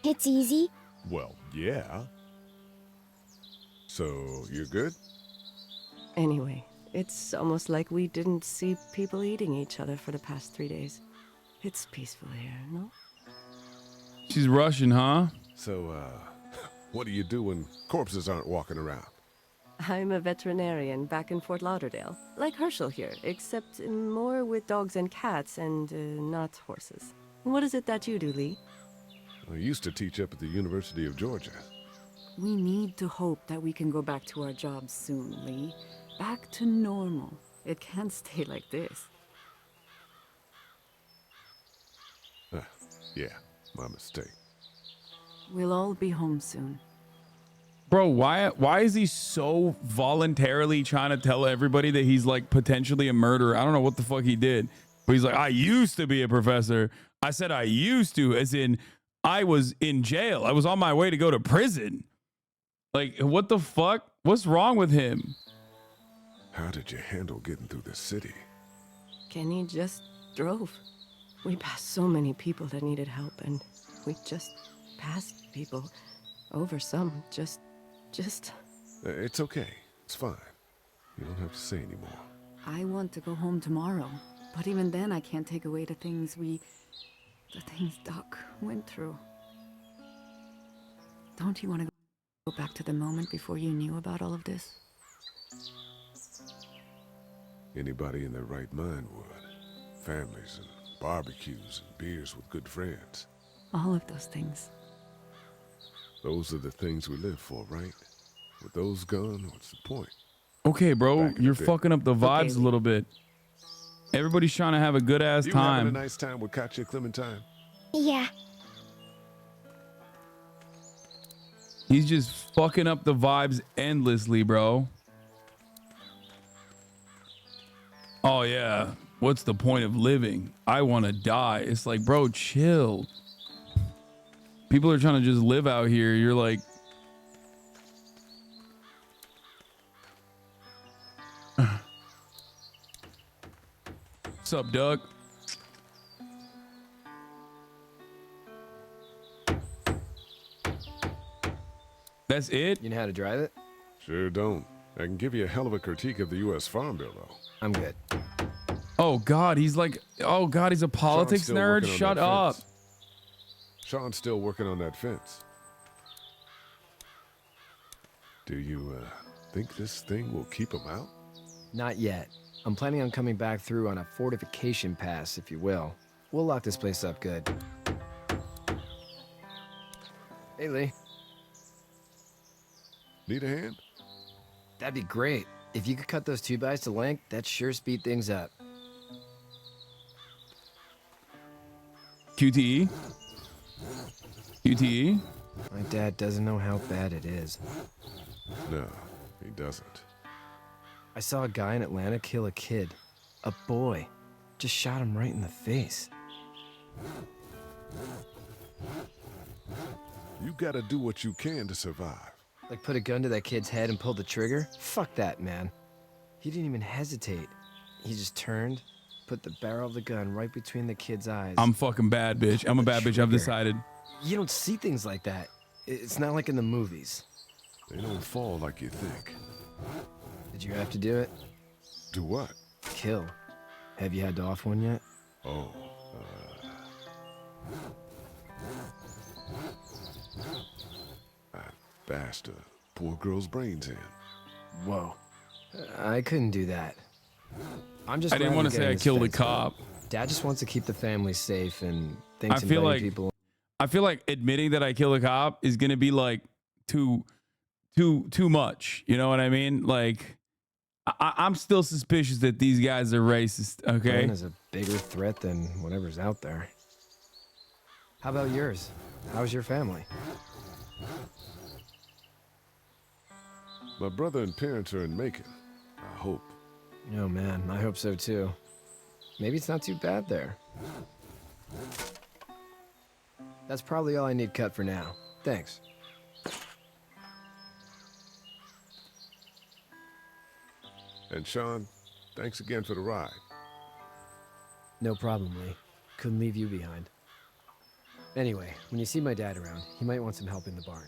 It's easy. Well, yeah. So, you're good? Anyway, it's almost like we didn't see people eating each other for the past 3 days. It's peaceful here, no? She's Russian, huh? So, what do you do when corpses aren't walking around? I'm a veterinarian back in Fort Lauderdale, like Herschel here, except more with dogs and cats and not horses. What is it that you do, Lee? I used to teach up at the University of Georgia. We need to hope that we can go back to our jobs soon, Lee. Back to normal. It can't stay like this. Yeah, my mistake. We'll all be home soon. Bro, why is he so voluntarily trying to tell everybody that he's like potentially a murderer? I don't know what the fuck he did, but he's like, I used to be a professor. I said I used to, as in I was in jail. I was on my way to go to prison. Like, what the fuck? What's wrong with him? How did you handle getting through the city? Kenny just drove. We passed so many people that needed help, and we just passed people over some. Just. It's okay. It's fine. You don't have to say anymore. I want to go home tomorrow, but even then I can't take away the things Doc went through. Don't you want to go back to the moment before you knew about all of this? Anybody in their right mind would. Families and barbecues and beers with good friends. All of those things. Those are the things we live for, right? With those gone, what's the point? Okay, bro, you're fucking up the vibes a little bit. Everybody's trying to have a good ass You time. having a nice time with Katya Clementine? Yeah. He's just fucking up the vibes endlessly, bro. Oh yeah, what's the point of living? I want to die. It's like, bro, chill. People are trying to just live out here. You're like, what's up, Doug? That's it? You know how to drive it? Sure don't. I can give you a hell of a critique of the U.S. Farm Bill, though. I'm good. Oh God, he's like, oh God, he's a politics nerd. Shut up. Sean's still working on that fence. Do you think this thing will keep him out? Not yet. I'm planning on coming back through on a fortification pass, if you will. We'll lock this place up good. Hey, Lee. Need a hand? That'd be great. If you could cut those 2x to length, that'd sure speed things up. QTE? QTE? My dad doesn't know how bad it is. No, he doesn't. I saw a guy in Atlanta kill a kid. A boy. Just shot him right in the face. You gotta do what you can to survive. Like put a gun to that kid's head and pull the trigger? Fuck that, man. He didn't even hesitate. He just turned, put the barrel of the gun right between the kid's eyes. I'm fucking bad, bitch. I'm a bad bitch. I've decided. You don't see things like that. It's not like in the movies. They don't fall like you think. Did you have to do it? Do what? Kill. Have you had to off one yet? Oh, I bashed a poor girl's brains in. Whoa. I couldn't do that. I'm just. I didn't want to say I killed a cop. Dad just wants to keep the family safe and thinks I feel like people. I feel like admitting that I killed a cop is gonna be like too much. You know what I mean? Like I'm still suspicious that these guys are racist. Okay. Man is a bigger threat than whatever's out there. How about yours? How's your family? My brother and parents are in Macon. I hope. Oh man, I hope so too. Maybe it's not too bad there. That's probably all I need cut for now. Thanks. And Sean, thanks again for the ride. No problem, Lee. Couldn't leave you behind. Anyway, when you see my dad around, he might want some help in the barn.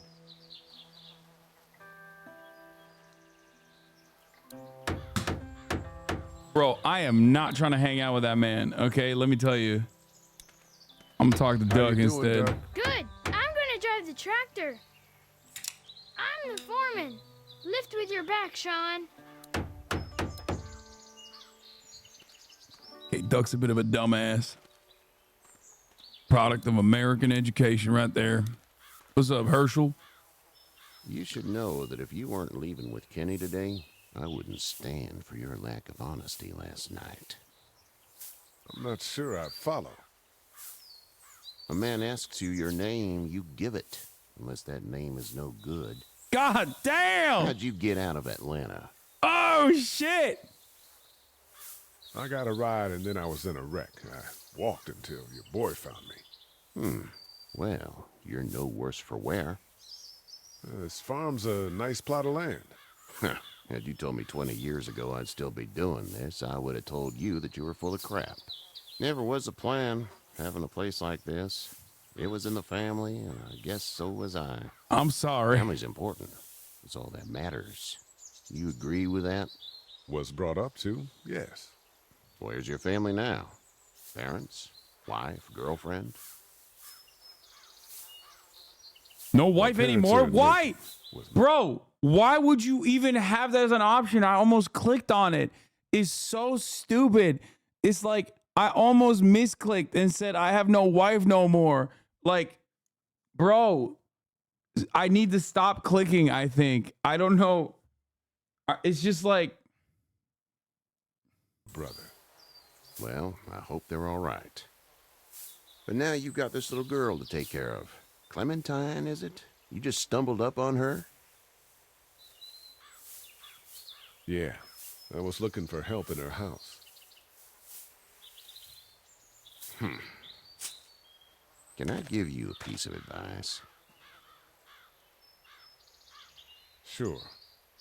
Bro, I am not trying to hang out with that man. Okay, let me tell you. I'm gonna talk to Doug instead. Good. I'm gonna drive the tractor. I'm the foreman. Lift with your back, Sean. Okay, Duck's a bit of a dumbass. Product of American education right there. What's up, Herschel? You should know that if you weren't leaving with Kenny today, I wouldn't stand for your lack of honesty last night. I'm not sure I follow. A man asks you your name, you give it. Unless that name is no good, God damn! How'd you get out of Atlanta? Oh, shit! I got a ride and then I was in a wreck. I walked until your boy found me. Well, you're no worse for wear. This farm's a nice plot of land. Had you told me 20 years ago I'd still be doing this, I would have told you that you were full of crap. Never was a plan, having a place like this. It was in the family, and I guess so was I. I'm sorry. Family's important. It's all that matters. You agree with that? Was brought up to, yes. Where's your family now? Parents? Wife? Girlfriend? No wife anymore? Why? Bro, why would you even have that as an option? I almost clicked on it. It's so stupid. It's like I almost misclicked and said I have no wife no more. Like, bro, I need to stop clicking, I think. I don't know. It's just like... Brother. Well, I hope they're all right. But now you've got this little girl to take care of. Clementine, is it? You just stumbled up on her? Yeah, I was looking for help in her house. Can I give you a piece of advice? Sure.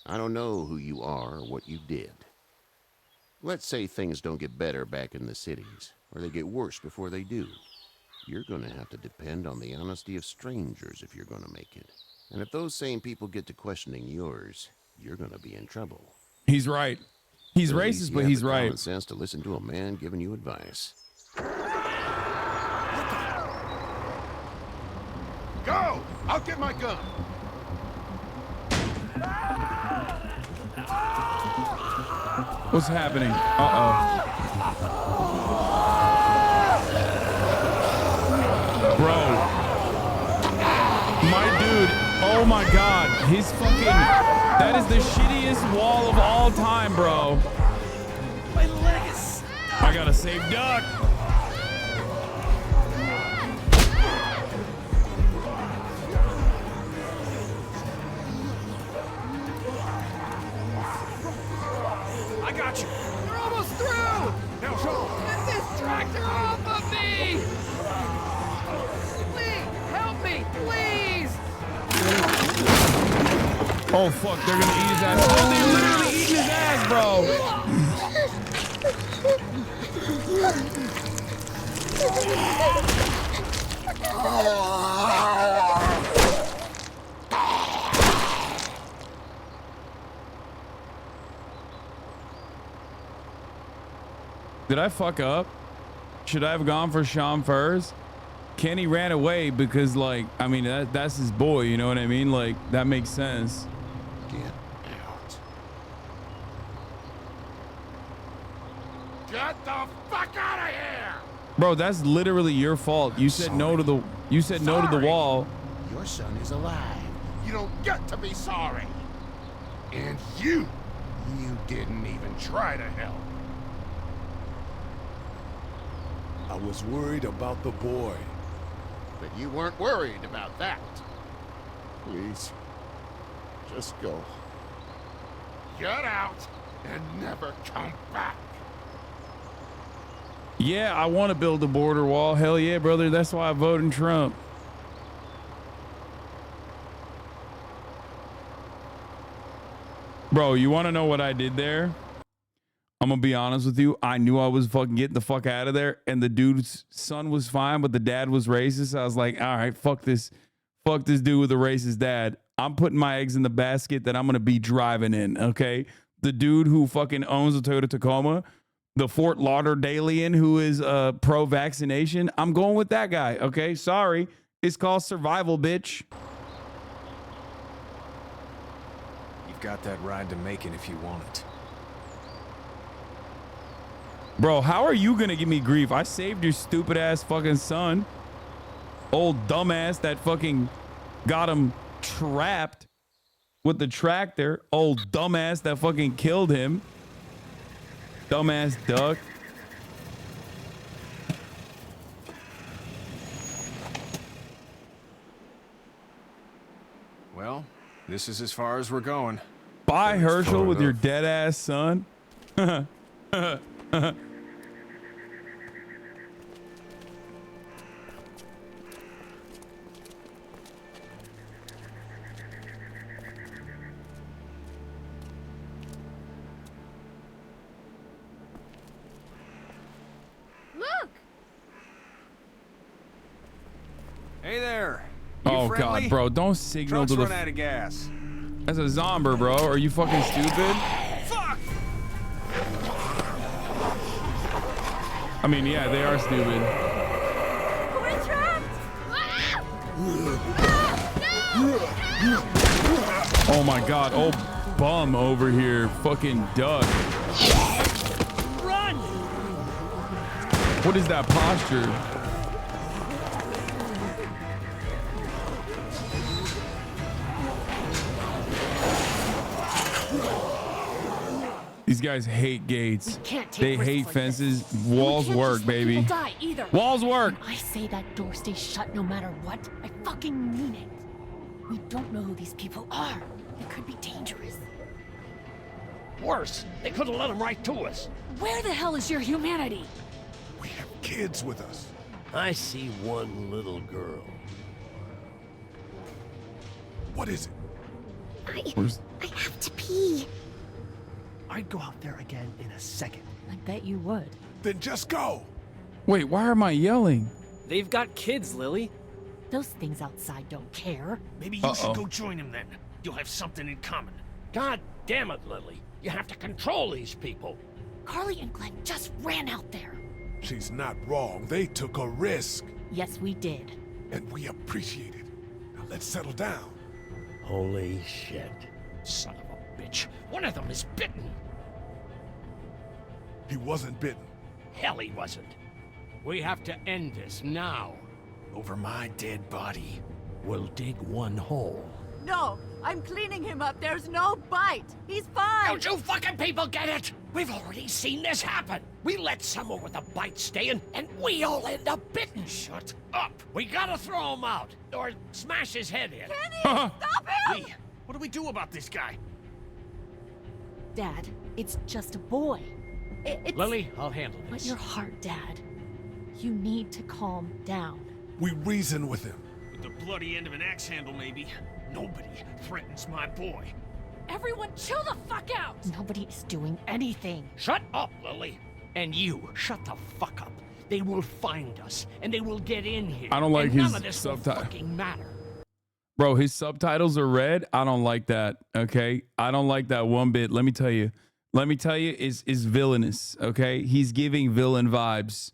I don't know who you are or what you did. Let's say things don't get better back in the cities, or they get worse before they do. You're going to have to depend on the honesty of strangers if you're going to make it. And if those same people get to questioning yours, you're going to be in trouble. He's right. He's At least racist, you but have he's the right. common sense to listen to a man giving you advice. Go! I'll get my gun! What's happening? Uh-oh. Bro. My dude. Oh my God. His fucking... That is the shittiest wall of all time, bro. My leg is stuck. I gotta save Duck. I got you. You're almost through. Now, Sean. Get this tractor off of me. Please, help me, please. Oh, fuck. They're gonna eat his ass. Oh, they're literally eating his ass, bro. Did I fuck up? Should I have gone for Sean first? Kenny ran away because, like, I mean, that's his boy, you know what I mean? Like, that makes sense. Get out. Get the fuck out of here! Bro, that's literally your fault. You said no to the no to the wall. Your son is alive. You don't get to be sorry. And you didn't even try to help. I was worried about the boy. But you weren't worried about that. Please, just go. Get out and never come back. Yeah, I want to build a border wall. Hell yeah, brother. That's why I voted Trump. Bro, you want to know what I did there? I'm going to be honest with you. I knew I was fucking getting the fuck out of there. And the dude's son was fine, but the dad was racist. I was like, all right, fuck this. Fuck this dude with a racist dad. I'm putting my eggs in the basket that I'm going to be driving in, okay? The dude who fucking owns the Toyota Tacoma, the Fort Lauderdalian who is pro-vaccination, I'm going with that guy, okay? Sorry. It's called survival, bitch. You've got that ride to Macon if you want it. Bro, how are you gonna give me grief? I saved your stupid ass fucking son. Old dumbass that fucking got him trapped with the tractor. Old dumbass that fucking killed him. Dumbass duck. Well, This is as far as we're going. Bye, Herschel, with your dead ass son. Look! Hey there. Oh friendly? God, bro, don't signal Truck's to the. run out of gas. That's a zombie, bro. Are you fucking stupid? Fuck! I mean, yeah, they are stupid. We're trapped! Oh my God, old bum over here, fucking duck. Run! What is that posture? These guys hate gates. They hate fences. Walls work, baby. Die either. Walls work. When I say that door stays shut no matter what, I fucking mean it. We don't know who these people are. They could be dangerous. Worse, they could have let them right to us. Where the hell is your humanity? We have kids with us. I see one little girl. What is it? I have to pee. I'd go out there again in a second. I bet you would. Then just go. Wait, why am I yelling? They've got kids, Lily. Those things outside don't care. Maybe you should go join them then. You'll have something in common. God damn it, Lily. You have to control these people. Carly and Glenn just ran out there. She's not wrong. They took a risk. Yes, we did. And we appreciate it. Now let's settle down. Holy shit. Son of a bitch. One of them is bitten. He wasn't bitten. Hell, he wasn't. We have to end this now. Over my dead body. We'll dig one hole. No, I'm cleaning him up. There's no bite. He's fine. Don't you fucking people get it? We've already seen this happen. We let someone with a bite stay in, and we all end up bitten. Shut up. We gotta throw him out, or smash his head in. Kenny, stop him! Lee, what do we do about this guy? Dad, it's just a boy. It's... Lily, I'll handle this. But your heart, Dad. You need to calm down. We reason with him. With the bloody end of an axe handle, maybe. Nobody threatens my boy. Everyone chill the fuck out! Nobody is doing anything. Shut up, Lily. And you, shut the fuck up. They will find us, and they will get in here. I don't like and his none of this will subtitle. fucking matter. Bro, his subtitles are red. I don't like that. Okay, I don't like that one bit. Let me tell you, is villainous. Okay, he's giving villain vibes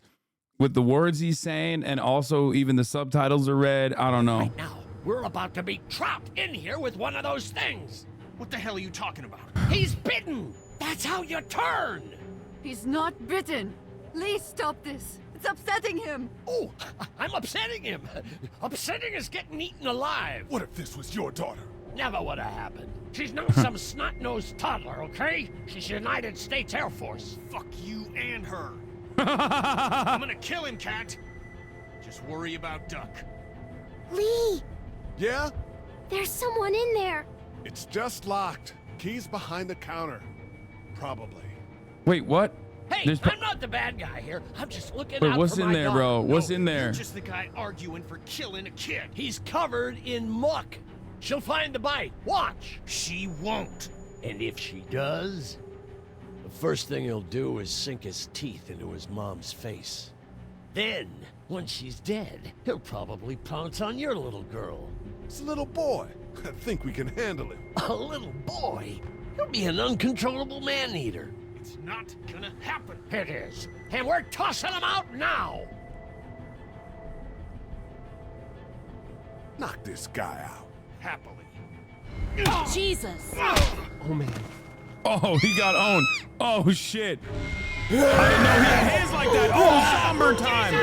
with the words he's saying, and also even the subtitles are red. I don't know. Right now, we're about to be trapped in here with one of those things. What the hell are you talking about? He's bitten. That's how you turn. He's not bitten. Lee, stop this. It's upsetting him. Oh, I'm upsetting him. Upsetting is getting eaten alive. What if this was your daughter? Never would have happened. She's not some snot-nosed toddler, okay? She's United States Air Force. Fuck you and her. I'm gonna kill him, Cat. Just worry about Duck. Lee! Yeah? There's someone in there. It's just locked. Key's behind the counter. Probably. Wait, what? Hey, I'm not the bad guy here. I'm just looking Wait, out what's for in my there, daughter. bro? What's in there? You're just the guy arguing for killing a kid. He's covered in muck. She'll find the bite. Watch. She won't. And if she does, the first thing he'll do is sink his teeth into his mom's face. Then, when she's dead, he'll probably pounce on your little girl. It's a little boy. I think we can handle him. A little boy? He'll be an uncontrollable man-eater. It's not gonna happen. It is. And we're tossing him out now. Knock this guy out. Happily. Jesus. Oh, man. Oh, he got owned. Oh, shit. I didn't know he had hands like that. Oh, somber time.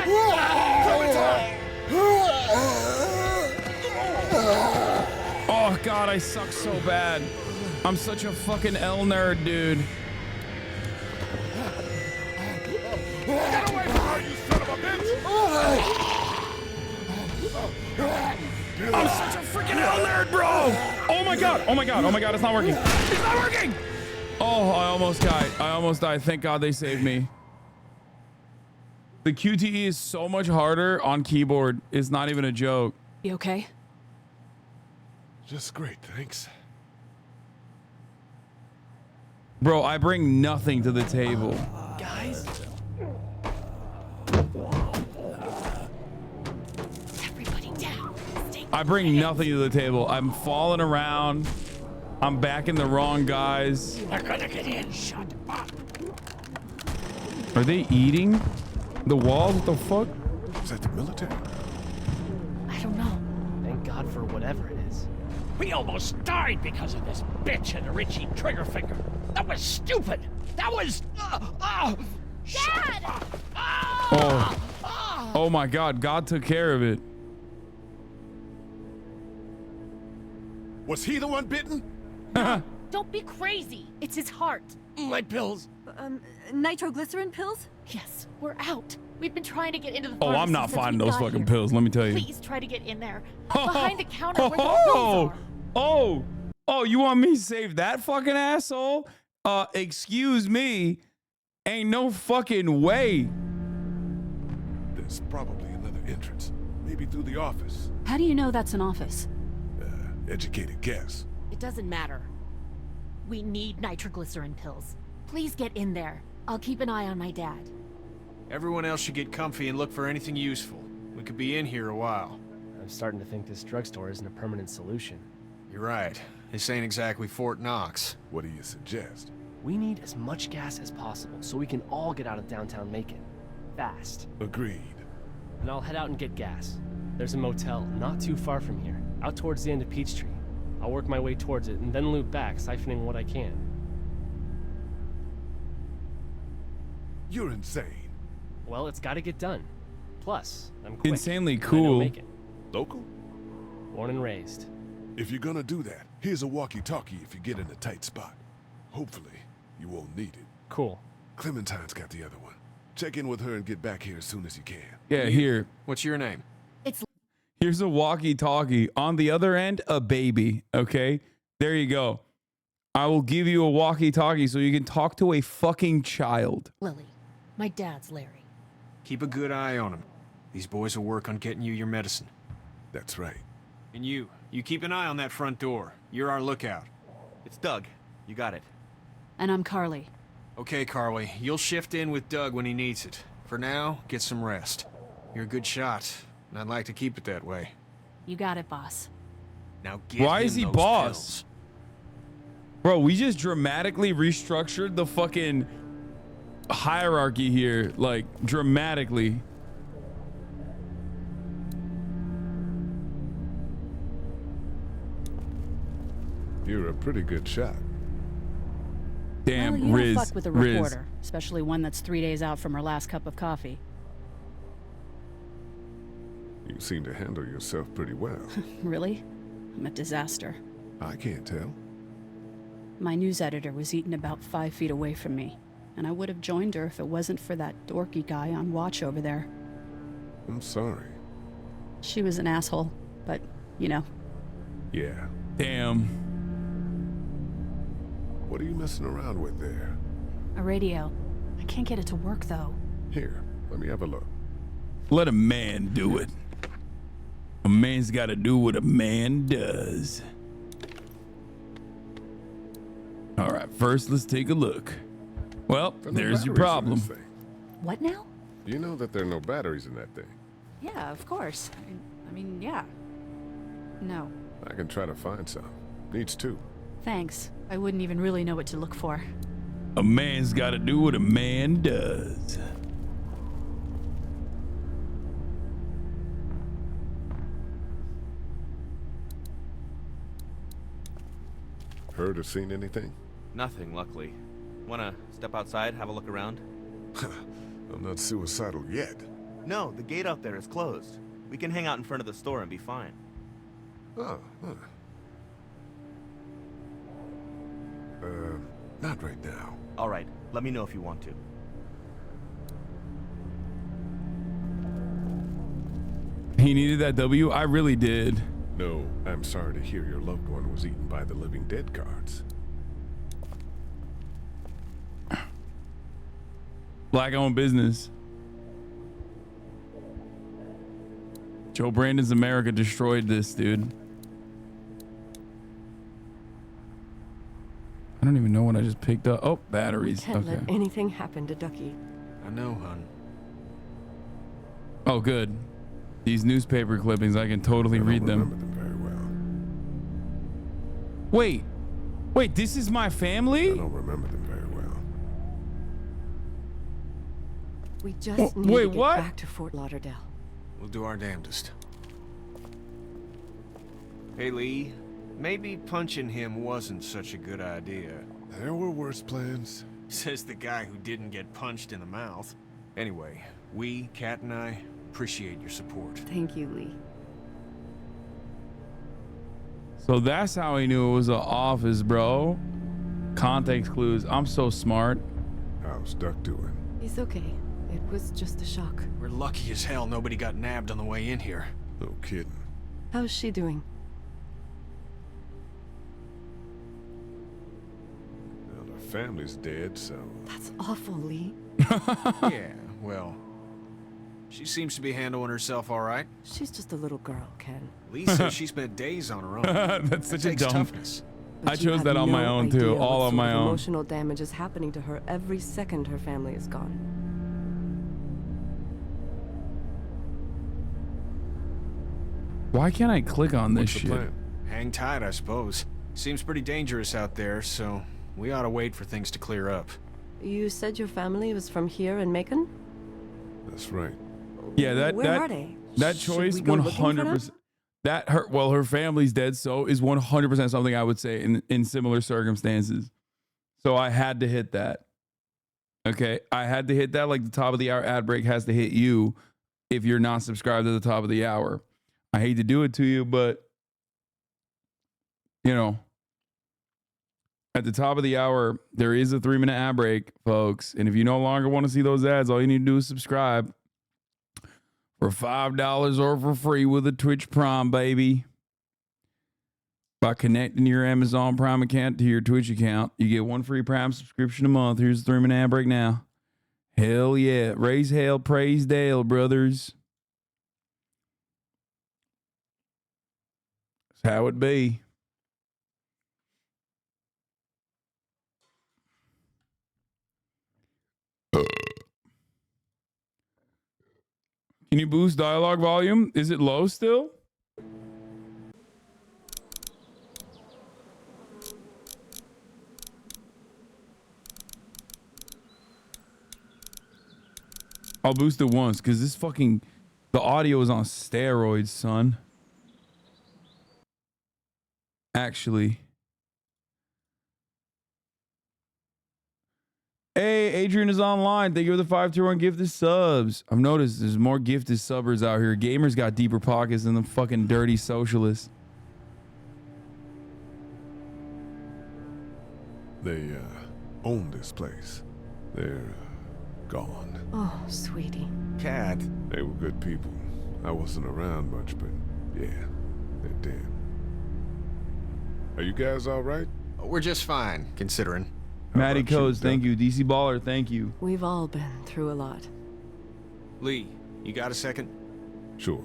Oh, God, I suck so bad. I'm such a fucking L nerd, dude. Get away from her, you son of a bitch! I'm such a freaking hell nerd, bro. Oh my god. Oh my god. Oh my god. It's not working. It's not working. Oh, I almost died. I almost died. Thank God they saved me. The QTE is so much harder on keyboard. It's not even a joke. You okay? Just great, thanks. Bro, I bring nothing to the table. Guys? Everybody down. I bring nothing to the table. I'm falling around. I'm backing the wrong guys. They're gonna get in. Shut up. Are they eating the walls? What the fuck? Is that the military? I don't know. Thank God for whatever it is. We almost died because of this bitch and a Richie trigger finger. That was stupid. That was. Dad! Oh. Oh my God. God took care of it. Was he the one bitten? Don't be crazy. It's his heart. My pills. Nitroglycerin pills? Yes, we're out. We've been trying to get into the Oh, I'm pharmacy not since finding we those got fucking here. pills. Let me tell you. Please try to get in there. Behind the counter where the pills Oh, are. oh, you want me to save that fucking asshole? Excuse me. Ain't no fucking way. There's probably another entrance. Maybe through the office. How do you know that's an office? Educated guess. It doesn't matter. We need nitroglycerin pills. Please get in there. I'll keep an eye on my dad. Everyone else should get comfy and look for anything useful. We could be in here a while. I'm starting to think this drugstore isn't a permanent solution. You're right. This ain't exactly Fort Knox. What do you suggest? We need as much gas as possible so we can all get out of downtown Macon. Fast. Agreed. And I'll head out and get gas. There's a motel not too far from here, out towards the end of Peachtree. I'll work my way towards it and then loop back, siphoning what I can. You're insane. Well, it's gotta get done. Plus, I'm quick. Insanely and I know cool. Macon. Local? Born and raised. If you're gonna do that, here's a walkie-talkie if you get in a tight spot. Hopefully, you won't need it. Cool. Clementine's got the other one. Check in with her and get back here as soon as you can. Yeah, here. What's your name? Here's a walkie-talkie. On the other end, a baby. Okay? There you go. I will give you a walkie-talkie so you can talk to a fucking child. Lily, my dad's Larry. Keep a good eye on him. These boys will work on getting you your medicine. That's right. And you keep an eye on that front door. You're our lookout. It's Doug. You got it. And I'm Carly. Okay, Carly. You'll shift in with Doug when he needs it. For now, get some rest. You're a good shot, and I'd like to keep it that way. You got it, boss. Now get Why him is he those boss? pills. Bro, we just dramatically restructured the fucking hierarchy here. Like, dramatically. You're a pretty good shot. Damn, well, you Riz. don't fuck with a Riz. reporter, especially one that's 3 days out from her last cup of coffee. You seem to handle yourself pretty well. Really? I'm a disaster. I can't tell. My news editor was eaten about 5 feet away from me, and I would have joined her if it wasn't for that dorky guy on watch over there. I'm sorry. She was an asshole, but, you know. Yeah. Damn. What are you messing around with there? A radio. I can't get it to work, though. Here, let me have a look. Let a man do it. A man's got to do what a man does. All right, first let's take a look. Well, there's your problem. What now? You know that there are no batteries in that thing. Yeah, of course. I mean, yeah. No. I can try to find some. Needs two. Thanks. I wouldn't even really know what to look for. A man's got to do what a man does. Heard or seen anything? Nothing, luckily. Wanna step outside, have a look around? I'm not suicidal yet. No, the gate out there is closed. We can hang out in front of the store and be fine. Oh, huh. Not right now. All right, let me know if you want to. He needed that W? I really did. No, I'm sorry to hear your loved one was eaten by the living dead guards. Black-owned business. Joe Brandon's America destroyed this, dude. I don't even know what I just picked up. Oh, batteries. Can't Okay. let anything happen to Ducky. I know, hon. Oh, good. These newspaper clippings, I can totally read them. Very well. Wait, this is my family? I don't remember them very well. We just need to get what? back to Fort Lauderdale. We'll do our damnedest. Hey, Lee. Maybe punching him wasn't such a good idea. There were worse plans. Says the guy who didn't get punched in the mouth. Anyway, we, Kat and I, appreciate your support. Thank you, Lee. So that's how he knew it was an office, bro. Context clues. I'm so smart. How's Duck doing? He's okay. It was just a shock. We're lucky as hell nobody got nabbed on the way in here. No kidding. How's she doing? Well, her family's dead, so... That's awful, Lee. Yeah, well... She seems to be handling herself all right. She's just a little girl, Ken. Lee says she spent days on her own. That's such a takes dumb... toughness. But I you chose have that on my no own, too. idea All what on my sort of own. Emotional damage is happening to her every second her family is gone. Why can't I click on this What's the shit? plan? Hang tight, I suppose. Seems pretty dangerous out there, so we ought to wait for things to clear up. You said your family was from here in Macon? That's right. Yeah, Where are they? That Should choice, we go looking for them? 100%. That her family's dead, so is 100% something I would say in similar circumstances. So I had to hit that. Okay, I had to hit that like the top of the hour ad break has to hit you if you're not subscribed at the top of the hour. I hate to do it to you, but you know, at the top of the hour, there is a 3-minute ad break, folks. And if you no longer want to see those ads, all you need to do is subscribe for $5 or for free with a Twitch Prime, baby. By connecting your Amazon Prime account to your Twitch account, you get 1 free Prime subscription a month. Here's the 3-minute ad break now. Hell yeah. Raise hell, praise Dale, brothers. That's how it be. Can you boost dialogue volume? Is it low still? I'll boost it once because this fucking... The audio is on steroids, son. Actually. Hey, Adrian is online. Thank you for the 521 gifted subs. I've noticed there's more gifted subbers out here. Gamers got deeper pockets than the fucking dirty socialists. They, own this place. They're, gone. Oh, sweetie. Cat. They were good people. I wasn't around much, but yeah, they're dead. Are you guys all right? We're just fine, considering. Maddie Codes, thank you. DC Baller, thank you. We've all been through a lot. Lee, you got a second? Sure.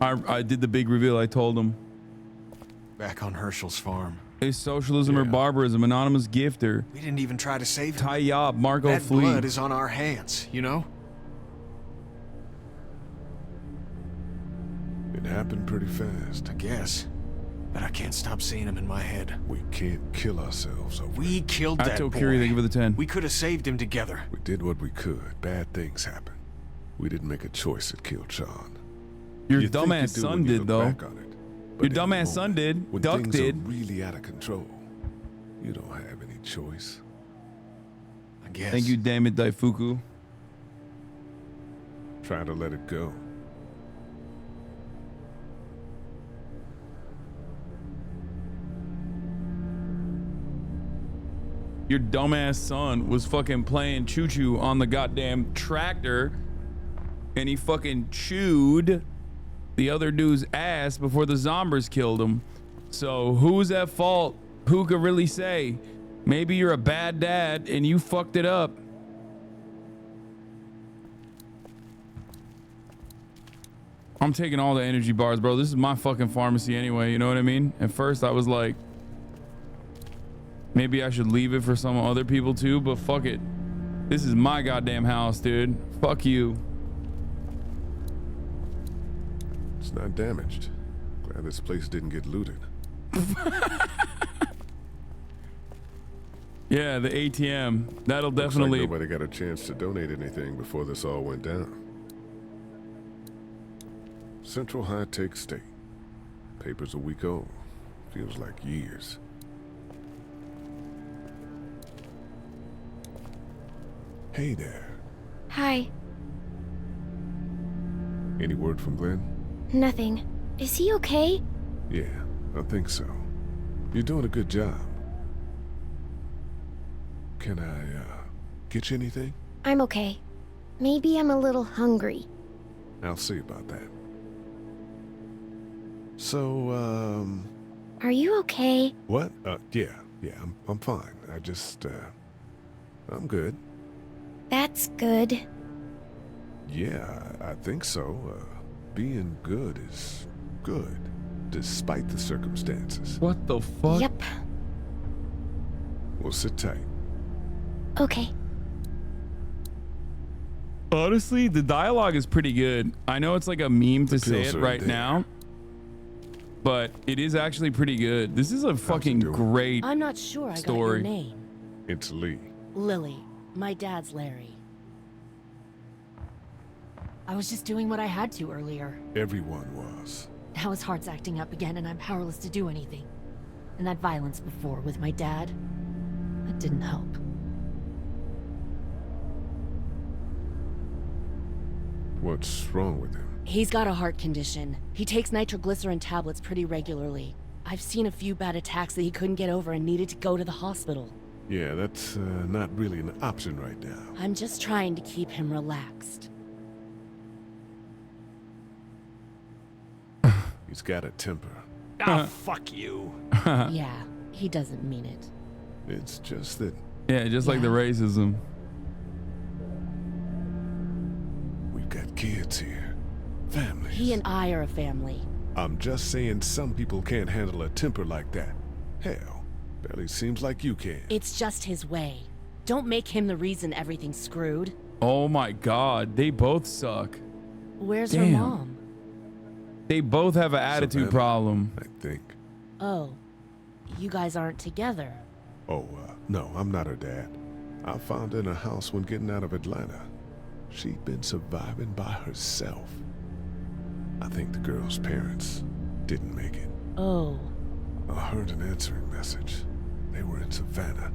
I did the big reveal. I told him. Back on Herschel's farm. Is socialism or barbarism? Anonymous gifter. We didn't even try to save him. Tayyab, Marco That Fleet. blood is on our hands, you know? It happened pretty fast. I guess. But I can't stop seeing him in my head. We can't kill ourselves over We killed that boy. Curie, thank you for the 10. We could have saved him together. We did what we could. Bad things happen. We didn't make a choice that killed Sean. Your You think dumbass you do son when you did, look though. back on it. But Your in the dumbass son moment, did. When Duck things did. are really out of control, you don't have any choice. I guess. Thank you, damn it, Daifuku. Try to let it go. Your dumbass son was fucking playing choo-choo on the goddamn tractor and he fucking chewed the other dude's ass before the zombies killed him. So who's at fault? Who could really say? Maybe you're a bad dad and you fucked it up. I'm taking all the energy bars, bro. This is my fucking pharmacy anyway, you know what I mean? At first I was like, maybe I should leave it for some other people too, but fuck it. This is my goddamn house, dude. Fuck you. It's not damaged. Glad this place didn't get looted. Yeah, the ATM. That'll Looks definitely. like nobody got a chance to donate anything before this all went down. Central High Tech State. Paper's a week old. Feels like years. Hey there. Hi. Any word from Glenn? Nothing. Is he okay? Yeah, I think so. You're doing a good job. Can I, get you anything? I'm okay. Maybe I'm a little hungry. I'll see about that. So, Are you okay? what? Yeah, I'm fine. I just, I'm good. That's good. Yeah, I think so. Being good is good, despite the circumstances. What the fuck? Yep. We'll sit tight. Okay. Honestly, the dialogue is pretty good. I know it's like a meme to say pills it are right there. now, but it is actually pretty good. This is a fucking great I'm not sure I got your story. name. It's Lee. Lily. My dad's Larry. I was just doing what I had to earlier. Everyone was. Now his heart's acting up again and I'm powerless to do anything. And that violence before with my dad, that didn't help. What's wrong with him? He's got a heart condition. He takes nitroglycerin tablets pretty regularly. I've seen a few bad attacks that he couldn't get over and needed to go to the hospital. Yeah, that's not really an option right now. I'm just trying to keep him relaxed. He's got a temper. Ah, fuck you. Yeah, he doesn't mean it. It's just that Yeah, just like the racism. we've got kids here. Family. He and I are a family. I'm just saying some people can't handle a temper like that. Hell, barely seems like you can. It's just his way. Don't make him the reason everything's screwed. Oh my god, they both suck. Where's Damn. her mom? They both have an attitude Savannah, problem. I think. Oh, you guys aren't together. Oh, no, I'm not her dad. I found her in a house when getting out of Atlanta. She'd been surviving by herself. I think the girl's parents didn't make it. Oh. I heard an answering message. They were in Savannah.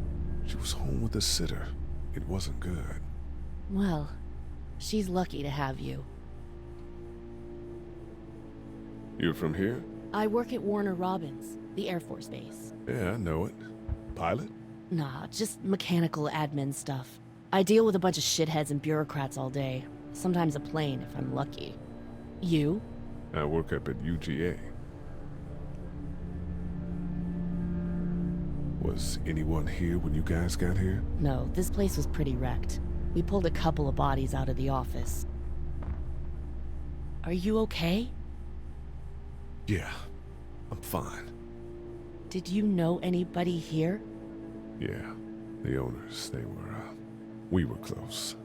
She was home with a sitter. It wasn't good. Well, she's lucky to have you. You're from here? I work at Warner Robins, the Air Force Base. Yeah, I know it. Pilot? Nah, just mechanical admin stuff. I deal with a bunch of shitheads and bureaucrats all day. Sometimes a plane, if I'm lucky. You? I work up at UGA. Was anyone here when you guys got here? No, this place was pretty wrecked. We pulled a couple of bodies out of the office. Are you okay? Yeah, I'm fine. Did you know anybody here? Yeah, the owners, we were close.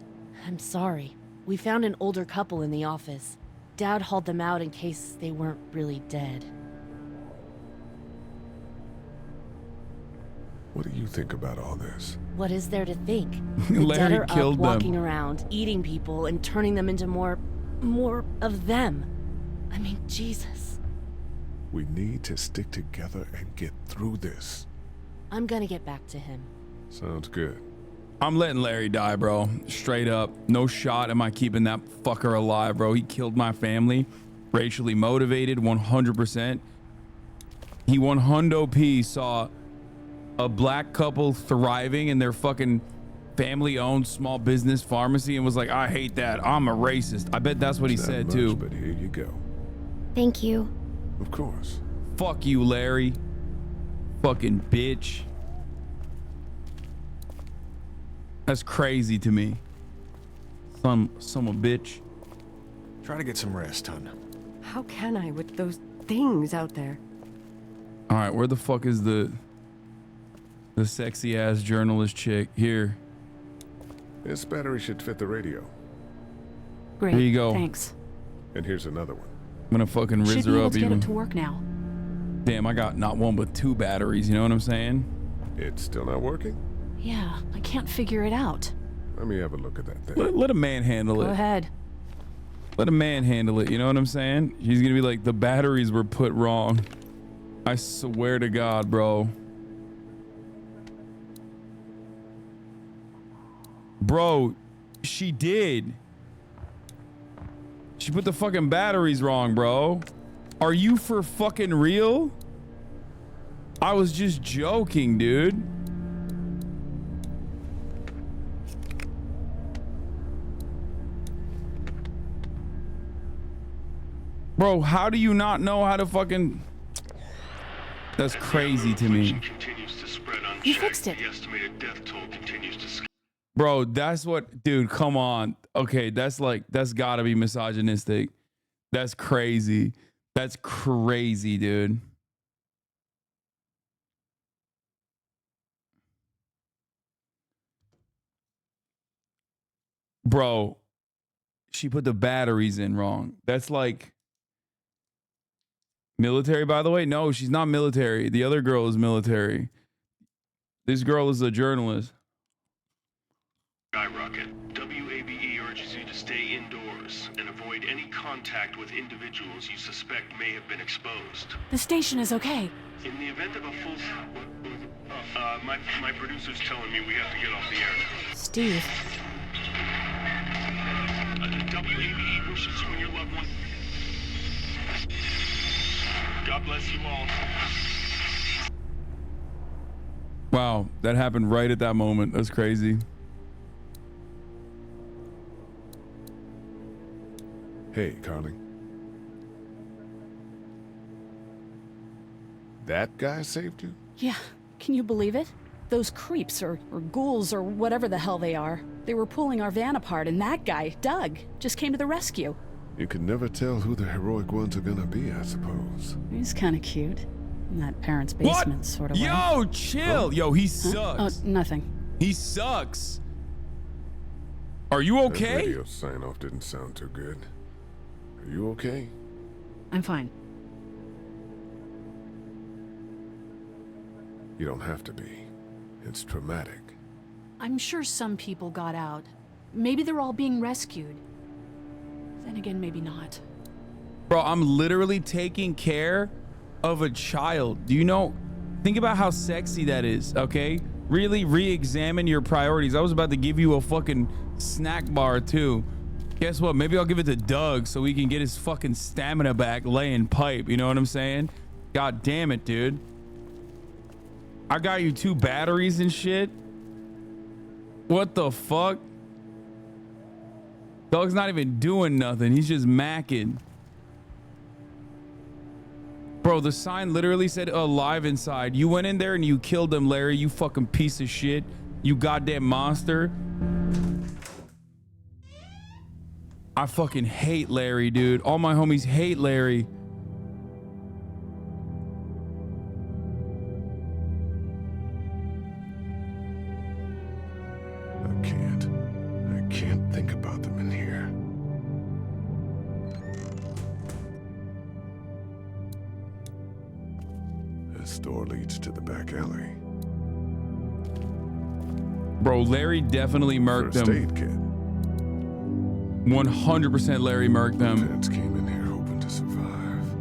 I'm sorry. We found an older couple in the office. Dad hauled them out in case they weren't really dead. What do you think about all this? What is there to think? The Larry dead are up, killed them. walking around, eating people, and turning them into more of them. I mean, Jesus. We need to stick together and get through this. I'm gonna get back to him. Sounds good. I'm letting Larry die, bro. Straight up. No shot am I keeping that fucker alive, bro. He killed my family. Racially motivated, 100%. He 100p saw a black couple thriving in their fucking family-owned small business pharmacy and was like, I hate that. I'm a racist. I bet that's what he It's not said, much, too. But here you go. Thank you. Of course. Fuck you, Larry. Fucking bitch. That's crazy to me. Some a bitch. Try to get some rest, hon. How can I with those things out there? All right, where the fuck is the sexy ass journalist chick? Here. This battery should fit the radio. Great. Here you go. Thanks. And here's another one. I'm gonna fucking Should rizz be her able up to get even. it to work now. Damn, I got not one but two batteries. You know what I'm saying? It's still not working? Yeah, I can't figure it out. Let me have a look at that thing. Let a man handle it. Go ahead. Let a man handle it. You know what I'm saying? He's gonna be like, the batteries were put wrong. I swear to God, bro. Bro, she did. She put the fucking batteries wrong, bro. Are you for fucking real? I was just joking, dude. Bro, how do you not know how to fucking... That's crazy to me. You fixed it. Bro, that's what... Dude, come on. Okay, that's gotta be misogynistic. That's crazy. That's crazy, dude. Bro, she put the batteries in wrong. That's like... Military, by the way? No, she's not military. The other girl is military. This girl is a journalist. Skyrocket. WABE urges you to stay indoors and avoid any contact with individuals you suspect may have been exposed. The station is okay. In the event of a full... my producer's telling me we have to get off the air now. Steve. WABE wishes you and your loved one... God bless you all. Wow, that happened right at that moment. That's crazy. Hey, Carly. That guy saved you? Yeah, can you believe it? Those creeps or ghouls or whatever the hell they are. They were pulling our van apart and that guy, Doug, just came to the rescue. You can never tell who the heroic ones are gonna be, I suppose. He's kind of cute. In that parents' basement sort of way. Yo, chill. Yo, he sucks. Oh, nothing. He sucks. Are you That okay? radio sign-off didn't sound too good. Are you okay? I'm fine. You don't have to be. It's traumatic. I'm sure some people got out. Maybe they're all being rescued. Then again, maybe not. Bro, I'm literally taking care of a child. Do you know? Think about how sexy that is, okay? Really re-examine your priorities. I was about to give you a fucking snack bar too. Guess what? Maybe I'll give it to Doug so he can get his fucking stamina back laying pipe. You know what I'm saying? God damn it, dude. I got you 2 batteries and shit. What the fuck? Doug's not even doing nothing. He's just macking. Bro, the sign literally said alive inside. You went in there and you killed him, Larry. You fucking piece of shit. You goddamn monster. I fucking hate Larry, dude. All my homies hate Larry. I can't think about them in here. This door leads to the back alley. Bro, Larry definitely murked First him. aid kit. 100% Larry murked them. Parents came in here hoping to survive,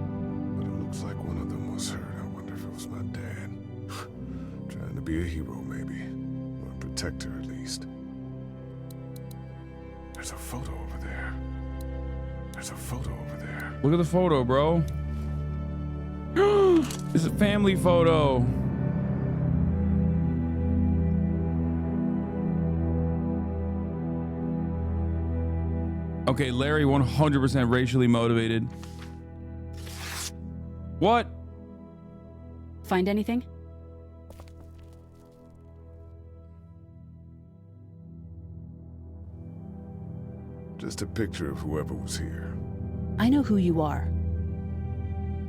but it looks like one of them was hurt. I wonder if it was my dad. Trying to be a hero, maybe. Or a protector, at least. There's a photo over there. There's a photo over there. Look at the photo, bro. It's a family photo. Okay, Larry 100% racially motivated. What? Find anything? Just a picture of whoever was here. I know who you are.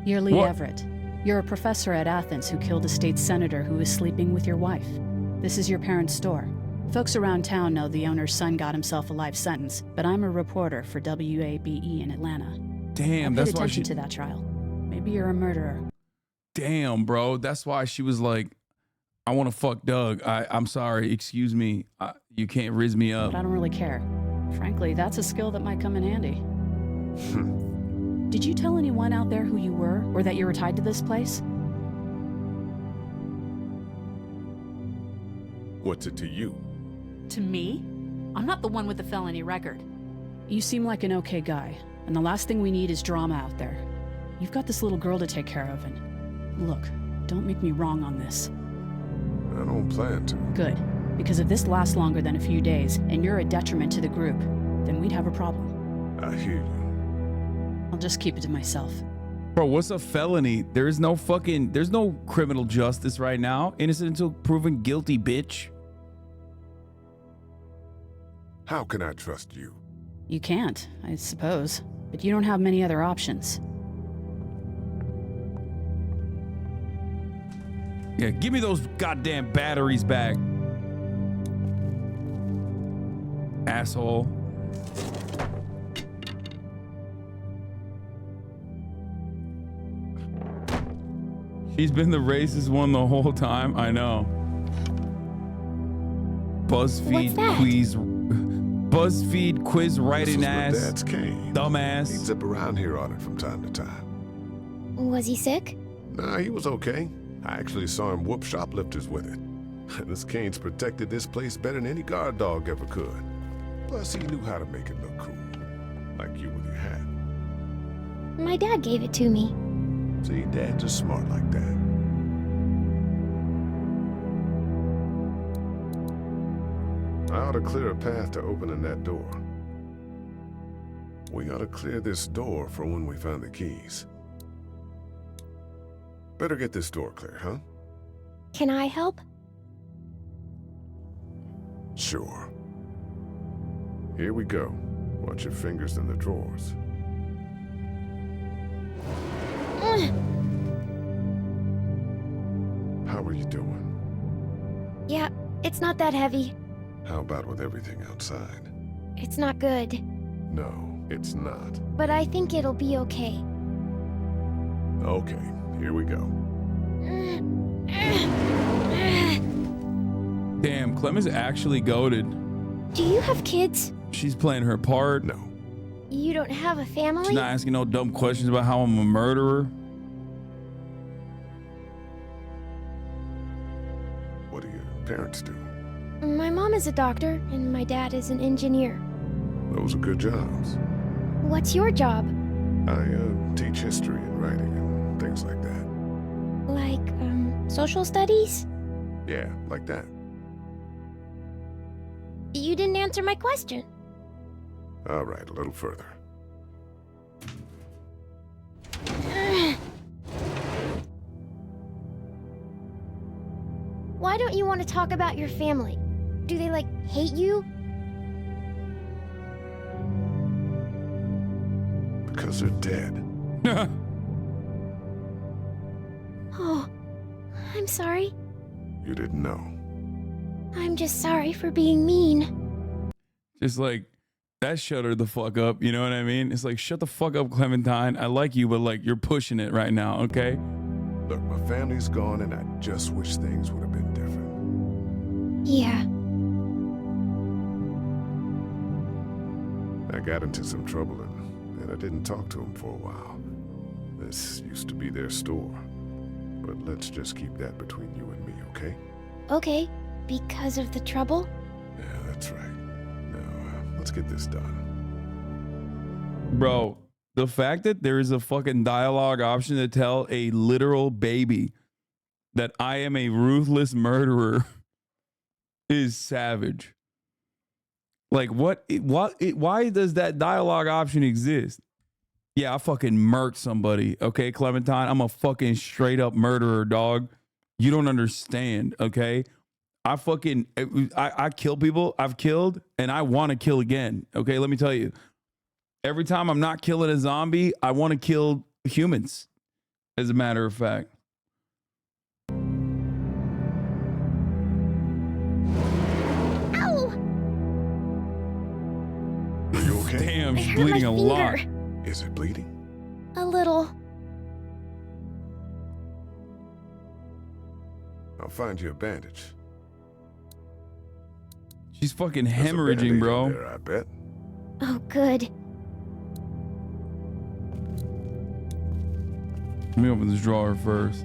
You're Lee What? Everett. You're a professor at Athens who killed a state senator who was sleeping with your wife. This is your parents' store. Folks around town know the owner's son got himself a life sentence, but I'm a reporter for WABE in Atlanta. Damn, I paid that's why attention she... to that trial. Maybe you're a murderer. Damn, bro. That's why she was like, I want to fuck Doug. I'm sorry. Excuse me. You can't rizz me up. But I don't really care. Frankly, that's a skill that might come in handy. Did you tell anyone out there who you were, or that you were tied to this place? What's it to you? To me? I'm not the one with the felony record. You seem like an okay guy, and the last thing we need is drama out there. You've got this little girl to take care of, and look, don't make me wrong on this. I don't plan to. Good, because if this lasts longer than a few days, and you're a detriment to the group, then we'd have a problem. I hear you. I'll just keep it to myself. Bro, what's a felony? There's no criminal justice right now. Innocent until proven guilty, bitch. How can I trust you? You can't, I suppose, but you don't have many other options. Yeah, give me those goddamn batteries back. Asshole. She's been the racist one the whole time. I know. BuzzFeed quiz writing ass. Dad's cane. Dumbass. He'd zip around here on it from time to time. Was he sick? Nah, he was okay. I actually saw him whoop shoplifters with it. This cane's protected this place better than any guard dog ever could. Plus, he knew how to make it look cool. Like you with your hat. My dad gave it to me. See, dads are smart like that. I ought to clear a path to opening that door. We ought to clear this door for when we find the keys. Better get this door clear, huh? Can I help? Sure. Here we go. Watch your fingers in the drawers. How are you doing? Yeah, it's not that heavy. How about with everything outside? It's not good. No, it's not. But I think it'll be okay. Okay, here we go. Damn, Clem is actually goated. Do you have kids? She's playing her part. No. You don't have a family? She's not asking no dumb questions about how I'm a murderer. What do your parents do? My mom is a doctor, and my dad is an engineer. Those are good jobs. What's your job? I teach history and writing and things like that. Like, social studies? Yeah, like that. You didn't answer my question. All right, a little further. Why don't you want to talk about your family? Do they, like, hate you? Because they're dead. Oh, I'm sorry. You didn't know. I'm just sorry for being mean. Just like, that shut her the fuck up. You know what I mean? It's like, shut the fuck up, Clementine. I like you, but like, you're pushing it right now, okay? Look, my family's gone and I just wish things would have been different. Yeah. I got into some trouble and I didn't talk to them for a while. This used to be their store. But let's just keep that between you and me, okay? Okay, because of the trouble? Yeah, that's right. Now, let's get this done. Bro, the fact that there is a fucking dialogue option to tell a literal baby that I am a ruthless murderer is savage. Like, why does that dialogue option exist? Yeah, I fucking murked somebody. Okay, Clementine, I'm a fucking straight up murderer, dog. You don't understand. Okay, I kill people. I've killed, and I want to kill again. Okay, let me tell you. Every time I'm not killing a zombie, I want to kill humans. As a matter of fact. Ow! Are you okay? Damn, I she's hurt bleeding my a lot. finger. Is it bleeding? A little. I'll find you a bandage. She's fucking There's a hemorrhaging, Band-Aid bro. in there, I bet. Oh, good. Let me open this drawer first.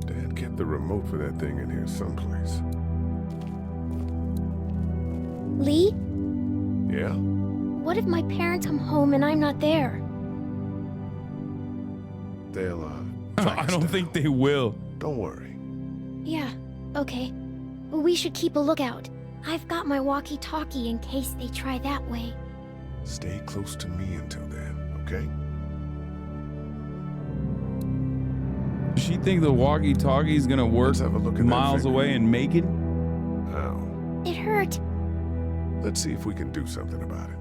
Dad kept the remote for that thing in here someplace. Lee, Yeah? what if my parents come home and I'm not there? They'll, I don't think they will. Don't worry. Yeah, okay. We should keep a lookout. I've got my walkie-talkie in case they try that way. Stay close to me until then, okay? Does she think the walkie-talkie is gonna work miles away in Macon? How? It hurt. Let's see if we can do something about it.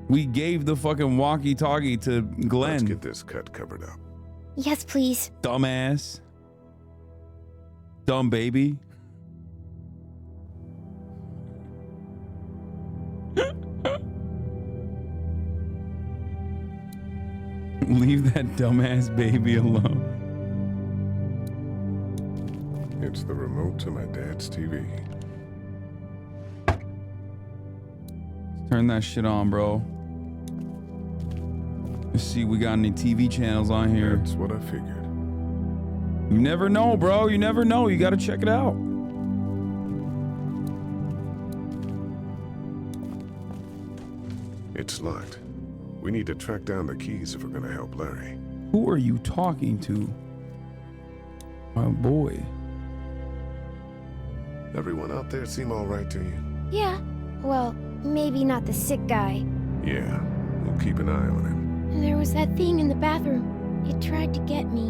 We gave the fucking walkie-talkie to Glenn. Let's get this cut covered up. Yes, please. Dumbass. Dumb baby. Leave that dumbass baby alone. It's the remote to my dad's TV. Turn that shit on, bro. Let's see, we got any TV channels on here. That's what I figured. You never know, bro. You never know. You gotta check it out. It's locked. We need to track down the keys if we're gonna help Larry. Who are you talking to? My boy. Everyone out there seem all right to you? Yeah. Well, maybe not the sick guy. Yeah, we'll keep an eye on him. There was that thing in the bathroom. It tried to get me.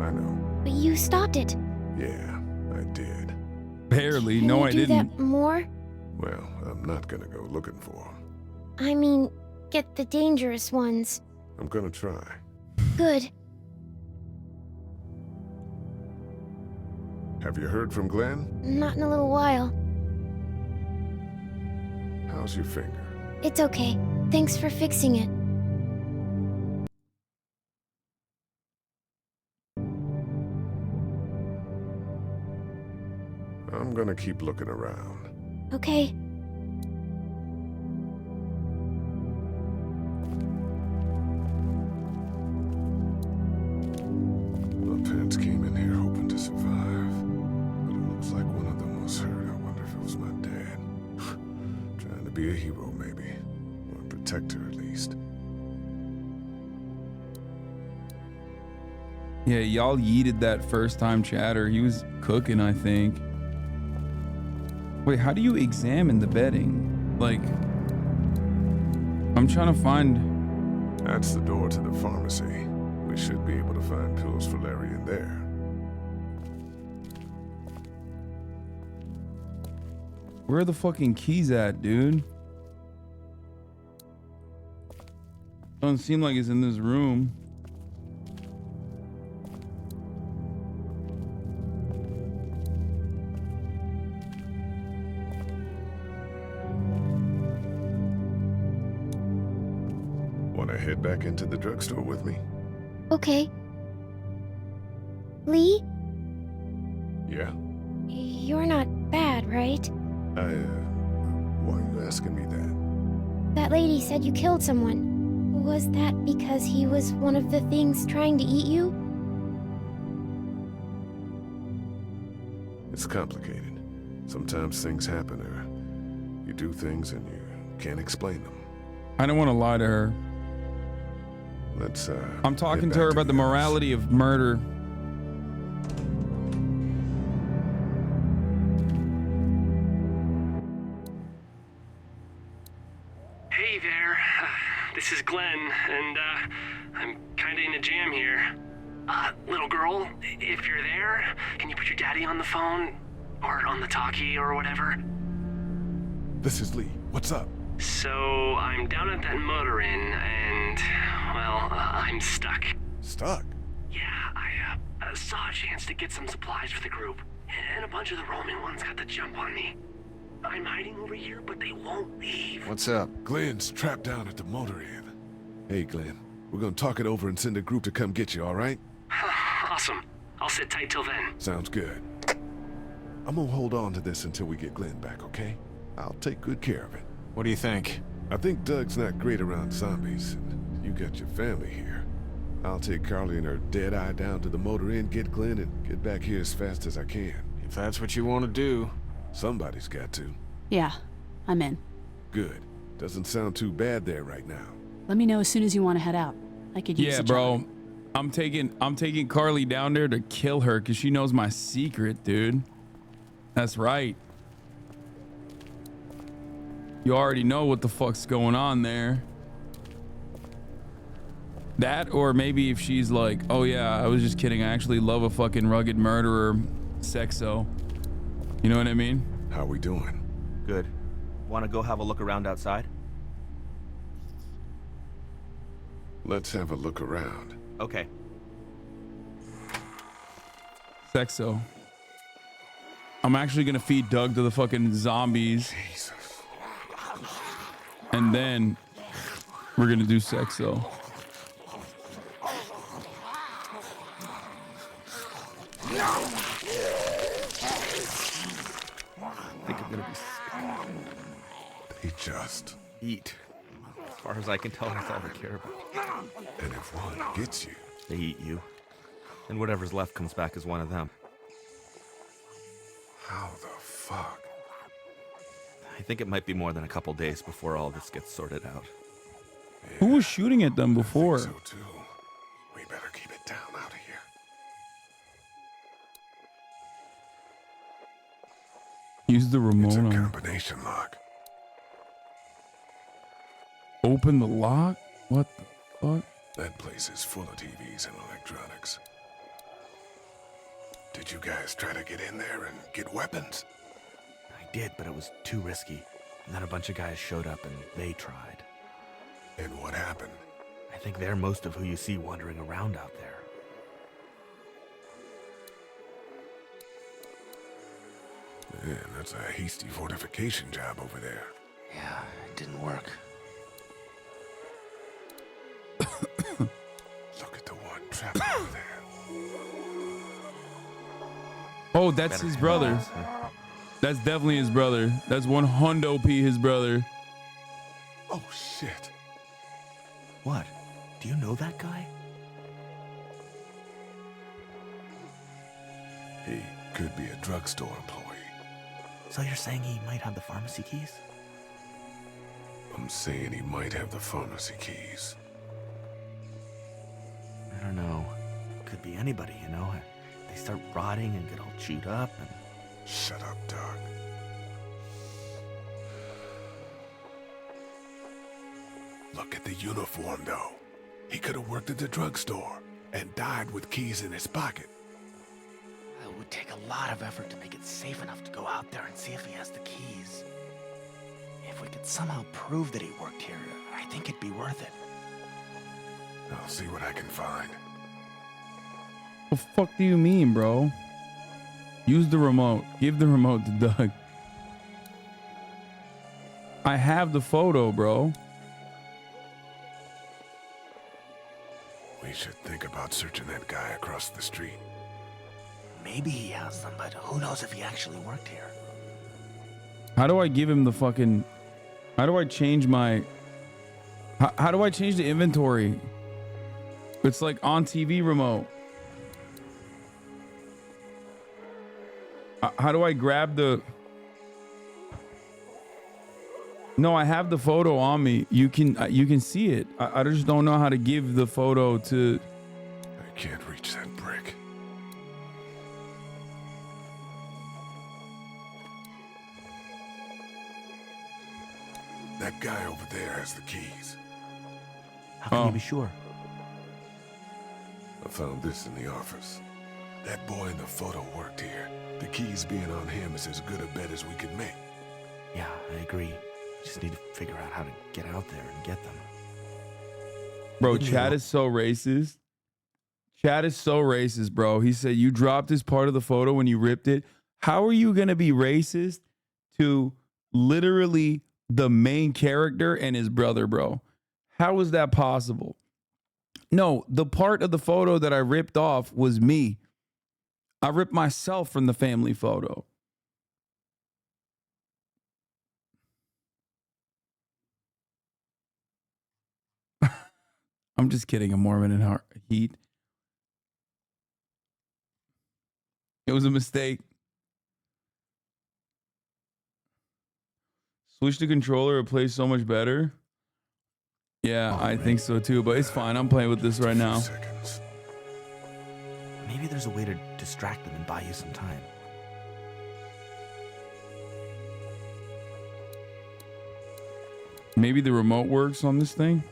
I know. But you stopped it. Yeah, I did. Barely. Can No, you I do didn't. that more? Well, I'm not gonna go looking for him. I mean, get the dangerous ones. I'm gonna try. Good. Have you heard from Glenn? Not in a little while. How's your finger? It's okay. Thanks for fixing it. I'm gonna keep looking around. Okay. My parents came in here hoping to survive, but it looks like one of them was hurt. I wonder if it was my dad. Trying to be a hero, maybe. Or a protector, at least. Yeah, y'all yeeted that first time chatter. He was cooking, I think. Wait, how do you examine the bedding? Like, I'm trying to find... That's the door to the pharmacy. We should be able to find pills for Larry in there. Where are the fucking keys at, dude? Doesn't seem like it's in this room. Wanna head back into the drugstore with me? Okay. Lee? Yeah? You're not bad, right? Why are you asking me that? That lady said you killed someone. Was that because he was one of the things trying to eat you? It's complicated. Sometimes things happen, or you do things and you can't explain them. I don't want to lie to her. Let's, I'm talking to her about the morality of murder. Hey there. This is Glenn, and I'm kinda in a jam here. Little girl, if you're there, can you put your daddy on the phone? Or on the talkie or whatever? This is Lee. What's up? So, I'm down at that motor inn, and, well, I'm stuck. Stuck? Yeah, I saw a chance to get some supplies for the group, and a bunch of the Roman ones got the jump on me. I'm hiding over here, but they won't leave. What's up? Glenn's trapped down at the motor inn. Hey, Glenn. We're gonna talk it over and send a group to come get you, all right? Awesome. I'll sit tight till then. Sounds good. I'm gonna hold on to this until we get Glenn back, okay? I'll take good care of it. What do you think? I think Doug's not great around zombies, and you got your family here. I'll take Carly and her dead eye down to the motor inn, get Glenn, and get back here as fast as I can. If that's what you want to do. Somebody's got to. Yeah, I'm in. Good. Doesn't sound too bad there right now. Let me know as soon as you want to head out. I could use Yeah, a bro. job. I'm taking Carly down there to kill her because she knows my secret, dude. That's right. You already know what the fuck's going on there. That, or maybe if she's like, oh yeah, I was just kidding. I actually love a fucking rugged murderer, sexo. You know what I mean? How we doing? Good. Want to go have a look around outside? Let's have a look around. Okay. Sexo. I'm actually gonna feed Doug to the fucking zombies. Jesus. And then we're gonna do sexo. I think I'm gonna be sick. They just eat. As far as I can tell, that's all they care about. And if one gets you, they eat you. And whatever's left comes back as one of them. How the fuck? I think it might be more than a couple days before all this gets sorted out. Who was shooting at them before? I think so too. We better keep it down out of here. Use the remote It's a on. combination lock. Open the lock? What the fuck? That place is full of TVs and electronics. Did you guys try to get in there and get weapons? I did, but it was too risky. And then a bunch of guys showed up and they tried. And what happened? I think they're most of who you see wandering around out there. Man, that's a hasty fortification job over there. Yeah, it didn't work. Look at the one trapped over there. Oh, that's his brother. That's definitely his brother. That's 100p his brother. Oh, shit. What? Do you know that guy? He could be a drugstore employee. So you're saying he might have the pharmacy keys? I'm saying he might have the pharmacy keys. I don't know. Could be anybody, you know? They start rotting and get all chewed up and... Shut up, Doug. Look at the uniform, though. He could have worked at the drugstore and died with keys in his pocket. It would take a lot of effort to make it safe enough to go out there and see if he has the keys. If we could somehow prove that he worked here, I think it'd be worth it. I'll see what I can find. What the fuck do you mean, bro? Use the remote. Give the remote to Doug. I have the photo, bro. We should think about searching that guy across the street. Maybe he has them, but who knows if he actually worked here. How do I give him the fucking... How do I change my... How do I change the inventory? It's like on TV remote. How do I grab the No, I have the photo on me. You can see it. I just don't know how to give the photo to. I can't reach that brick. That guy over there has the keys. How can you be sure? I found this in the office. That boy in the photo worked here. The keys being on him is as good a bet as we could make. Yeah, I agree. Just need to figure out how to get out there and get them. Bro, Chad is so racist. Chad is so racist, bro. He said you dropped this part of the photo when you ripped it. How are you gonna be racist to literally the main character and his brother, bro? How is that possible? No, the part of the photo that I ripped off was me. I ripped myself from the family photo. I'm just kidding. I'm Mormon in heat. It was a mistake. Switch the controller. It plays so much better. Yeah, I think so too, but it's fine. I'm playing with this right now. Maybe there's a way to distract them and buy you some time. Maybe the remote works on this thing.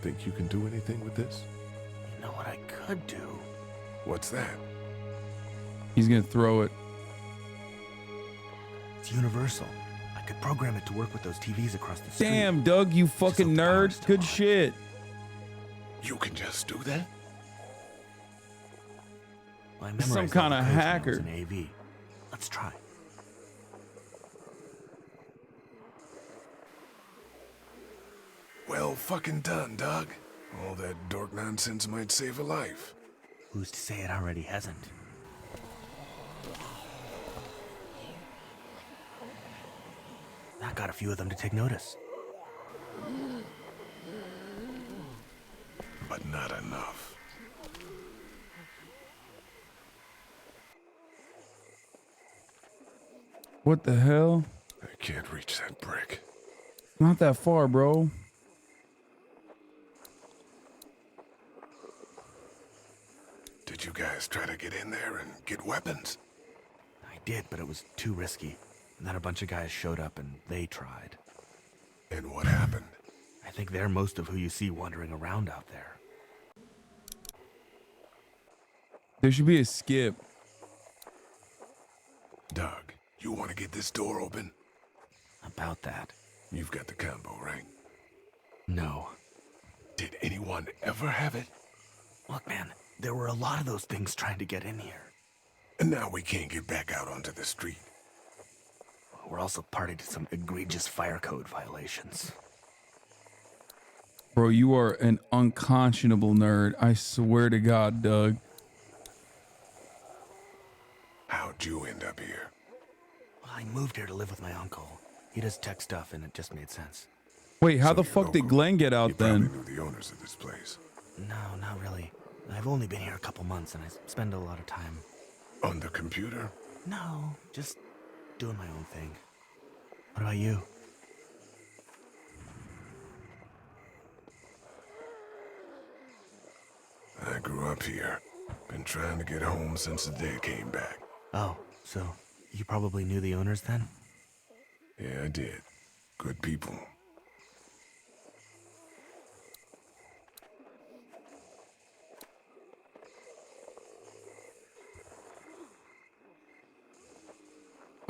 Think you can do anything with this? You know what I could do? What's that? He's gonna throw it. It's universal. I could program it to work with those TVs across the street. Damn, Doug, you fucking nerd. Good shit. You can just do that? Well, I Some memorized kind all of the codes when I hacker. was in AV. Let's try. Well fucking done, Doug. All that dork nonsense might save a life. Who's to say it already hasn't? That got a few of them to take notice. But not enough. What the hell? I can't reach that brick. Not that far, bro. Did you guys try to get in there and get weapons? I did, but it was too risky. And then a bunch of guys showed up and they tried. And what happened? I think they're most of who you see wandering around out there. There should be a skip. Doug, you want to get this door open? About that. You've got the combo, right? No. Did anyone ever have it? Look, man, there were a lot of those things trying to get in here. And now we can't get back out onto the street. We're also party to some egregious fire code violations. Bro, you are an unconscionable nerd. I swear to God, Doug. How'd you end up here? Well, I moved here to live with my uncle. He does tech stuff and it just made sense. Wait, how the fuck did Glenn get out then? You probably knew the owners of this place. No, not really. I've only been here a couple months and I spend a lot of time. On the computer? No, just doing my own thing. What about you? I grew up here. Been trying to get home since the day came back. Oh, so you probably knew the owners then? Yeah, I did. Good people.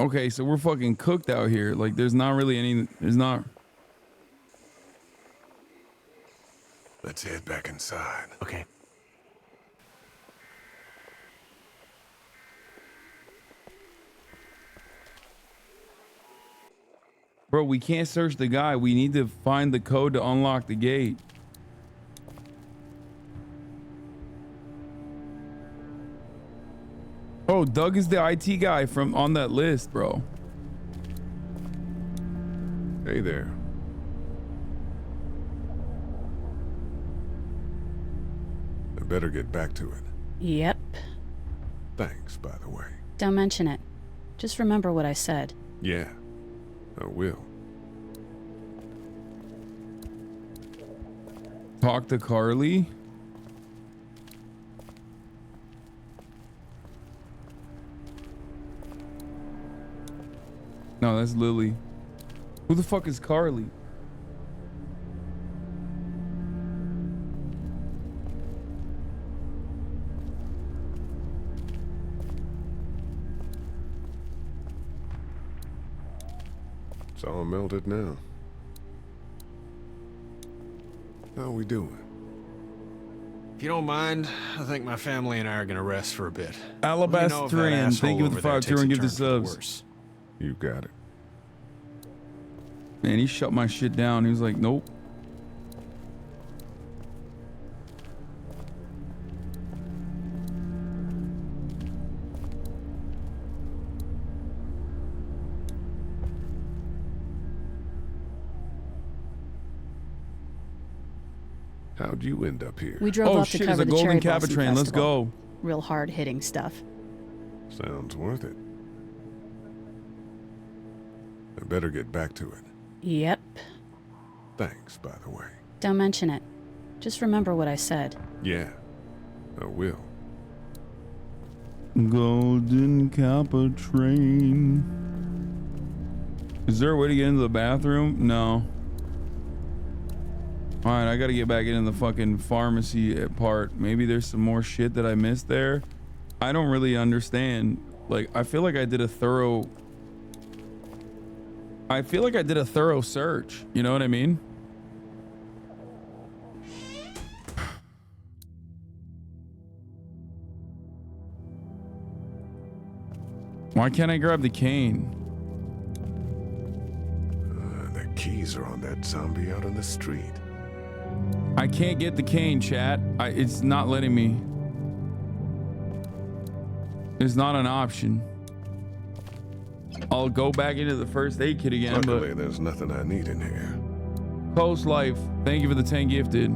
Okay, so we're fucking cooked out here. Like, there's not really any. There's not. Let's head back inside. Okay. Bro, we can't search the guy. We need to find the code to unlock the gate. Oh, Doug is the IT guy from on that list, bro. Hey there. I better get back to it. Yep. Thanks, by the way. Don't mention it. Just remember what I said. Yeah, I will. Talk to Carly? No, that's Lily. Who the fuck is Carly? It's all melted now. How we doing? If you don't mind, I think my family and I are gonna rest for a bit. Alabastrian, thank you for the 5 tier and give the subs. You got it. Man, he shut my shit down. He was like, nope. How'd you end up here? We drove up to cover the Cherry Blossom Festival. Let's go. Real hard-hitting stuff. Sounds worth it. I better get back to it. Yep. Thanks, by the way. Don't mention it. Just remember what I said. Yeah, I will. Golden Kappa train. Is there a way to get into the bathroom? No. Alright, I gotta get back into the fucking pharmacy part. Maybe there's some more shit that I missed there. I don't really understand. Like, I feel like I did a thorough search. You know what I mean? Why can't I grab the cane? The keys are on that zombie out on the street. I can't get the cane, chat. It's not letting me. It's not an option. I'll go back into the first aid kit again. Luckily, but there's nothing I need in here. Post Life, thank you for the 10 gifted.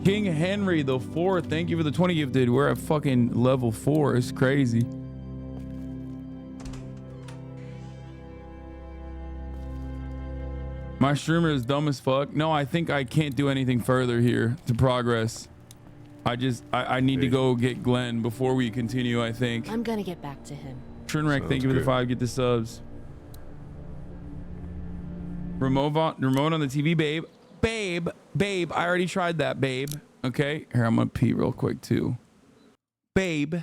King Henry the 4th, thank you for the 20 gifted. We're at fucking level 4. It's crazy. My streamer is dumb as fuck. No, I think I can't do anything further here to progress. I need to go get Glenn before we continue, I think. I'm gonna get back to him. Trinrek, thank you for the 5. Get the subs. Remote on the TV, babe. Babe, I already tried that, babe. Okay, here, I'm gonna pee real quick too. Babe.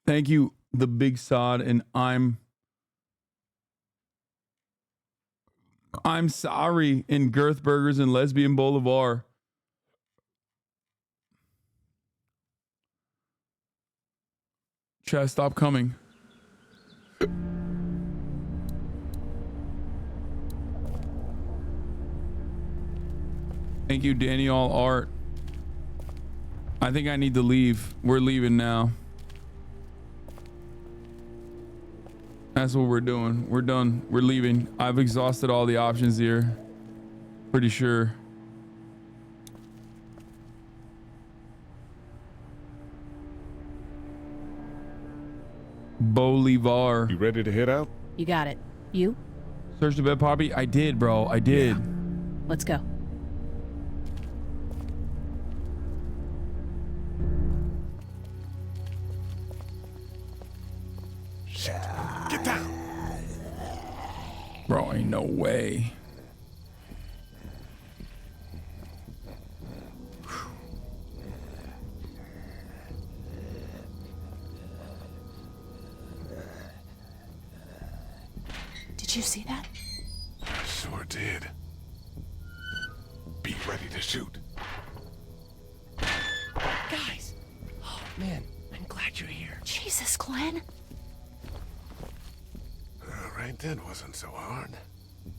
Thank you, the big sod, and I'm sorry in Girth Burgers and Lesbian Boulevard. Chat, stop coming. Thank you, Daniel Art. I think I need to leave. We're leaving now. That's what we're doing. We're done. We're leaving. I've exhausted all the options here. Pretty sure. Bolivar. You ready to head out? You got it. You? Search the bed, Poppy. I did, bro. I did. Let's go. Shit. Get down. Bro, ain't no way. Did you see that? Sure did. Be ready to shoot. Guys! Oh, man, I'm glad you're here. Jesus, Glenn. All right, that wasn't so hard.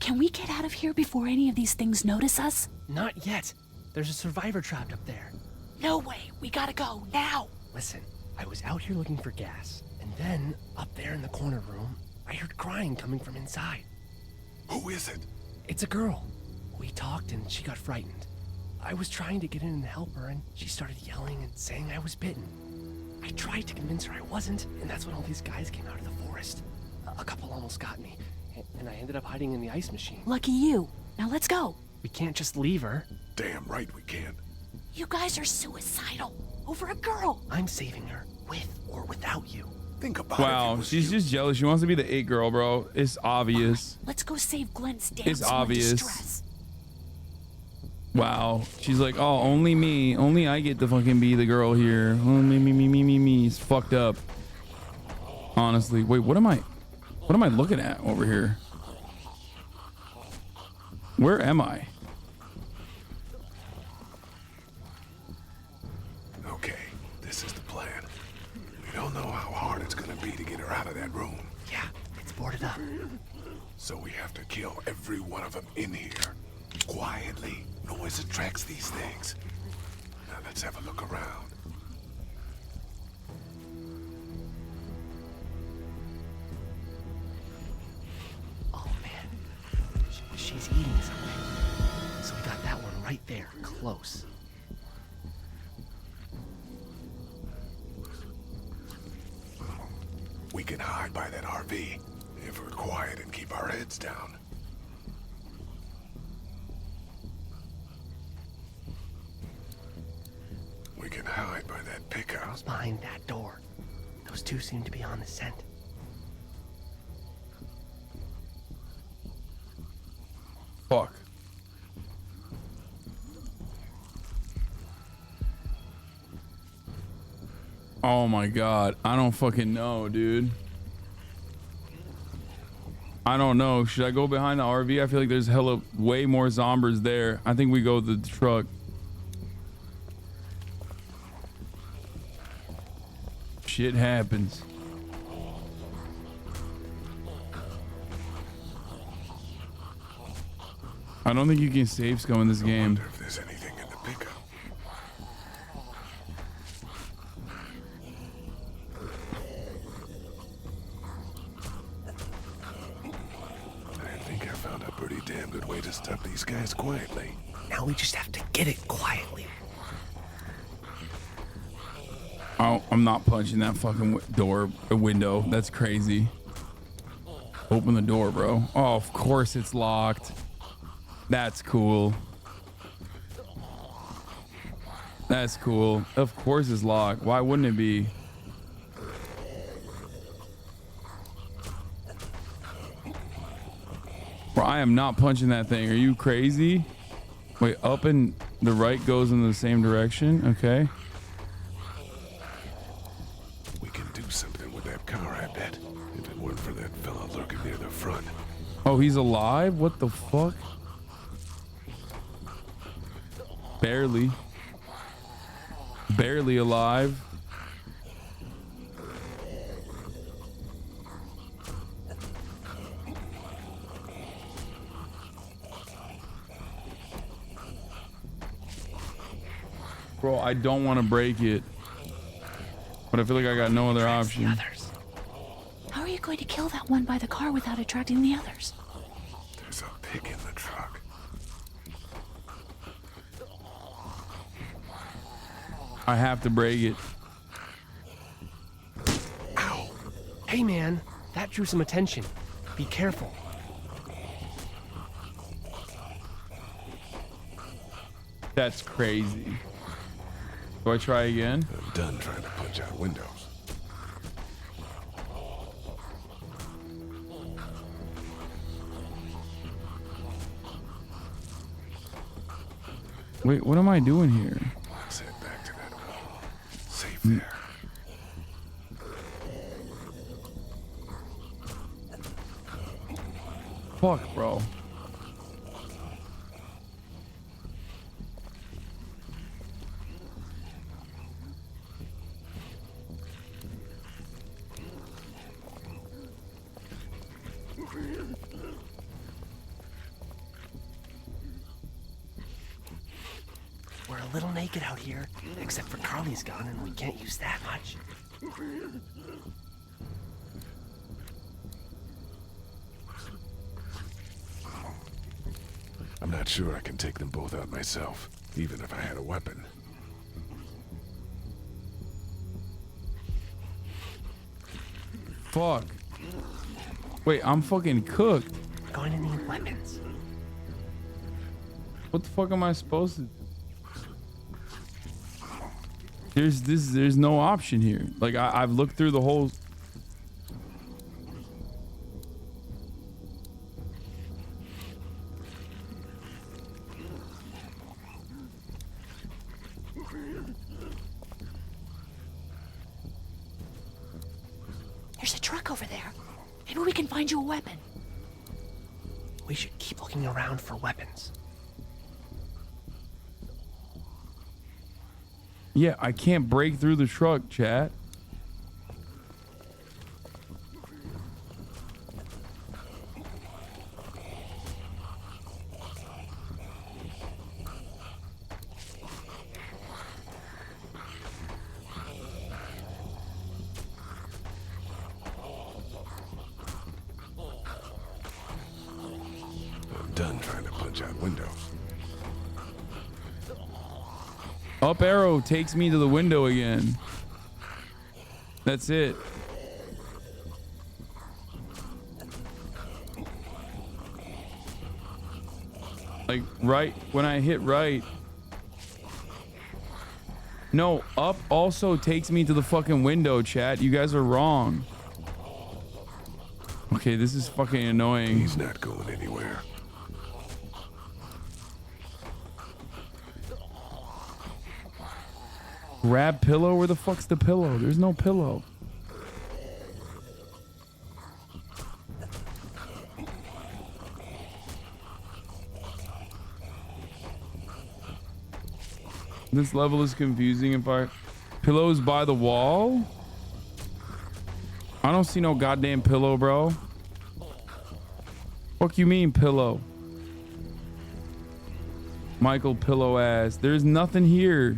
Can we get out of here before any of these things notice us? Not yet. There's a survivor trapped up there. No way. We gotta go, now. Listen, I was out here looking for gas, and then, up there in the corner room, I heard crying coming from inside. Who is it? It's a girl. We talked and she got frightened. I was trying to get in and help her, and she started yelling and saying I was bitten. I tried to convince her I wasn't, and that's when all these guys came out of the forest. A couple almost got me, and I ended up hiding in the ice machine. Lucky you. Now let's go. We can't just leave her. Damn right we can. You guys are suicidal. Over a girl. I'm saving her, with or without you. Think about Wow, she's just jealous. She wants to be the it girl, bro. It's obvious. Let's go save Glenn's It's damsel in obvious. distress. Wow. She's like, oh, only me. Only I get to fucking be the girl here. Only me. It's fucked up. Honestly. Wait, what am I looking at over here? Where am I? Okay, this is the plan. We don't know how hard it's gonna be to get her out of that room. Yeah, it's boarded up. So we have to kill every one of them in here. Quietly. Noise attracts these things. Now let's have a look around. Oh man, she's eating something. So we got that one right there, close. We can hide by that RV if we're quiet and keep our heads down. We can hide by that pickup. Who's behind that door? Those two seem to be on the scent. Fuck. Oh my god. I don't fucking know, dude. I don't know. Should I go behind the RV? I feel like there's hella way more zombies there. I think we go to the truck. Shit happens. I don't think you can save scum in this game. I wonder if there's anything in the pickup. I think I found a pretty damn good way to stop these guys quietly. Now we just have to get it quietly. Oh, I'm not punching that fucking window. That's crazy. Open the door, bro. Oh, of course it's locked. That's cool. That's cool. Of course it's locked. Why wouldn't it be? Bro, I am not punching that thing. Are you crazy? Wait, up and the right goes in the same direction? Okay. We can do something with that car, I bet. If it weren't for that fella lurking near the front. Oh, he's alive? What the fuck? Barely. Barely alive. Bro, I don't want to break it. But I feel like I got no other option. How are you going to kill that one by the car without attracting the others? There's a pig in the truck. I have to break it. Ow. Hey man, that drew some attention. Be careful. That's crazy. Do I try again? I'm done trying to punch out windows. Wait, what am I doing here? Let's head back to that wall. Safe there. Fuck, bro. We're a little naked out here, except for Carly's gun, and we can't use that much. I'm not sure I can take them both out myself, even if I had a weapon. Fuck. Wait, I'm fucking cooked. We're going to need weapons. What the fuck am I supposed to? There's no option here. Like I've looked through the whole. There's a truck over there. Maybe we can find you a weapon. We should keep looking around for weapons. Yeah, I can't break through the truck, chat. I'm done trying to punch out windows. Up arrow takes me to the window again. That's it. Like right when I hit right. No, up also takes me to the fucking window, chat. You guys are wrong. Okay, this is fucking annoying. He's not going anywhere. Grab pillow? Where the fuck's the pillow? There's no pillow. This level is confusing. If I pillows by the wall, I don't see no goddamn pillow, bro. Fuck you mean pillow? Michael pillow ass. There's nothing here.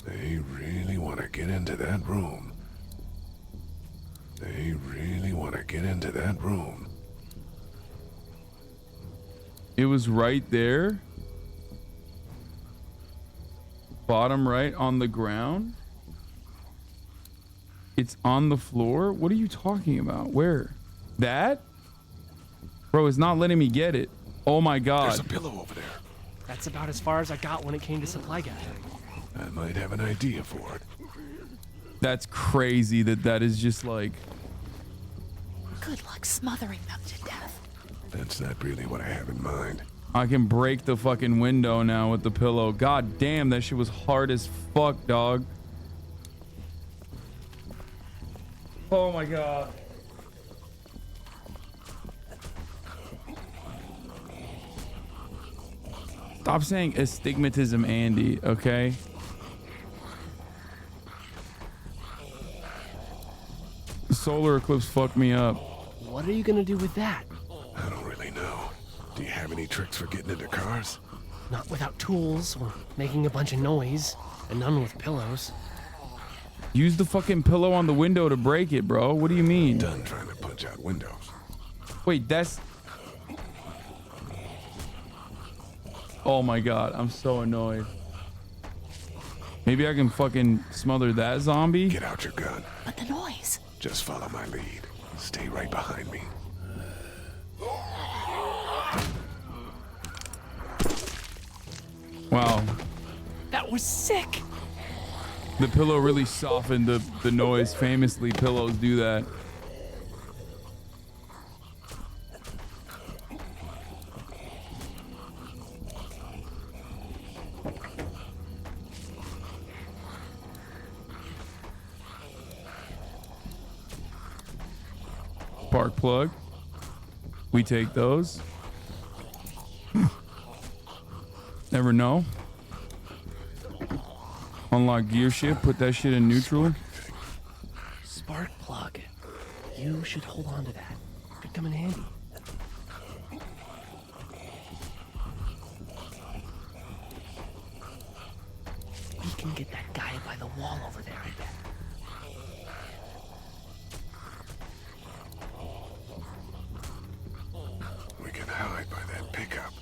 They really want to get into that room. They really want to get into that room. It was right there. Bottom right on the ground. It's on the floor. What are you talking about? Where? That? Bro, it's not letting me get it. Oh my god. There's a pillow over there. That's about as far as I got when it came to supply gathering. I might have an idea for it. That's crazy that is just like... Good luck smothering them to death. That's not really what I have in mind. I can break the fucking window now with the pillow. God damn, that shit was hard as fuck, dog. Oh my god. Stop saying astigmatism, Andy, okay? Solar eclipse fucked me up. What are you gonna do with that? I don't really know. Do you have any tricks for getting into cars? Not without tools or making a bunch of noise, and none with pillows. Use the fucking pillow on the window to break it, bro. What do you mean? Done trying to punch out windows. Wait, that's... Oh my god, I'm so annoyed. Maybe I can fucking smother that zombie? Get out your gun. But the noise. Just follow my lead. Stay right behind me. Wow. That was sick. The pillow really softened the noise. Famously, pillows do that. Spark plug. We take those. Never know. Unlock gear shift. Put that shit in neutral. Spark plug. You should hold on to that. Could come in handy. We can get that guy by the wall over there, I bet. We can hide by that pickup.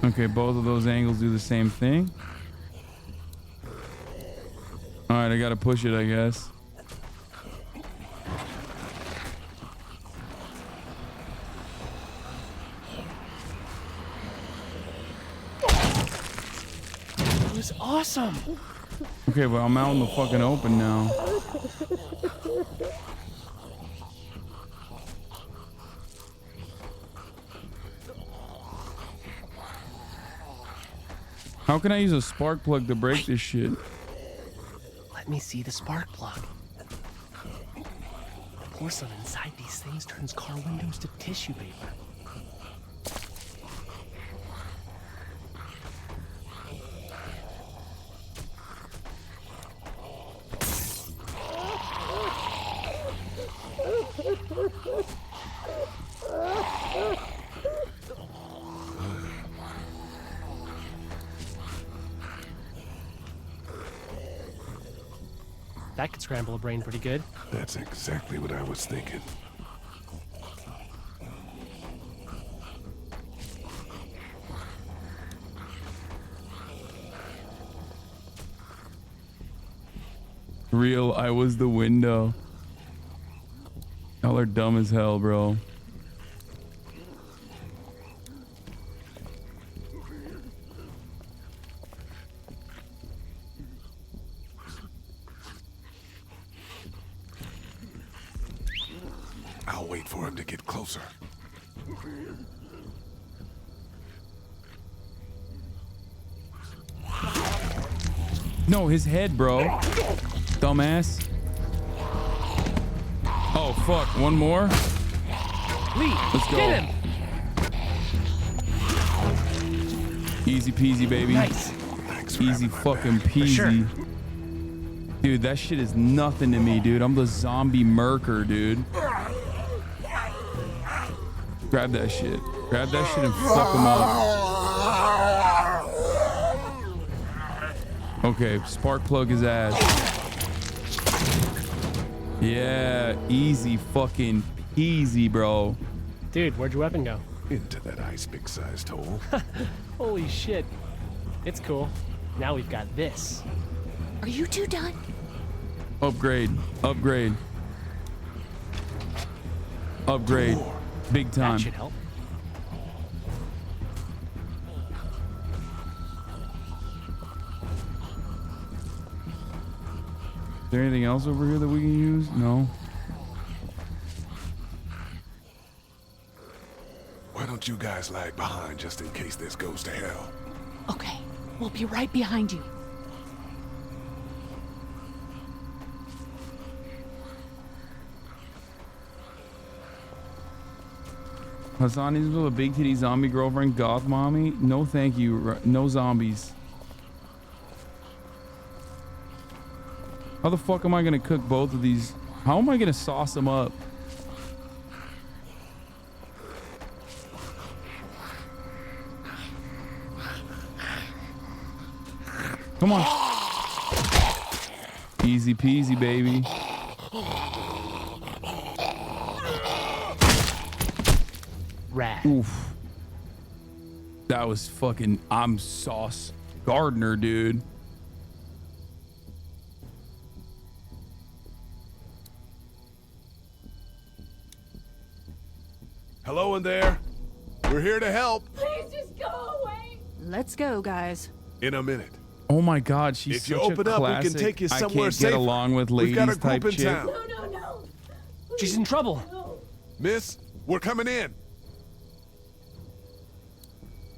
Okay, both of those angles do the same thing. All right, I gotta push it, I guess. That was awesome. Okay, but I'm out in the fucking open now. How can I use a spark plug to break this shit? Let me see the spark plug. The porcelain inside these things turns car windows to tissue paper. That could scramble a brain pretty good. That's exactly what I was thinking. Real, I was the window. Y'all are dumb as hell, bro. I'll wait for him to get closer. No, his head, bro. Dumbass. Oh, fuck. One more? Lee, let's go. get him. Easy peasy, baby. Nice. Easy fucking peasy. Sure. Dude, that shit is nothing to me, dude. I'm the zombie murker, dude. Grab that shit. Grab that shit and fuck him up. Okay, spark plug his ass. Yeah, easy fucking peasy, bro. Dude, where'd your weapon go? Into that ice pick-sized hole. Holy shit. It's cool. Now we've got this. Are you two done? Upgrade. Upgrade. Upgrade. Big time. That should help. Is there anything else over here that we can use? No. Why don't you guys lag behind just in case this goes to hell? Okay, we'll be right behind you. Hasan needs a big titty zombie girlfriend, goth mommy. No, thank you. No zombies. How the fuck am I gonna cook both of these? How am I gonna sauce them up? Come on. Easy peasy, baby. Rad. Oof. That was fucking, I'm Sauce Gardner, dude. Hello in there. We're here to help. Please just go away. Let's go, guys. In a minute. Oh my God, she's If you such open a up, we classic, can take you I somewhere can't safer. get along with We've ladies got a type group in chick. town. No. She's in trouble. Miss, we're coming in.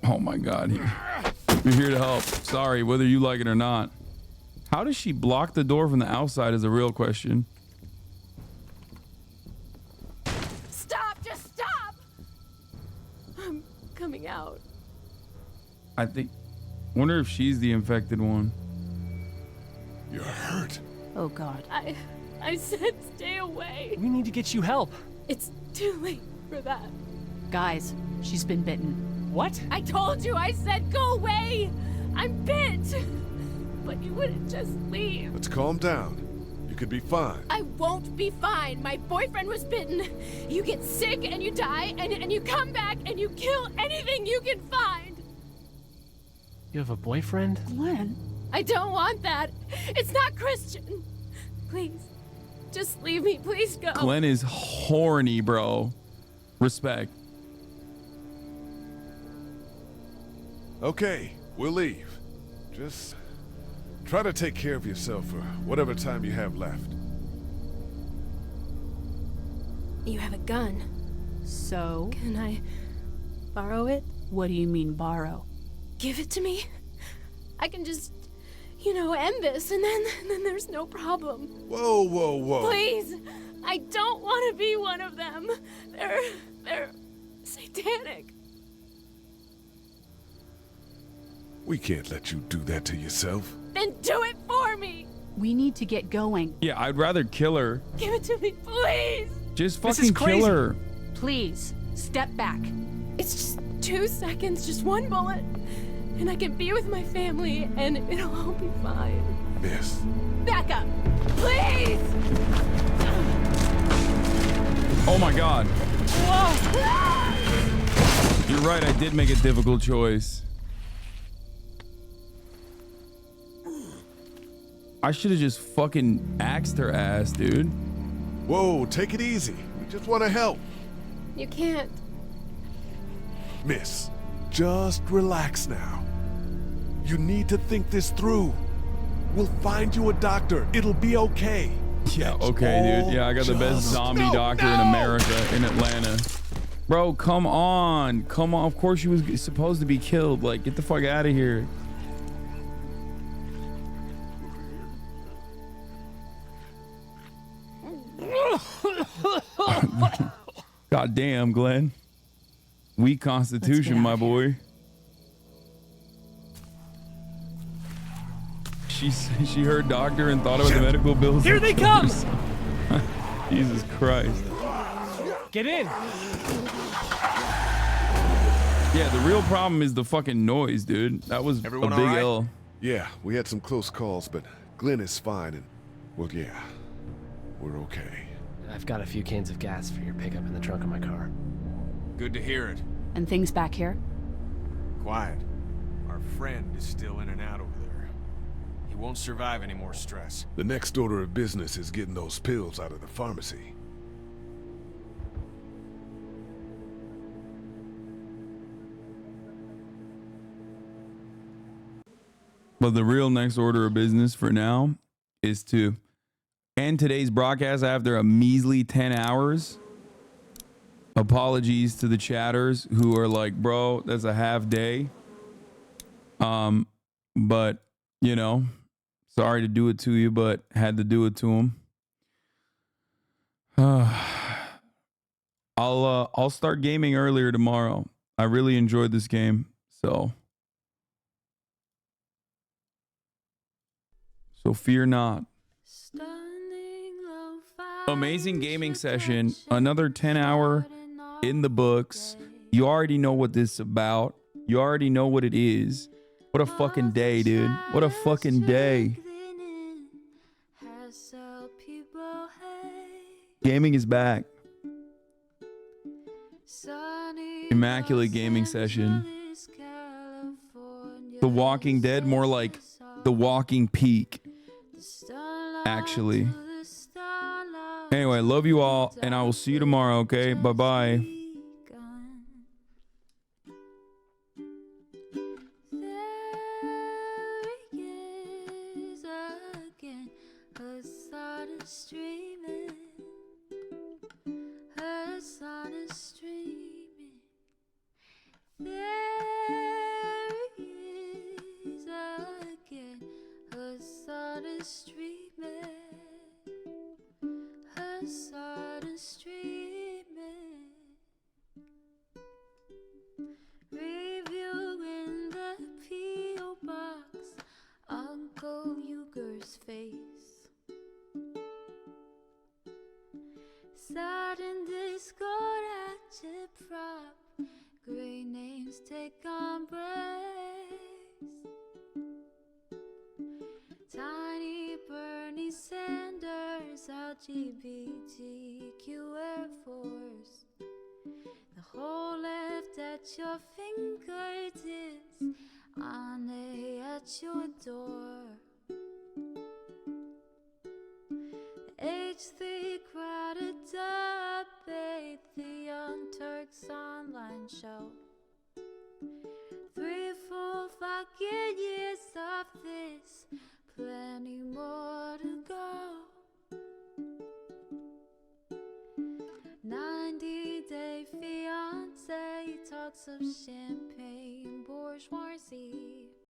Oh my God. You're here to help. Sorry, whether you like it or not. How does she block the door from the outside is a real question. Stop, just stop. I'm coming out. I think, wonder if she's the infected one. You're hurt. Oh God. I said stay away. We need to get you help. It's too late for that. Guys, she's been bitten. What? I told you, I said go away. I'm bit. But you wouldn't just leave. Let's calm down. You could be fine. I won't be fine. My boyfriend was bitten. You get sick and you die and you come back and you kill anything you can find. You have a boyfriend? Glenn. I don't want that. It's not Christian. Please, just leave me. Please go. Glenn is horny, bro. Respect. Okay, we'll leave. Just try to take care of yourself for whatever time you have left. You have a gun. So? Can I borrow it? What do you mean borrow? Give it to me. I can just, end this and then there's no problem. Whoa. Please, I don't want to be one of them. They're satanic. We can't let you do that to yourself. Then do it for me. We need to get going. Yeah, I'd rather kill her. Give it to me, please. Just fucking kill her. Please, step back. It's just 2 seconds, just one bullet. And I can be with my family and it'll all be fine. Miss. Back up, please. Oh my God. Whoa. You're right, I did make a difficult choice. I should have just fucking axed her ass, dude. Whoa, take it easy. We just want to help. You can't. Miss, just relax now. You need to think this through. We'll find you a doctor. It'll be okay. Yeah, okay, dude. Yeah, I got the best zombie doctor in America, in Atlanta. Bro, come on. Come on. Of course she was supposed to be killed. Like, get the fuck out of here. God damn, Glenn. Weak constitution, my boy. She heard doctor and thought about the medical bills. Here they come! Jesus Christ. Get in. Yeah, the real problem is the fucking noise, dude. That was Everyone a big all right? L. Yeah, we had some close calls, but Glenn is fine, and, well, yeah, we're okay. I've got a few cans of gas for your pickup in the trunk of my car. Good to hear it. And things back here? Quiet. Our friend is still in and out over there. He won't survive any more stress. The next order of business is getting those pills out of the pharmacy. But the real next order of business for now is to end today's broadcast after a measly 10 hours. Apologies to the chatters who are like, bro, that's a half day. But, you know, sorry to do it to you, but had to do it to him. I'll start gaming earlier tomorrow. I really enjoyed this game, so fear not. Amazing gaming session. Another 10-hour in the books. You already know what this is about. You already know what it is. What a fucking day, dude. What a fucking day. Gaming is back. Immaculate gaming session. The Walking Dead, more like The Walking Peak, actually. Anyway, love you all, and I will see you tomorrow, okay? Bye-bye. Hasan is streaming. Hasan is streaming. There he is again. Hasan is streaming. Hasan is streaming. Reviewing the P.O. box. Uncle Uger's face. Sudden Discord at your prop. Great names take embrace. Tiny Bernie Sanders, LGBTQ Air Force. The whole left at your fingertips. Ane at your door. H3 crowded debate, the Young Turks online show. 3 full fucking years of this, plenty more to go. 90-day fiance talks of champagne bourgeoisie.